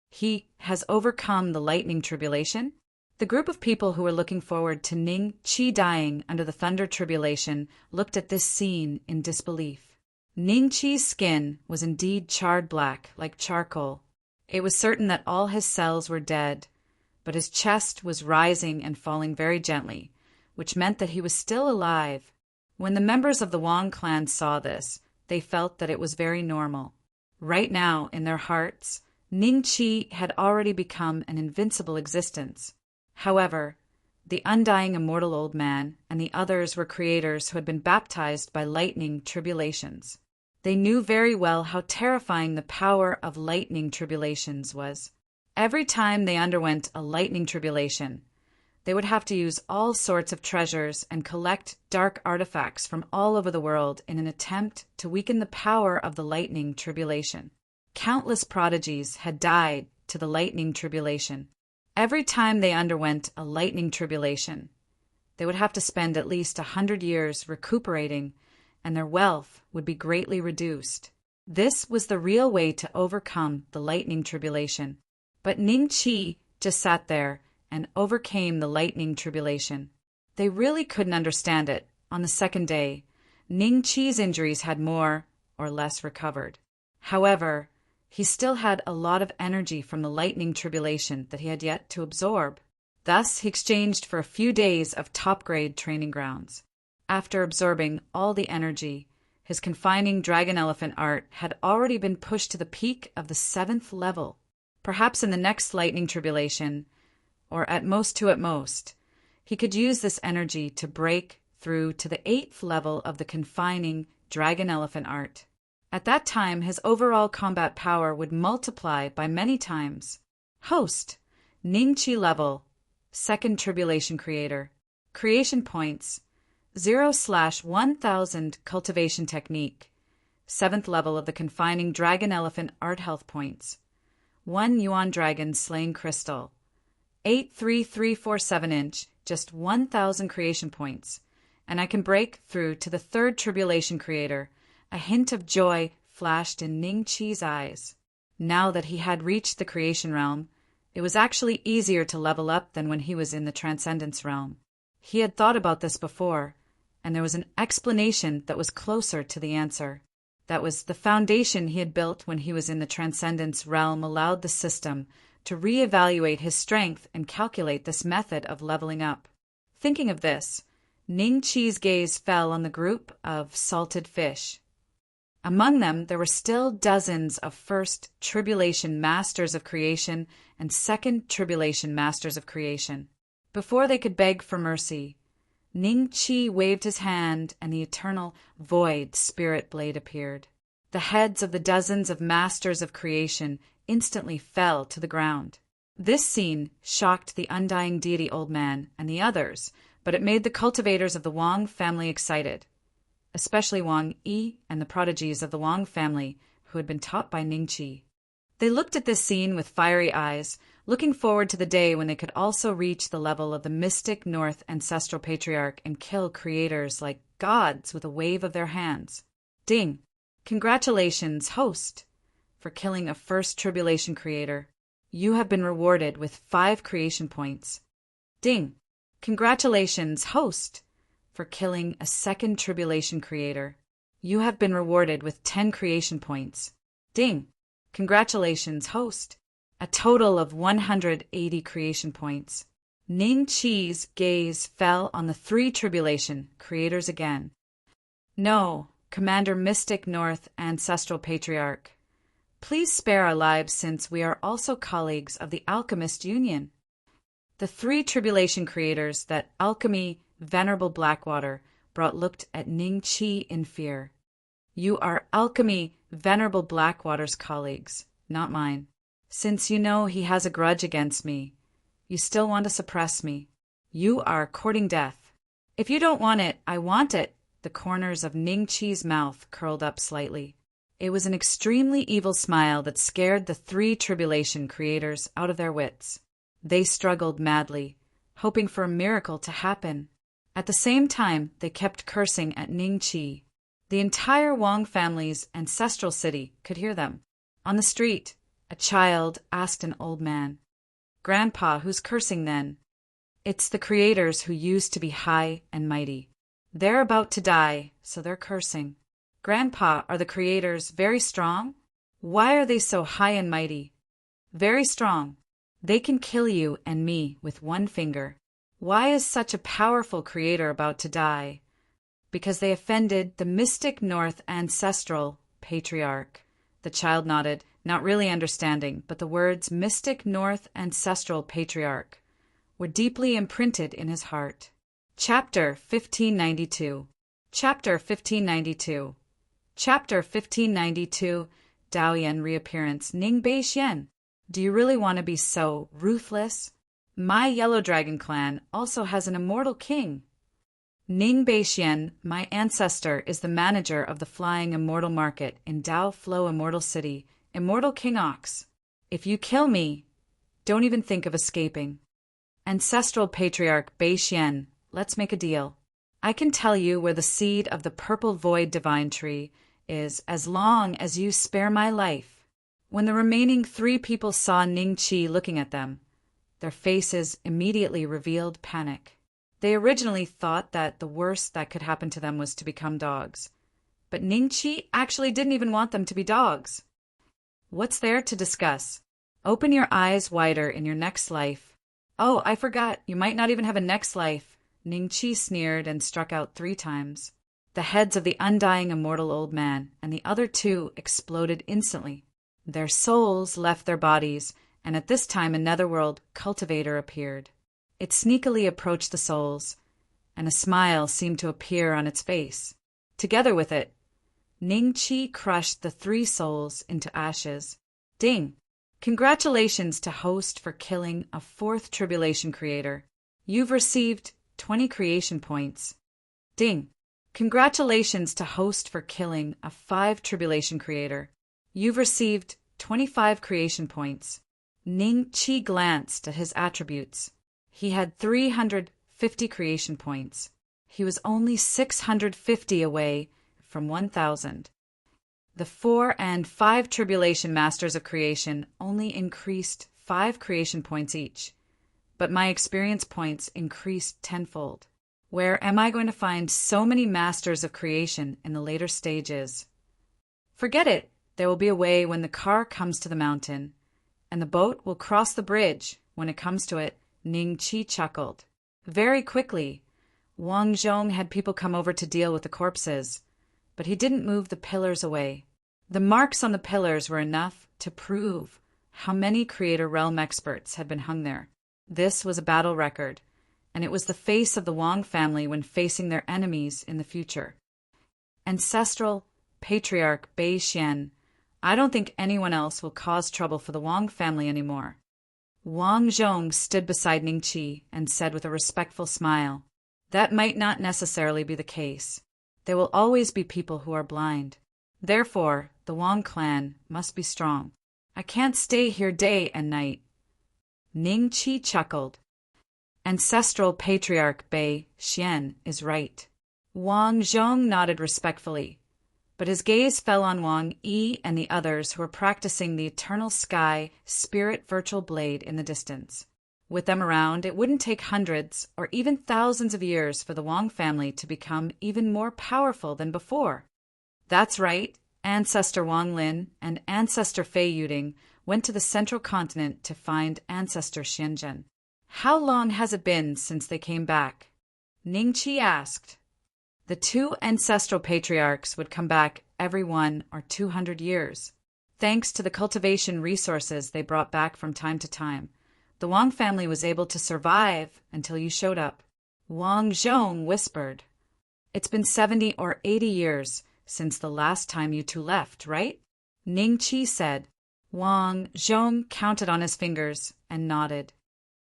He has overcome the lightning tribulation? The group of people who were looking forward to Ning Qi dying under the thunder tribulation looked at this scene in disbelief. Ning Qi's skin was indeed charred black, like charcoal. It was certain that all his cells were dead, but his chest was rising and falling very gently, which meant that he was still alive. When the members of the Wang clan saw this, they felt that it was very normal. Right now, in their hearts, Ning Qi had already become an invincible existence. However, the undying immortal old man and the others were creators who had been baptized by lightning tribulations. They knew very well how terrifying the power of lightning tribulations was. Every time they underwent a lightning tribulation, they would have to use all sorts of treasures and collect dark artifacts from all over the world in an attempt to weaken the power of the lightning tribulation. Countless prodigies had died to the lightning tribulation. Every time they underwent a lightning tribulation, they would have to spend at least 100 years recuperating, and their wealth would be greatly reduced. This was the real way to overcome the lightning tribulation. But Ning Qi just sat there and overcame the lightning tribulation. They really couldn't understand it. On the second day, Ning Qi's injuries had more or less recovered. However, he still had a lot of energy from the lightning tribulation that he had yet to absorb. Thus, he exchanged for a few days of top-grade training grounds. After absorbing all the energy, his confining dragon elephant art had already been pushed to the peak of the 7th level. Perhaps in the next lightning tribulation, or at most, he could use this energy to break through to the 8th level of the confining dragon elephant art. At that time, his overall combat power would multiply by many times. Host, Ning Qi level, 2nd tribulation creator. Creation points, 0/1000 cultivation technique. 7th level of the confining dragon elephant art health points. 1 yuan dragon slaying crystal. 83347 inch, just 1000 creation points. And I can break through to the 3rd tribulation creator. A hint of joy flashed in Ning Qi's eyes. Now that he had reached the creation realm, it was actually easier to level up than when he was in the transcendence realm. He had thought about this before, and there was an explanation that was closer to the answer. That was the foundation he had built when he was in the transcendence realm allowed the system to reevaluate his strength and calculate this method of leveling up. Thinking of this, Ning Qi's gaze fell on the group of salted fish. Among them, there were still dozens of 1st Tribulation Masters of Creation and 2nd Tribulation Masters of Creation. Before they could beg for mercy, Ning Qi waved his hand and the eternal void spirit blade appeared. The heads of the dozens of Masters of Creation instantly fell to the ground. This scene shocked the undying deity Old Man and the others, but it made the cultivators of the Wang family excited, especially Wang Yi and the prodigies of the Wang family who had been taught by Ningqi. They looked at this scene with fiery eyes, looking forward to the day when they could also reach the level of the mystic North ancestral patriarch and kill creators like gods with a wave of their hands. Ding! Congratulations, host, for killing a first tribulation creator. You have been rewarded with 5 creation points. Ding! Congratulations, host, for killing a second tribulation creator. You have been rewarded with 10 creation points. Ding! Congratulations, host. A total of 180 creation points. Ning Qi's gaze fell on the 3 tribulation creators again. No, Commander Mystic North Ancestral Patriarch. Please spare our lives since we are also colleagues of the Alchemist Union. The 3 tribulation creators that Alchemy Venerable Blackwater brought looked at Ning Qi in fear. You are Alchemy Venerable Blackwater's colleagues, not mine. Since you know he has a grudge against me, you still want to suppress me. You are courting death. If you don't want it, I want it. The corners of Ning Qi's mouth curled up slightly. It was an extremely evil smile that scared the 3 tribulation creators out of their wits. They struggled madly, hoping for a miracle to happen. At the same time, they kept cursing at Ning Qi. The entire Wang family's ancestral city could hear them. On the street, a child asked an old man, "Grandpa, who's cursing then?" "It's the creators who used to be high and mighty. They're about to die, so they're cursing." "Grandpa, are the creators very strong?" "Why are they so high and mighty?" "Very strong. They can kill you and me with one finger." "Why is such a powerful creator about to die?" "Because they offended the mystic North Ancestral Patriarch." The child nodded, not really understanding, but the words Mystic North Ancestral Patriarch were deeply imprinted in his heart. Chapter 1592. Chapter 1592. Chapter 1592. Daoyan reappearance. Ning Beixian. Do you really want to be so ruthless? My Yellow Dragon clan also has an immortal king. Ning Beixian, my ancestor, is the manager of the Flying Immortal Market in Dao Flow Immortal City, Immortal King Ox. If you kill me, don't even think of escaping. Ancestral Patriarch Beixian, let's make a deal. I can tell you where the seed of the Purple Void Divine Tree is as long as you spare my life. When the remaining 3 people saw Ning Qi looking at them, their faces immediately revealed panic. They originally thought that the worst that could happen to them was to become dogs. But Ning Qi actually didn't even want them to be dogs. What's there to discuss? Open your eyes wider in your next life. Oh, I forgot, you might not even have a next life. Ning Qi sneered and struck out 3 times. The heads of the undying immortal old man and the other 2 exploded instantly. Their souls left their bodies, and at this time a netherworld cultivator appeared. It sneakily approached the souls, and a smile seemed to appear on its face. Together with it, Ning Qi crushed the 3 souls into ashes. Ding! Congratulations to host for killing a 4th tribulation creator. You've received 20 creation points. Ding! Congratulations to host for killing a 5 tribulation creator. You've received 25 creation points. Ning Qi glanced at his attributes. He had 350 creation points. He was only 650 away from 1,000. The 4 and 5 Tribulation Masters of Creation only increased 5 creation points each, but my experience points increased tenfold. Where am I going to find so many Masters of Creation in the later stages? Forget it. There will be a way when the car comes to the mountain, and the boat will cross the bridge when it comes to it. Ning Qi chuckled. Very quickly, Wang Zhong had people come over to deal with the corpses, but he didn't move the pillars away. The marks on the pillars were enough to prove how many Creator Realm experts had been hung there. This was a battle record, and it was the face of the Wang family when facing their enemies in the future. Ancestral Patriarch Beixian I don't think anyone else will cause trouble for the Wang family anymore. Wang Zhong stood beside Ning Qi and said with a respectful smile, "That might not necessarily be the case. There will always be people who are blind. Therefore, the Wang clan must be strong. I can't stay here day and night." Ning Qi chuckled. Ancestral patriarch Bei Xian is right. Wang Zhong nodded respectfully, but his gaze fell on Wang Yi and the others who were practicing the Eternal Sky Spirit Virtual Blade in the distance. With them around, it wouldn't take hundreds or even thousands of years for the Wang family to become even more powerful than before. That's right, Ancestor Wang Lin and Ancestor Fei Yuding went to the central continent to find Ancestor Xianzhen. How long has it been since they came back? Ning Qi asked. The two ancestral patriarchs would come back every 1 or 200 years. Thanks to the cultivation resources they brought back from time to time, the Wang family was able to survive until you showed up. Wang Zhong whispered. It's been 70 or 80 years since the last time you two left, right? Ning Qi said. Wang Zhong counted on his fingers and nodded.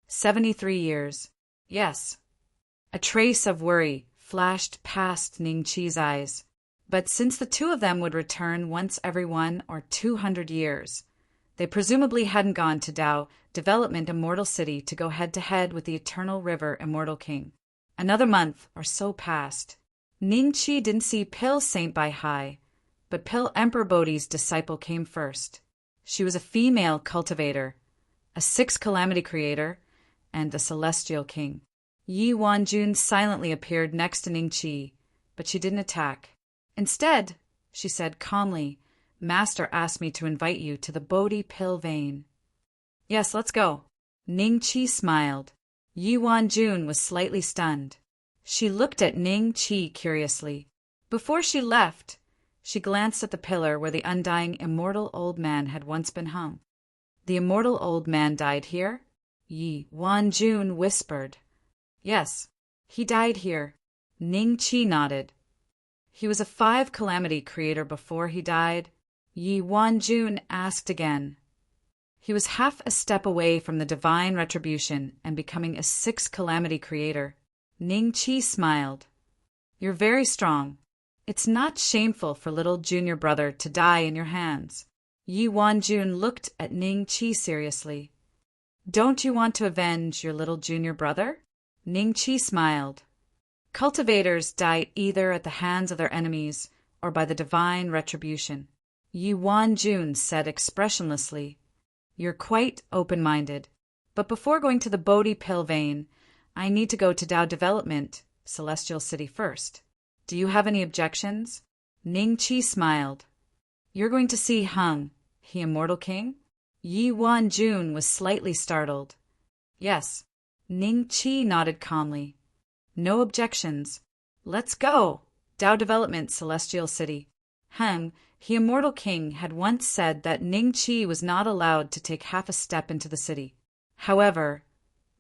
73 years. Yes. A trace of worry flashed past Ning Qi's eyes. But since the two of them would return once every 1 or 200 years, they presumably hadn't gone to Dao Development Immortal City to go head-to-head with the Eternal River Immortal King. Another month or so passed. Ning Qi didn't see Pil Saint Bai Hai, but Pil Emperor Bodhi's disciple came first. She was a female cultivator, a 6 calamity creator, and a celestial king. Yi Wanjun silently appeared next to Ning Qi, but she didn't attack. Instead, she said calmly, "Master asked me to invite you to the Bodhi Pill Vein." "Yes, let's go." Ning Qi smiled. Yi Wanjun was slightly stunned. She looked at Ning Qi curiously. Before she left, she glanced at the pillar where the undying immortal old man had once been hung. "The immortal old man died here?" Yi Wanjun whispered. "Yes, he died here." Ning Qi nodded. "He was a 5 calamity creator before he died?" Yi Wanjun asked again. "He was half a step away from the divine retribution and becoming a 6 calamity creator." Ning Qi smiled. "You're very strong. It's not shameful for little junior brother to die in your hands." Yi Wanjun looked at Ning Qi seriously. "Don't you want to avenge your little junior brother?" Ning Qi smiled. "Cultivators die either at the hands of their enemies or by the divine retribution." Yi Wanjun said expressionlessly. "You're quite open-minded. But before going to the Bodhi Pill Vein, I need to go to Dao Development, Celestial City first. Do you have any objections?" Ning Qi smiled. "You're going to see Hung, he Immortal King?" Yi Wanjun was slightly startled. "Yes." Ning Qi nodded calmly. "No objections. Let's go! Dao Development, Celestial City." Hung, he Immortal King, had once said that Ning Qi was not allowed to take half a step into the city. However,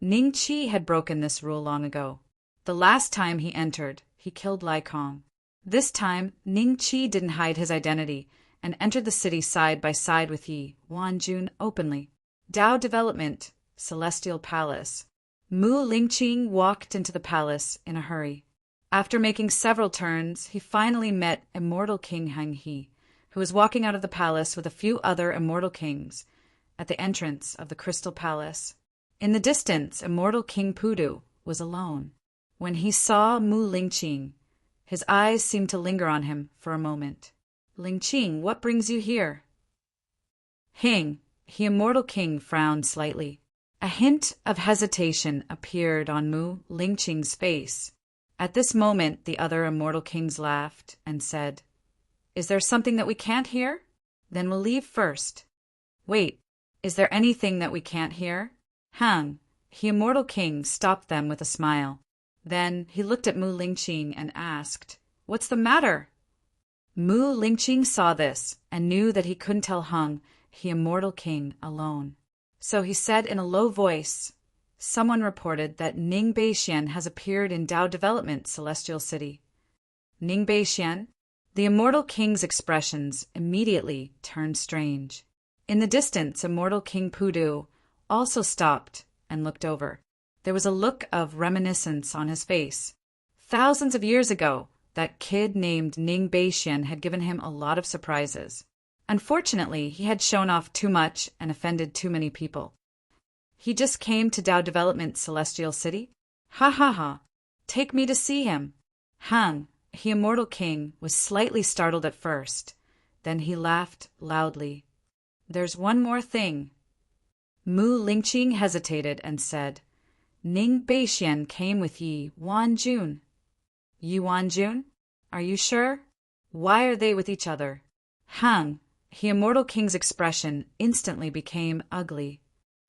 Ning Qi had broken this rule long ago. The last time he entered, he killed Lai Kong. This time, Ning Qi didn't hide his identity and entered the city side by side with Yi Wanjun openly. Dao Development, Celestial Palace. Mu Lingqing walked into the palace in a hurry. After making several turns, he finally met Immortal King Heng He, who was walking out of the palace with a few other Immortal Kings at the entrance of the Crystal Palace. In the distance, Immortal King Pudu was alone. When he saw Mu Lingqing, his eyes seemed to linger on him for a moment. "Lingqing, what brings you here?" Heng, he Immortal King, frowned slightly. A hint of hesitation appeared on Mu Lingqing's face. At this moment, the other Immortal Kings laughed and said, "Is there something that we can't hear? Then we'll leave first." "Wait, is there anything that we can't hear?" Hang, he Immortal King, stopped them with a smile. Then he looked at Mu Lingqing and asked, "What's the matter?" Mu Lingqing saw this and knew that he couldn't tell Hung, he Immortal King, alone. So he said in a low voice, "Someone reported that Ning Beixian has appeared in Dao Development, Celestial City." "Ning Beixian? The immortal king's expressions immediately turned strange. In the distance, immortal King Pudu also stopped and looked over. There was a look of reminiscence on his face. Thousands of years ago, that kid named Ning Beixian had given him a lot of surprises. Unfortunately, he had shown off too much and offended too many people. He just came to Dao Development Celestial City? Ha ha ha! Take me to see him! Hang, he immortal king, was slightly startled at first. Then he laughed loudly. There's one more thing. Mu Lingqing hesitated and said, Ning Beixian came with Yi Wanjun. Yi Wanjun? Are you sure? Why are they with each other? Hang, the immortal king's expression instantly became ugly.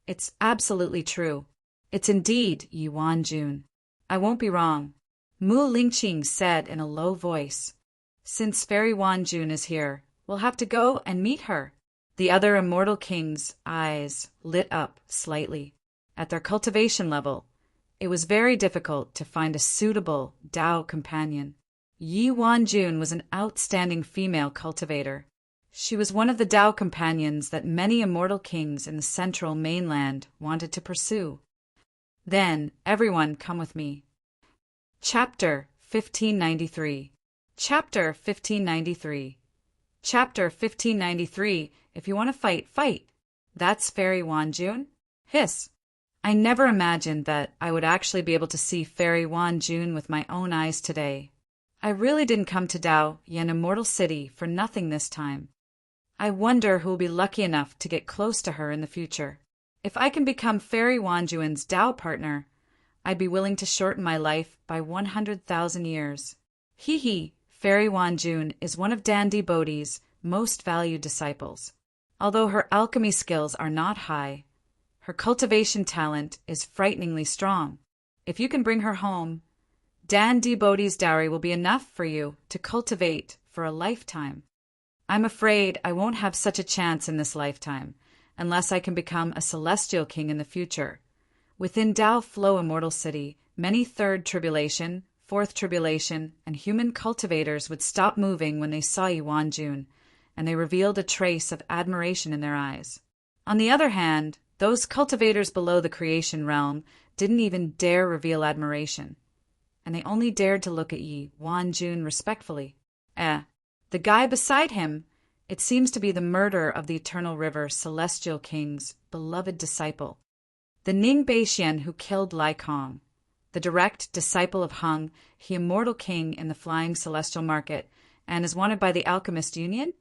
It's absolutely true. It's indeed Yi Wanjun. I won't be wrong. Mu Lingqing said in a low voice. Since Fairy Wanjun is here, we'll have to go and meet her. The other immortal king's eyes lit up slightly. At their cultivation level, it was very difficult to find a suitable Dao companion. Yi Wanjun was an outstanding female cultivator. She was one of the Dao companions that many immortal kings in the central mainland wanted to pursue. Then, everyone come with me. Chapter 1593. Chapter 1593. Chapter 1593. If you want to fight, fight. That's Fairy Wanjun? Hiss. I never imagined that I would actually be able to see Fairy Wanjun with my own eyes today. I really didn't come to Dao Yen Immortal City for nothing this time. I wonder who will be lucky enough to get close to her in the future. If I can become Fairy Wanjun's Dao partner, I'd be willing to shorten my life by 100,000 years. Hee hee, Fairy Wanjun is one of Dandy Bodhi's most valued disciples. Although her alchemy skills are not high, her cultivation talent is frighteningly strong. If you can bring her home, Dandy Bodhi's dowry will be enough for you to cultivate for a lifetime. I'm afraid I won't have such a chance in this lifetime, unless I can become a celestial king in the future. Within Dao Flow Immortal City, many third tribulation, fourth tribulation, and human cultivators would stop moving when they saw Yi Wanjun, and they revealed a trace of admiration in their eyes. On the other hand, those cultivators below the creation realm didn't even dare reveal admiration, and they only dared to look at Yi Wanjun respectfully. The guy beside him, it seems to be the murderer of the Eternal River Celestial King's beloved disciple, the Ning Beixian who killed Lai Kong, the direct disciple of Hung, the immortal king in the Flying Celestial Market, and is wanted by the Alchemist Union?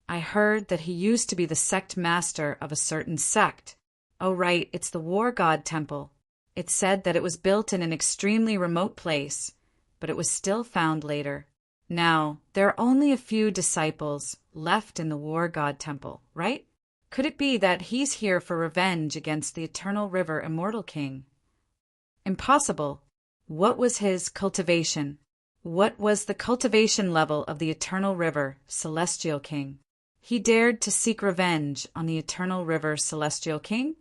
I heard that he used to be the sect master of a certain sect. Oh right, it's the War God Temple. It said that it was built in an extremely remote place, but it was still found later. Now, there are only a few disciples left in the War God Temple, right? Could it be that he's here for revenge against the Eternal River Immortal King? Impossible. What was his cultivation? What was the cultivation level of the Eternal River Celestial King? He dared to seek revenge on the Eternal River Celestial King?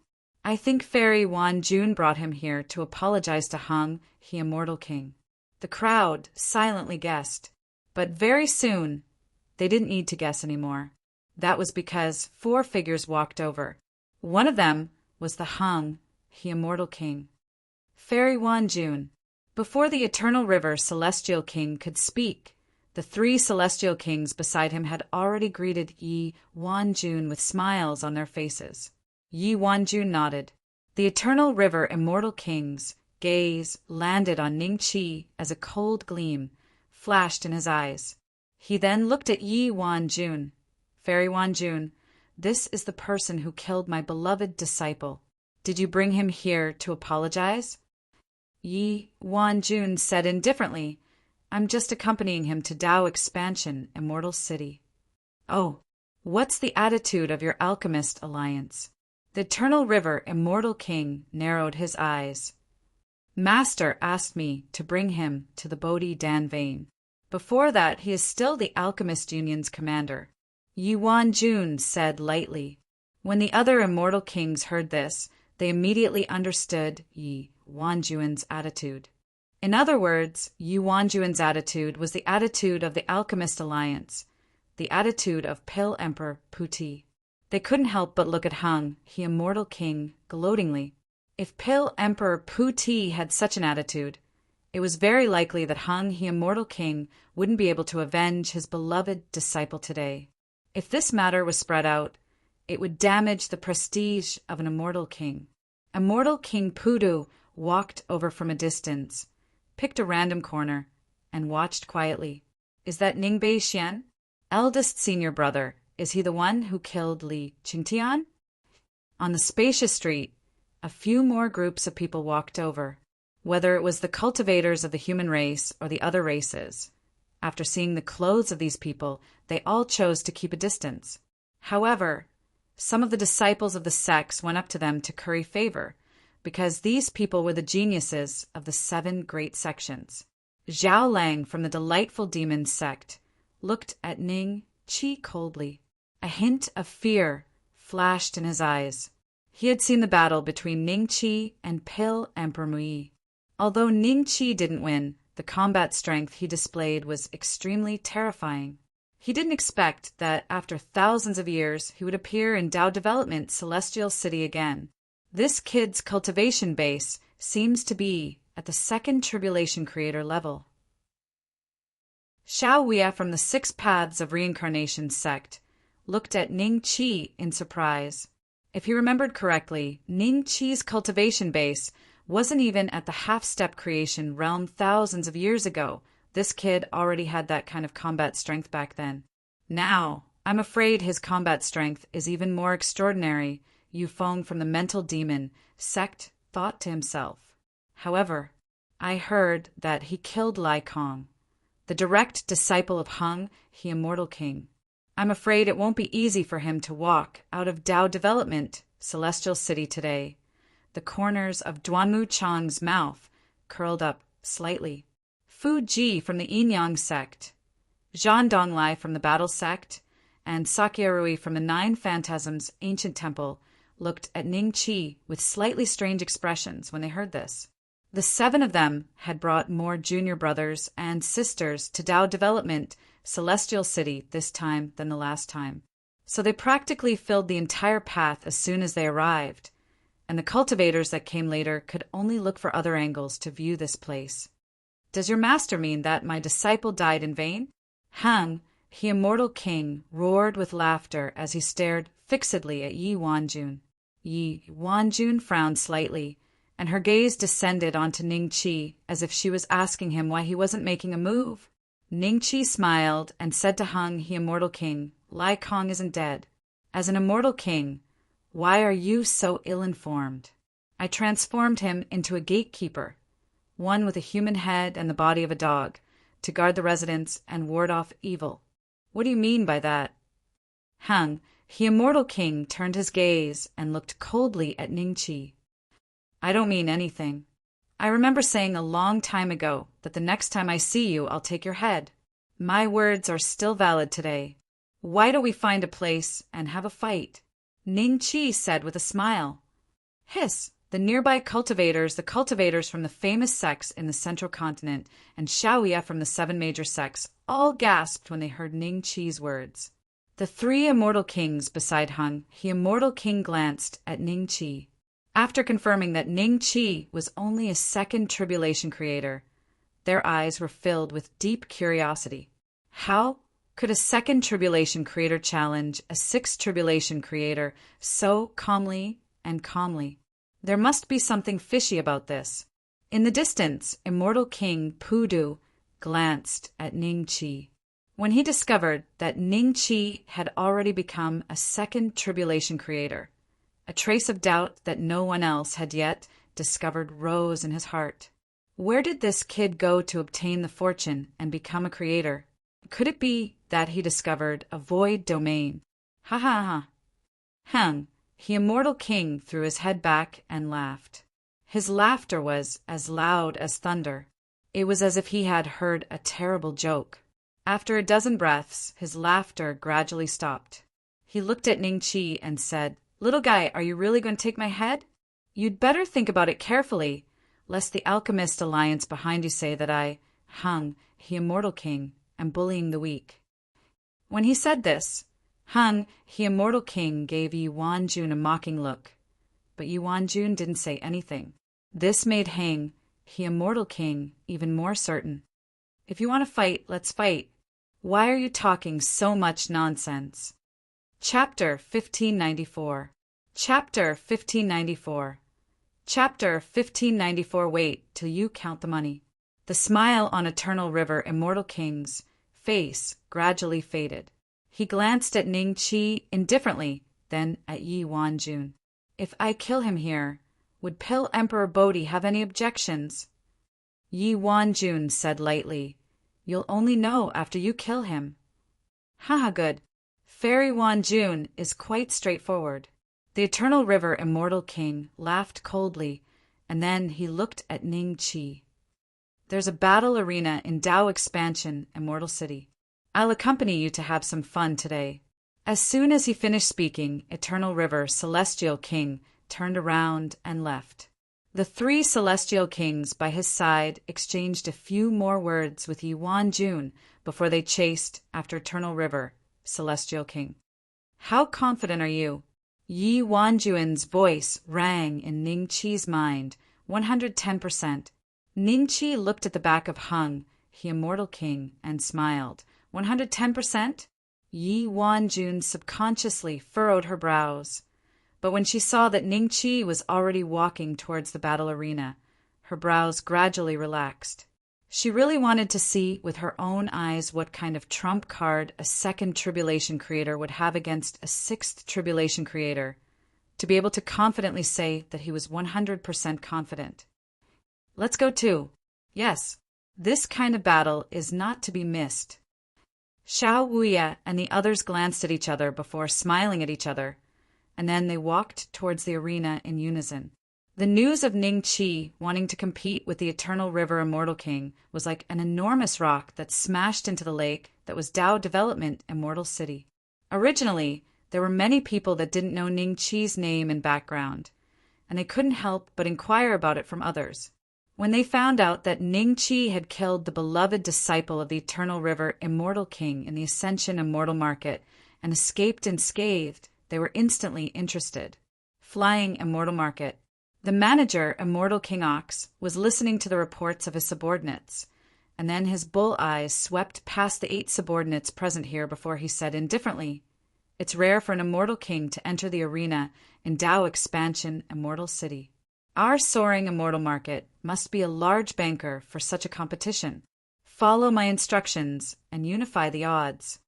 I think Fairy Wanjun brought him here to apologize to Hung, the Immortal King. The crowd silently guessed. But very soon, they didn't need to guess anymore. That was because 4 figures walked over. One of them was the Hung, the Immortal King. Fairy Wanjun. Before the Eternal River Celestial King could speak, the 3 Celestial Kings beside him had already greeted Yi Wanjun with smiles on their faces. Yi Wanjun nodded. The Eternal River Immortal King's gaze landed on Ning Qi as a cold gleam flashed in his eyes. He then looked at Yi Wanjun. Fairy Wanjun, this is the person who killed my beloved disciple. Did you bring him here to apologize? Yi Wanjun said indifferently, I'm just accompanying him to Dao Expansion, Immortal City. Oh, what's the attitude of your alchemist alliance? The Eternal River Immortal King narrowed his eyes. Master asked me to bring him to the Bodhi Danvane. Before that, he is still the Alchemist Union's commander. Yi Wanjun said lightly. When the other immortal kings heard this, they immediately understood Yi Wanjun's attitude. In other words, Yu Wanjuan's attitude was the attitude of the Alchemist Alliance, the attitude of Pale Emperor Puti. They couldn't help but look at Hung, the immortal king, gloatingly. If Pale Emperor Puti had such an attitude, it was very likely that Hung, the immortal king, wouldn't be able to avenge his beloved disciple today. If this matter was spread out, it would damage the prestige of an immortal king. Immortal King Pudu walked over from a distance, picked a random corner, and watched quietly. Is that Ningbei Xian? Eldest senior brother. Is he the one who killed Li Qingtian? On the spacious street, a few more groups of people walked over, whether it was the cultivators of the human race or the other races. After seeing the clothes of these people, they all chose to keep a distance. However, some of the disciples of the sects went up to them to curry favor, because these people were the geniuses of the 7 great sections. Zhao Lang from the delightful demon sect looked at Ning Qi coldly. A hint of fear flashed in his eyes. He had seen the battle between Ning Qi and Pale Emperor Mui. Although Ning Qi didn't win, the combat strength he displayed was extremely terrifying. He didn't expect that after thousands of years he would appear in Dao Development Celestial City again. This kid's cultivation base seems to be at the second Tribulation Creator level. Xiao Wei from the 6 Paths of Reincarnation sect looked at Ning Qi in surprise. If he remembered correctly, Ning Qi's cultivation base wasn't even at the half-step creation realm thousands of years ago. This kid already had that kind of combat strength back then. Now, I'm afraid his combat strength is even more extraordinary, Yu Feng from the mental demon sect thought to himself. However, I heard that he killed Lai Kong, the direct disciple of Hung, the immortal king. I'm afraid it won't be easy for him to walk out of Dao Development Celestial City today. The corners of Duanmu Chang's mouth curled up slightly. Fu Ji from the Yin-Yang sect, Zhan Donglai from the Battle sect, and Sakyarui from the 9 Phantasms Ancient Temple looked at Ning Qi with slightly strange expressions when they heard this. The 7 of them had brought more junior brothers and sisters to Dao Development Celestial City this time than the last time. So they practically filled the entire path as soon as they arrived, and the cultivators that came later could only look for other angles to view this place. Does your master mean that my disciple died in vain? Hang, the immortal king, roared with laughter as he stared fixedly at Yi Wanjun. Yi Wanjun frowned slightly, and her gaze descended onto Ning Qi as if she was asking him why he wasn't making a move. Ning Qi smiled and said to Hung, the immortal king, Lai Kong isn't dead. As an immortal king, why are you so ill-informed? I transformed him into a gatekeeper, one with a human head and the body of a dog, to guard the residents and ward off evil. What do you mean by that? Hung, the immortal king, turned his gaze and looked coldly at Ning Qi. I don't mean anything. I remember saying a long time ago that the next time I see you, I'll take your head. My words are still valid today. Why don't we find a place and have a fight? Ning Qi said with a smile. Hiss! The nearby cultivators, the cultivators from the famous sects in the central continent, and Xiaoya from the 7 major sects, all gasped when they heard Ning Qi's words. The 3 immortal kings beside Hung, the immortal king glanced at Ning Qi. After confirming that Ning Qi was only a 2nd tribulation creator, their eyes were filled with deep curiosity. How could a 2nd tribulation creator challenge a 6th tribulation creator so calmly and calmly? There must be something fishy about this. In the distance, immortal king Pudu glanced at Ning Qi. When he discovered that Ning Qi had already become a 2nd tribulation creator, a trace of doubt that no one else had yet discovered rose in his heart. Where did this kid go to obtain the fortune and become a creator? Could it be that he discovered a void domain? Ha ha ha. Hung, the immortal king, threw his head back and laughed. His laughter was as loud as thunder. It was as if he had heard a terrible joke. After a dozen breaths, his laughter gradually stopped. He looked at Ning Qi and said, Little guy, are you really going to take my head? You'd better think about it carefully. lest the alchemist alliance behind you say that I, Hung, he immortal king, am bullying the weak. When he said this, Hung, he immortal king, gave Yi Wanjun a mocking look, but Yi Wanjun didn't say anything. This made Hang, he immortal king, even more certain. If you want to fight, let's fight. Why are you talking so much nonsense? Chapter 1594. Chapter 1594. Chapter 1594. Wait till you count the money. The smile on Eternal River Immortal King's face gradually faded. He glanced at Ning Qi indifferently, then at Yi Wanjun. If I kill him here, would Pill Emperor Bodhi have any objections? Yi Wanjun said lightly, You'll only know after you kill him. Haha, good. Fairy Wanjun is quite straightforward. The Eternal River Immortal King laughed coldly, and then he looked at Ning Qi. There's a battle arena in Dao Expansion, Immortal City. I'll accompany you to have some fun today. As soon as he finished speaking, Eternal River Celestial King turned around and left. The three Celestial Kings by his side exchanged a few more words with Yi Wanjun before they chased after Eternal River Celestial King. How confident are you? Yi Wanjun's voice rang in Ning Qi's mind, 110%. Ning Qi looked at the back of Hung, he immortal king, and smiled. 110%? Yi Wanjun subconsciously furrowed her brows. But when she saw that Ning Qi was already walking towards the battle arena, her brows gradually relaxed. She really wanted to see with her own eyes what kind of trump card a second tribulation creator would have against a sixth tribulation creator, to be able to confidently say that he was 100% confident. Let's go too. Yes, this kind of battle is not to be missed. Xiao Wuya and the others glanced at each other before smiling at each other, and then they walked towards the arena in unison. The news of Ning Qi wanting to compete with the Eternal River Immortal King was like an enormous rock that smashed into the lake that was Dao Development Immortal City. Originally, there were many people that didn't know Ning Qi's name and background, and they couldn't help but inquire about it from others. When they found out that Ning Qi had killed the beloved disciple of the Eternal River Immortal King in the Ascension Immortal Market and escaped unscathed, they were instantly interested. Flying Immortal Market. The manager, Immortal King Ox, was listening to the reports of his subordinates, and then his bull eyes swept past the 8 subordinates present here before he said indifferently, It's rare for an Immortal King to enter the arena in Dao Expansion Immortal City. Our soaring Immortal Market must be a large banker for such a competition. Follow my instructions and unify the odds.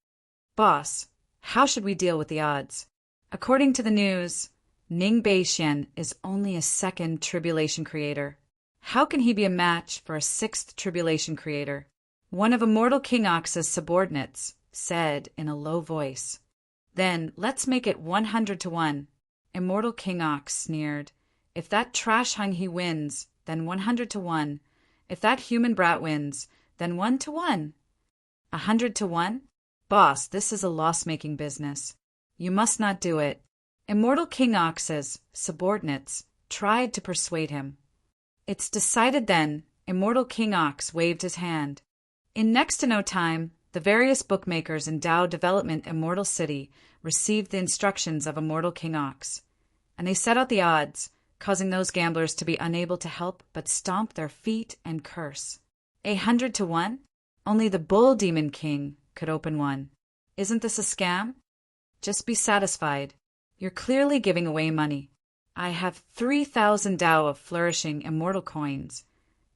Boss, how should we deal with the odds? According to the news, Ning Beixian is only a second tribulation creator. How can he be a match for a sixth tribulation creator? One of Immortal King Ox's subordinates said in a low voice. Then let's make it 100 to 1. Immortal King Ox sneered. If that trash Hung he wins, then 100 to 1. If that human brat wins, then 1 to 1. 100 to 1? Boss, this is a loss-making business. You must not do it. Immortal King Ox's subordinates tried to persuade him. It's decided then. Immortal King Ox waved his hand. In next to no time, the various bookmakers in Dao Development Immortal City received the instructions of Immortal King Ox, and they set out the odds, causing those gamblers to be unable to help but stomp their feet and curse. 100 to 1? Only the Bull Demon King could open one. Isn't this a scam? Just be satisfied. You're clearly giving away money. I have 3,000 Dao of flourishing immortal coins,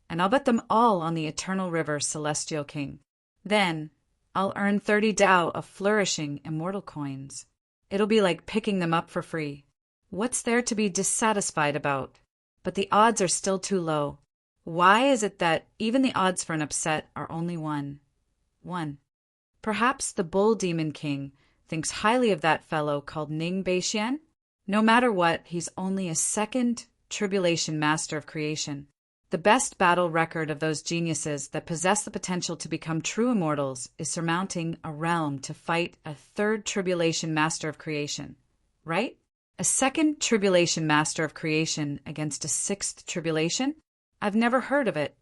and I'll bet them all on the Eternal River Celestial King. Then I'll earn 30 Dao of flourishing immortal coins. It'll be like picking them up for free. What's there to be dissatisfied about? But the odds are still too low. Why is it that even the odds for an upset are only 1? 1. Perhaps the Bull Demon King thinks highly of that fellow called Ning Beixian? No matter what, he's only a second tribulation master of creation. The best battle record of those geniuses that possess the potential to become true immortals is surmounting a realm to fight a third tribulation master of creation. Right? A second tribulation master of creation against a sixth tribulation? I've never heard of it.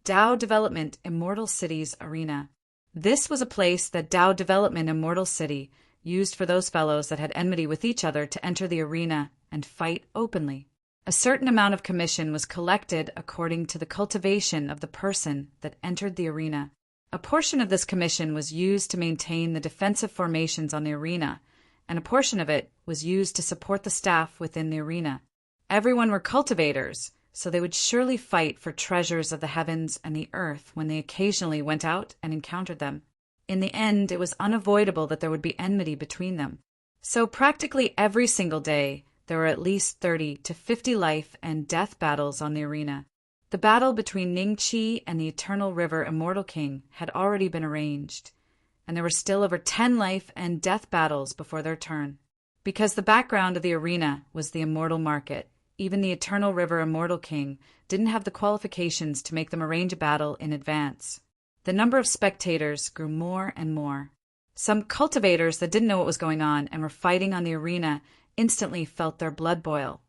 Dao Development Immortal Cities Arena. This was a place that Dao Development Immortal City used for those fellows that had enmity with each other to enter the arena and fight openly. A certain amount of commission was collected according to the cultivation of the person that entered the arena. A portion of this commission was used to maintain the defensive formations on the arena, and a portion of it was used to support the staff within the arena. Everyone were cultivators, so they would surely fight for treasures of the heavens and the earth when they occasionally went out and encountered them. In the end, it was unavoidable that there would be enmity between them. So practically every single day, there were at least 30 to 50 life and death battles on the arena. The battle between Ningqi and the Eternal River Immortal King had already been arranged, and there were still over 10 life and death battles before their turn. Because the background of the arena was the immortal market, even the Eternal River Immortal King didn't have the qualifications to make them arrange a battle in advance. The number of spectators grew more and more. Some cultivators that didn't know what was going on and were fighting on the arena instantly felt their blood boil,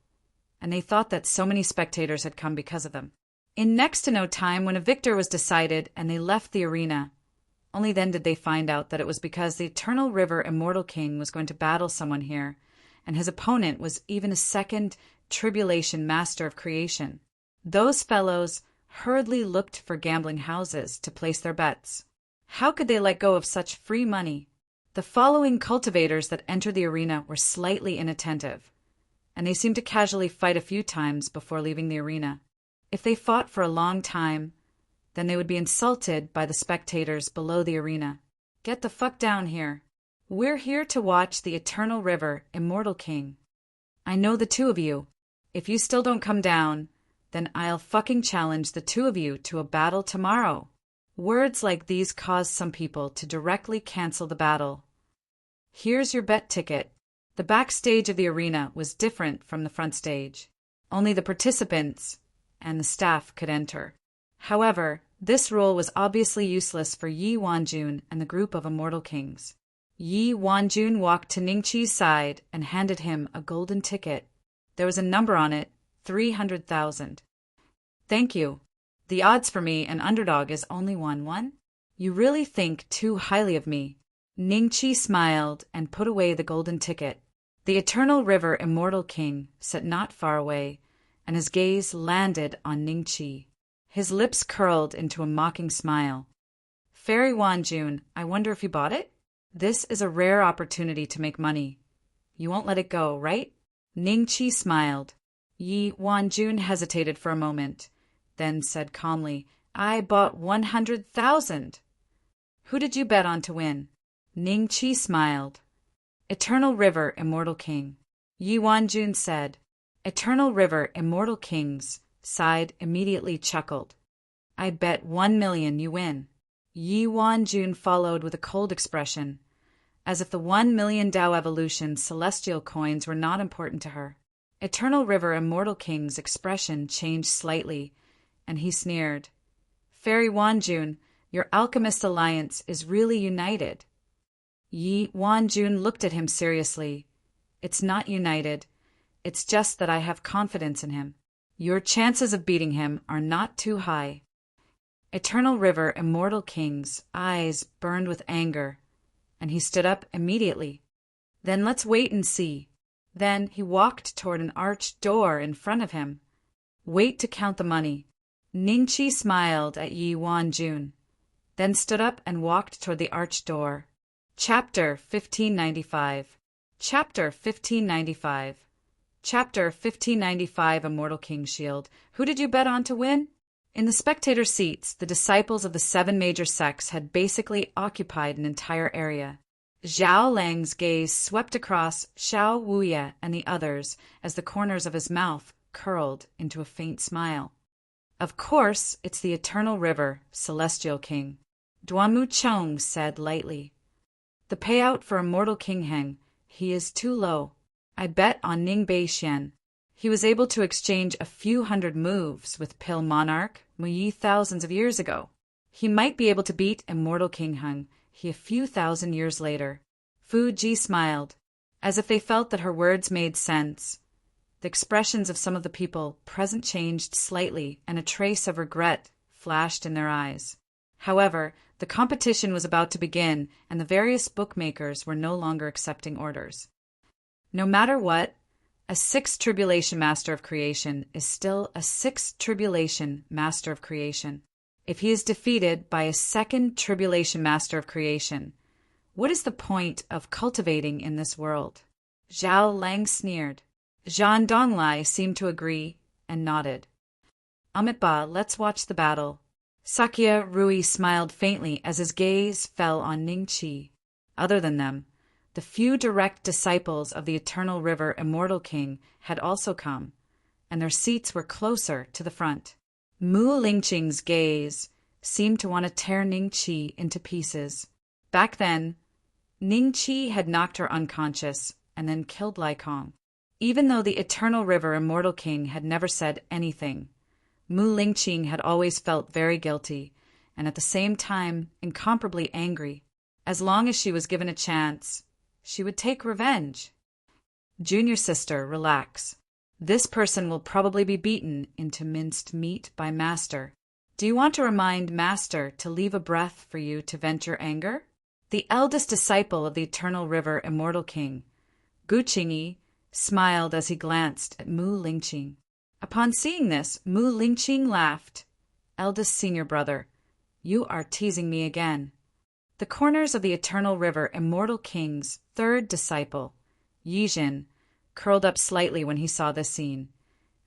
and they thought that so many spectators had come because of them. In next to no time, when a victor was decided and they left the arena, only then did they find out that it was because the Eternal River Immortal King was going to battle someone here, and his opponent was even a second tribulation master of creation. Those fellows hurriedly looked for gambling houses to place their bets. How could they let go of such free money? The following cultivators that entered the arena were slightly inattentive, and they seemed to casually fight a few times before leaving the arena. If they fought for a long time, then they would be insulted by the spectators below the arena. Get the fuck down here. We're here to watch the Eternal River Immortal King. I know the two of you. If you still don't come down, then I'll fucking challenge the two of you to a battle tomorrow. Words like these caused some people to directly cancel the battle. Here's your bet ticket. The backstage of the arena was different from the front stage. Only the participants and the staff could enter. However, this rule was obviously useless for Yi Wanjun and the group of immortal kings. Yi Wanjun walked to Ningqi's side and handed him a golden ticket. There was a number on it, 300,000. Thank you. The odds for me, an underdog, is only 1-1. You really think too highly of me. Ningqi smiled and put away the golden ticket. The Eternal River Immortal King sat not far away, and his gaze landed on Ningqi. His lips curled into a mocking smile. Fairy Wanjun, I wonder if you bought it? This is a rare opportunity to make money. You won't let it go, right? Ningqi smiled. Yi Wanjun hesitated for a moment, then said calmly, I bought 100,000. Who did you bet on to win? Ningqi smiled. Eternal River Immortal King. Yi Wanjun said. Eternal River Immortal Kings sighed, immediately chuckled. I bet 1 million you win. Yi Wanjun followed with a cold expression, as if the 1 million Dao Evolution celestial coins were not important to her. Eternal River Immortal King's expression changed slightly, and he sneered. Fairy Wanjun, your alchemist alliance is really united. Yi Wanjun looked at him seriously. It's not united. It's just that I have confidence in him. Your chances of beating him are not too high. Eternal River Immortal King's eyes burned with anger, and he stood up immediately. Then let's wait and see. Then he walked toward an arched door in front of him. Wait to count the money. Ningqi smiled at Yi Wanjun, then stood up and walked toward the arched door. Chapter 1595. Chapter 1595. Chapter 1595 Immortal King Shield. Who did you bet on to win? In the spectator seats, the disciples of the 7 major sects had basically occupied an entire area. Zhao Lang's gaze swept across Xiao Wuye and the others as the corners of his mouth curled into a faint smile. Of course, it's the Eternal River, Celestial King. Duanmu Chong said lightly. The payout for Immortal King Heng, he is too low. I bet on Ning Beixian. He was able to exchange a few hundred moves with Pill Monarch Muyi thousands of years ago. He might be able to beat Immortal King Heng a few thousand years later. Fu Ji smiled, as if they felt that her words made sense. The expressions of some of the people present changed slightly, and a trace of regret flashed in their eyes. However, the competition was about to begin, and the various bookmakers were no longer accepting orders. No matter what, a sixth tribulation master of creation is still a sixth tribulation master of creation. If he is defeated by a second tribulation master of creation, what is the point of cultivating in this world? Zhao Lang sneered. Zhan Donglai seemed to agree and nodded. Amitabha, let's watch the battle. Sakya Rui smiled faintly as his gaze fell on Ningqi. Other than them, the few direct disciples of the Eternal River Immortal King had also come, and their seats were closer to the front. Mu Lingqing's gaze seemed to want to tear Ningqi into pieces. Back then, Ningqi had knocked her unconscious and then killed Lai Kong. Even though the Eternal River Immortal King had never said anything, Mu Lingqing had always felt very guilty, and at the same time incomparably angry. As long as she was given a chance, she would take revenge. Junior sister, relax. This person will probably be beaten into minced meat by Master. Do you want to remind Master to leave a breath for you to vent your anger? The eldest disciple of the Eternal River Immortal King, Gu Qingyi, smiled as he glanced at Mu Lingqing. Upon seeing this, Mu Lingqing laughed. Eldest senior brother, you are teasing me again. The corners of the Eternal River Immortal King's third disciple, Yijin, curled up slightly when he saw this scene,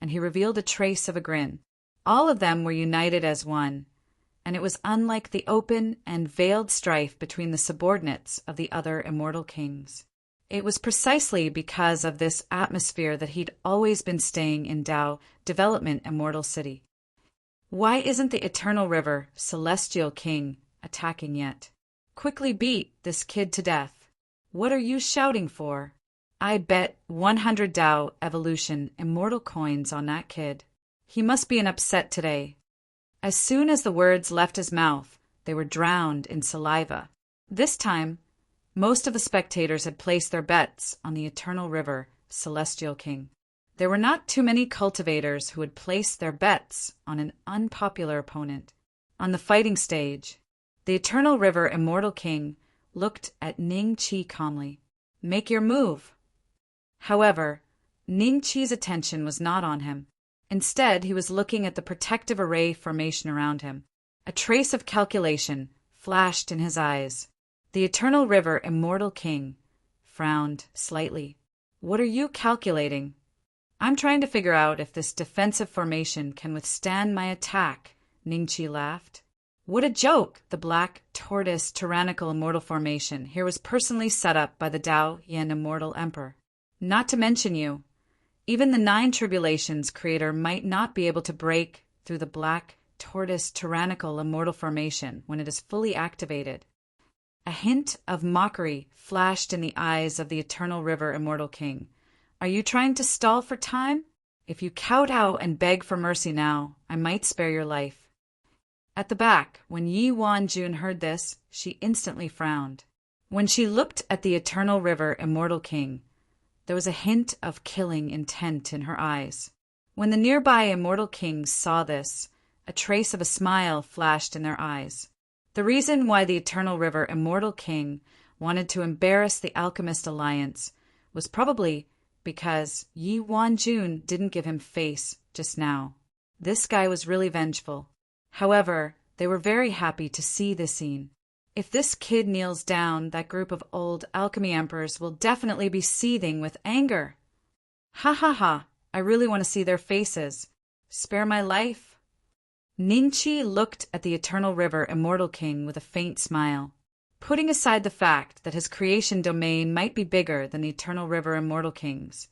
and he revealed a trace of a grin. All of them were united as one, and it was unlike the open and veiled strife between the subordinates of the other immortal kings. It was precisely because of this atmosphere that he'd always been staying in Dao Development Immortal City. Why isn't the Eternal River Celestial King attacking yet? Quickly beat this kid to death. What are you shouting for? I bet 100 Dao Evolution Immortal coins on that kid. He must be upset today. As soon as the words left his mouth, they were drowned in saliva. This time, most of the spectators had placed their bets on the Eternal River Celestial King. There were not too many cultivators who had placed their bets on an unpopular opponent. On the fighting stage, the Eternal River Immortal King looked at Ningqi calmly. Make your move. However, Ningqi's attention was not on him. Instead, he was looking at the protective array formation around him. A trace of calculation flashed in his eyes. The Eternal River Immortal King frowned slightly. What are you calculating? I'm trying to figure out if this defensive formation can withstand my attack, Ningqi laughed. What a joke! The Black Tortoise Tyrannical Immortal Formation here was personally set up by the Dao Yin Immortal Emperor. Not to mention you. Even the 9 Tribulations creator might not be able to break through the Black Tortoise Tyrannical Immortal Formation when it is fully activated. A hint of mockery flashed in the eyes of the Eternal River Immortal King. Are you trying to stall for time? If you kowtow and beg for mercy now, I might spare your life. At the back, when Yi Wanjun heard this, she instantly frowned. When she looked at the Eternal River Immortal King, there was a hint of killing intent in her eyes. When the nearby Immortal Kings saw this, a trace of a smile flashed in their eyes. The reason why the Eternal River Immortal King wanted to embarrass the Alchemist Alliance was probably because Yi Wanjun didn't give him face just now. This guy was really vengeful. However, they were very happy to see this scene. If this kid kneels down, that group of old alchemy emperors will definitely be seething with anger. Ha ha ha, I really want to see their faces. Spare my life? Ningqi looked at the Eternal River Immortal King with a faint smile. Putting aside the fact that his creation domain might be bigger than the Eternal River Immortal King's,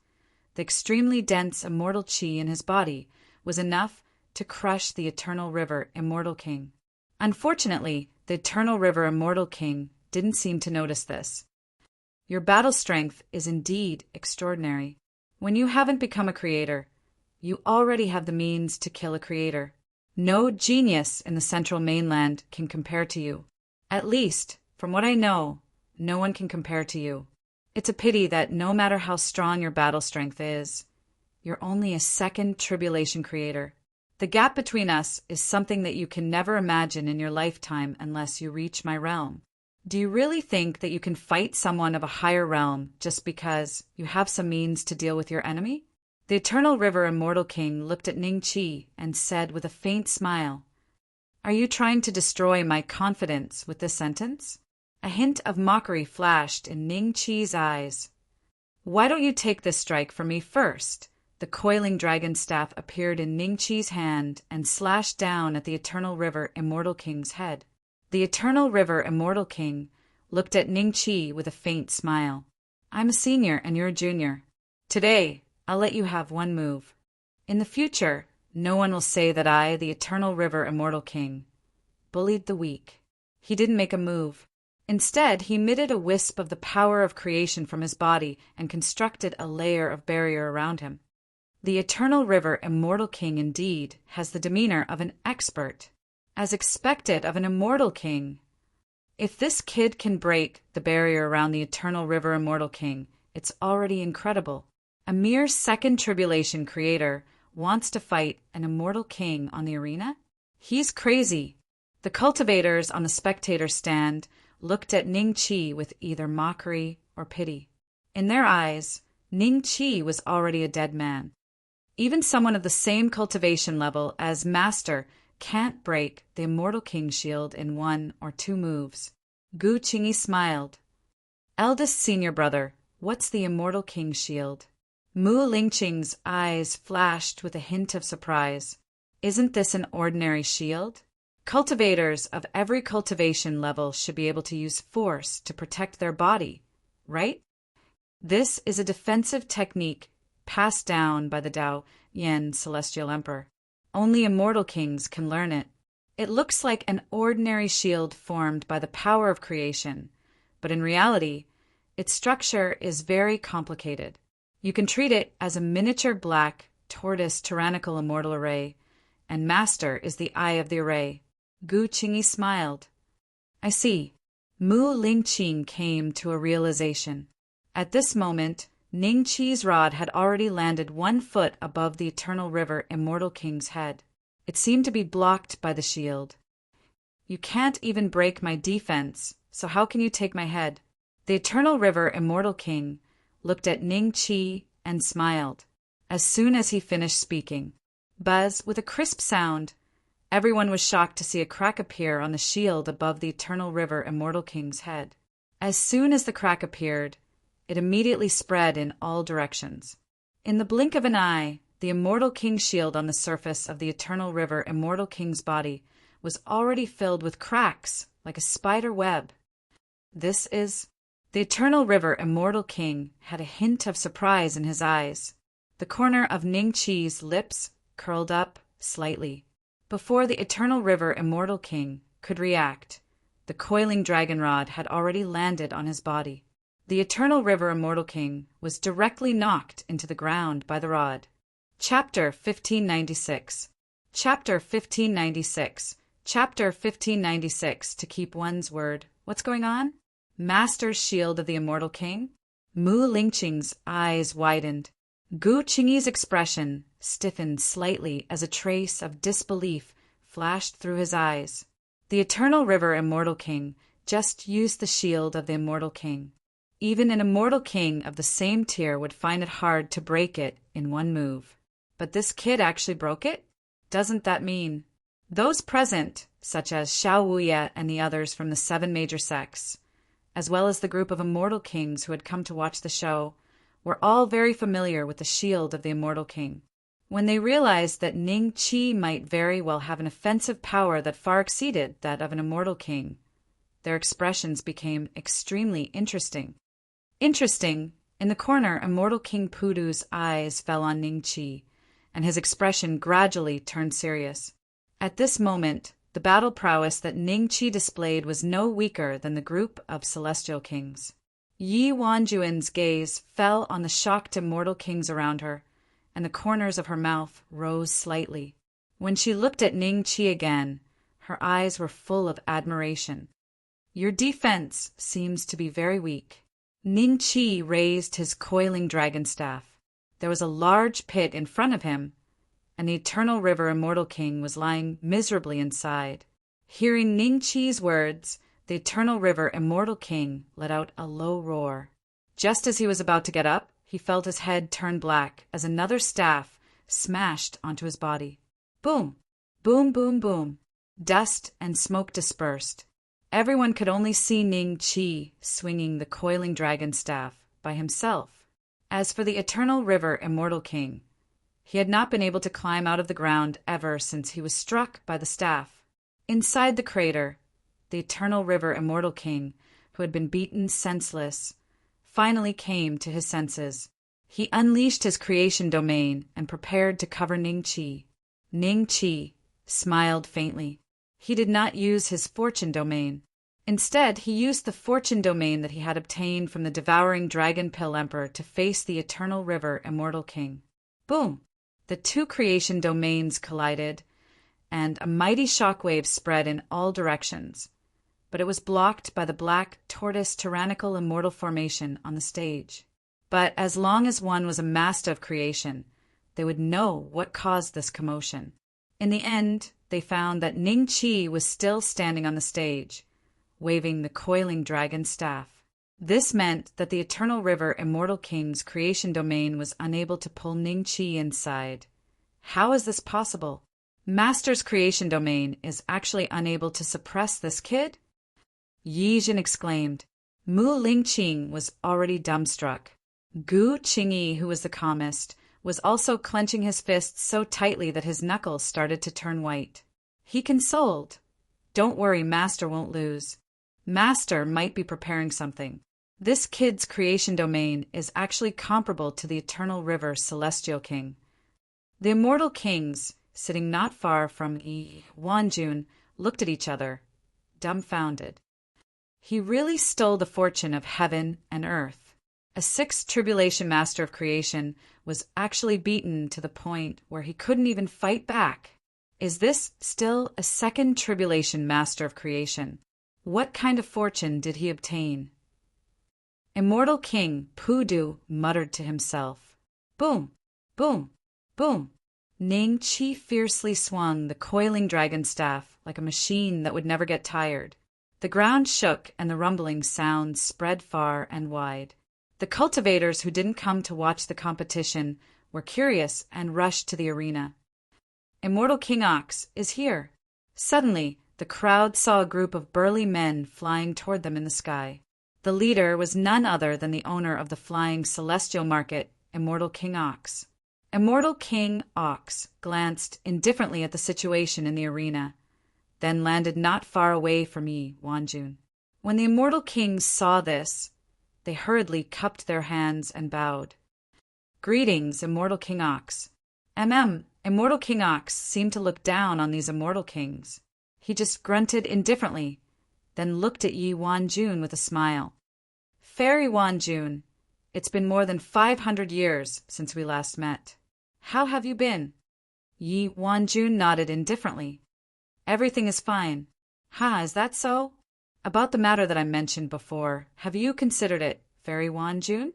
the extremely dense immortal qi in his body was enough to crush the Eternal River Immortal King. Unfortunately, the Eternal River Immortal King didn't seem to notice this. Your battle strength is indeed extraordinary. When you haven't become a creator, you already have the means to kill a creator. No genius in the Central Mainland can compare to you. At least, from what I know, no one can compare to you. It's a pity that no matter how strong your battle strength is, You're only a second tribulation creator. The gap between us is something that you can never imagine in your lifetime unless you reach my realm. Do you really think that you can fight someone of a higher realm just because you have some means to deal with your enemy? The Eternal River Immortal King looked at Ning Qi and said with a faint smile, "Are you trying to destroy my confidence with this sentence?" A hint of mockery flashed in Ning Qi's eyes. "Why don't you take this strike from me first?" The coiling dragon staff appeared in Ning Qi's hand and slashed down at the Eternal River Immortal King's head. The Eternal River Immortal King looked at Ning Qi with a faint smile. "I'm a senior and you're a junior. Today, I'll let you have one move. In the future, no one will say that I, the Eternal River Immortal King, bullied the weak." He didn't make a move. Instead, he emitted a wisp of the power of creation from his body and constructed a layer of barrier around him. The Eternal River Immortal King indeed has the demeanor of an expert, as expected of an immortal king. If this kid can break the barrier around the Eternal River Immortal King, it's already incredible. A mere second tribulation creator wants to fight an immortal king on the arena? He's crazy. The cultivators on the spectator stand looked at Ning Qi with either mockery or pity. In their eyes, Ning Qi was already a dead man. Even someone of the same cultivation level as Master can't break the Immortal King's shield in 1 or 2 moves. Gu Qingyi smiled. "Eldest senior brother, what's the Immortal King's shield?" Mu Lingqing's eyes flashed with a hint of surprise. "Isn't this an ordinary shield? Cultivators of every cultivation level should be able to use force to protect their body, right? This is a defensive technique passed down by the Dao Yen Celestial Emperor. Only immortal kings can learn it. It looks like an ordinary shield formed by the power of creation, but in reality, its structure is very complicated. You can treat it as a miniature black tortoise tyrannical immortal array, and Master is the eye of the array." Gu Qingyi smiled. "I see." Mu Lingqing came to a realization. At this moment, Ning Qi's rod had already landed 1 foot above the Eternal River Immortal King's head. It seemed to be blocked by the shield. "You can't even break my defense, so how can you take my head?" The Eternal River Immortal King looked at Ning Qi and smiled. As soon as he finished speaking, buzz with a crisp sound, everyone was shocked to see a crack appear on the shield above the Eternal River Immortal King's head. As soon as the crack appeared, it immediately spread in all directions. In the blink of an eye, the Immortal King's shield on the surface of the Eternal River Immortal King's body was already filled with cracks like a spider web. This is... The Eternal River Immortal King had a hint of surprise in his eyes. The corner of Ning Qi's lips curled up slightly. Before the Eternal River Immortal King could react, the coiling dragon rod had already landed on his body. The Eternal River Immortal King was directly knocked into the ground by the rod. Chapter 1596. Chapter 1596. Chapter 1596. To keep one's word. What's going on? Master's shield of the Immortal King? Mu Lingqing's eyes widened. Gu Qingyi's expression stiffened slightly as a trace of disbelief flashed through his eyes. The Eternal River Immortal King just used the shield of the Immortal King. Even an Immortal King of the same tier would find it hard to break it in 1 move. But this kid actually broke it? Doesn't that mean... Those present, such as Xiao Wuye and the others from the 7 major sects, as well as the group of Immortal Kings who had come to watch the show, were all very familiar with the shield of the Immortal King. When they realized that Ning Qi might very well have an offensive power that far exceeded that of an Immortal King, their expressions became extremely interesting. In the corner, Immortal King Pudu's eyes fell on Ning Qi, and his expression gradually turned serious. At this moment, the battle prowess that Ning Qi displayed was no weaker than the group of Celestial Kings. Yi Wanjuan's gaze fell on the shocked Immortal Kings around her, and the corners of her mouth rose slightly. When she looked at Ning Qi again, her eyes were full of admiration. "Your defense seems to be very weak." Ning Qi raised his coiling dragon staff. There was a large pit in front of him, and the eternal river immortal king was lying miserably inside. Hearing Ning Chi's words, the eternal river immortal king let out a low roar. Just as he was about to get up, he felt his head turn black as another staff smashed onto his body. Boom! Boom, boom, boom. Dust and smoke dispersed. Everyone could only see Ning Chi swinging the coiling dragon staff by himself. As for the eternal river immortal king, he had not been able to climb out of the ground ever since he was struck by the staff. Inside the crater, the eternal river immortal king, who had been beaten senseless, finally came to his senses. He unleashed his creation domain and prepared to cover Ning Chi. Ning Chi smiled faintly. He did not use his fortune domain. Instead, he used the fortune domain that he had obtained from the devouring dragon pill emperor to face the eternal river immortal king. Boom! The two creation domains collided, and a mighty shockwave spread in all directions. But it was blocked by the black tortoise tyrannical immortal formation on the stage. But as long as one was a master of creation, they would know what caused this commotion. In the end, they found that Ning Chi was still standing on the stage, waving the coiling dragon staff. This meant that the eternal river immortal king's creation domain was unable to pull Ning Chi inside. How is this possible? Master's creation domain is actually unable to suppress this kid? Yi Jin exclaimed. Mu Lingqing was already dumbstruck. Gu Qingyi, who was the calmest, was also clenching his fists so tightly that his knuckles started to turn white. He consoled. Don't worry, Master won't lose. Master might be preparing something. This kid's creation domain is actually comparable to the eternal river celestial king. The immortal kings, sitting not far from Yi Wanjun, looked at each other, dumbfounded. He really stole the fortune of heaven and earth. A sixth tribulation master of creation was actually beaten to the point where he couldn't even fight back. Is this still a second tribulation master of creation? What kind of fortune did he obtain? Immortal King Pudu muttered to himself. Boom! Boom! Boom! Ning Chi fiercely swung the coiling dragon staff like a machine that would never get tired. The ground shook and the rumbling sound spread far and wide. The cultivators who didn't come to watch the competition were curious and rushed to the arena. Immortal King Ox is here. Suddenly, the crowd saw a group of burly men flying toward them in the sky. The leader was none other than the owner of the flying celestial market, Immortal King Ox. Immortal King Ox glanced indifferently at the situation in the arena, then landed not far away from Yi Wanjun. When the immortal kings saw this, they hurriedly cupped their hands and bowed. Greetings, Immortal King Ox. Immortal King Ox seemed to look down on these immortal kings. He just grunted indifferently, then looked at Yi Wanjun with a smile. Fairy Wanjun, it's been more than 500 years since we last met. How have you been? Yi Wanjun nodded indifferently. Everything is fine. Is that so? About the matter that I mentioned before, have you considered it, Fairy Wanjun?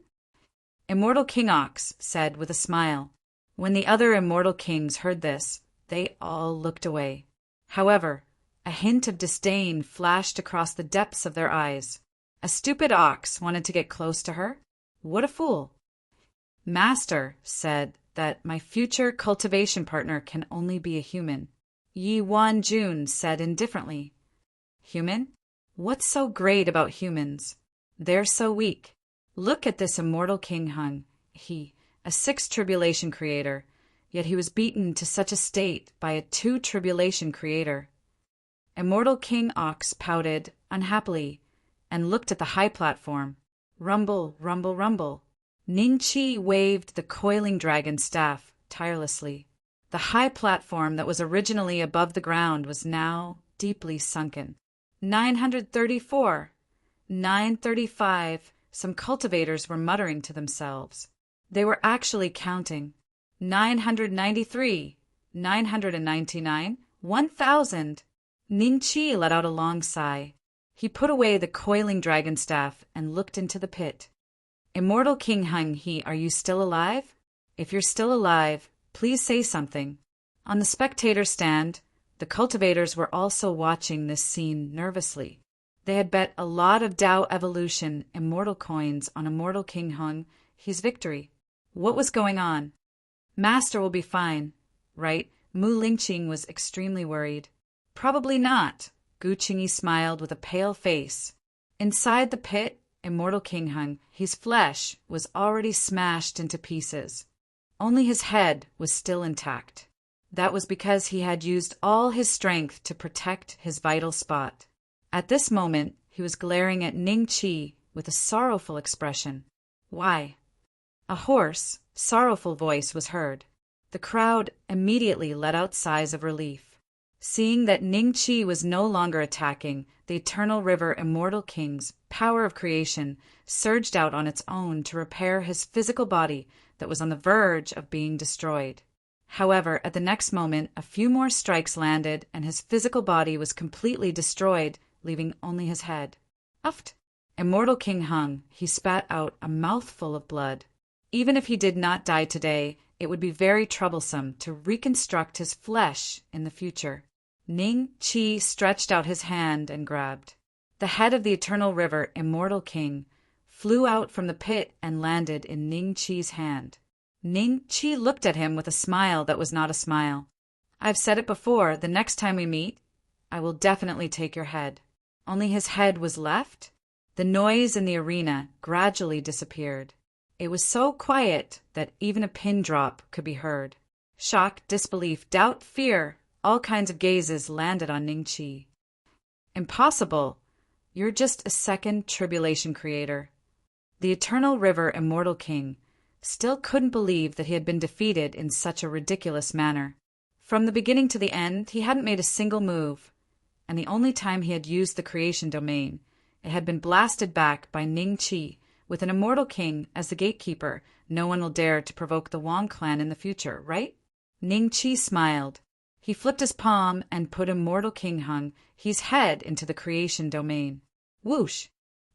Immortal King Ox said with a smile. When the other immortal kings heard this, they all looked away. However, a hint of disdain flashed across the depths of their eyes. A stupid ox wanted to get close to her? What a fool! Master said that my future cultivation partner can only be a human. Yi Wanjun said indifferently. Human? What's so great about humans? They're so weak. Look at this immortal King Hung. He, a sixth tribulation creator, yet he was beaten to such a state by a two tribulation creator. Immortal King Ox pouted unhappily and looked at the high platform. Rumble, rumble, rumble. Ning Chi waved the coiling dragon staff tirelessly. The high platform that was originally above the ground was now deeply sunken. 934, 935, some cultivators were muttering to themselves. They were actually counting. 993, 999, 1,000. Ning Chi let out a long sigh. He put away the coiling dragon staff and looked into the pit. Immortal King Hung He, are you still alive? If you're still alive, please say something. On the spectator stand, the cultivators were also watching this scene nervously. They had bet a lot of Tao Evolution immortal coins on Immortal King Hung He's victory. What was going on? Master will be fine, right? Mu Lingqing was extremely worried. Probably not. Gu Qingyi smiled with a pale face. Inside the pit, Immortal King Hung, his flesh was already smashed into pieces. Only his head was still intact. That was because he had used all his strength to protect his vital spot. At this moment, he was glaring at Ning Qi with a sorrowful expression. Why? A hoarse, sorrowful voice was heard. The crowd immediately let out sighs of relief. Seeing that Ning Qi was no longer attacking, the Eternal River Immortal King's power of creation surged out on its own to repair his physical body that was on the verge of being destroyed. However, at the next moment, a few more strikes landed and his physical body was completely destroyed, leaving only his head. Uft! Immortal King Hung, he spat out a mouthful of blood. Even if he did not die today, it would be very troublesome to reconstruct his flesh in the future. Ning Qi stretched out his hand and grabbed. The head of the Eternal River Immortal King flew out from the pit and landed in Ning Qi's hand. Ning Qi looked at him with a smile that was not a smile. I've said it before, the next time we meet, I will definitely take your head. Only his head was left? The noise in the arena gradually disappeared. It was so quiet that even a pin drop could be heard. Shock, disbelief, doubt, fear, all kinds of gazes landed on Ning Qi. Impossible! You're just a second tribulation creator. The Eternal River Immortal King still couldn't believe that he had been defeated in such a ridiculous manner. From the beginning to the end, he hadn't made a single move, and the only time he had used the creation domain, it had been blasted back by Ning Qi. With an Immortal King as the gatekeeper, no one will dare to provoke the Wang clan in the future, right? Ning Qi smiled. He flipped his palm and put Immortal King Hung his head into the creation domain. Whoosh!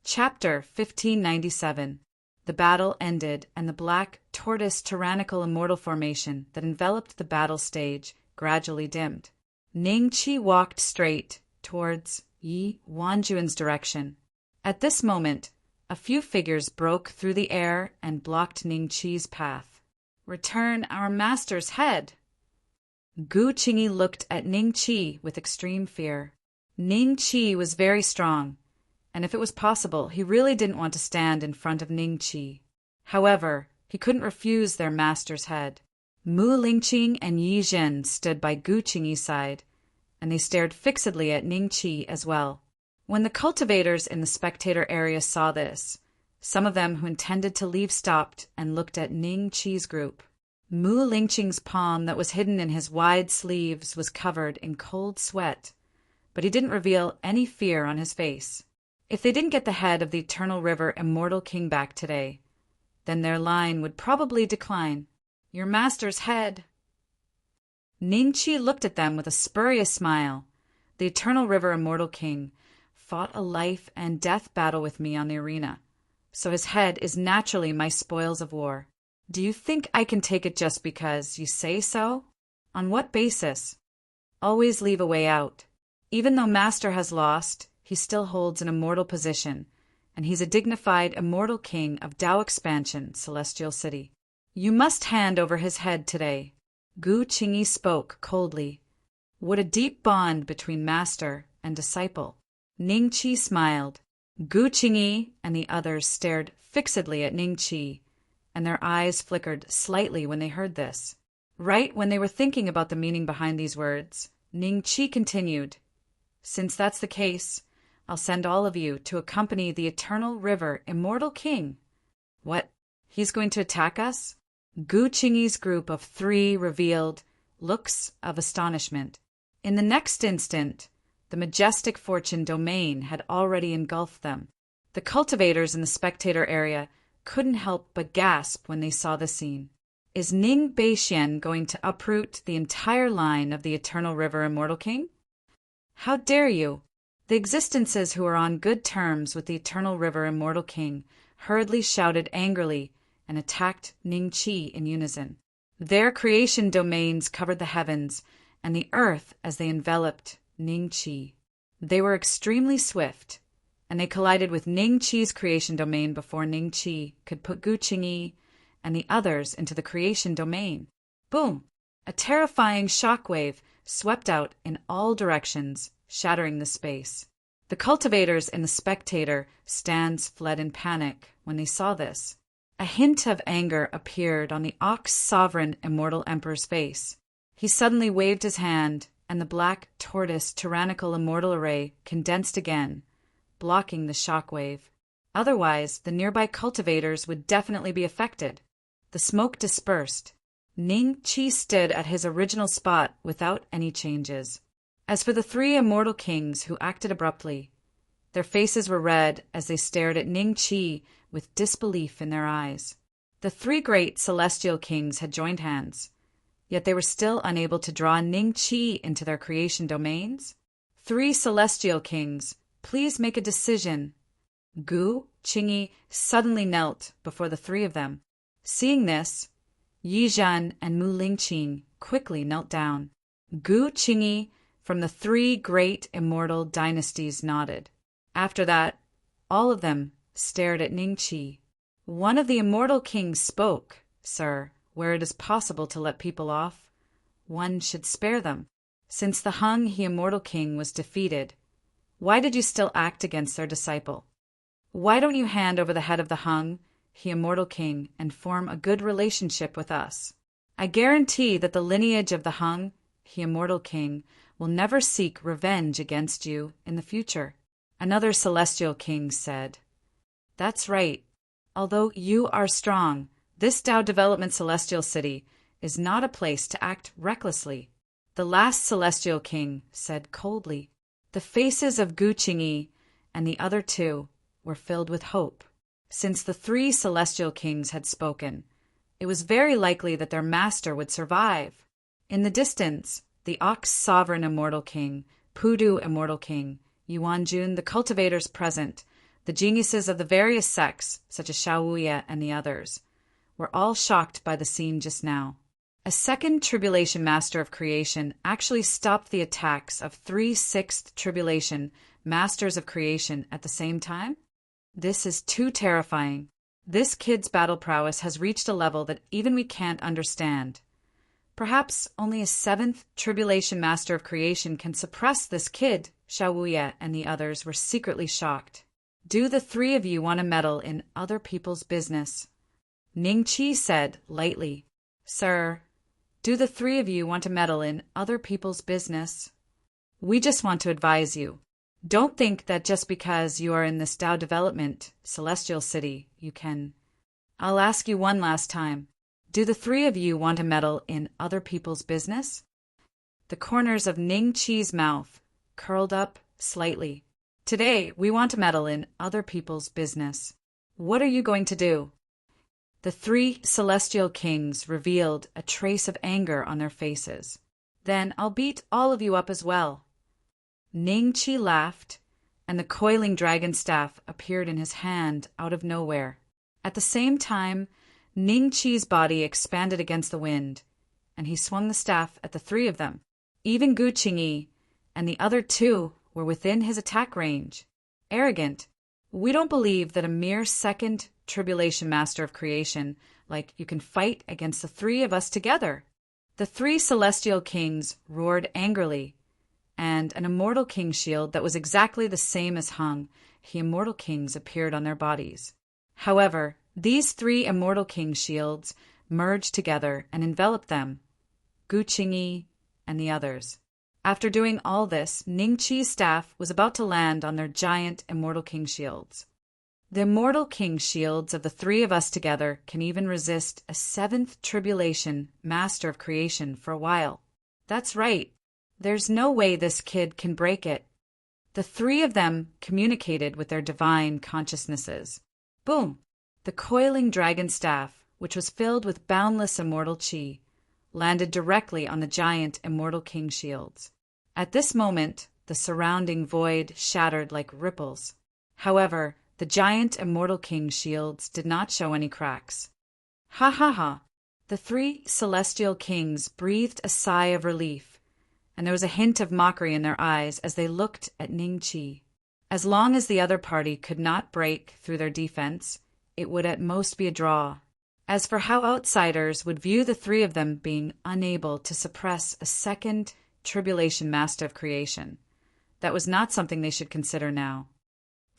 Chapter 1597. The battle ended, and the black, tortoise tyrannical immortal formation that enveloped the battle stage gradually dimmed. Ning Qi walked straight towards Yi Wanjuan's direction. At this moment, a few figures broke through the air and blocked Ning Qi's path. Return our master's head! Gu Qingyi looked at Ning Qi with extreme fear. Ning Qi was very strong, and if it was possible, he really didn't want to stand in front of Ning Qi. However, he couldn't refuse their master's head. Mu Lingqing and Yi Zhen stood by Gu Qingyi's side, and they stared fixedly at Ning Qi as well. When the cultivators in the spectator area saw this, some of them who intended to leave stopped and looked at Ning Qi's group. Mu Lingqing's palm that was hidden in his wide sleeves was covered in cold sweat, but he didn't reveal any fear on his face. If they didn't get the head of the Eternal River Immortal King back today, then their line would probably decline. Your master's head! Ning Qi looked at them with a spurious smile. The Eternal River Immortal King fought a life and death battle with me on the arena, so his head is naturally my spoils of war. Do you think I can take it just because you say so? On what basis? Always leave a way out. Even though Master has lost, he still holds an immortal position, and he's a dignified immortal king of Tao Expansion, Celestial City. You must hand over his head today. Gu Qingyi spoke coldly. What a deep bond between master and disciple. Ning Qi smiled. Gu Qingyi and the others stared fixedly at Ning Qi, and their eyes flickered slightly when they heard this. Right when they were thinking about the meaning behind these words, Ning Qi continued, Since that's the case, I'll send all of you to accompany the Eternal River Immortal King. What? He's going to attack us? Gu Qingyi's group of 3 revealed looks of astonishment. In the next instant, the majestic fortune domain had already engulfed them. The cultivators in the spectator area couldn't help but gasp when they saw the scene. Is Ning Beixian going to uproot the entire line of the Eternal River Immortal King? How dare you! The existences who were on good terms with the Eternal River Immortal King hurriedly shouted angrily and attacked Ning Qi in unison. Their creation domains covered the heavens and the earth as they enveloped Ning Qi. They were extremely swift, and they collided with Ning Qi's creation domain before Ning Qi could put Gu Qingyi and the others into the creation domain. Boom! A terrifying shockwave swept out in all directions, shattering the space. The cultivators and the spectator stands fled in panic when they saw this. A hint of anger appeared on the Ox Sovereign Immortal Emperor's face. He suddenly waved his hand, and the black tortoise tyrannical immortal array condensed again, blocking the shockwave. Otherwise, the nearby cultivators would definitely be affected. The smoke dispersed. Ning Qi stood at his original spot without any changes. As for the three immortal kings who acted abruptly, their faces were red as they stared at Ning Qi with disbelief in their eyes. The three great celestial kings had joined hands, yet they were still unable to draw Ning Qi into their creation domains. Three celestial kings, please make a decision. Gu Qingyi suddenly knelt before the three of them. Seeing this, Yi Zhan and Mu Lingqing quickly knelt down. Gu Qingyi from the three great immortal dynasties nodded. After that, all of them stared at Ning Qi. One of the immortal kings spoke. Sir, where it is possible to let people off, one should spare them. Since the Hung He Immortal King was defeated, why did you still act against their disciple? Why don't you hand over the head of the Hung He Immortal King and form a good relationship with us? I guarantee that the lineage of the Hung He Immortal King will never seek revenge against you in the future. Another celestial king said, That's right. Although you are strong, this Tao Development Celestial City is not a place to act recklessly. The last celestial king said coldly. The faces of Gu Qingyi and the other two were filled with hope. Since the three celestial kings had spoken, it was very likely that their master would survive. In the distance, the Ox Sovereign Immortal King, Pudu Immortal King, Yuanjun, the cultivators present, the geniuses of the various sects, such as Shaoya and the others, were all shocked by the scene just now. A second Tribulation Master of Creation actually stopped the attacks of 3 sixth Tribulation Masters of Creation at the same time? This is too terrifying. This kid's battle prowess has reached a level that even we can't understand. Perhaps only a 7th Tribulation Master of Creation can suppress this kid. Shaoya and the others were secretly shocked. Do the three of you want to meddle in other people's business? Ning Qi said lightly. Sir, do the three of you want to meddle in other people's business? We just want to advise you. Don't think that just because you are in this Tao Development Celestial City, you can. I'll ask you one last time. Do the three of you want to meddle in other people's business? The corners of Ning Qi's mouth curled up slightly. Today, we want to meddle in other people's business. What are you going to do? The three celestial kings revealed a trace of anger on their faces. Then I'll beat all of you up as well. Ning Qi laughed, and the coiling dragon staff appeared in his hand out of nowhere. At the same time, Ning Qi's body expanded against the wind, and he swung the staff at the three of them. Even Gu Qingyi and the other two were within his attack range. Arrogant. We don't believe that a mere second Tribulation Master of Creation, like you can fight against the three of us together. The three celestial kings roared angrily, and an immortal king shield that was exactly the same as Hung He Immortal Kings appeared on their bodies. However, these three immortal king shields merged together and enveloped them, Gu Qingyi and the others. After doing all this, Ning Qi's staff was about to land on their giant immortal king shields. The immortal king shields of the three of us together can even resist a 7th Tribulation Master of Creation for a while. That's right. There's no way this kid can break it. The three of them communicated with their divine consciousnesses. Boom! The coiling dragon staff, which was filled with boundless immortal qi, landed directly on the giant immortal king shields. At this moment, the surrounding void shattered like ripples. However, the giant immortal king shields did not show any cracks. Ha ha ha! The three celestial kings breathed a sigh of relief, and there was a hint of mockery in their eyes as they looked at Ning Chi. As long as the other party could not break through their defense, it would at most be a draw. As for how outsiders would view the three of them being unable to suppress a second tribulation master of creation, that was not something they should consider now.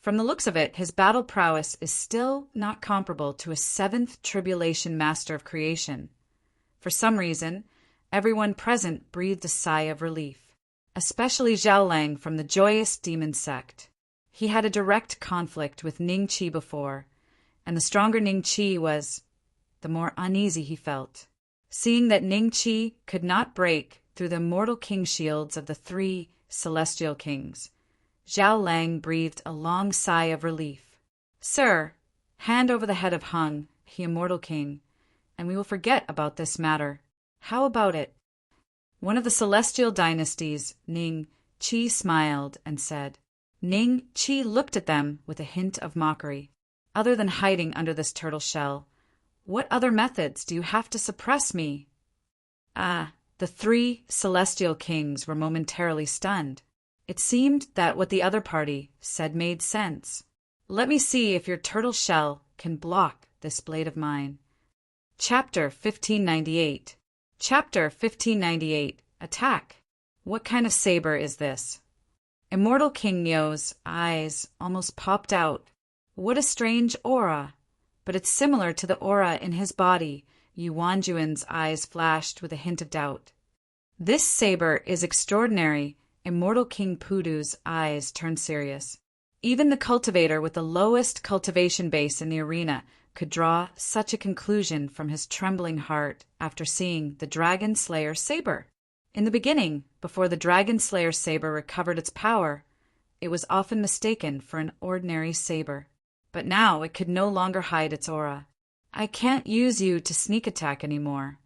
From the looks of it, his battle prowess is still not comparable to a seventh tribulation master of creation. For some reason, everyone present breathed a sigh of relief, especially Zhao Lang from the joyous demon sect. He had a direct conflict with Ning Chi before, and the stronger Ning Chi was, the more uneasy he felt. Seeing that Ning Chi could not break through the immortal king shields of the three celestial kings, Zhao Lang breathed a long sigh of relief. Sir, hand over the head of Hung, the immortal king, and we will forget about this matter. How about it? One of the celestial dynasties, Ning Chi, smiled and said. Ning Chi looked at them with a hint of mockery. Other than hiding under this turtle shell, what other methods do you have to suppress me? Ah, the three celestial kings were momentarily stunned. It seemed that what the other party said made sense. Let me see if your turtle shell can block this blade of mine. Chapter 1598. Chapter 1598. Attack. What kind of saber is this? Immortal King Nio's eyes almost popped out. What a strange aura! But it's similar to the aura in his body. Yu Wanjuan's eyes flashed with a hint of doubt. This saber is extraordinary. Immortal King Pudu's eyes turned serious. Even the cultivator with the lowest cultivation base in the arena could draw such a conclusion from his trembling heart after seeing the Dragon Slayer saber. In the beginning, before the Dragon Slayer saber recovered its power, it was often mistaken for an ordinary saber. But now it could no longer hide its aura. I can't use you to sneak attack anymore.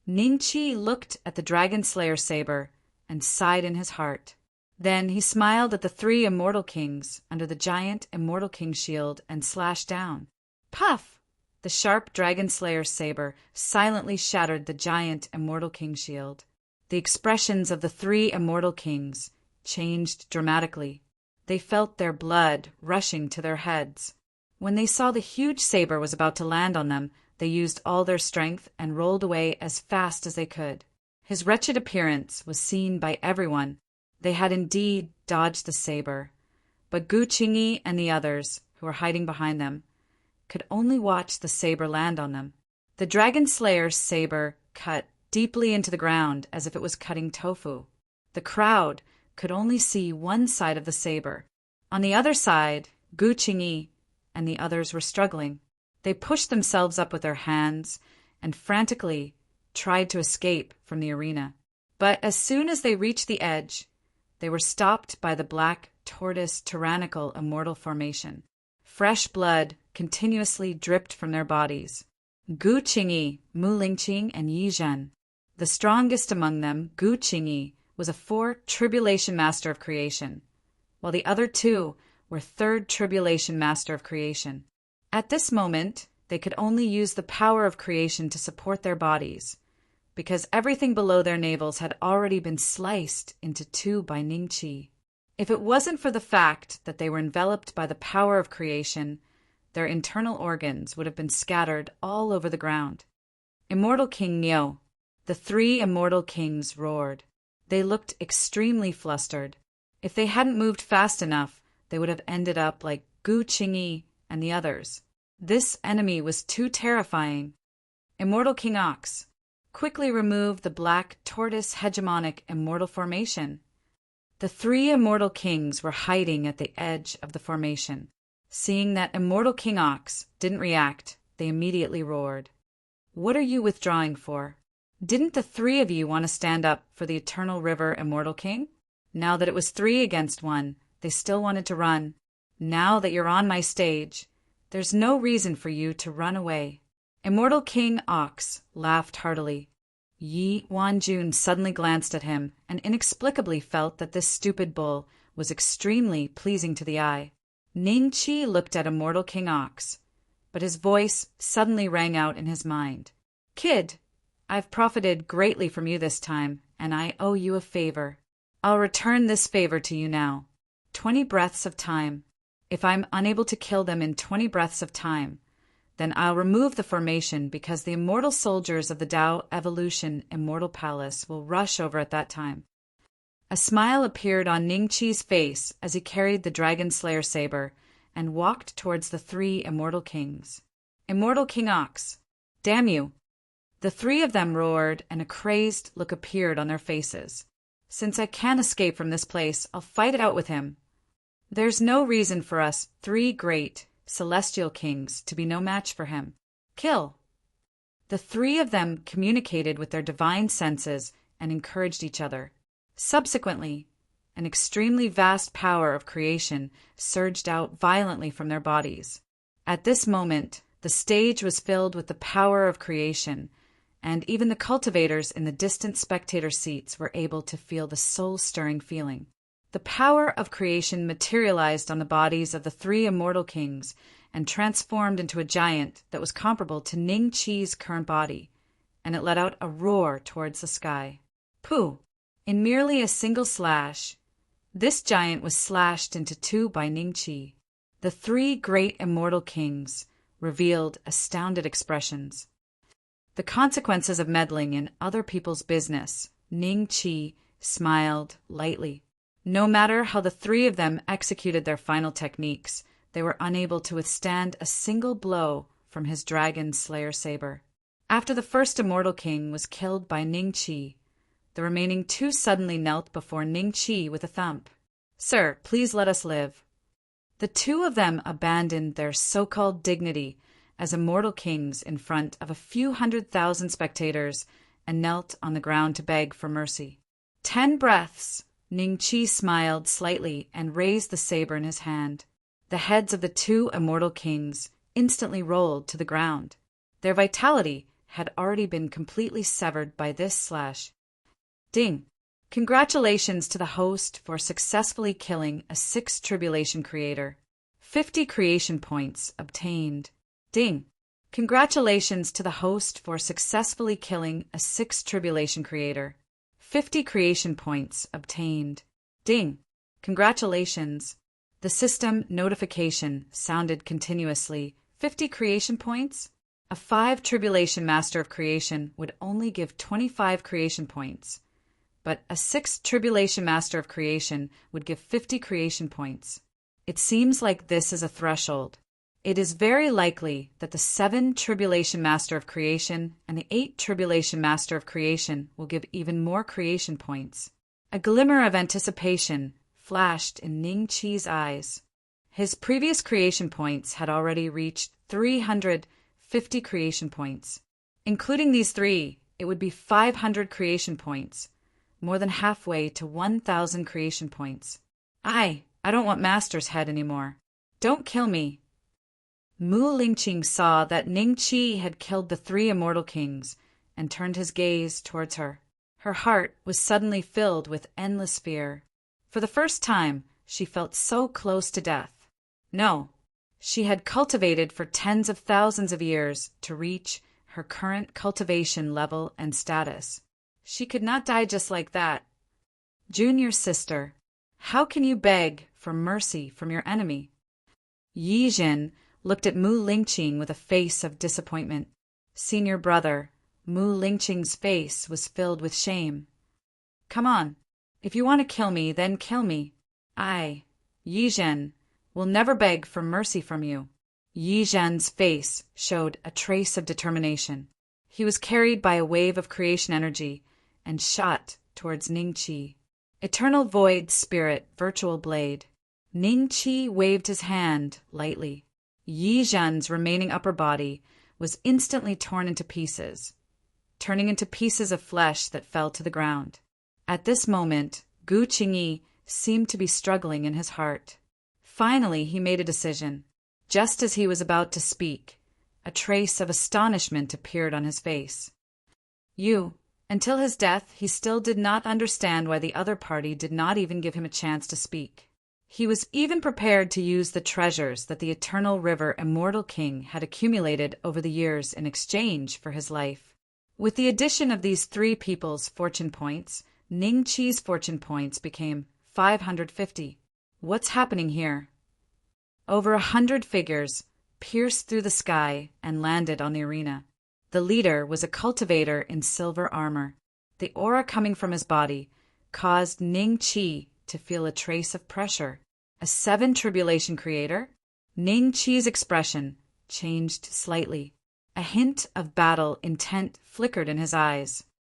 Ning Chi looked at the Dragon Slayer saber and sighed in his heart. Then he smiled at the three immortal kings under the giant immortal king shield and slashed down. Puff! The sharp Dragon Slayer saber silently shattered the giant immortal king shield. The expressions of the three immortal kings changed dramatically. They felt their blood rushing to their heads. When they saw the huge saber was about to land on them, they used all their strength and rolled away as fast as they could. His wretched appearance was seen by everyone. They had indeed dodged the saber, but Gu Qingyi and the others, who were hiding behind them, could only watch the saber land on them. The Dragon Slayer's saber cut deeply into the ground as if it was cutting tofu. The crowd could only see one side of the saber. On the other side, Gu Qingyi and the others were struggling. They pushed themselves up with their hands and frantically tried to escape from the arena. But as soon as they reached the edge, they were stopped by the black tortoise tyrannical immortal formation. Fresh blood continuously dripped from their bodies. Gu Qingyi, Mu Lingqing, and Yi Zhen. The strongest among them, Gu Qingyi, was a fourth tribulation master of creation, while the other two were third tribulation master of creation. At this moment, they could only use the power of creation to support their bodies, because everything below their navels had already been sliced into two by Ning Chi. If it wasn't for the fact that they were enveloped by the power of creation, their internal organs would have been scattered all over the ground. Immortal King Nio. The three immortal kings roared. They looked extremely flustered. If they hadn't moved fast enough, they would have ended up like Gu Qingyi and the others. This enemy was too terrifying. Immortal King Ox. Quickly remove the black tortoise hegemonic immortal formation. The three immortal kings were hiding at the edge of the formation. Seeing that Immortal King Ox didn't react, they immediately roared. What are you withdrawing for? Didn't the three of you want to stand up for the Eternal River Immortal King? Now that it was 3 against 1, they still wanted to run. Now that you're on my stage, there's no reason for you to run away. Immortal King Ox laughed heartily. Yi Wanjun suddenly glanced at him and inexplicably felt that this stupid bull was extremely pleasing to the eye. Ning Chi looked at Immortal King Ox. but his voice suddenly rang out in his mind. "Kid, I've profited greatly from you this time, and I owe you a favor. I'll return this favor to you now. 20 breaths of time. If I'm unable to kill them in 20 breaths of time, then I'll remove the formation because the immortal soldiers of the Tao Evolution Immortal Palace will rush over at that time." A smile appeared on Ningqi's face as he carried the Dragon Slayer saber and walked towards the 3 immortal kings. "Immortal King Ox, damn you!" The 3 of them roared, and a crazed look appeared on their faces. "Since I can't escape from this place, I'll fight it out with him. There's no reason for us 3 great celestial kings to be no match for him. Kill!" The 3 of them communicated with their divine senses and encouraged each other. Subsequently, an extremely vast power of creation surged out violently from their bodies. At this moment, the stage was filled with the power of creation, and even the cultivators in the distant spectator seats were able to feel the soul-stirring feeling. The power of creation materialized on the bodies of the 3 immortal kings and transformed into a giant that was comparable to Ningqi's current body, and it let out a roar towards the sky. Pooh! In merely a single slash, this giant was slashed into 2 by Ningqi. The 3 great immortal kings revealed astounded expressions. The consequences of meddling in other people's business, Ningqi smiled lightly. No matter how the 3 of them executed their final techniques, they were unable to withstand a single blow from his Dragon Slayer saber. After the first immortal king was killed by Ningqi, the remaining 2 suddenly knelt before Ningqi with a thump. "Sir, please let us live." The 2 of them abandoned their so-called dignity as immortal kings in front of a few 100,000 spectators and knelt on the ground to beg for mercy. 10 breaths! Ningqi smiled slightly and raised the saber in his hand. The heads of the 2 immortal kings instantly rolled to the ground. Their vitality had already been completely severed by this slash. Ding! Congratulations to the host for successfully killing a 6 tribulation creator. 50 creation points obtained. Ding! Congratulations to the host for successfully killing a 6 tribulation creator. 50 creation points obtained. Ding! Congratulations. The system notification sounded continuously. 50 creation points? A 5 tribulation master of creation would only give 25 creation points, but a 6 tribulation master of creation would give 50 creation points. It seems like this is a threshold. It is very likely that the 7 tribulation master of creation and the 8 tribulation master of creation will give even more creation points. A glimmer of anticipation flashed in Ningqi's eyes. His previous creation points had already reached 350 creation points. Including these 3, it would be 500 creation points, more than halfway to 1,000 creation points. I don't want Master's head anymore. Don't kill me. Mu Lingqing saw that Ningqi had killed the 3 immortal kings and turned his gaze towards her. Her heart was suddenly filled with endless fear. For the first time, she felt so close to death. No, she had cultivated for tens of thousands of years to reach her current cultivation level and status. She could not die just like that. Junior sister, how can you beg for mercy from your enemy? Yi Jin looked at Mu Lingqing with a face of disappointment. Senior brother, Mu Lingqing's face was filled with shame. Come on. If you want to kill me, then kill me. I, Yi Jin, will never beg for mercy from you. Yi Jin's face showed a trace of determination. He was carried by a wave of creation energy and shot towards Ningqi. Eternal Void Spirit Virtual Blade. Ningqi waved his hand lightly. Yi Jin's remaining upper body was instantly torn into pieces, turning into pieces of flesh that fell to the ground. At this moment, Gu Qingyi seemed to be struggling in his heart. Finally, he made a decision. Just as he was about to speak, a trace of astonishment appeared on his face. Until his death, he still did not understand why the other party did not even give him a chance to speak. He was even prepared to use the treasures that the Eternal River Immortal King had accumulated over the years in exchange for his life. With the addition of these three people's fortune points, Ning Qi's fortune points became 550. What's happening here? Over 100 figures pierced through the sky and landed on the arena. The leader was a cultivator in silver armor. The aura coming from his body caused Ning Qi to feel a trace of pressure. A 7 tribulation creator? Ning Qi's expression changed slightly. A hint of battle intent flickered in his eyes.